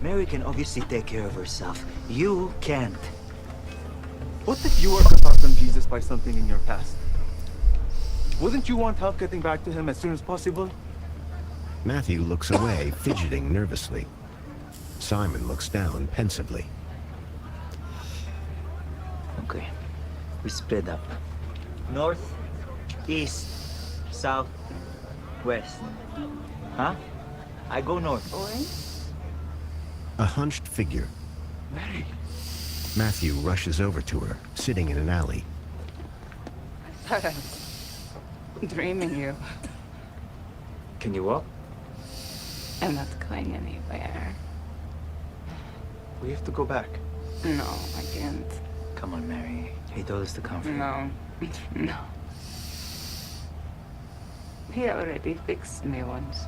Mary can obviously take care of herself. You can't. What if you were cut off from Jesus by something in your past? Wouldn't you want help getting back to him as soon as possible? Matthew looks away, fidgeting nervously. Simon looks down pensively. Okay. We split up. North, east, south, west. Huh? I go north. A hunched figure. Mary. Matthew rushes over to her, sitting in an alley. I thought I was dreaming you. Can you walk? I'm not going anywhere. We have to go back. No, I can't. Come on, Mary. He told us to come for you. No. No. He already fixed me once.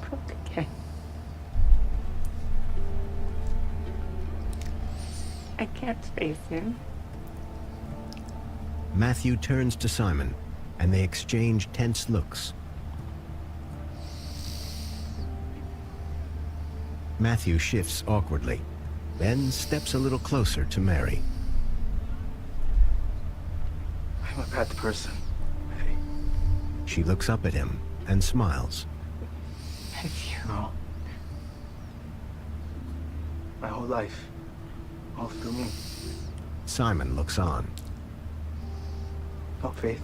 Broke again. I can't face him. Matthew turns to Simon, and they exchange tense looks. Matthew shifts awkwardly, then steps a little closer to Mary. I'm a bad person. She looks up at him and smiles. No. My whole life. All through me. Simon looks on. No faith.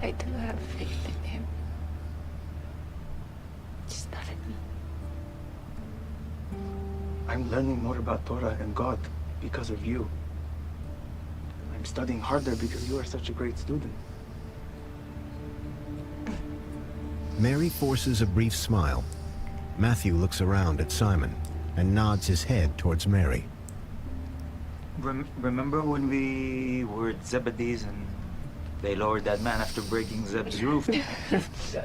I do have faith in him. Just not in me. I'm learning more about Torah and God because of you. I'm studying harder because you are such a great student. Mary forces a brief smile. Matthew looks around at Simon and nods his head towards Mary. Remember when we were at Zebedee's and they lowered that man after breaking Zeb's roof?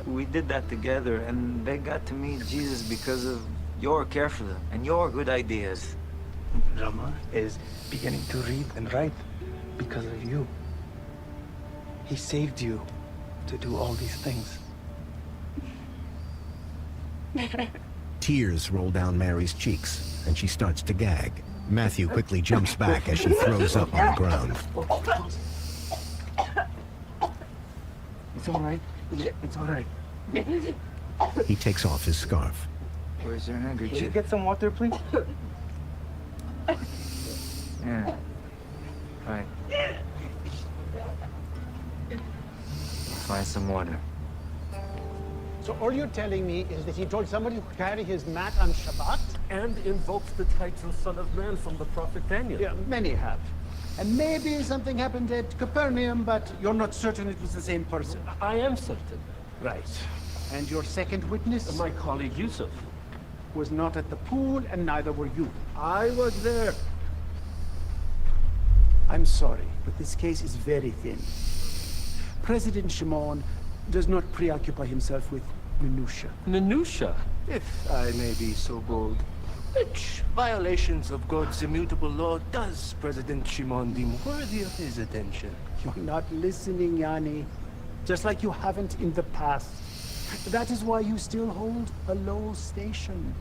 We did that together, and they got to meet Jesus because of your care for them and your good ideas. Rama is beginning to read and write because of you. He saved you to do all these things. Tears roll down Mary's cheeks, and she starts to gag. Matthew quickly jumps back as she throws up on the ground. It's all right. It's all right. He takes off his scarf. Where's your handkerchief? Can you get some water, please? Yeah. Right. Find some water. So all you're telling me is that he told somebody to carry his mat on Shabbat? And invoked the title Son of Man from the prophet Daniel. Yeah, many have. And maybe something happened at Capernaum, but you're not certain it was the same person. I am certain. Right. And your second witness? My colleague Yusuf. Was not at the pool, and neither were you. I was there. I'm sorry, but this case is very thin. President Shimon does not preoccupy himself with minutia. Minutia? If I may be so bold. Which violations of God's immutable law does President Shimon deem worthy of his attention? You're not listening, Yanni. Just like you haven't in the past. That is why you still hold a low station.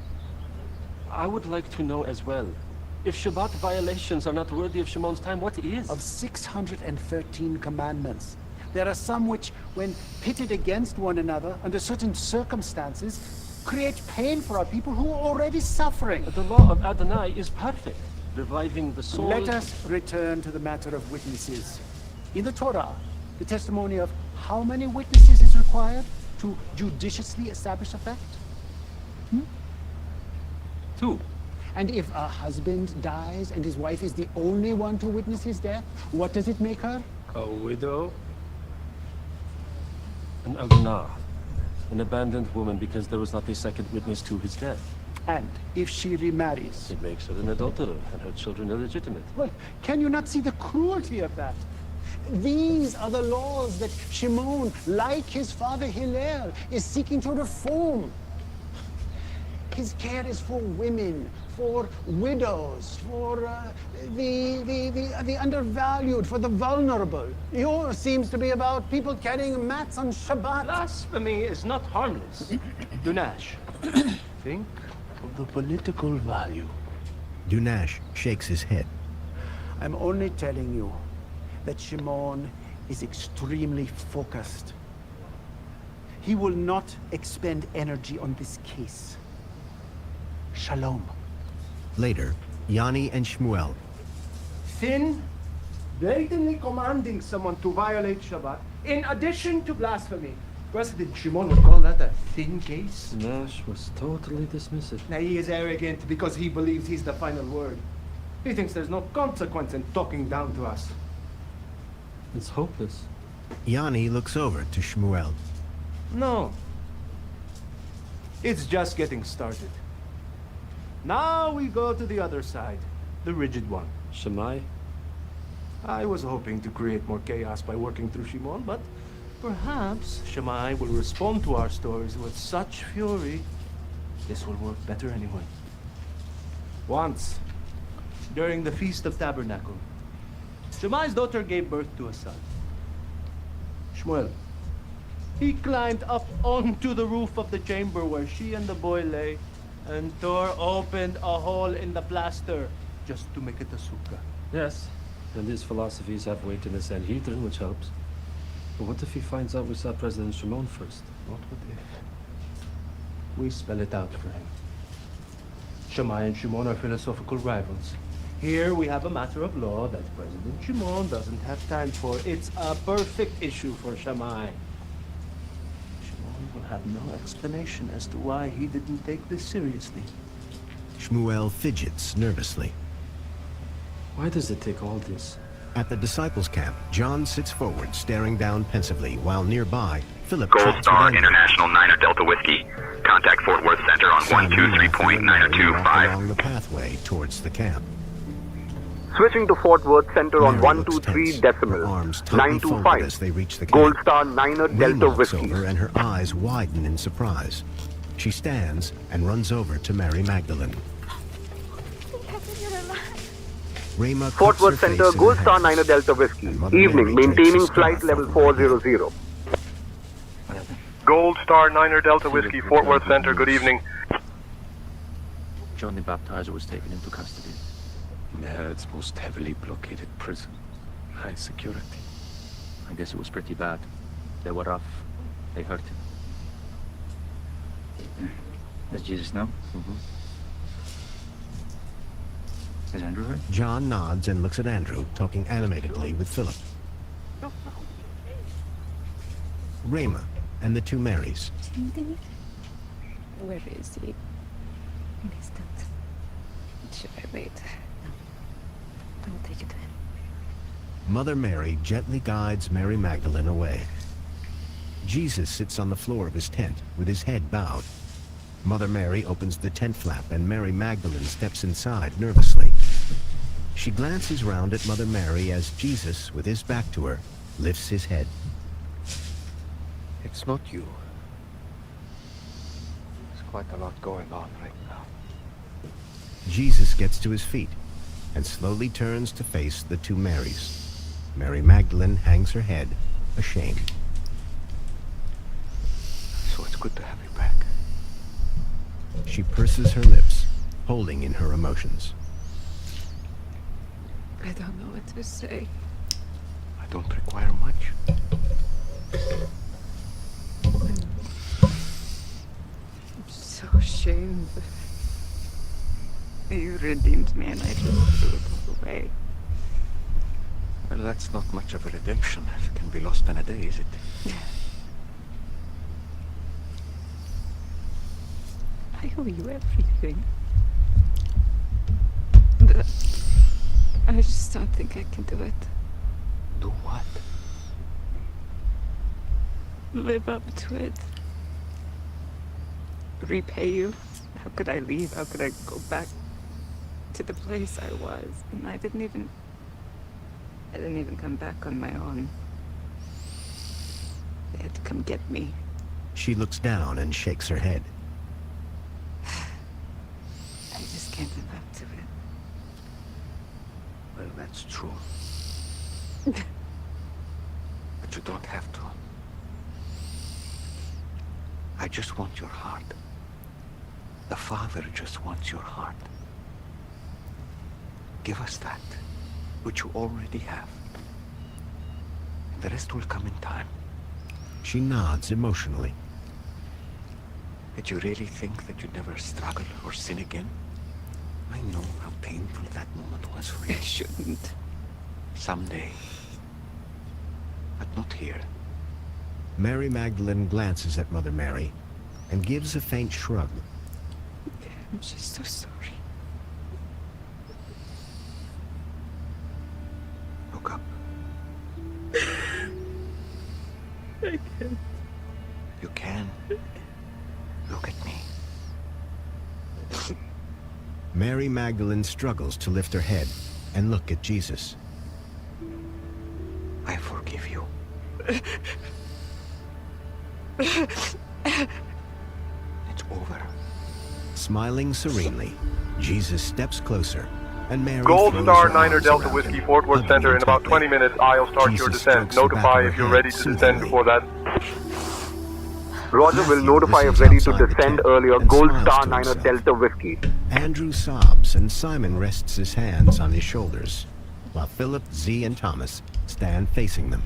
I would like to know as well. If Shabbat violations are not worthy of Shimon's time, what is? Of 613 commandments, there are some which, when pitted against one another under certain circumstances, create pain for our people who are already suffering. The law of Adonai is perfect, reviving the soul. Let us return to the matter of witnesses. In the Torah, the testimony of how many witnesses is required to judiciously establish a fact? 2. And if a husband dies and his wife is the only one to witness his death, what does it make her? A widow. An alganah. An abandoned woman because there was not a second witness to his death. And if she remarries? It makes her an adulterer and her children illegitimate. Well, can you not see the cruelty of that? These are the laws that Shimon, like his father Hillel, is seeking to reform. His care is for women, for widows, for the undervalued, for the vulnerable. Yours seems to be about people carrying mats on Shabbat. Blasphemy is not harmless. Dunash, think of the political value. Dunash shakes his head. I'm only telling you that Shimon is extremely focused. He will not expend energy on this case. Shalom. Later, Yanni and Shmuel. Sin, blatantly commanding someone to violate Shabbat, in addition to blasphemy. President Shimon would call that a thin case. Nash was totally dismissive. Now he is arrogant because he believes he's the final word. He thinks there's no consequence in talking down to us. It's hopeless. Yanni looks over to Shmuel. No. It's just getting started. Now we go to the other side, the rigid one. Shammai? I was hoping to create more chaos by working through Shimon, but perhaps Shammai will respond to our stories with such fury, this will work better anyway. Once, during the Feast of Tabernacle, Shammai's daughter gave birth to a son. Shmuel. He climbed up onto the roof of the chamber where she and the boy lay, and tore open a hole in the plaster just to make it a sukkah. Yes, and his philosophies have weight in the Sanhedrin, which helps. But what if he finds out we saw President Shimon first? What if? We spell it out for him. Shammai and Shimon are philosophical rivals. Here we have a matter of law that President Shimon doesn't have time for. It's a perfect issue for Shammai. Will have no explanation as to why he didn't take this seriously. Shmuel fidgets nervously. Why does it take all this? At the disciples' camp, John sits forward, staring down pensively, while nearby, Philip Gold chats Star with Andrew. International 9er Delta Whiskey. Contact Fort Worth Center on Simon and Matthew and Mary walk 123.925. along the pathway towards the camp. Switching to Fort Worth Center on Mary looks 123 tense, decimal. her arms tightly folded as they 925. reach the Gold camp. Star 9er Ray Delta walks Whiskey. over and her eyes widen in surprise. She stands and runs over to Mary Magdalene. Rayma Fort cups her Worth face Center, in Gold her Star hands. 9er Delta Whiskey. Mother Evening, Mary takes maintaining a flight scarf level over 400. Gold Star 9er Delta Whiskey, Fort Worth Center, good evening. John the Baptizer was taken into custody. Yeah, it's most heavily blockaded prison. High security. I guess it was pretty bad. They were rough. They hurt him. Does Jesus know? Mm-hmm. Is Andrew hurt? John nods and looks at Andrew, talking animatedly with Philip. Rayma and the two Marys. Where is he? Distant. Should I wait? Don't take it to him. Mother Mary gently guides Mary Magdalene away. Jesus sits on the floor of his tent with his head bowed. Mother Mary opens the tent flap and Mary Magdalene steps inside nervously. She glances round at Mother Mary as Jesus, with his back to her, lifts his head. It's not you. There's quite a lot going on right now. Jesus gets to his feet and slowly turns to face the two Marys. Mary Magdalene hangs her head, ashamed. So it's good to have you back. She purses her lips, holding in her emotions. I don't know what to say. I don't require much. I'm so ashamed. You redeemed me and I just threw it all away. Well, that's not much of a redemption. It can be lost in a day, is it? I owe you everything. I just don't think I can do it. Do what? Live up to it. Repay you. How could I leave? How could I go back to the place I was? And I didn't even come back on my own. They had to come get me. She looks down and shakes her head. I just can't live up to it. Well, that's true. But you don't have to. I just want your heart. The Father just wants your heart. Give us that, which you already have. The rest will come in time. She nods emotionally. Did you really think that you'd never struggle or sin again? I know how painful that moment was for you. I shouldn't. Someday. But not here. Mary Magdalene glances at Mother Mary and gives a faint shrug. I'm just so sorry. Look up. I can't. You can. Look at me. Mary Magdalene struggles to lift her head and look at Jesus. I forgive you. It's over. Smiling serenely, Jesus steps closer, and Mary Gold throws Star her 9er arms Delta around Whiskey, him, Fort Worth hugging Center. him In about tightly. 20 minutes, I'll start your Jesus descent. strokes the back Notify of if her you're head ready to descend soothingly. before that. Roger will Matthew notify if listens ready to outside the descend tent earlier. and Gold smiles Star to 9er himself. Delta Whiskey. Andrew sobs, and Simon rests his hands on his shoulders, while Philip, Z, and Thomas stand facing them.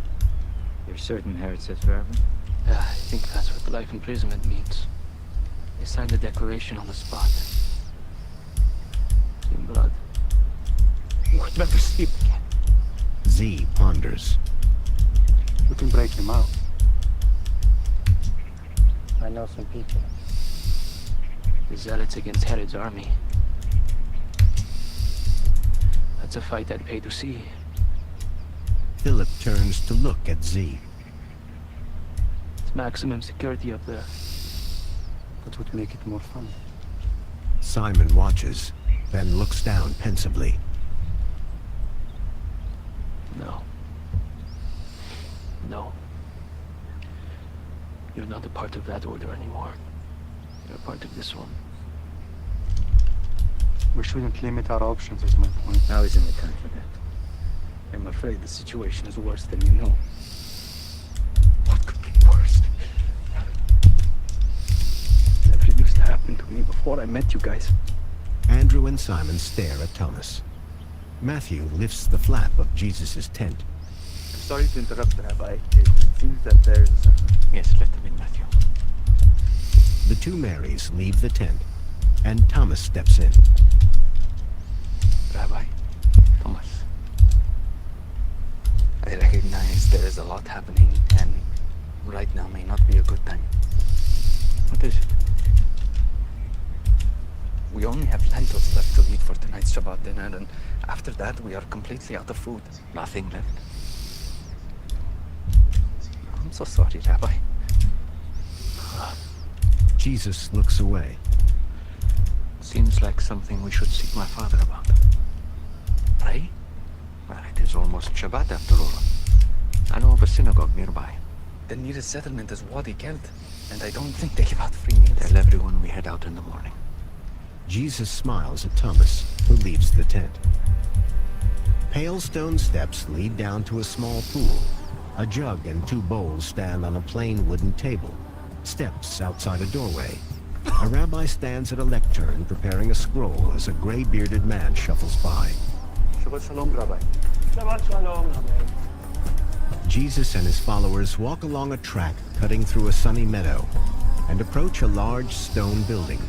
You're certain Herod says forever? Yeah, I think that's what life imprisonment means. They signed the declaration on the spot. In blood. We'll never sleep again. Z ponders. We can break him out. I know some people. The zealots against Herod's army. That's a fight I'd pay to see. Philip turns to look at Z. It's maximum security up there. That would make it more fun. Simon watches, then looks down pensively. No. No. You're not a part of that order anymore. You're a part of this one. We shouldn't limit our options, is my point. Now isn't the time for that. I'm afraid the situation is worse than you know. What could be worse? Never used to happen to me before I met you guys. Andrew and Simon stare at Thomas. Matthew lifts the flap of Jesus' tent. I'm sorry to interrupt, Rabbi. It seems that there's... Yes, let them in, Matthew. The two Marys leave the tent, and Thomas steps in. Rabbi, Thomas, I recognize there is a lot happening, and right now may not be a good time. What is it? We only have lentils left to eat for tonight's Shabbat dinner, and after that we are completely out of food. Nothing left? I'm so sorry, Rabbi. Jesus looks away. Seems like something we should seek my father about. Pray? Well, it is almost Shabbat after all. I know of a synagogue nearby. The nearest settlement is Wadi Kelt, and I don't think they give out free meals. Tell everyone we head out in the morning. Jesus smiles at Thomas, who leaves the tent. Pale stone steps lead down to a small pool. A jug and two bowls stand on a plain wooden table. Steps outside a doorway. A rabbi stands at a lectern preparing a scroll as a gray-bearded man shuffles by. Shabbat Shalom, Rabbi. Shabbat Shalom, Rabbi. Jesus and his followers walk along a track cutting through a sunny meadow and approach a large stone building.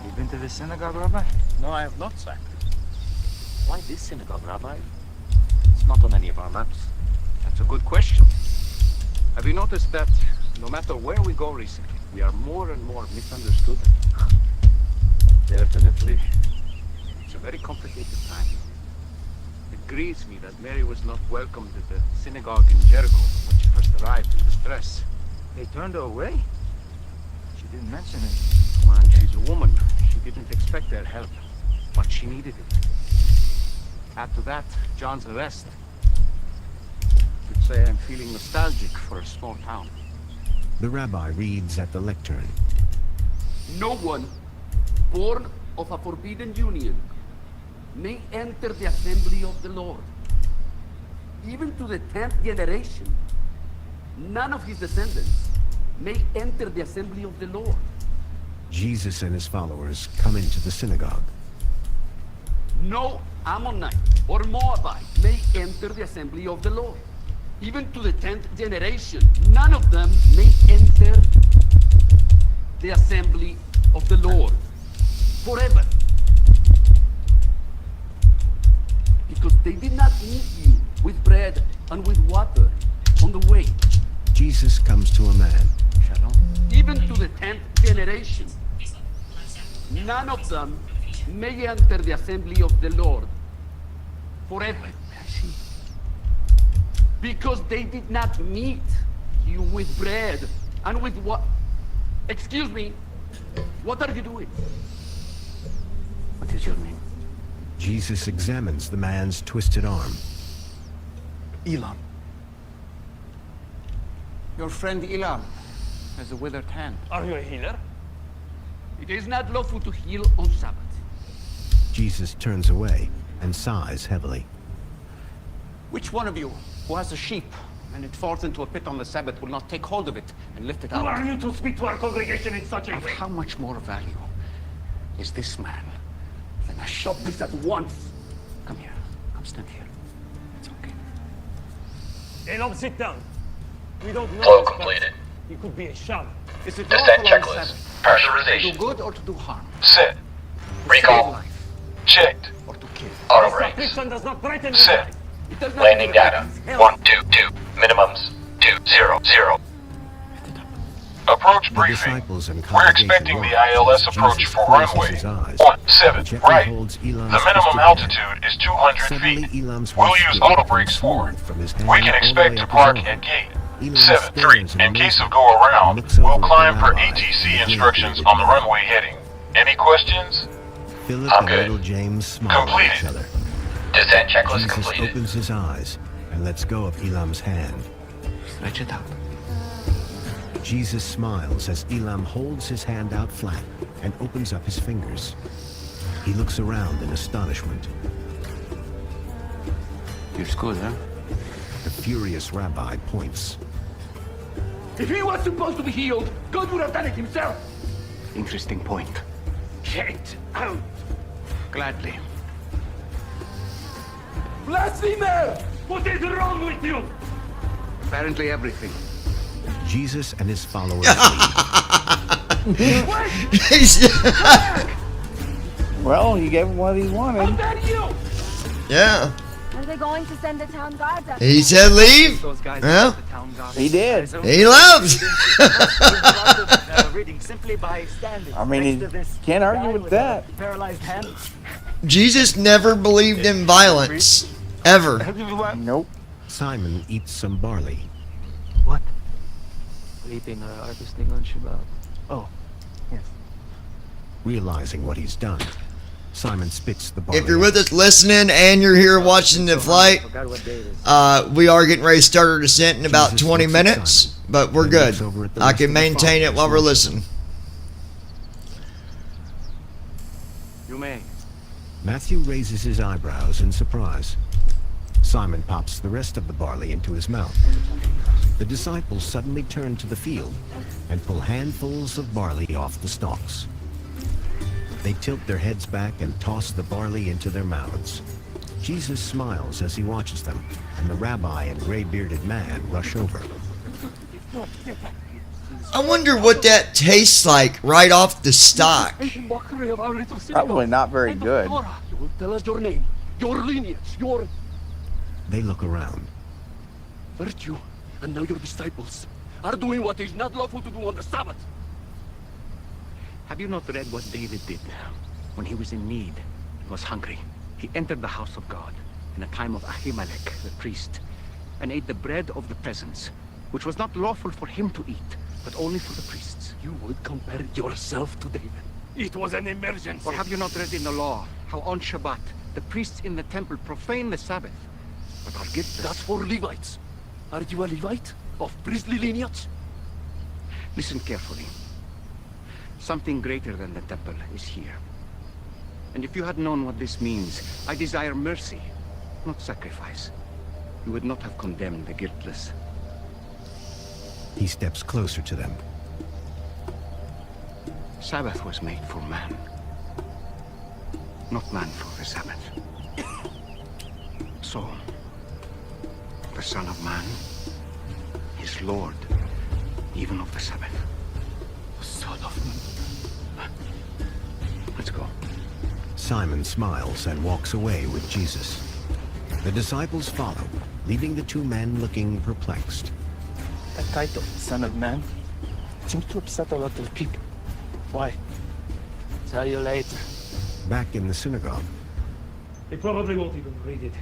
You been to the synagogue, Rabbi? No, I have not, sir. Why this synagogue, Rabbi? It's not on any of our maps. That's a good question. Have you noticed that no matter where we go recently, we are more and more misunderstood? Definitely. It's a very complicated time. It grieves me that Mary was not welcomed at the synagogue in Jericho when she first arrived in distress. They turned her away? She didn't mention it. Come on, she's a woman. She didn't expect their help, but she needed it. Add to that, John's arrest. You'd say I'm feeling nostalgic for a small town. The rabbi reads at the lectern. No one born of a forbidden union may enter the assembly of the Lord. Even to the 10th generation, none of his descendants may enter the assembly of the Lord. Jesus and his followers come into the synagogue. No Ammonite or Moabite may enter the assembly of the Lord. Even to the 10th generation, none of them may enter the assembly of the Lord forever. Because they did not meet you with bread and with water on the way. Jesus comes to a man. Shalom. Even to the 10th generation, none of them may enter the assembly of the Lord forever. Because they did not meet you with bread and with what? Excuse me, what are you doing? What is your name? Jesus examines the man's twisted arm. Elam. Your friend Elam has a withered hand. Are you a healer? It is not lawful to heal on Sabbath. Jesus turns away and sighs heavily. Which one of you who has a sheep and it falls into a pit on the Sabbath will not take hold of it and lift it out? Who are you to speak to our congregation in such a Of way? how much more value is this man than a sheep? Stop this at once. Come here. Come stand here. It's okay. Elam, sit down. We don't know Flow this completed. person. He could be a sham. Is it Descent lawful on checklist. Sabbath to Pressurization. do good or to do harm? Set. To Recall. save life Checked. or to kill? Auto This brakes. affliction does not threaten you. Set. It does not Landing data. Hell. 122. Minimums. 200. Approach The briefing. disciples and We're congregation expecting the watch ILS as approach Jesus for closes runway his eyes. 17 Gently right. holds The Elam's minimum twisted altitude is 200 Suddenly, feet. Elam's We'll wrist use will auto become brakes forward. smooth from his hand We can all the expect way to up his park arm. at gate Elam 7-3 stares in in case of amazement go around. and looks over We'll at climb the for rabbi ATC and the instructions gray-bearded on the man. runway heading. Any questions? Philip I'm and good. little James smile at each Completed. other. Descent checklist Jesus completed. opens his eyes and lets go of Elam's hand. Stretch it out. Jesus smiles as Elam holds his hand out flat and opens up his fingers. He looks around in astonishment. Feels good, huh? The furious rabbi points. If he was supposed to be healed, God would have done it himself. Interesting point. Get out. Gladly. Blasphemer! What is wrong with you? Apparently everything. Jesus and his followers Well, he gave him what he wanted. Yeah. Are they going to send the town guards out? He said leave. Yeah. He did. He left. I mean, he can't argue with that. Paralyzed hand. Jesus never believed in violence. Ever. Nope. Simon eats some barley. What? Eating harvesting on Shabbat. Oh, yes. Realizing what he's done, Simon spits the barley. If you're with us listening and you're here watching the flight, we are getting ready to start our descent in about 20 minutes, but we're good. I can maintain it while we're listening. You may. Matthew raises his eyebrows in surprise. Simon pops the rest of the barley into his mouth. The disciples suddenly turn to the field and pull handfuls of barley off the stalks. They tilt their heads back and toss the barley into their mouths. Jesus smiles as he watches them, and the rabbi and gray-bearded man rush over. I wonder what that tastes like right off the stock. Probably not very good. You will tell us your name, your lineage, your They look around. virtue, and now your disciples are doing what is not lawful to do on the Sabbath. Have you not read what David did when he was in need and was hungry? He entered the house of God in a time of Ahimelech, the priest, and ate the bread of the presence, which was not lawful for him to eat, but only for the priests. You would compare yourself to David. It was an emergency. Or have you not read in the law how on Shabbat the priests in the temple profane the Sabbath, but are guiltless? That's for Levites. Are you a Levite of priestly lineage? Listen carefully. Something greater than the temple is here. And if you had known what this means, I desire mercy, not sacrifice, you would not have condemned the guiltless. He steps closer to them. Sabbath was made for man, not man for the Sabbath. So, the Son of Man is Lord, even of the Sabbath. The Son of Man. Let's go. Simon smiles and walks away with Jesus. The disciples follow, leaving the two men looking perplexed. That title, Son of Man, seems to upset a lot of people. Why? Tell you later. Back in the synagogue, They probably won't even read it.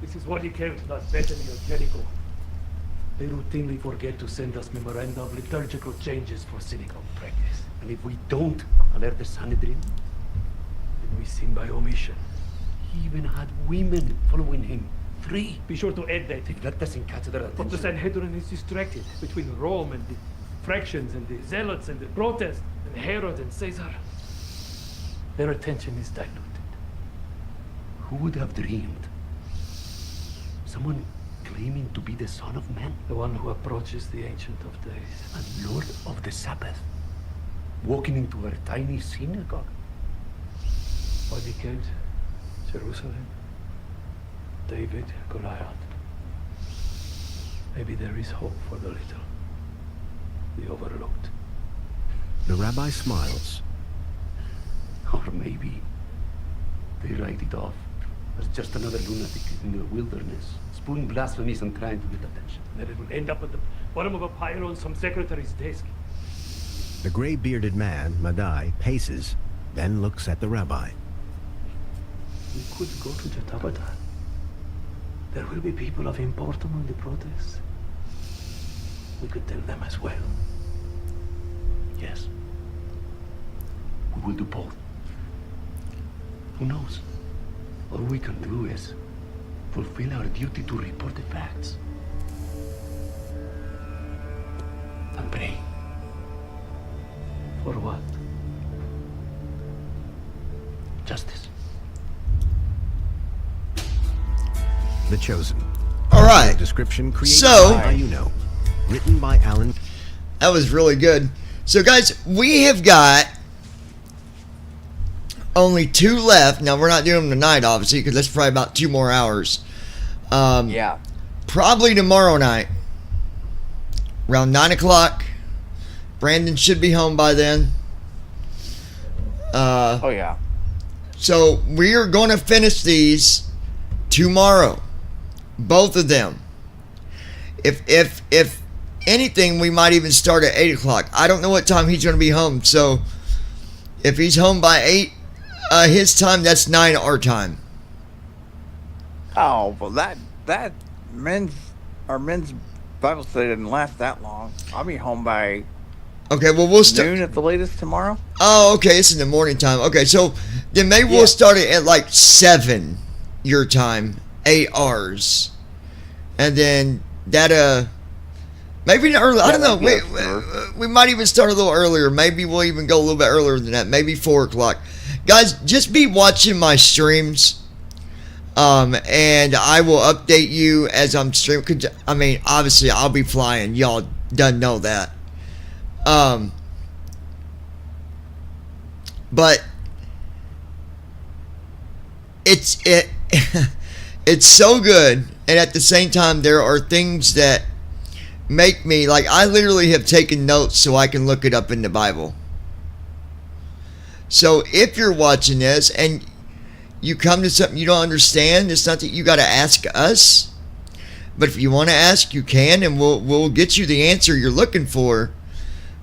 This is what he came to us, Bethany or Jericho. They routinely forget to send us memoranda of liturgical changes for synagogue practice. And if we don't alert the Sanhedrin, then we sin by omission. He even had women following him. 3. Be sure to add that if that doesn't catch their attention. But the Sanhedrin is distracted between Rome and the fractions and the zealots and the protests and Herod and Caesar. Their attention is diluted. Who would have dreamed? Someone claiming to be the Son of Man? The one who approaches the Ancient of Days. And Lord of the Sabbath. Walking into a tiny synagogue. What he killed? Jerusalem. David, Goliath. Maybe there is hope for the little. The overlooked. the rabbi smiles. Or maybe they write it off as just another lunatic in the wilderness, spewing blasphemies and trying to get attention. Then it will end up at the bottom of a pile on some secretary's desk. The gray-bearded man, Madai, paces, then looks at the rabbi. We could go to Jatabata. There will be people of importance on the protest. We could tell them as well. Yes. We will do both. Who knows? All we can do is fulfill our duty to report the facts. And pray. For what? Justice. The Chosen. All right. Description created So, by Ayuno. Written by Alan. That was really good. So, guys, we have got only 2 left. Now, we're not doing them tonight, obviously, because that's probably about 2 more hours. Yeah. Probably tomorrow night. Around 9 o'clock. Brandon should be home by then. Oh, yeah. So, we are going to finish these tomorrow. Both of them. If anything, we might even start at 8 o'clock. I don't know what time he's going to be home. So, if he's home by 8 his time, that's 9 our time. Oh, well, that men's Bible study didn't last that long. I'll be home by Okay, well, we'll start noon at the latest tomorrow. Oh, okay, it's in the morning time. Okay, so then maybe we'll start it at like 7 your time, 8 ours. And then that maybe not early. I don't know. We might even start a little earlier. Maybe we'll even go a little bit earlier than that. Maybe 4 o'clock. Guys, just be watching my streams. And I will update you as I'm streaming. I mean, obviously, I'll be flying. Y'all done know that. But it's so good, and at the same time, there are things that make me like. I literally have taken notes so I can look it up in the Bible. So if you're watching this and you come to something you don't understand, it's not that you got to ask us, but if you want to ask, you can, and we'll get you the answer you're looking for.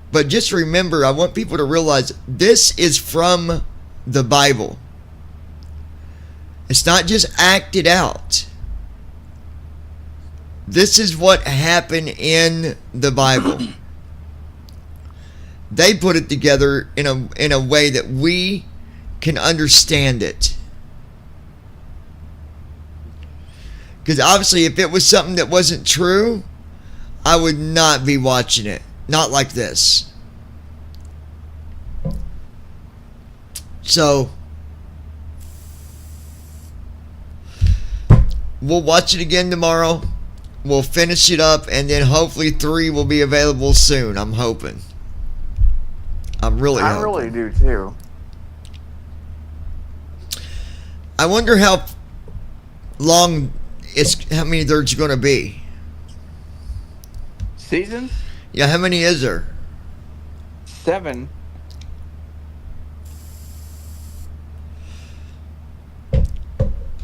But just remember, I want people to realize this is from the Bible. It's not just acted out. This is what happened in the Bible. They put it together in a way that we can understand it. Because obviously, if it was something that wasn't true, I would not be watching it. Not like this. So, we'll watch it again tomorrow. We'll finish it up, and then hopefully 3 will be available soon. I'm hoping. I'm really hoping. I really do too. I wonder how long how many there's going to be. Seasons? Yeah, how many is there? 7.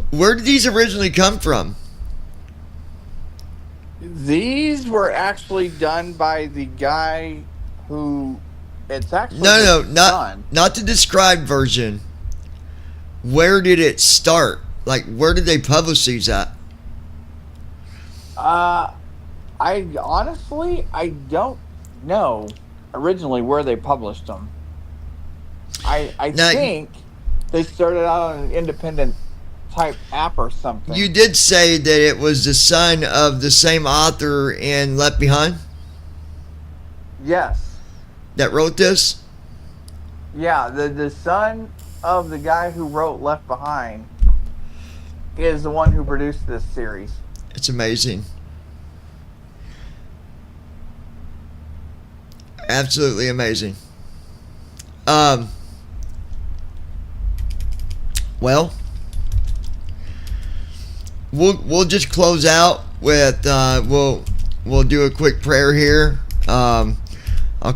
Where did these originally come from? These were actually done by the guy who it's actually not the described version. Where did it start? Like, where did they publish these at? I don't know originally where they published them. I think they started out on an independent type app or something. You did say that it was the son of the same author in Left Behind? Yes. That wrote this? Yeah, the son of the guy who wrote Left Behind is the one who produced this series. It's amazing. Absolutely amazing. Well, we'll just close out with we'll do a quick prayer here. I'll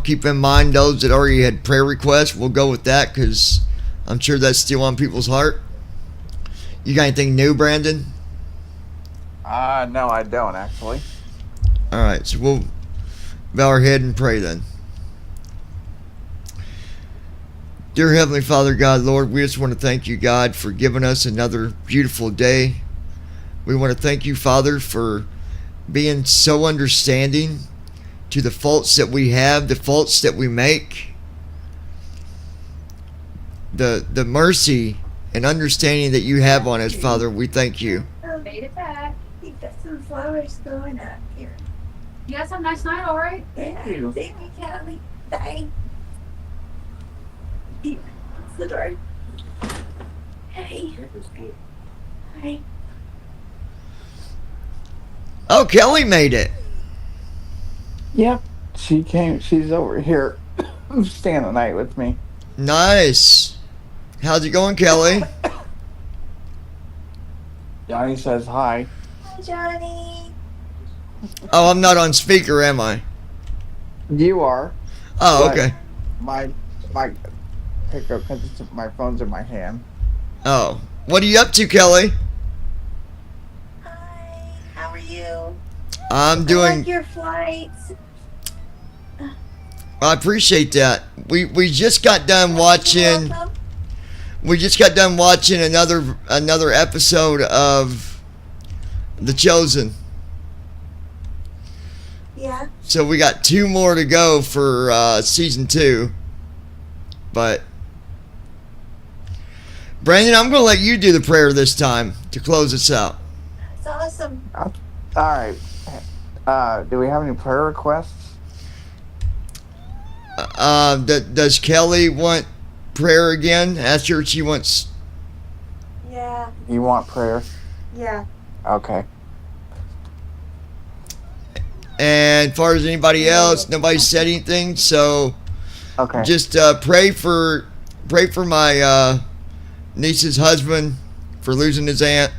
keep in mind those that already had prayer requests. We'll go with that because I'm sure that's still on people's heart. You got anything new, Brandon? No, I don't actually. All right, so we'll bow our head and pray then. Dear Heavenly Father, God, Lord, we just want to thank you, God, for giving us another beautiful day. We want to thank you, Father, for being so understanding to the faults that we have, the faults that we make, the mercy and understanding that you have on us, Father. We thank you. I made it back. You got some flowers going up here. You got some nice night, all right? Yeah. Thank you, Kelly. Thanks. What's the door? Hey. Hi. Oh, Kelly made it. Yep. She's over here staying the night with me. Nice. How's it going, Kelly? Johnny says hi. Hi, Johnny. Oh, I'm not on speaker, am I? You are. Oh, but okay. My pickup because my phone's in my hand. Oh, what are you up to, Kelly? Hi. How are you? I'm I doing. like your flights. I appreciate that. We just got done watching. We just got done watching another episode of The Chosen. Yeah. So we got 2 more to go for season 2. But Brandon, I'm going to let you do the prayer this time to close us out. It's awesome. All right. Do we have any prayer requests? Does Kelly want prayer again? Ask her if she wants. Yeah. You want prayer? Yeah. Okay. And as far as anybody else, nobody said anything. So okay. Just pray for my niece's husband for losing his aunt.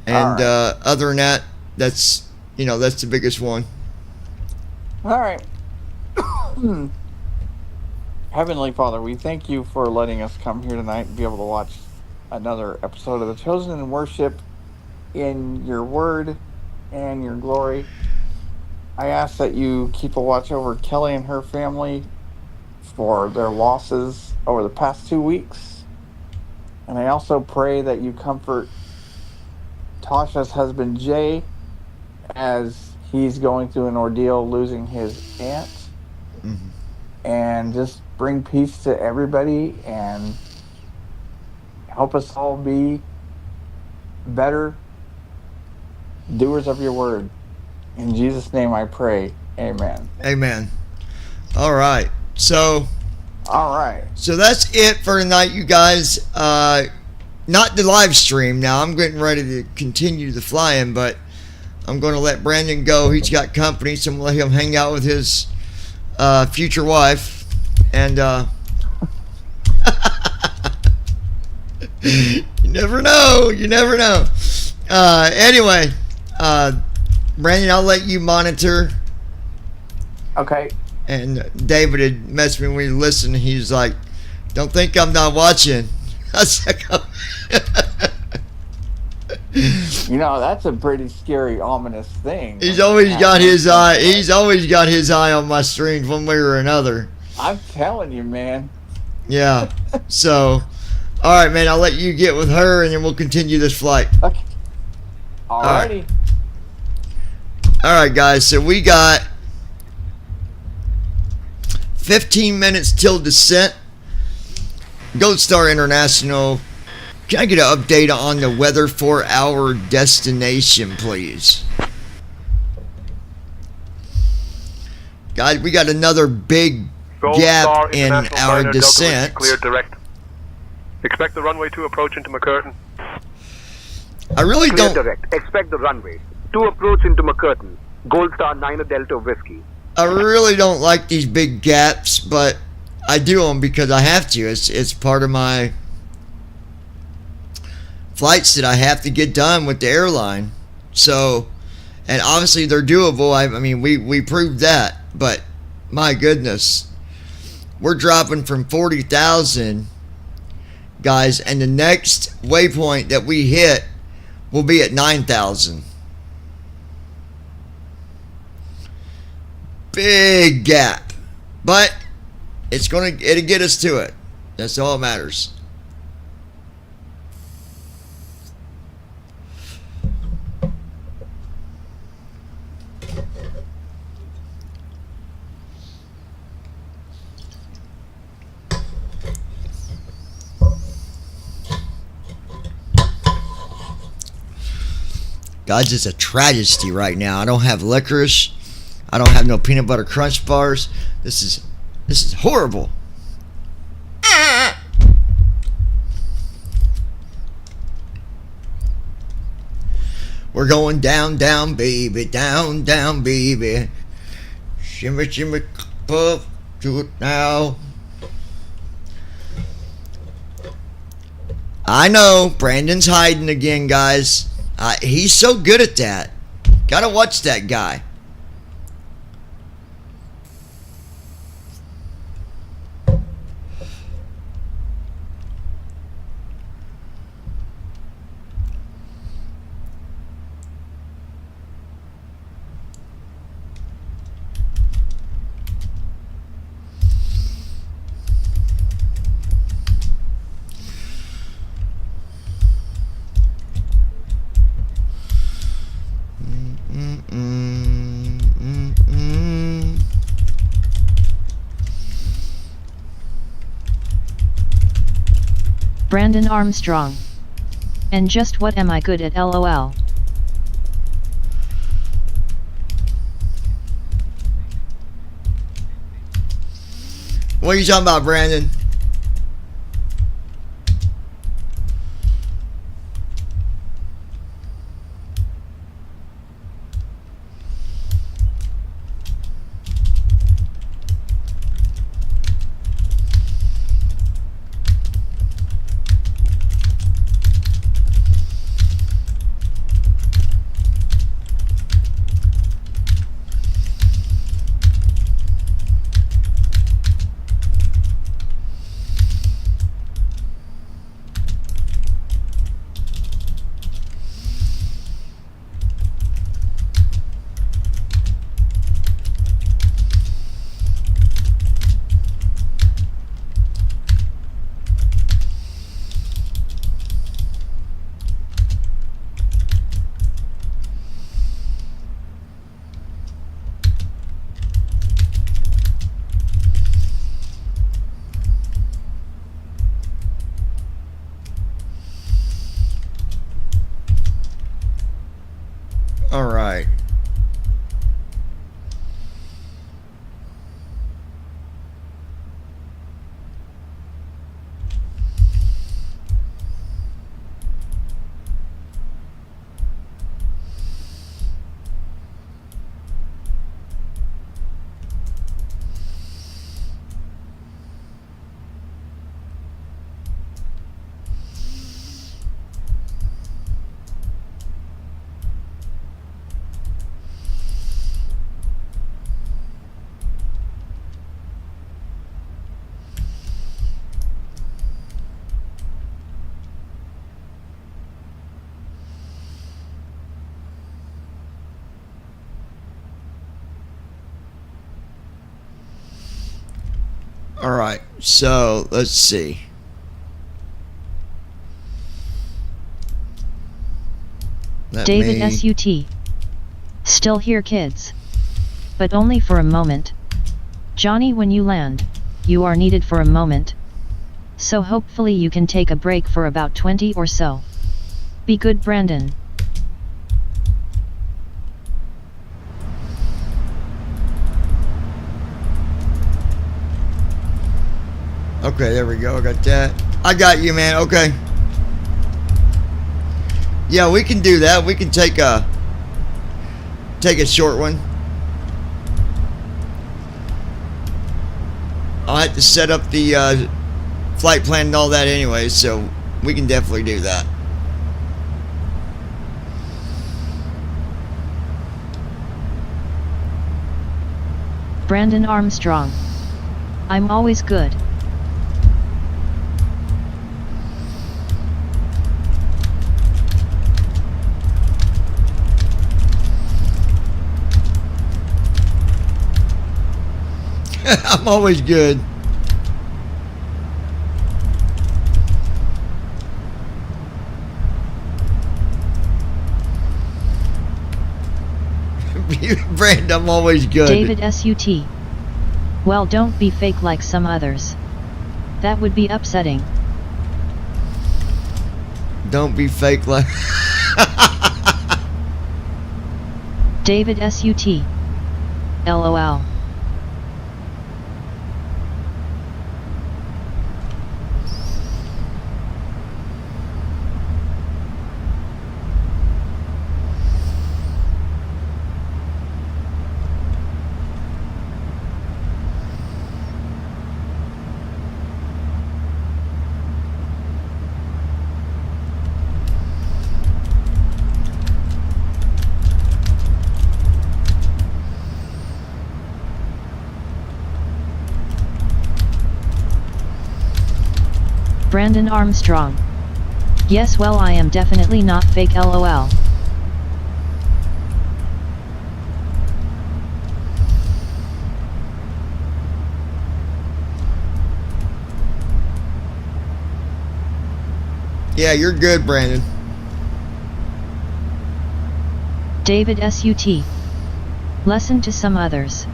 And other than that, that's the biggest one. All right. Heavenly Father, we thank you for letting us come here tonight and be able to watch another episode of The Chosen and worship in your word and your glory. I ask that you keep a watch over Kelly and her family for their losses over the past 2 weeks. And I also pray that you comfort Tasha's husband, Jay, as he's going through an ordeal losing his aunt. Mm-hmm. And just bring peace to everybody and help us all be better doers of your word. In Jesus' name I pray. Amen. Amen. All right. So that's it for tonight, you guys. Not the live stream now. I'm getting ready to continue the flying, but I'm going to let Brandon go. He's got company, so I'm going to let him hang out with his future wife. And you never know. Anyway, Brandon, I'll let you monitor. Okay. And David had messaged me when he listened. He's like, "Don't think I'm not watching." I was like, that's a pretty scary, ominous thing. He's always got his eye. He's always got his eye on my streams one way or another. I'm telling you, man. Yeah. So, all right, man. I'll let you get with her, and then we'll continue this flight. Okay. Alrighty. All right, guys. So we got 15 minutes till descent. Gold Star International. Can I get an update on the weather for our destination, please? Guys, we got another big gap in our descent. Cleared direct. Expect the runway to approach into McCurtain. I really Clear don't. direct. Expect the runway to approach into McCurtain. Gold Star 9 Delta Whiskey. I really don't like these big gaps, but I do them because I have to. It's part of my flights that I have to get done with the airline. So, and obviously they're doable. I mean, we proved that. But my goodness, we're dropping from 40,000, guys, and the next waypoint that we hit will be at 9,000. Big gap, but it'll get us to it. That's all that matters. Guys, it's a tragedy right now. I don't have licorice. I don't have no peanut butter crunch bars. This is horrible. We're going down, down, baby, down, down, baby. Shimmy, shimmy, puff, do it now. I know. Brandon's hiding again, guys. He's so good at that. Gotta watch that guy. Brandon Armstrong. And just what am I good at, LOL. What are you talking about, Brandon? All right. All right, so let's see. David SUT. Still here, kids. But only for a moment. Johnny, when you land, you are needed for a moment. So hopefully you can take a break for about 20 or so. Be good, Brandon. Okay, there we go. I got that. I got you, man. Okay. Yeah, we can do that. We can take a short one. I'll have to set up the flight plan and all that anyway, so we can definitely do that. Brandon Armstrong. I'm always good. I'm always good. Brand, I'm always good. David SUT. Well, don't be fake like some others. That would be upsetting. Don't be fake like... David SUT. LOL. Brandon Armstrong. Yes, well, I am definitely not fake, lol. Yeah, you're good, Brandon. David SUT. Lesson to some others.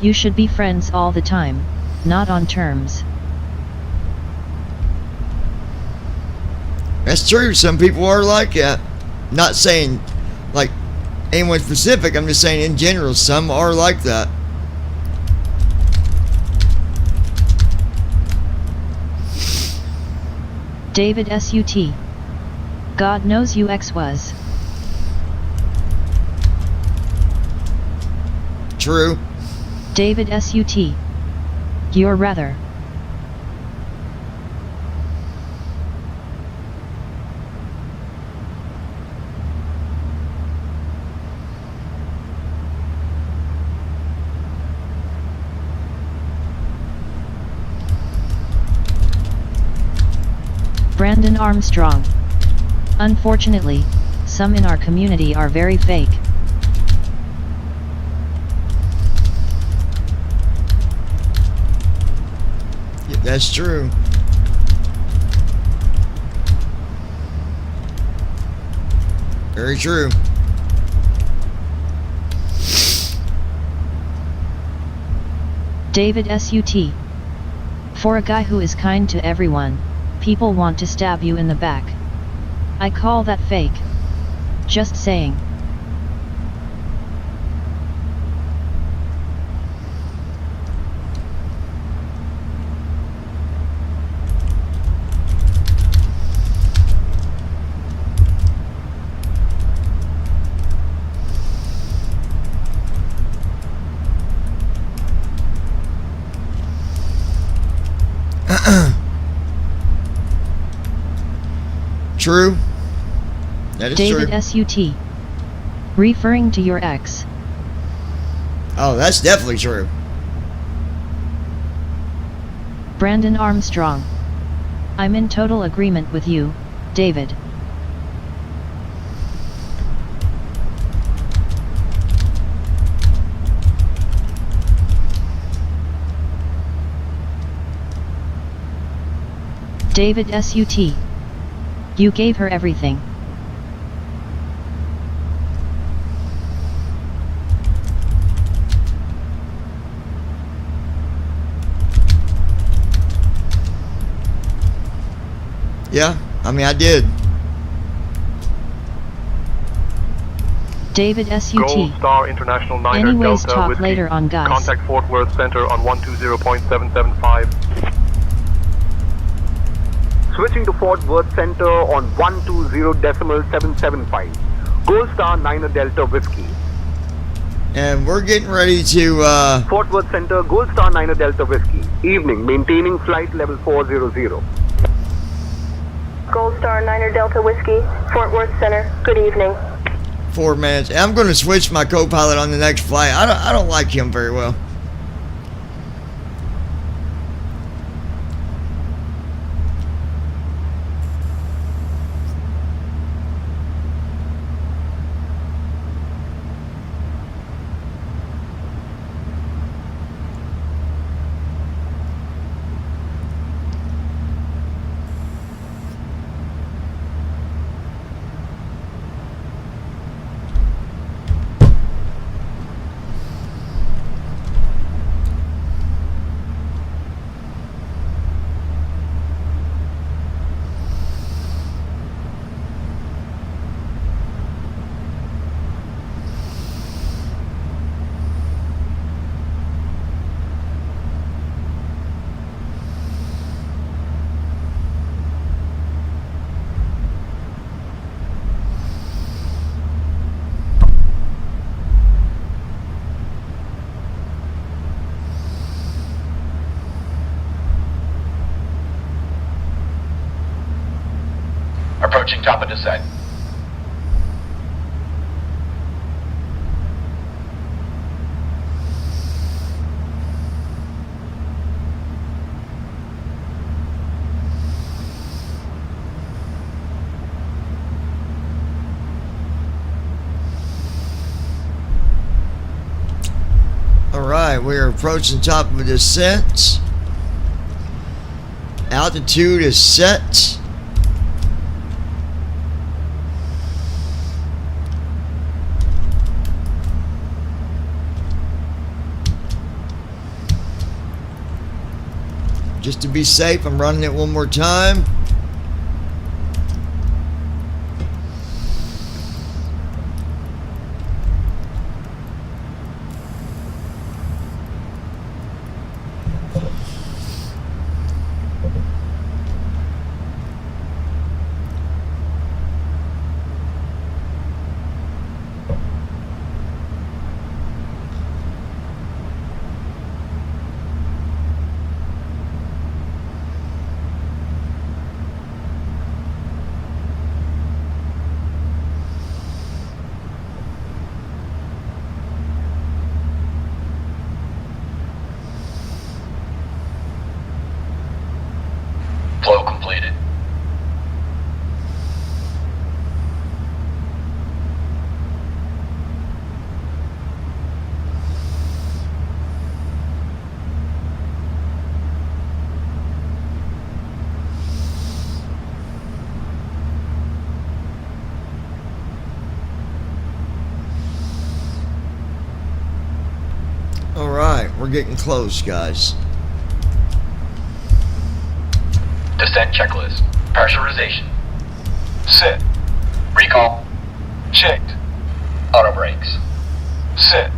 You should be friends all the time, not on terms. That's true. Some people are like that. Not saying like anyone specific. I'm just saying in general, some are like that. David SUT. God knows UX was. True. David SUT. You're rather. Brandon Armstrong. Unfortunately, some in our community are very fake. Yeah, that's true. Very true. David SUT. For a guy who is kind to everyone, people want to stab you in the back. I call that fake. Just saying. True. That is David true. SUT. Referring to your ex. Oh, that's definitely true. Brandon Armstrong. I'm in total agreement with you, David. David SUT. You gave her everything. Yeah, I mean, I did. David SUT. Gold Star International 9 Anyways, Delta talk Whiskey. later on, guys. Contact Fort Worth Center on 120.775. Switching to Fort Worth Center on 120.775. Gold Star 9 Delta Whiskey. And we're getting ready to, Fort Worth Center, Gold Star 9 Delta Whiskey. Evening, maintaining flight level 400. Gold Star 9 Delta Whiskey, Fort Worth Center. Good evening. 4 minutes. And I'm going to switch my co-pilot on the next flight. I don't like him very well. Approaching top of descent. Alright, we're approaching top of the descent. Altitude is set. Just to be safe, I'm running it one more time. Flow completed. Alright, we're getting close, guys. Descent checklist. Pressurization. Sit. Recall. Checked. Auto brakes. Sit.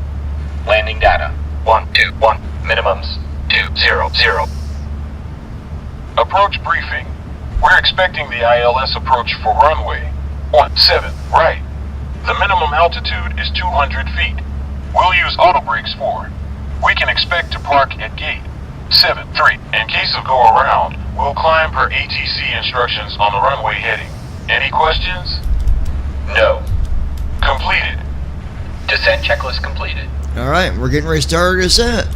Landing data. 121. Minimums. 200. Approach briefing. We're expecting the ILS approach for runway 17 right. The minimum altitude is 200 feet. We'll use auto brakes 4. We can expect to park at gate 73. In case of go around, we'll climb per ATC instructions on the runway heading. Any questions? No. Completed. Descent checklist completed. Alright, we're getting ready to start our descent.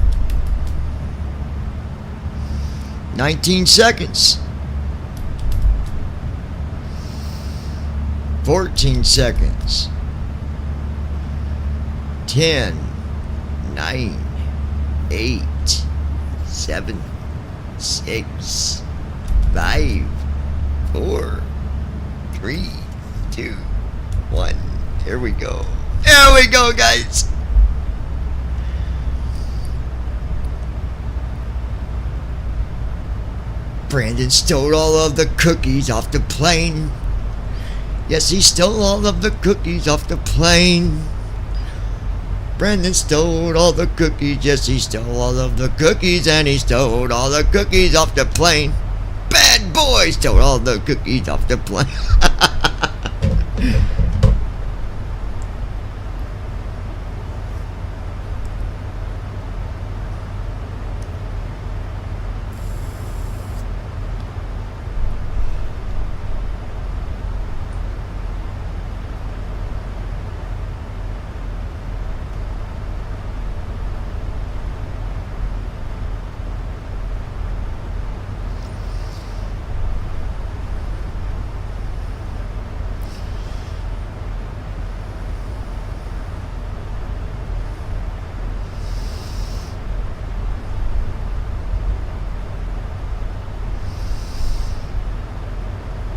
19 seconds. 14 seconds. 10, 9, 8, 7, 6, 5, 4, 3, 2, 1. Here we go. There we go, guys. Brandon stole all of the cookies off the plane. Yes, he stole all of the cookies off the plane. Brandon stole all the cookies. Yes, he stole all of the cookies, and he stole all the cookies off the plane. Bad boy stole all the cookies off the plane.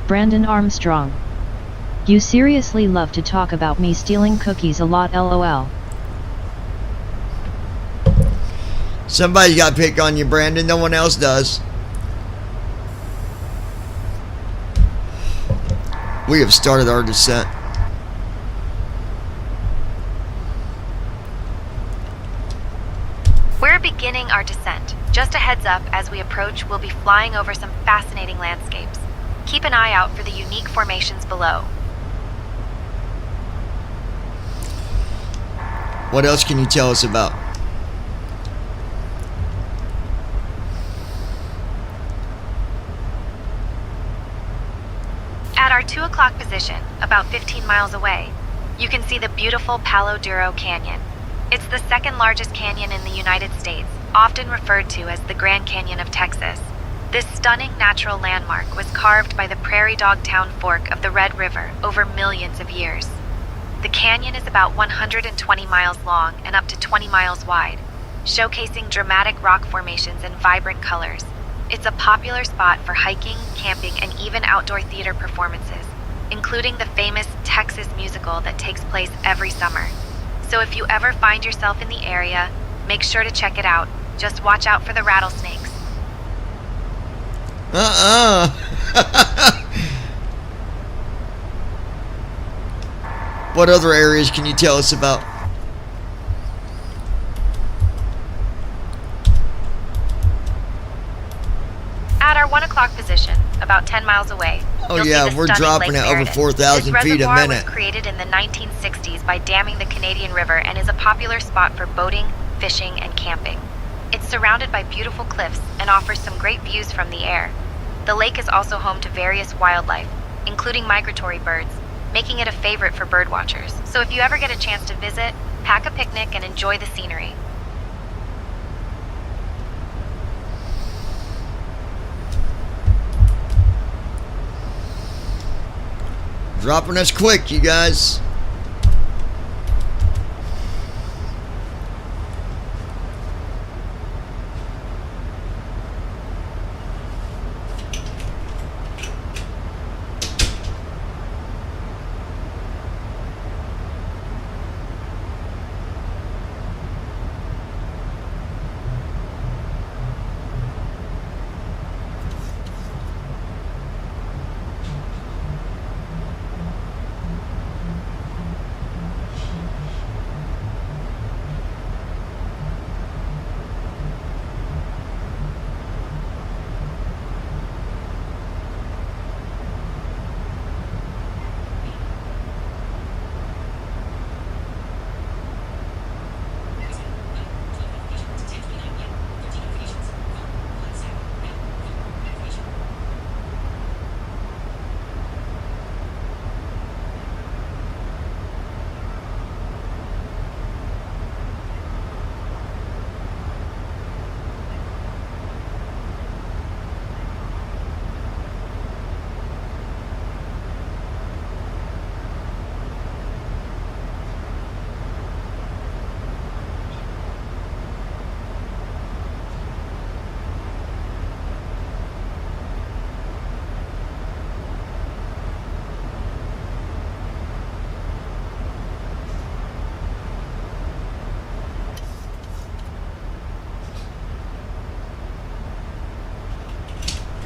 Brandon Armstrong. You seriously love to talk about me stealing cookies a lot, lol. Somebody's got to pick on you, Brandon. No one else does. We have started our descent. We're beginning our descent. Just a heads up, as we approach, we'll be flying over some fascinating landscapes. Keep an eye out for the unique formations below. What else can you tell us about? At our 2 o'clock position, about 15 miles away, you can see the beautiful Palo Duro Canyon. It's the second largest canyon in the United States, often referred to as the Grand Canyon of Texas. This stunning natural landmark was carved by the Prairie Dog Town Fork of the Red River over millions of years. The canyon is about 120 miles long and up to 20 miles wide. showcasing dramatic rock formations and vibrant colors. It's a popular spot for hiking, camping, and even outdoor theater performances, including the famous Texas musical that takes place every summer. So if you ever find yourself in the area, make sure to check it out. Just watch out for the rattlesnakes. What other areas can you tell us about? At our 1 o'clock position, about 10 miles away, Oh you'll yeah, see the we're stunning dropping Lake at over Meredith. 4,000 This feet a reservoir minute. was created in the 1960s by damming the Canadian River and is a popular spot for boating, fishing, and camping. It's surrounded by beautiful cliffs and offers some great views from the air. The lake is also home to various wildlife, including migratory birds, making it a favorite for bird watchers. So if you ever get a chance to visit, pack a picnic and enjoy the scenery. Dropping us quick, you guys.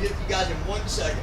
Get you guys in 1 second.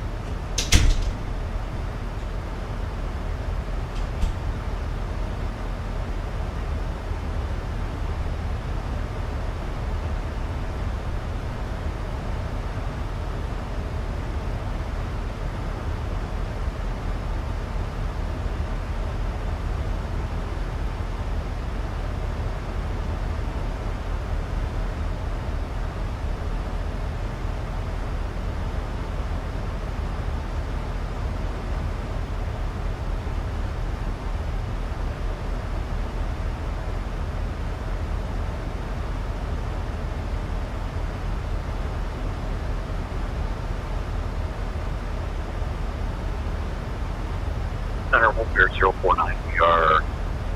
Center 10049. We are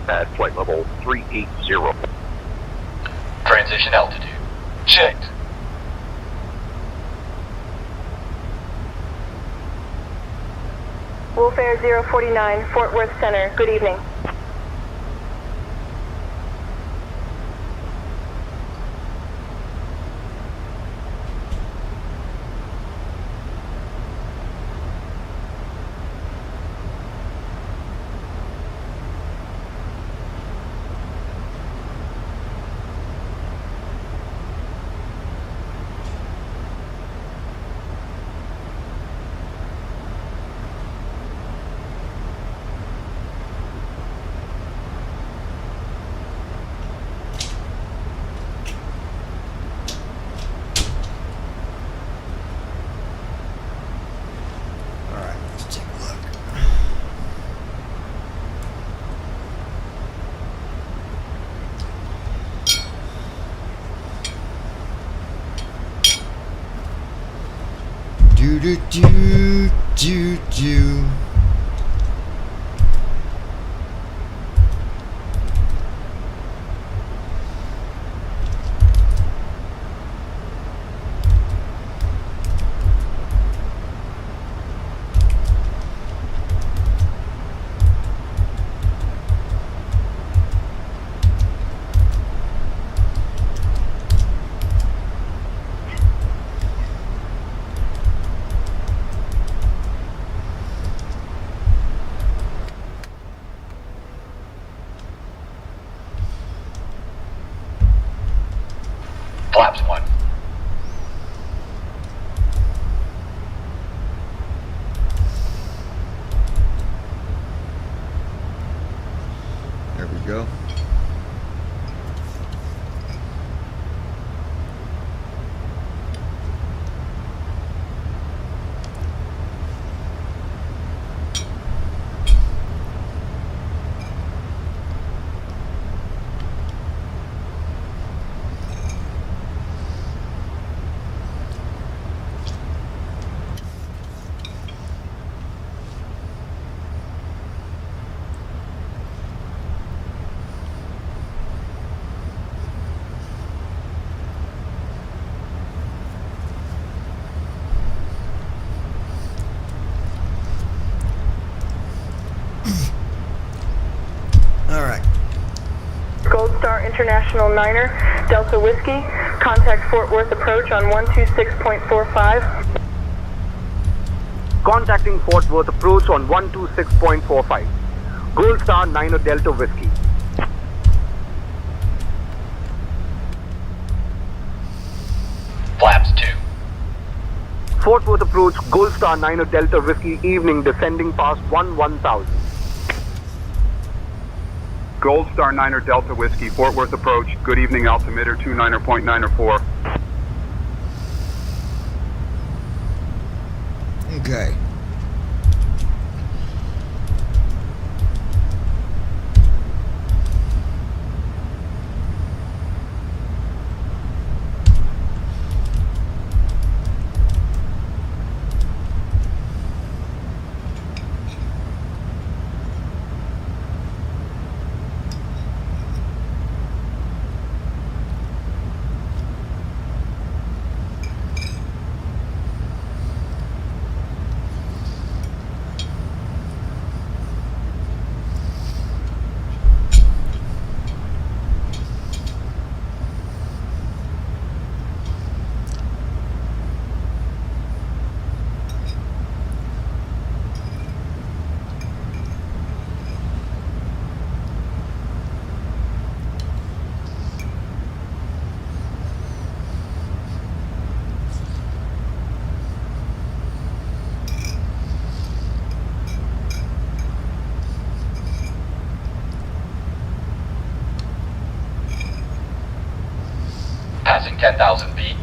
at flight level 380. Transition altitude. Checked. Wolf Air 049, Fort Worth Center. Good evening. Do do do do do. Flaps 1. There we go. Gold Star International Niner, Delta Whiskey, contact Fort Worth approach on 126.45. Contacting Fort Worth approach on 126.45. Gold Star Niner Delta Whiskey. Flaps 2. Fort Worth approach Gold Star Niner Delta Whiskey evening descending past 1000. Gold Star Niner Delta Whiskey, Fort Worth approach. Good evening, altimeter 29.904. Okay. Passing 10,000 feet.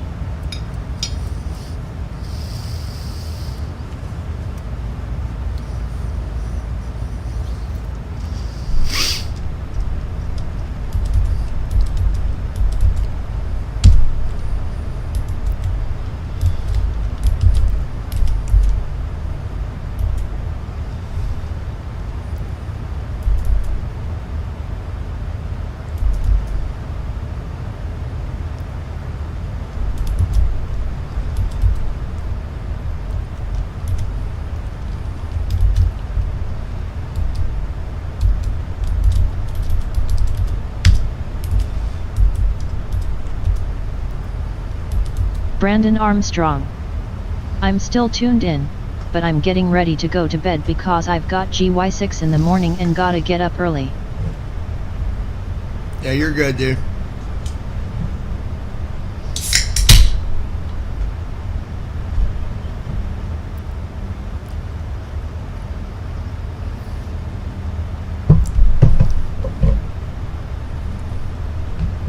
Brandon Armstrong. I'm still tuned in, but I'm getting ready to go to bed because I've got GY6 in the morning and gotta get up early. Yeah, you're good, dude.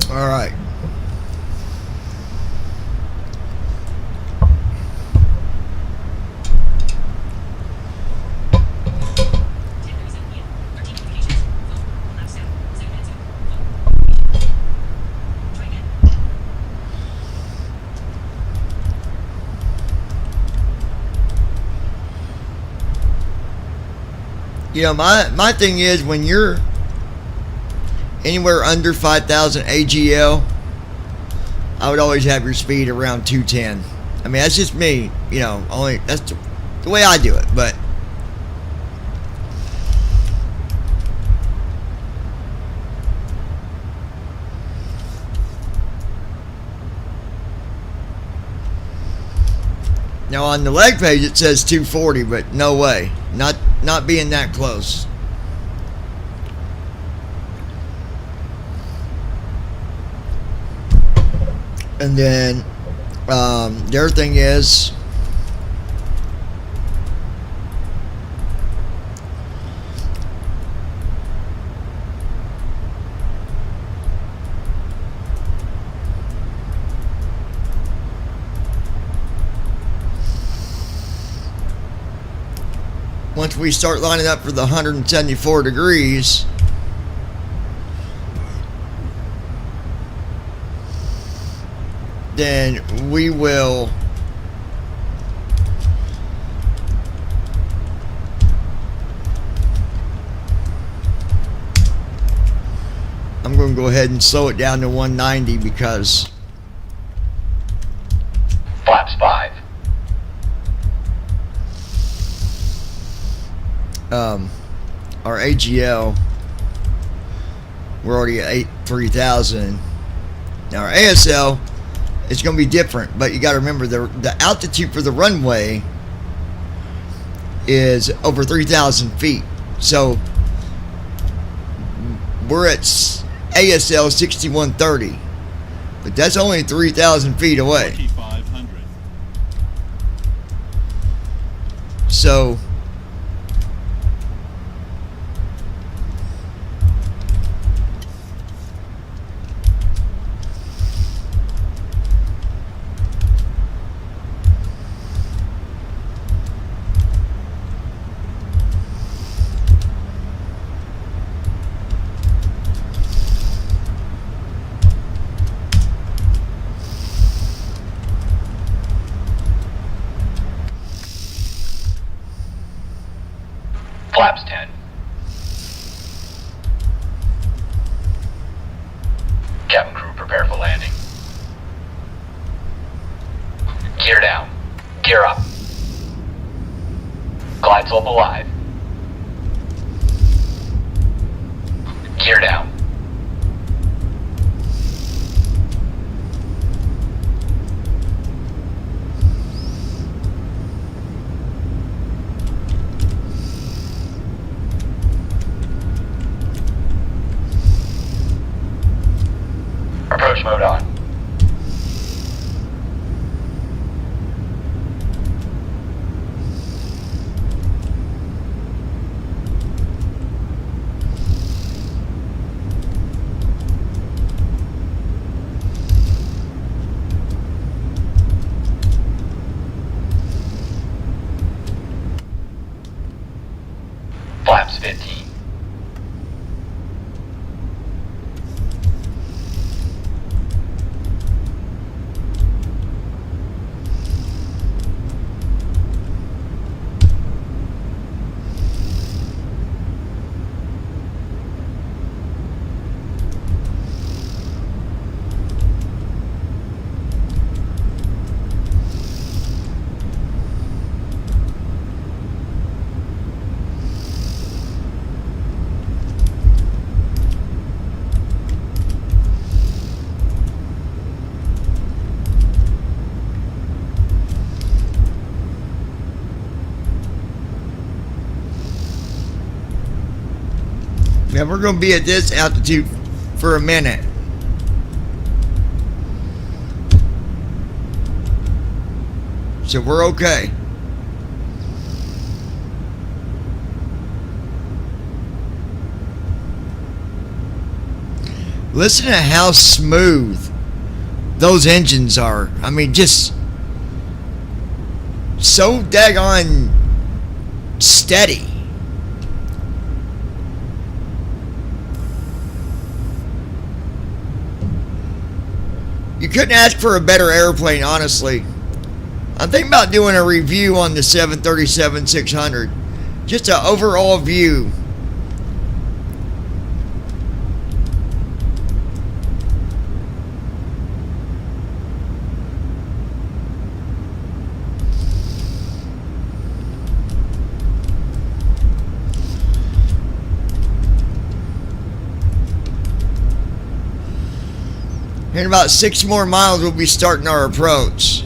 All right. You know, my thing is when you're anywhere under 5,000 AGL, I would always have your speed around 210. I mean, that's just me, you know, only that's the way I do it, but now on the leg page it says 240, but no way. Not being that close. And then the other thing is, once we start lining up for the 174 degrees, then we will I'm going to go ahead and slow it down to 190 because Flaps 5. Our AGL, we're already at 3,000. Now our ASL is going to be different, but you got to remember the altitude for the runway is over 3,000 feet. So we're at ASL 6130, but that's only 3,000 feet away. So Flaps 10. Cabin crew, prepare for landing. Gear down. Gear up. Glide slope alive. Gear down. Approach mode on. Flaps 15. Now we're going to be at this altitude for a minute. So we're okay. Listen to how smooth those engines are. I mean, just so daggone steady. You couldn't ask for a better airplane, honestly. I'm thinking about doing a review on the 737-600. Just an overall view. In about 6 more miles, we'll be starting our approach.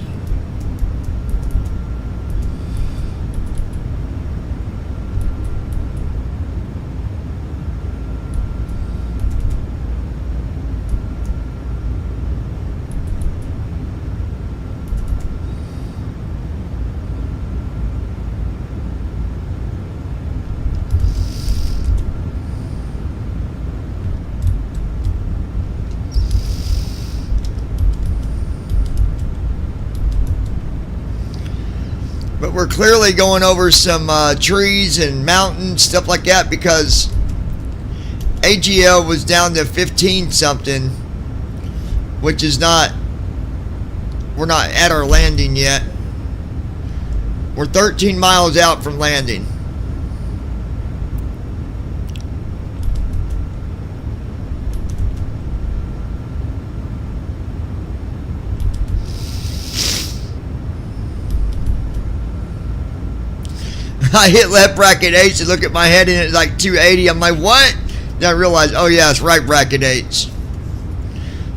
we're clearly going over some trees and mountains, stuff like that, because AGL was down to 15 something, which is not, we're not at our landing yet. We're 13 miles out from landing. I hit left bracket H and look at my head and it's like 280. I'm like, what? Then I realized, oh yeah, it's right bracket H.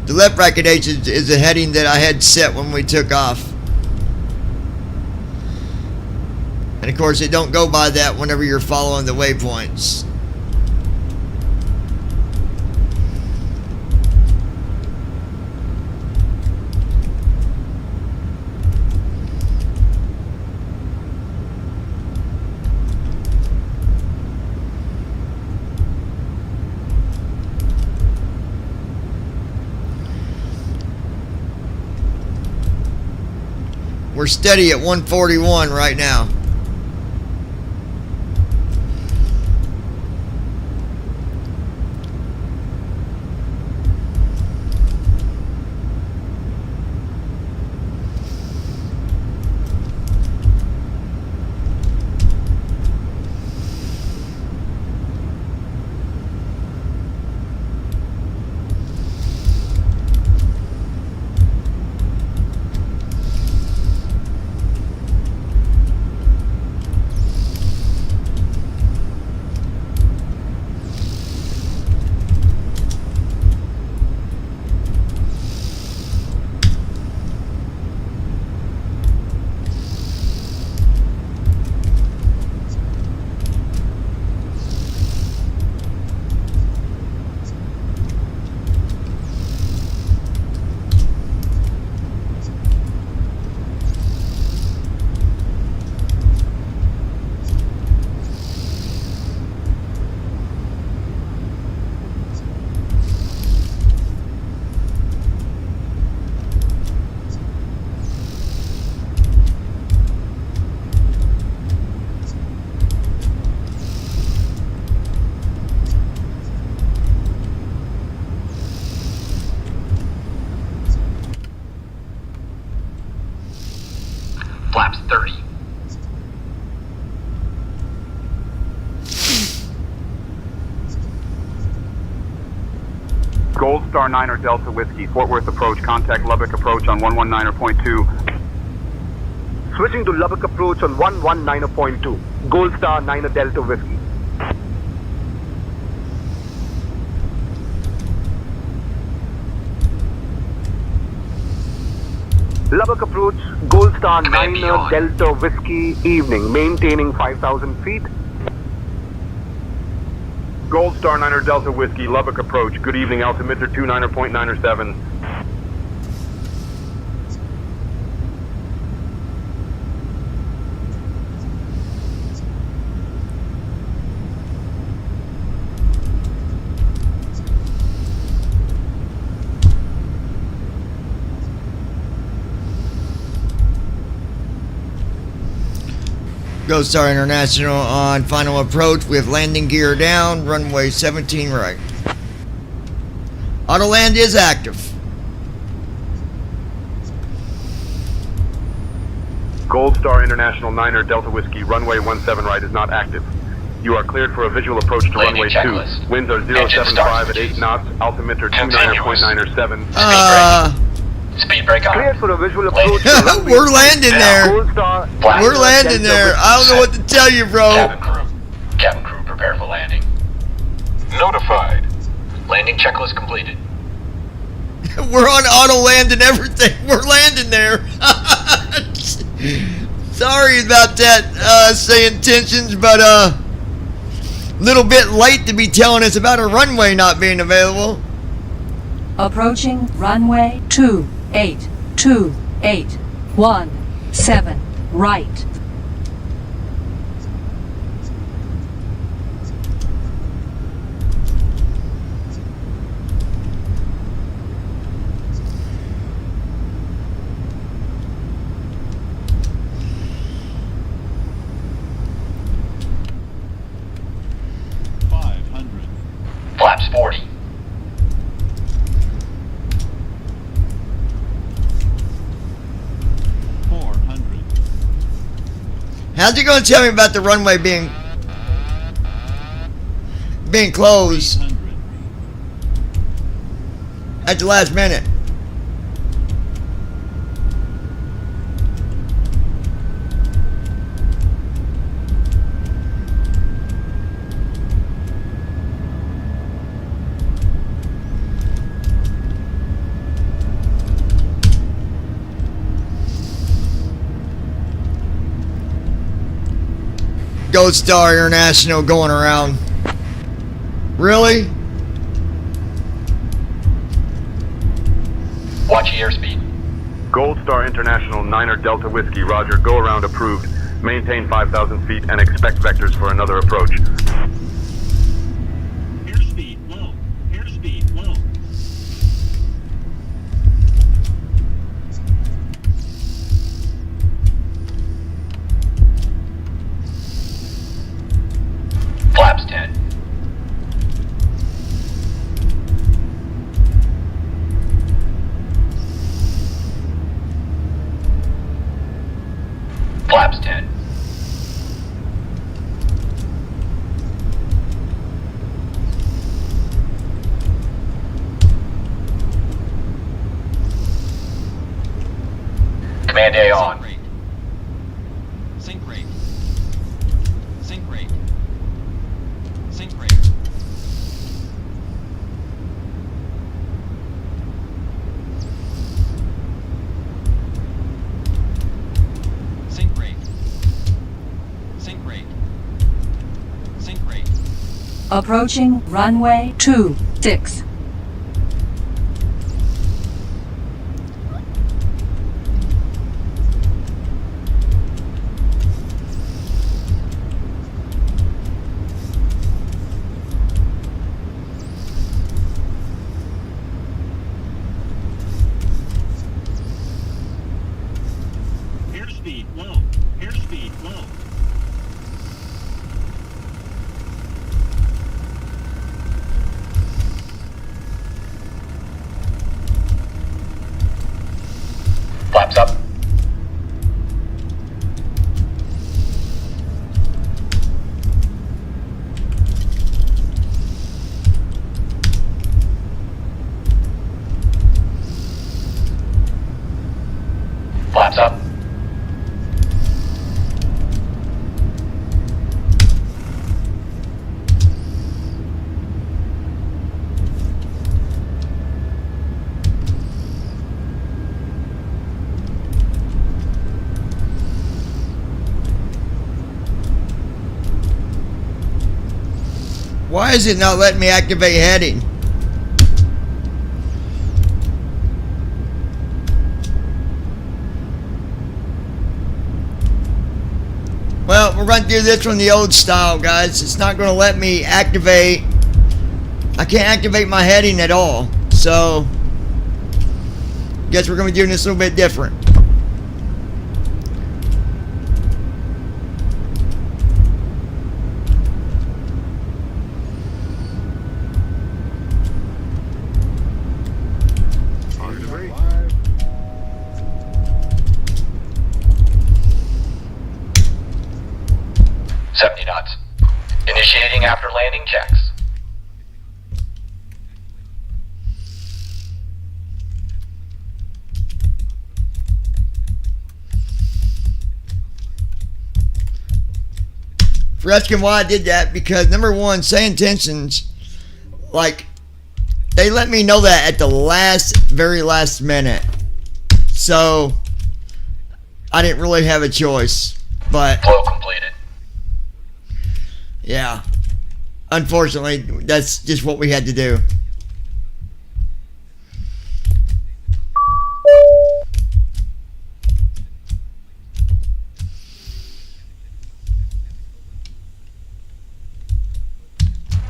The left bracket H is the heading that I had set when we took off. And of course, it don't go by that whenever you're following the waypoints. We're steady at 141 right now. Flaps 30. Gold Star 9 Delta Whiskey, Fort Worth approach, contact Lubbock approach on 119.2. Switching to Lubbock approach on 119.2. Gold Star 9 Delta Whiskey. Lubbock approach, Gold Star 9 Delta Whiskey, evening, maintaining 5,000 feet. Gold Star 9 Delta Whiskey, Lubbock approach. Good evening, altimeter 29.97. Gold Star International on final approach with landing gear down, runway 17 right. Autoland is active. Gold Star International 9 Delta Whiskey, runway 17 right is not active. You are cleared for a visual approach to Landing runway checklist. 2. Winds are 075 at 8 knots, altimeter 29.97. Speed brake on. Cleared for a visual approach. We're landing there. Gold Star. We're landing there. I don't know what to tell you, bro. Cabin crew, prepare for landing. Notified. Landing checklist completed. We're on auto land and everything. We're landing there. Sorry about that, saying tensions, but little bit late to be telling us about a runway not being available. Approaching runway 282817 right. Flaps 40. How's he gonna tell me about the runway being closed at the last minute? Gold Star International going around. Really? Watch the airspeed. Gold Star International 9er Delta Whiskey, roger, go around approved. Maintain 5,000 feet and expect vectors for another approach. Airspeed low. Airspeed low. Flaps 10. Flaps 10. Command A on. Sync rate. Sync rate. Sync rate. Sync rate. Sync rate. Sync rate. Approaching runway 26. Airspeed low. Airspeed low. Flaps up. Flaps up. Why is it not letting me activate heading? Well, we're going to do this one the old style, guys. It's not going to let me activate. I can't activate my heading at all. So, guess we're going to be doing this a little bit different. Initiating after landing checks. For asking why I did that, because number one, say intentions, like, they let me know that at the very last minute. So, I didn't really have a choice, but... Flow completed. Yeah. Unfortunately, that's just what we had to do.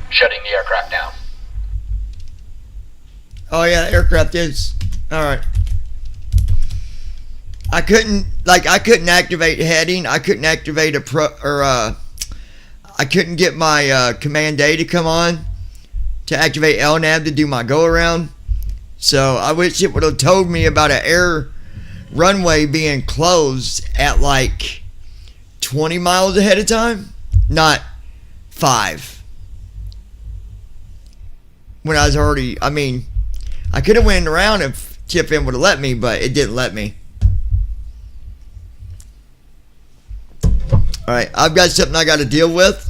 Shutting the aircraft down. Oh yeah, the aircraft is. Alright. I couldn't activate heading. I couldn't activate I couldn't get my command A to come on to activate LNAV to do my go around. So I wish it would have told me about an air runway being closed at like 20 miles ahead of time, not 5. When I was already, I mean, I could have went around if TFM would have let me, but it didn't let me. Alright, I've got something I got to deal with.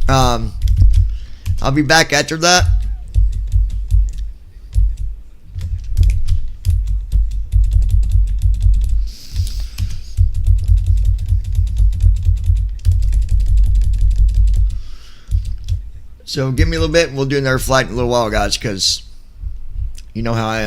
I'll be back after that. So give me a little bit and we'll do another flight in a little while, guys, because you know how I am.